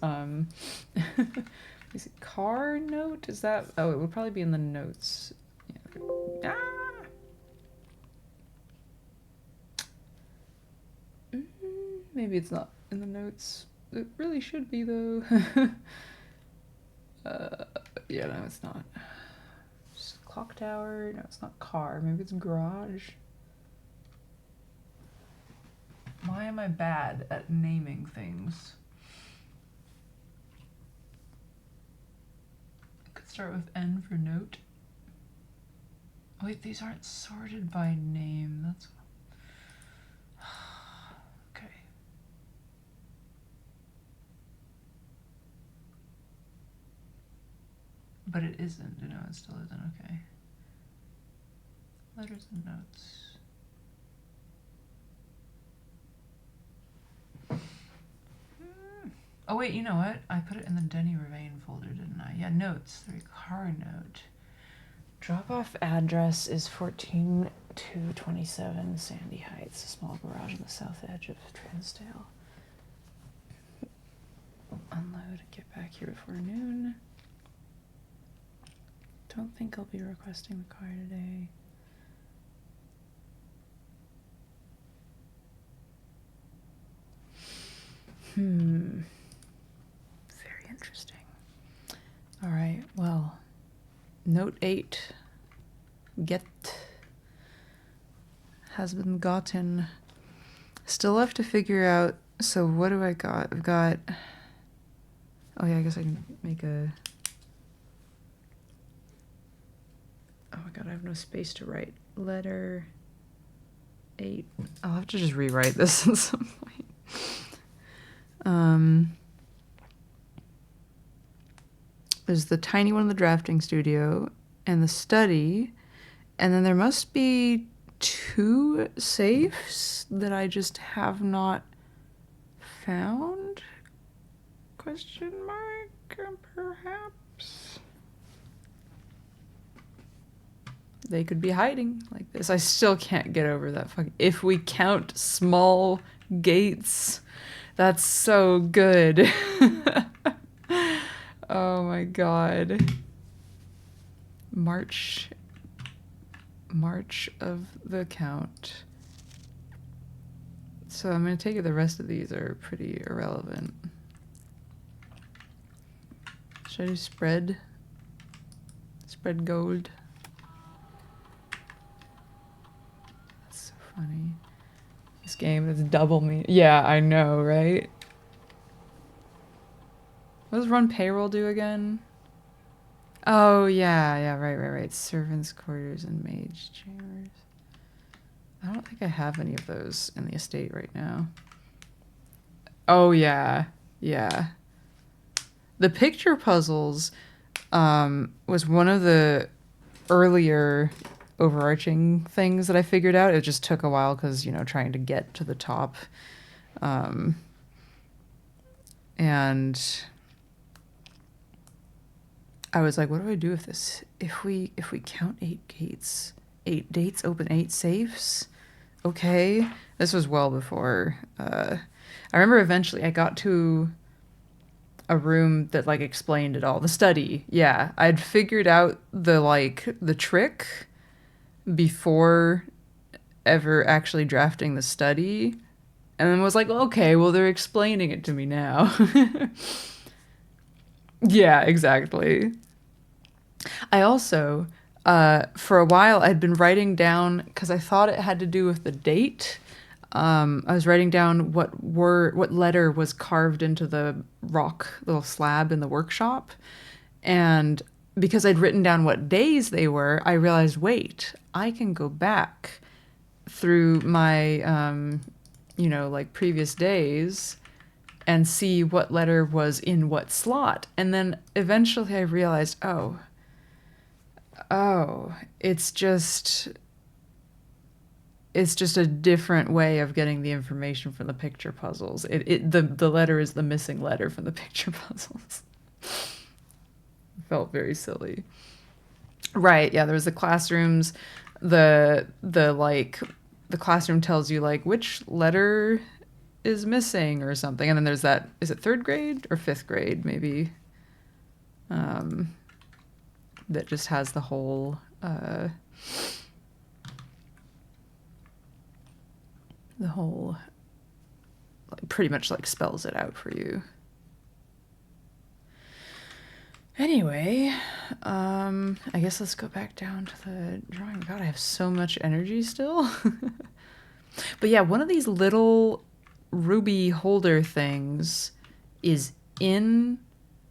[SPEAKER 1] Is it car note? Is that... Oh, it would probably be in the notes. Yeah. Maybe it's not in the notes. It really should be, though. Yeah, no, it's not. Just clock tower. No, it's not car. Maybe it's garage. Why am I bad at naming things? I could start with N for note. Oh, wait, these aren't sorted by name. That's... Okay. But it isn't. No, it still isn't. Okay. Letters and notes. Oh wait, you know what? I put it in the Denny Ravane folder, didn't I? Yeah, notes. There, car note. Drop-off address is 14227 Sandy Heights, a small garage on the south edge of Transdale. Unload, get back here before noon. don't think I'll be requesting the car today. Very interesting. All right, well, note 8, get, has been gotten. Still left to figure out, so what do I got? I've got, oh yeah, I guess I can make a, oh my god, I have no space to write. Letter 8. I'll have to just rewrite this at some point. There's the tiny one in the drafting studio and the study, and then there must be 2 safes that I just have not found? Question mark, perhaps? They could be hiding like this. I still can't get over that fucking... If we count small gates, that's so good. Oh my god. March of the count. So I'm going to take it the rest of these are pretty irrelevant. Should I do spread? Spread gold. That's so funny. This game is double me. Yeah, I know, right? What does run payroll do again? Oh, yeah, right. Servants' quarters and mage chambers. I don't think I have any of those in the estate right now. Oh, yeah. The picture puzzles was one of the earlier overarching things that I figured out. It just took a while because, you know, trying to get to the top. And I was like, what do I do with this? If we count 8 gates, 8 dates, open 8 safes. Okay. This was well before. I remember eventually I got to a room that like explained it all. The study. Yeah. I'd figured out the trick before ever actually drafting the study. And then was like, okay, well, they're explaining it to me now. Yeah, exactly. I also, for a while, I'd been writing down, because I thought it had to do with the date. I was writing down what letter was carved into the rock little slab in the workshop. And because I'd written down what days they were, I realized, wait, I can go back through my, previous days and see what letter was in what slot. And then eventually I realized, oh, it's just a different way of getting the information from the picture puzzles. The letter is the missing letter from the picture puzzles. Felt very silly. Right, yeah, there was the classrooms, the classroom tells you like which letter is missing or something, and then there's that, is it 3rd grade or 5th grade maybe, that just has the whole like, pretty much like spells it out for you. Anyway, I guess let's go back down to the drawing. God, I have so much energy still. But yeah, one of these little ruby holder things is in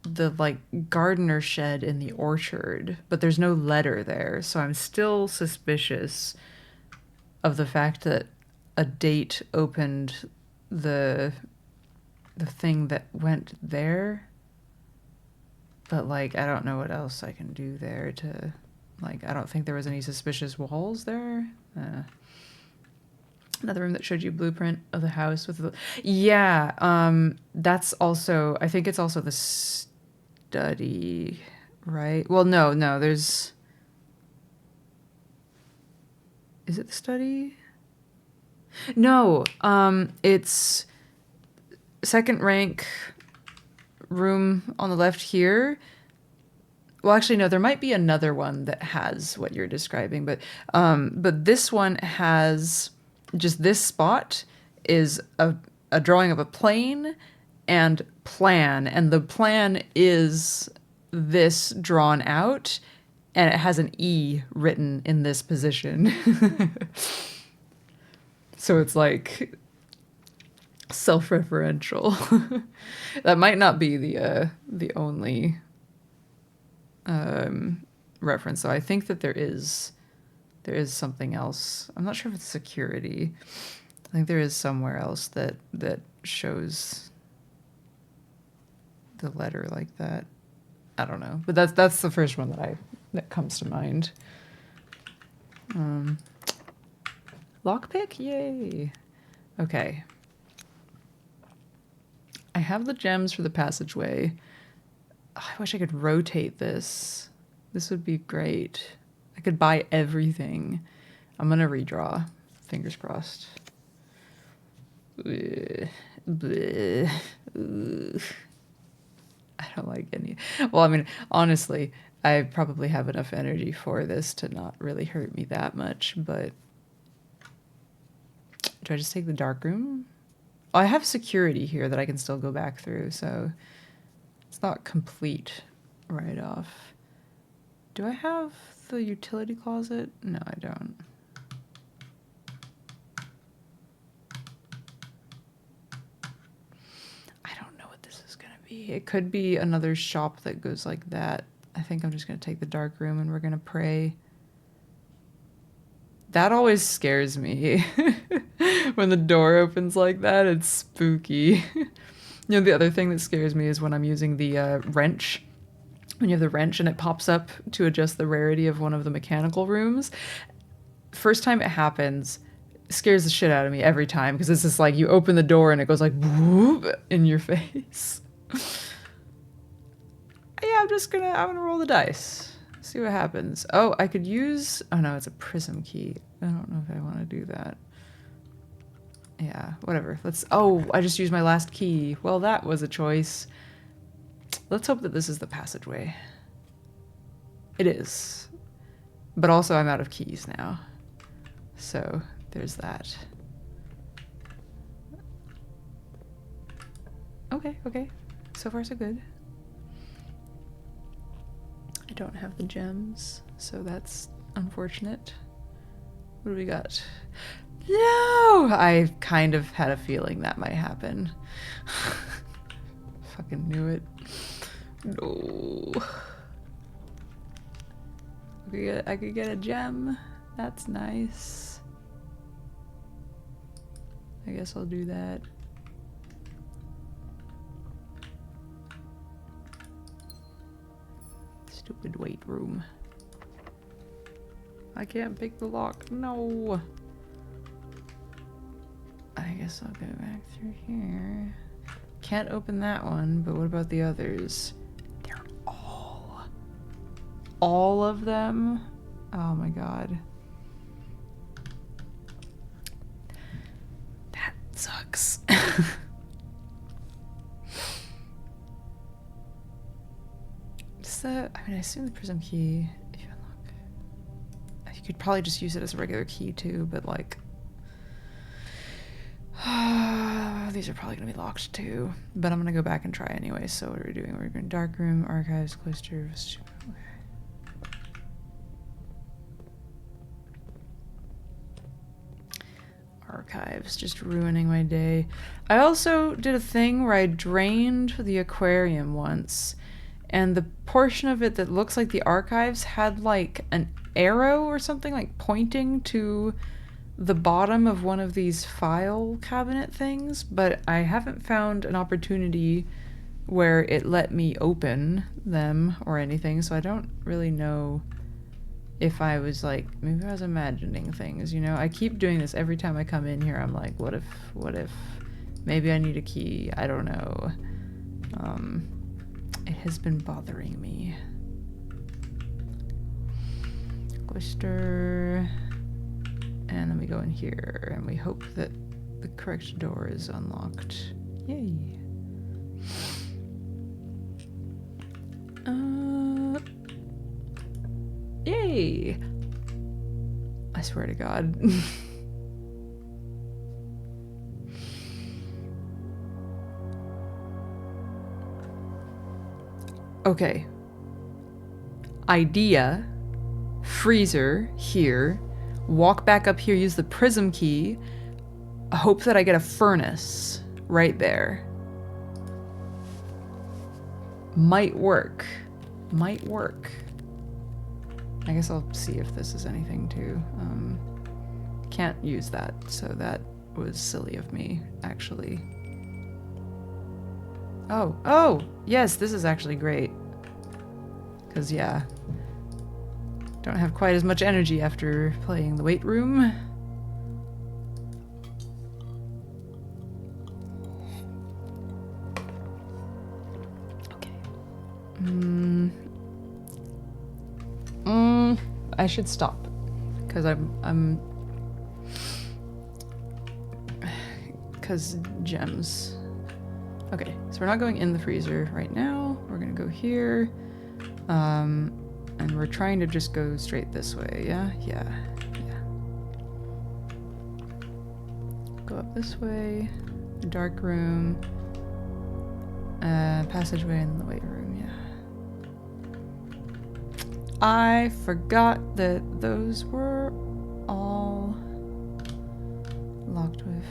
[SPEAKER 1] the like gardener shed in the orchard, but there's no letter there, so I'm still suspicious of the fact that a date opened the thing that went there. But like I don't know what else I can do there to, like, I don't think there was any suspicious walls there. Another room that showed you blueprint of the house with the... Yeah, that's also... I think it's also the study, right? Well, no, there's... Is it the study? No, it's second rank room on the left here. well, actually, no, there might be another one that has what you're describing, but this one has just this spot is a drawing of a plane and plan, and the plan is this drawn out, and it has an E written in this position. So it's like self-referential. That might not be the only reference. So I think that there is something else. I'm not sure if it's security. I think there is somewhere else that shows the letter like that. I don't know, but that's the first one that comes to mind. Lockpick, yay! Okay. I have the gems for the passageway. Oh, I wish I could rotate this. This would be great. I could buy everything. I'm gonna redraw. Fingers crossed. Bleh. Bleh. Ugh. I don't like any. Well, I mean, honestly, I probably have enough energy for this to not really hurt me that much, but do I just take the dark room? Oh, I have security here that I can still go back through, so it's not complete right off. Do I have the utility closet? No, I don't. I don't know what this is going to be. It could be another shop that goes like that. I think I'm just going to take the dark room and we're going to pray. That always scares me. When the door opens like that, it's spooky. You know, the other thing that scares me is when I'm using the wrench. When you have the wrench and it pops up to adjust the rarity of one of the mechanical rooms. First time it happens, it scares the shit out of me every time, because it's just like you open the door and it goes like whoop in your face. Yeah, I'm gonna roll the dice. See what happens. Oh, I could use... Oh, no, it's a prism key. I don't know if I want to do that. Yeah, whatever. Let's... Oh, I just used my last key. Well, that was a choice. Let's hope that this is the passageway. It is. But also, I'm out of keys now. So, there's that. Okay, okay. So far, so good. I don't have the gems, so that's unfortunate. What do we got? No! I kind of had a feeling that might happen. Fucking knew it. No. I could get a gem. That's nice. I guess I'll do that. Stupid weight room. I can't pick the lock. No. I guess I'll go back through here. Can't open that one, but what about the others? They're all of them? Oh my god. That sucks. I mean, I assume the prism key, if you unlock, you could probably just use it as a regular key too, but like, these are probably gonna be locked too, but I'm gonna go back and try anyway. So what are we doing? We're going dark room, archives, cloister. Okay. Archives, just ruining my day. I also did a thing where I drained the aquarium once. And the portion of it that looks like the archives had like an arrow or something like pointing to the bottom of one of these file cabinet things, but I haven't found an opportunity where it let me open them or anything, so I don't really know if I was like, maybe I was imagining things, you know? I keep doing this every time I come in here. I'm like, what if, maybe I need a key, I don't know. It has been bothering me. Cloister. And then we go in here and we hope that the correct door is unlocked. Yay. Yay! I swear to God. Okay. Idea. Freezer here. Walk back up here, use the prism key. Hope that I get a furnace right there. Might work. Might work. I guess I'll see if this is anything too. Can't use that, so that was silly of me, actually. Oh, yes, this is actually great. Because, yeah, don't have quite as much energy after playing the weight room. Okay. I should stop. Because because gems. Okay, so we're not going in the freezer right now. We're gonna go here. And we're trying to just go straight this way, yeah? Yeah. Go up this way. The dark room. Passageway in the weight room, yeah. I forgot that those were all locked with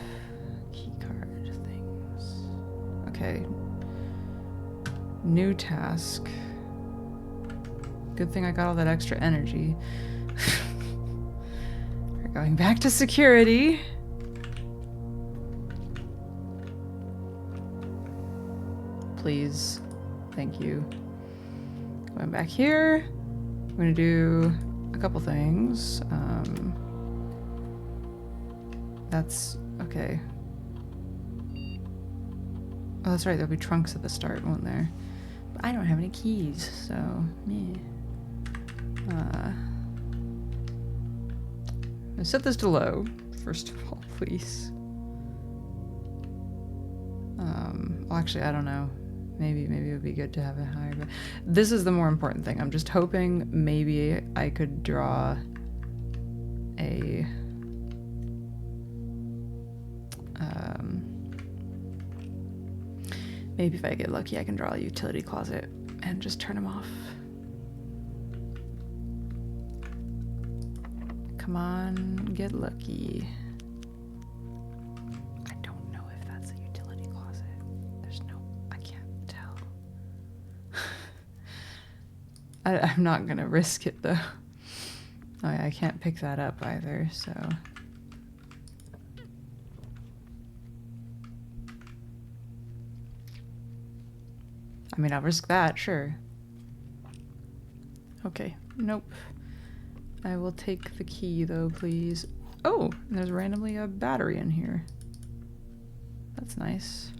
[SPEAKER 1] keycard things. Okay. New task. Good thing I got all that extra energy. We're going back to security. Please. Thank you. Going back here. I'm gonna do a couple things. That's okay. Oh, that's right. There'll be trunks at the start, won't there? But I don't have any keys, so meh. I'll set this to low, first of all, please. Well, actually, I don't know. Maybe it would be good to have it higher, but this is the more important thing. I'm just hoping maybe I could draw a maybe if I get lucky I can draw a utility closet and just turn them off. Come on, get lucky. I don't know if that's a utility closet. I can't tell. I'm not gonna risk it though. Oh yeah, I can't pick that up either, so. I mean, I'll risk that, sure. Okay, nope. I will take the key though, please. Oh, and there's randomly a battery in here. That's nice.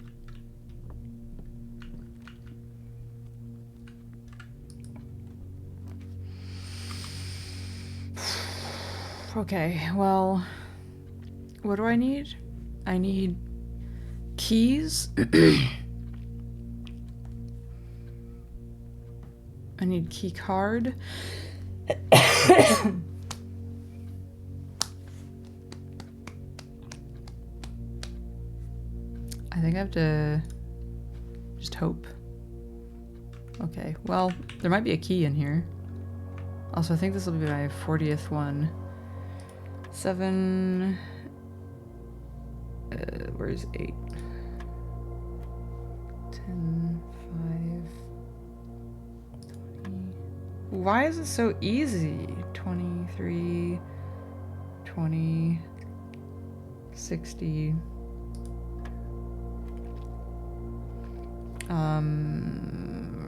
[SPEAKER 1] Okay, well, what do I need? I need keys. I need key card. I think I have to just hope. Okay, well, there might be a key in here. Also, I think this will be my 40th one. 7... where's 8? 10, 5... 20... Why is it so easy? 23... 20... 60...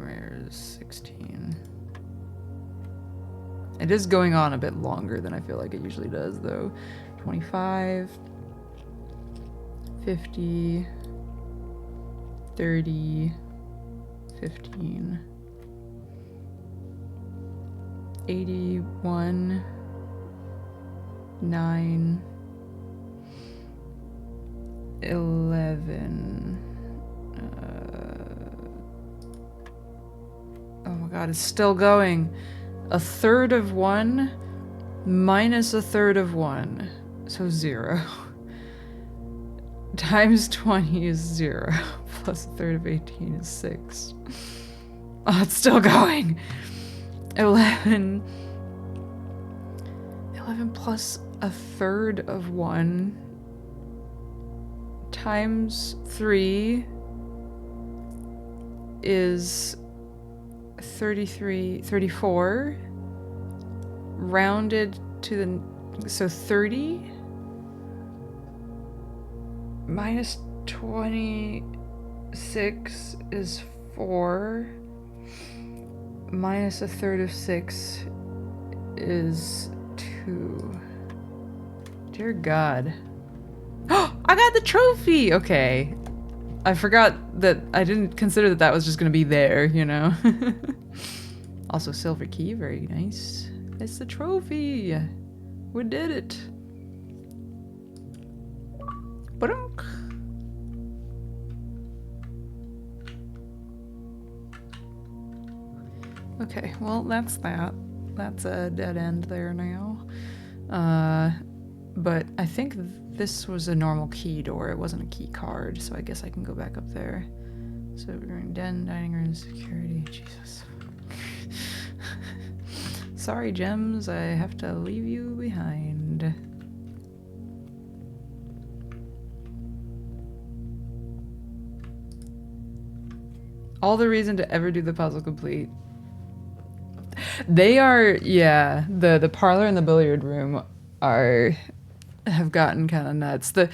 [SPEAKER 1] where's 16? It is going on a bit longer than I feel like it usually does, though. 25, 50, 30, 15, 81, 9, 11. Oh my god, it's still going. a third of 1 minus a third of 1. So 0. Times 20 is 0. Plus a third of 18 is 6. Oh, it's still going. 11 plus a third of 1 times 3 is 34. Rounded to the... So 30 minus 26 is 4. Minus a third of 6 is 2. Dear God. Oh, I got the trophy! Okay. I forgot that I didn't consider that was just gonna be there, you know? Also, silver key, very nice. It's the trophy! We did it! Ba-dunk. Okay, well, that's that. That's a dead end there now. But I think this was a normal key door. It wasn't a key card, so I guess I can go back up there. So we're doing den, dining room, security. Jesus. Sorry, gems. I have to leave you behind. All the reason to ever do the puzzle complete. They are, yeah, the parlor and the billiard room have gotten kind of nuts. The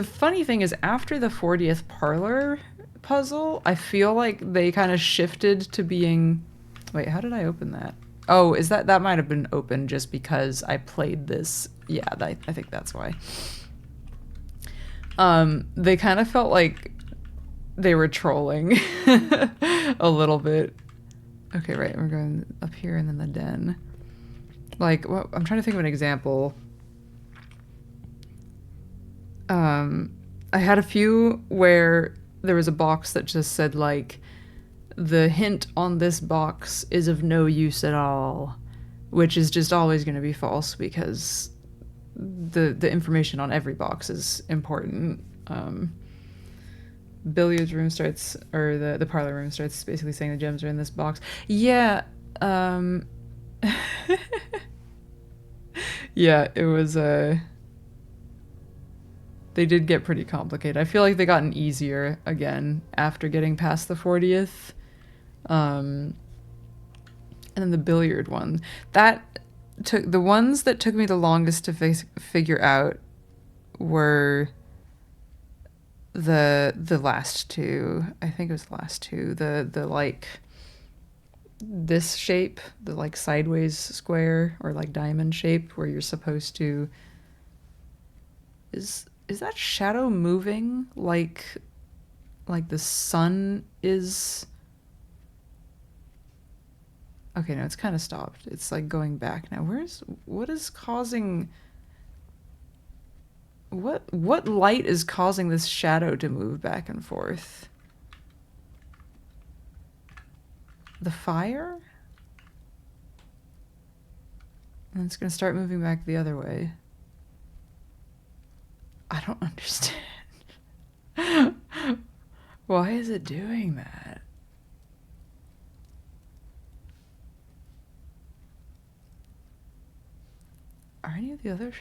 [SPEAKER 1] funny thing is, after the 40th parlor puzzle, I feel like they kind of shifted to being... Wait, how did I open that? Oh, is that might have been open just because I played this. Yeah, I think that's why. They kind of felt like they were trolling a little bit. Okay, right, we're going up here and then the den. Like, well, I'm trying to think of an example. I had a few where there was a box that just said, like, the hint on this box is of no use at all, which is just always going to be false because the information on every box is important. Billiards room starts, or the parlor room starts basically saying the gems are in this box. Yeah, yeah, it was, they did get pretty complicated. I feel like they gotten easier again after getting past the 40th. And then the billiard one. That took, the ones that took me the longest to figure out were the last two. I think it was the last two. The like this shape, the like sideways square or like diamond shape where you're supposed to... Is that shadow moving like the sun is? Okay, no, it's kind of stopped. It's like going back now. What is causing... What light is causing this shadow to move back and forth? The fire? And it's gonna start moving back the other way. I don't understand. Why is it doing that? Are any of the other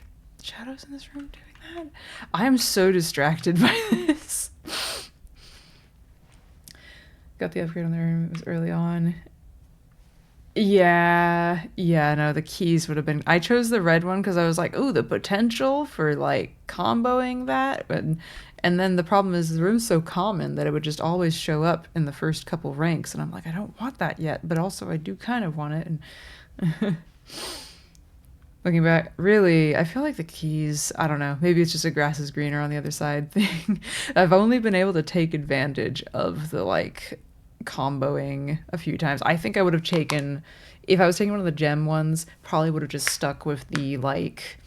[SPEAKER 1] shadows in this room doing that? I am so distracted by this. Got the upgrade on the room. It was early on. Yeah, no, the keys would have been... I chose the red one because I was like, ooh, the potential for, like, comboing that. And then the problem is the room's so common that it would just always show up in the first couple ranks. And I'm like, I don't want that yet, but also I do kind of want it. And looking back, really, I feel like the keys, I don't know, maybe it's just a grass is greener on the other side thing. I've only been able to take advantage of the, like... comboing a few times. I think I would have taken, if I was taking one of the gem ones, probably would have just stuck with the like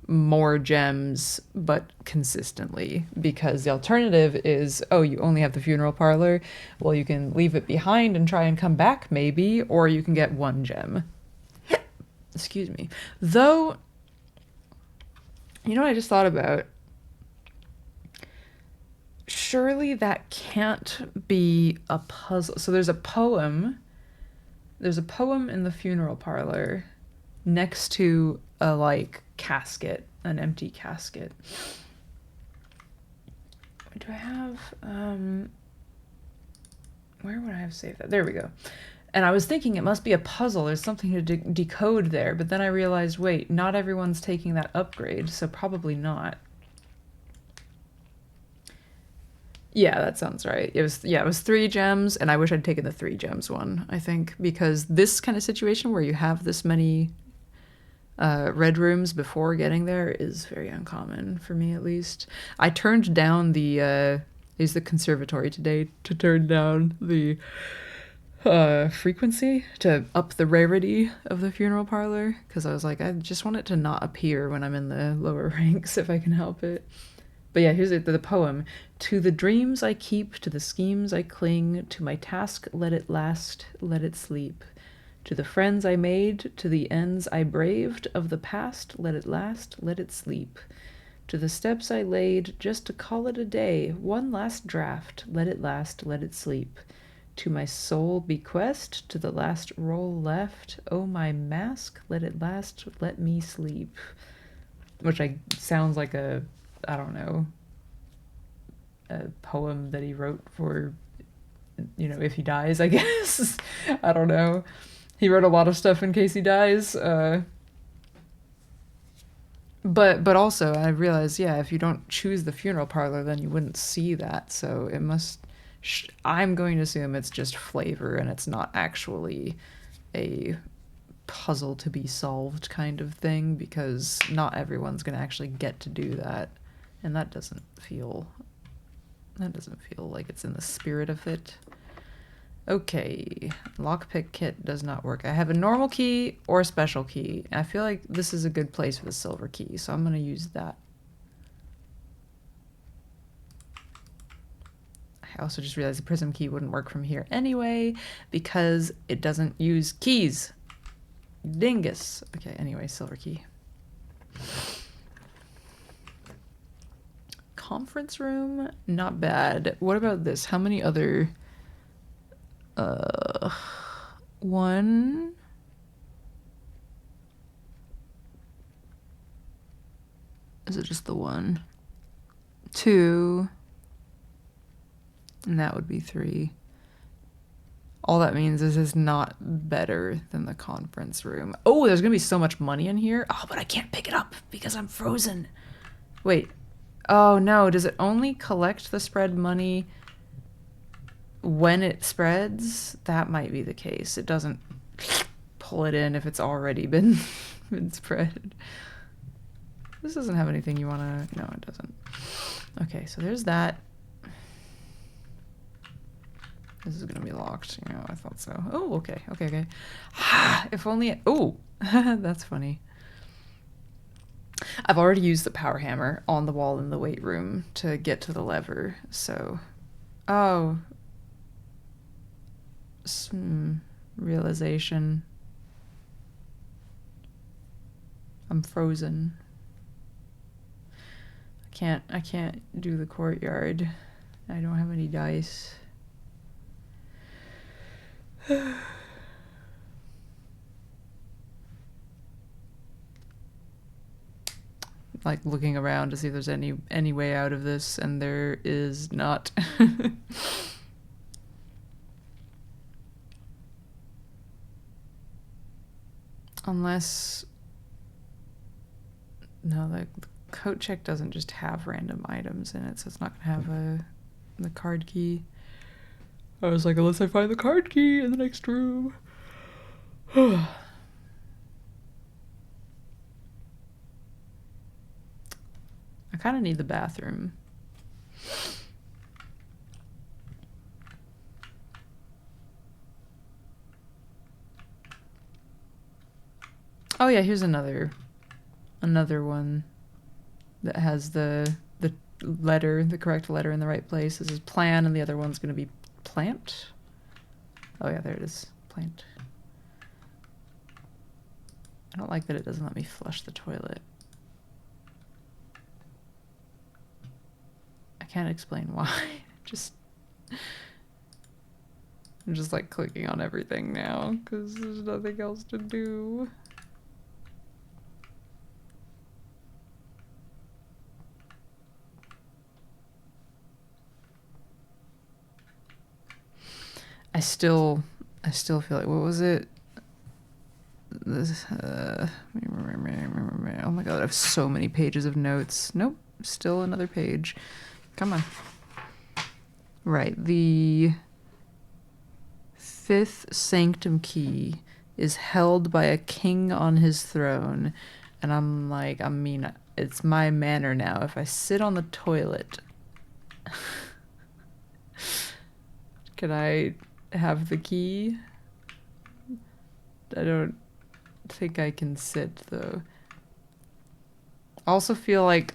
[SPEAKER 1] more gems, but consistently, because the alternative is, oh, you only have the funeral parlor. Well, you can leave it behind and try and come back maybe, or you can get 1 gem. Excuse me. Though, you know what I just thought about? Surely that can't be a puzzle. So there's a poem. There's a poem in the funeral parlor next to a, like, casket, an empty casket. Do I have, where would I have saved that? There we go. And I was thinking it must be a puzzle. There's something to decode there. But then I realized, wait, not everyone's taking that upgrade, so probably not. Yeah, that sounds right. It was 3 gems, and I wish I'd taken the 3 gems one, I think, because this kind of situation where you have this many red rooms before getting there is very uncommon, for me at least. I turned down the used the conservatory today to turn down the frequency to up the rarity of the funeral parlor, because I was like, I just want it to not appear when I'm in the lower ranks if I can help it. But yeah, here's the poem. To the dreams I keep, to the schemes I cling, to my task let it last, let it sleep. To the friends I made, to the ends I braved, of the past let it last, let it sleep. To the steps I laid, just to call it a day, one last draft, let it last, let it sleep. To my soul bequest, to the last roll left, oh my mask, let it last, let me sleep. Which sounds like a, I don't know, a poem that he wrote for, you know, if he dies, I guess. I don't know. He wrote a lot of stuff in case he dies. But also I realized, yeah, if you don't choose the funeral parlor, then you wouldn't see that. So it must, I'm going to assume it's just flavor and it's not actually a puzzle to be solved kind of thing, because not everyone's going to actually get to do that. And that doesn't feel like it's in the spirit of it. Okay, lockpick kit does not work. I have a normal key or a special key. I feel like this is a good place for the silver key, so I'm gonna use that. I also just realized the prism key wouldn't work from here anyway, because it doesn't use keys. Dingus. Okay, anyway, silver key. Conference room, not bad. What about this? How many other... one... Is it just the one? 2... And that would be 3. All that means is it's not better than the conference room. Oh, there's gonna be so much money in here. Oh, but I can't pick it up because I'm frozen. Wait. Oh no, does it only collect the spread money when it spreads? That might be the case. It doesn't pull it in if it's already been spread. This doesn't have anything you wanna... No, it doesn't. Okay, so there's that. This is gonna be locked. You know, I thought so. Oh, okay, okay, okay. If only... Oh, that's funny. I've already used the power hammer on the wall in the weight room to get to the lever, so... Oh. Realization. I'm frozen. I can't do the courtyard. I don't have any dice. Like looking around to see if there's any way out of this, and there is not. Unless... No, the coat check doesn't just have random items in it, so it's not gonna have the card key. I was like, unless I find the card key in the next room. I kind of need the bathroom. Oh yeah, here's another one. that has the letter, the correct letter in the right place. This is plan, and the other one's going to be plant. Oh yeah, there it is. Plant. I don't like that it doesn't let me flush the toilet. I can't explain why. I'm just like clicking on everything now because there's nothing else to do. I still feel like, what was it? This, oh my god, I have so many pages of notes. Nope, still another page. Come on. Right, the 5th sanctum key is held by a king on his throne. And I'm like, I mean, it's my manner now. If I sit on the toilet, can I have the key? I don't think I can sit, though. I also feel like,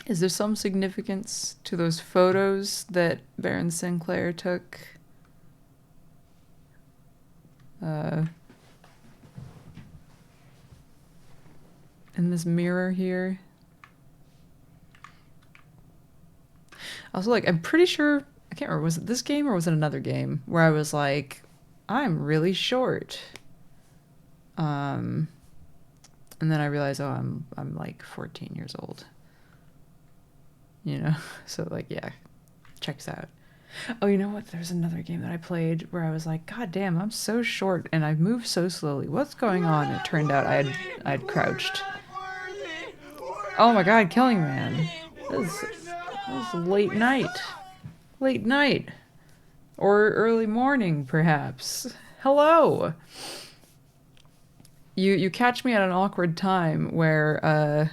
[SPEAKER 1] is there some significance to those photos that Baron Sinclair took? In this mirror here. Also, like, I'm pretty sure, I can't remember, was it this game or was it another game where I was like, I'm really short. And then I realized, oh, I'm like 14 years old. You know? So like, yeah, checks out. Oh, you know what? There's another game that I played where I was like, God damn, I'm so short and I move so slowly. What's going on? It turned out I'd crouched. Oh my god, Killing Man. This is late night. Late night. Or early morning, perhaps. Hello! You catch me at an awkward time where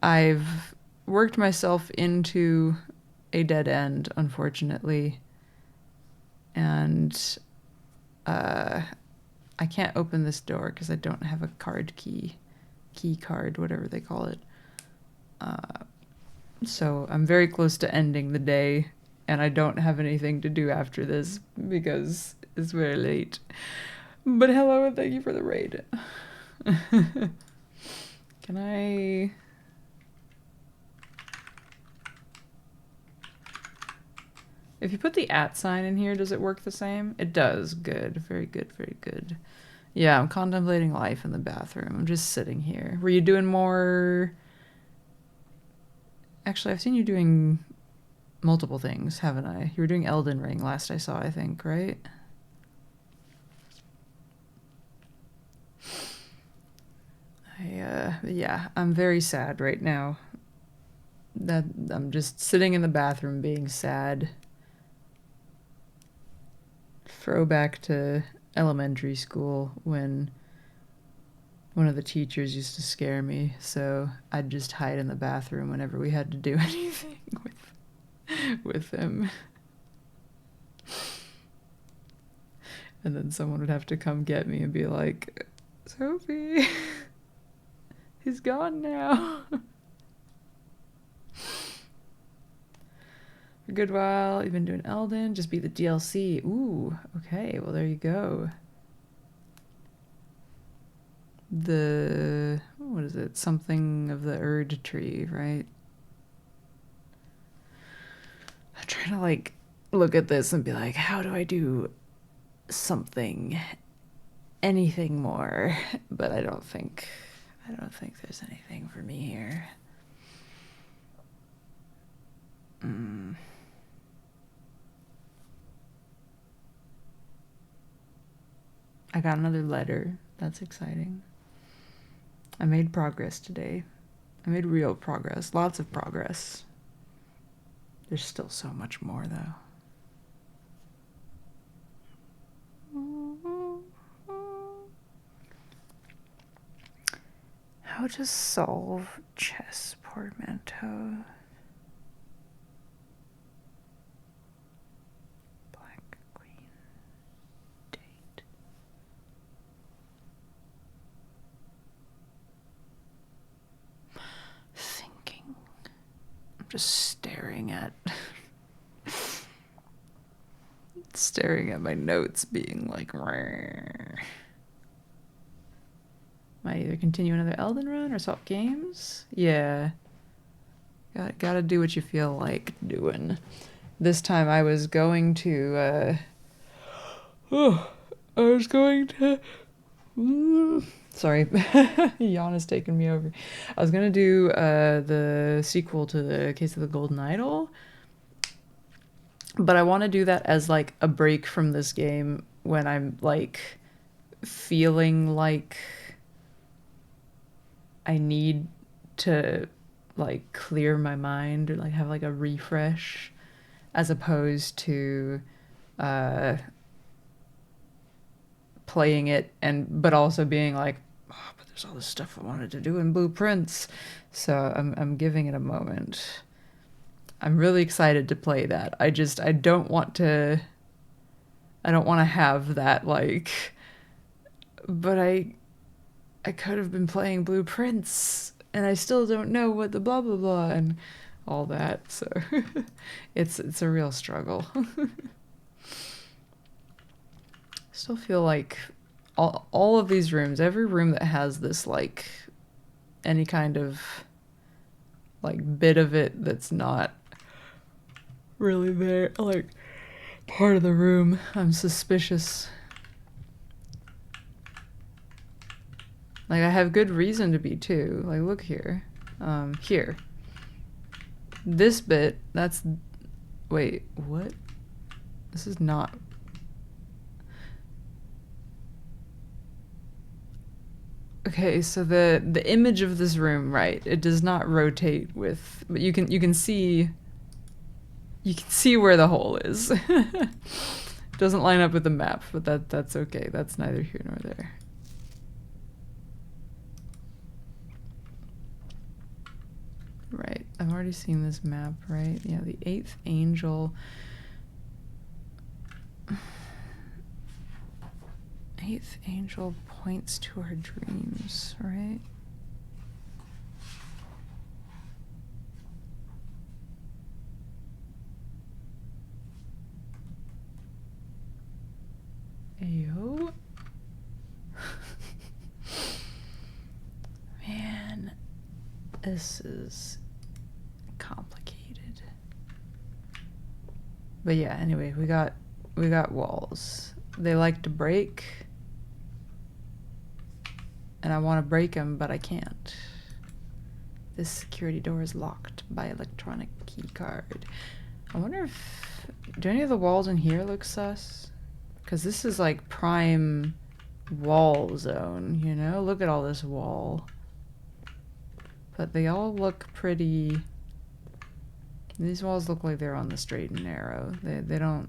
[SPEAKER 1] I've worked myself into a dead end, unfortunately. And I can't open this door because I don't have a key card, whatever they call it. So I'm very close to ending the day, and I don't have anything to do after this because it's very late. But hello and thank you for the raid. Can I... If you put the @ sign in here, does it work the same? It does. Good. Very good. Very good. Yeah, I'm contemplating life in the bathroom. I'm just sitting here. Were you doing more... Actually, I've seen you doing multiple things, haven't I? You were doing Elden Ring last I saw, I think, right? Yeah, I'm very sad right now. That I'm just sitting in the bathroom being sad. Throwback to elementary school when one of the teachers used to scare me, so I'd just hide in the bathroom whenever we had to do anything with him. And then someone would have to come get me and be like, Sophie, he's gone now. For a good while, you've been doing Elden, just beat the DLC. Ooh, okay, well there you go. What is it? Something of the Erd tree, right? I'm trying to like look at this and be like, how do I do something, anything more? But I don't think there's anything for me here. I got another letter. That's exciting. I made progress today. I made real progress. Lots of progress. There's still so much more, though. How to solve chess portmanteau. Black queen. Date. just staring at my notes being like, might either continue another Elden run or swap games. Yeah. Gotta do what you feel like doing. This time I was going to sorry, yawn is taking me over. I was gonna do the sequel to the Case of the Golden Idol, but I want to do that as like a break from this game when I'm like feeling like I need to like clear my mind or like have like a refresh, as opposed to playing it but also being like, oh, but there's all this stuff I wanted to do in Blueprints. So I'm giving it a moment. I'm really excited to play that. I don't want to have that like, but I could have been playing Blueprints and I still don't know what the blah blah blah and all that. So it's a real struggle. Still feel like all of these rooms, every room that has this like any kind of like bit of it that's not really there, like part of the room, I'm suspicious. Like I have good reason to be too. Like look here. Here. This bit, that's, wait, what? This is not. Okay, so the image of this room, right? It does not rotate with, but you can see where the hole is. It doesn't line up with the map, but that's okay. That's neither here nor there. Right, I've already seen this map, right? Yeah, the 8th angel. 8th angel points to our dreams, right? Ayo. Man, this is complicated. But yeah, anyway, we got walls. They like to break. And I want to break them, but I can't. This security door is locked by electronic key card. I wonder if, do any of the walls in here look sus? Because this is like prime wall zone, you know? Look at all this wall. But they all look pretty, these walls look like they're on the straight and narrow. They don't,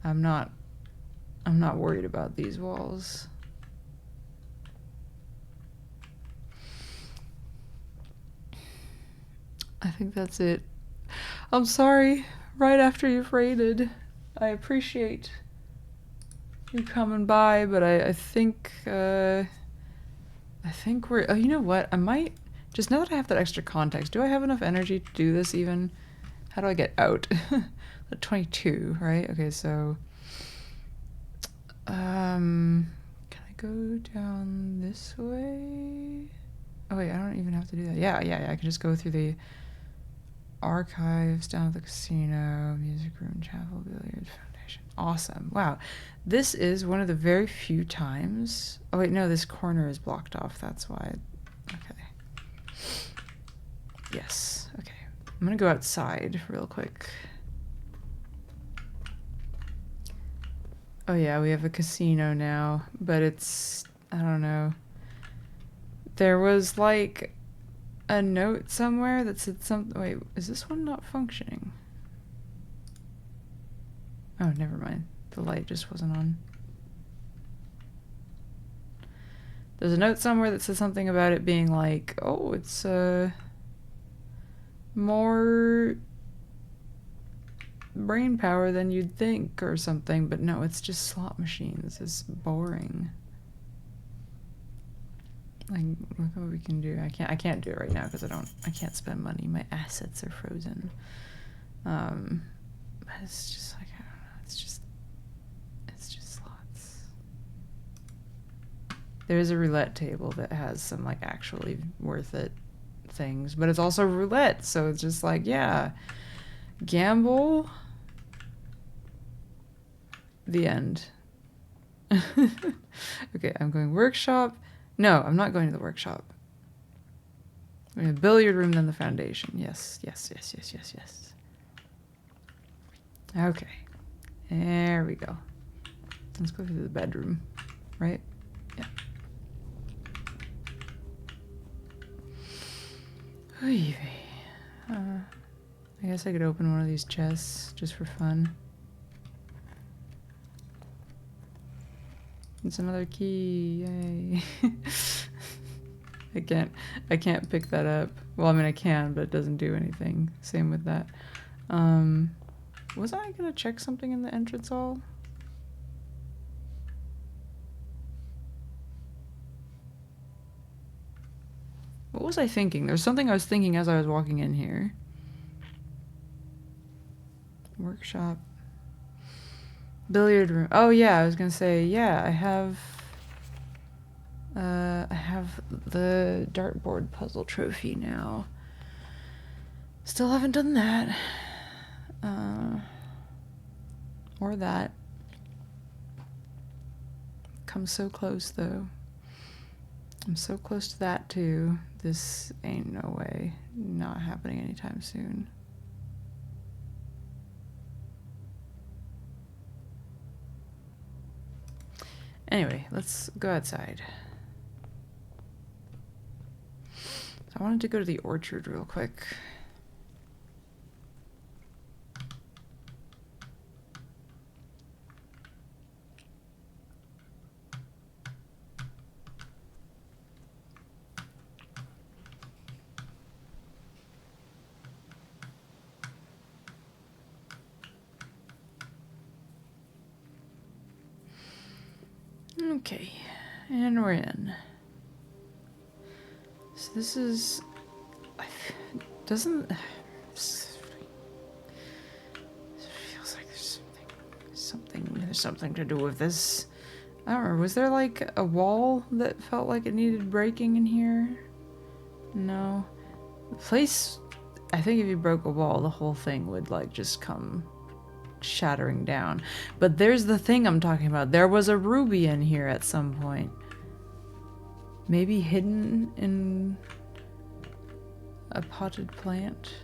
[SPEAKER 1] I'm not worried about these walls. I think that's it. I'm sorry, right after you've raided. I appreciate you coming by, but I think we're, oh, you know what? I might, just now that I have that extra context, do I have enough energy to do this even? How do I get out? The 22, right? Okay, so can I go down this way? Oh wait, I don't even have to do that. Yeah, I can just go through the archives, down to the casino, music room, chapel, billiard, foundation. Awesome. Wow. This is one of the very few times. Oh wait, no, this corner is blocked off. That's why. Okay. Yes. Okay. I'm gonna go outside real quick. Oh yeah, we have a casino now, but it's, I don't know. There was like a note somewhere that said something. Wait, is this one not functioning? Oh, never mind. The light just wasn't on. There's a note somewhere that says something about it being like, oh, it's more brain power than you'd think or something, but no, it's just slot machines. It's boring. Like, look what we can do. I can't do it right now because I can't spend money. My assets are frozen. But it's just like, I don't know, it's just slots. There's a roulette table that has some like actually worth it things, but it's also roulette, so it's just like, yeah, gamble. The end. Okay, I'm going workshop. No, I'm not going to the workshop. I'm going to billiard room, then the foundation. Yes. Okay. There we go. Let's go through the bedroom. Right? Yeah. I guess I could open one of these chests just for fun. It's another key. Yay. I can't pick that up. Well, I mean I can, but it doesn't do anything. Same with that. Was I gonna check something in the entrance hall? What was I thinking? There's something I was thinking as I was walking in here. Workshop. Billiard room. Oh yeah, I was gonna say, yeah, I have the dartboard puzzle trophy now. Still haven't done that. Or that. Come so close though. I'm so close to that too. This ain't no way. Not happening anytime soon. Anyway, let's go outside. So I wanted to go to the orchard real quick. Okay, and we're in. So this is... doesn't... It feels like there's something to do with this. I don't remember, was there like a wall that felt like it needed breaking in here? No. The place, I think if you broke a wall, the whole thing would like just come shattering down. But there's the thing I'm talking about. There was a ruby in here at some point. Maybe hidden in a potted plant.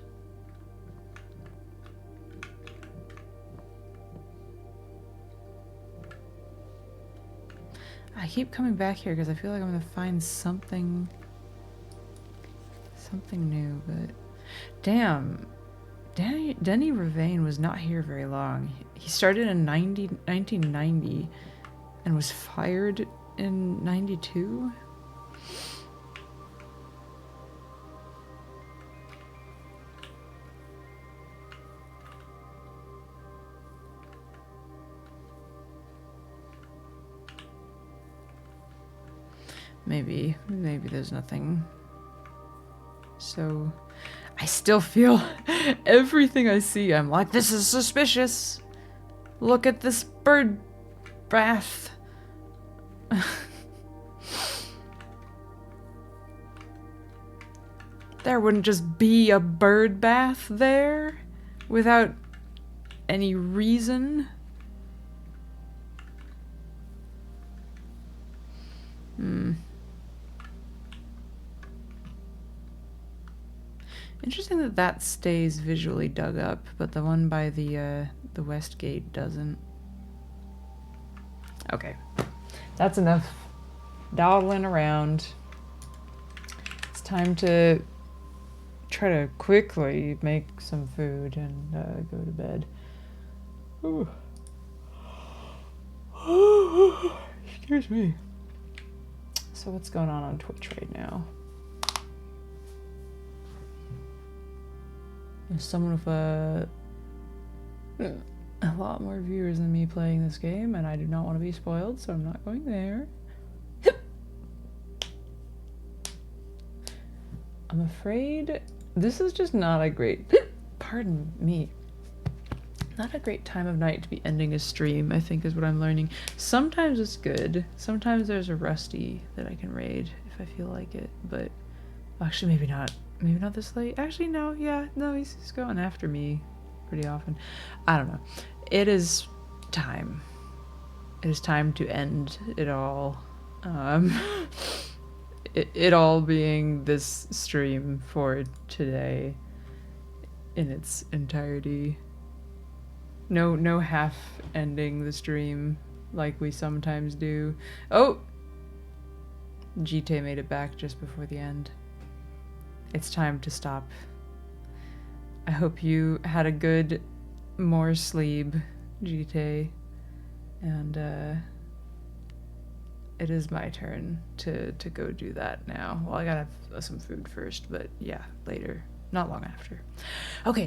[SPEAKER 1] I keep coming back here because I feel like I'm gonna find something new, but damn, Denny Ravane was not here very long. He started in 1990 and was fired in 92. Maybe there's nothing. So I still feel everything I see, I'm like, this is suspicious. Look at this bird bath. There wouldn't just be a bird bath there without any reason. Interesting that that stays visually dug up, but the one by the west gate doesn't. Okay, that's enough dawdling around. It's time to try to quickly make some food and go to bed. Ooh. Excuse me. So what's going on Twitch right now? There's someone with a lot more viewers than me playing this game, and I do not want to be spoiled, so I'm not going there. I'm afraid this is just not a great, pardon me, not a great time of night to be ending a stream, I think is what I'm learning. Sometimes it's good. Sometimes there's a Rusty that I can raid if I feel like it, but actually maybe not. Maybe not this late. Actually, no, yeah, no, he's going after me pretty often. I don't know. It is time. It is time to end it all. It all being this stream for today in its entirety. No half ending the stream like we sometimes do. Oh! GT made it back just before the end. It's time to stop. I hope you had a good more sleep, GT. And it is my turn to go do that now. Well, I gotta have some food first, but yeah, later. Not long after. Okay.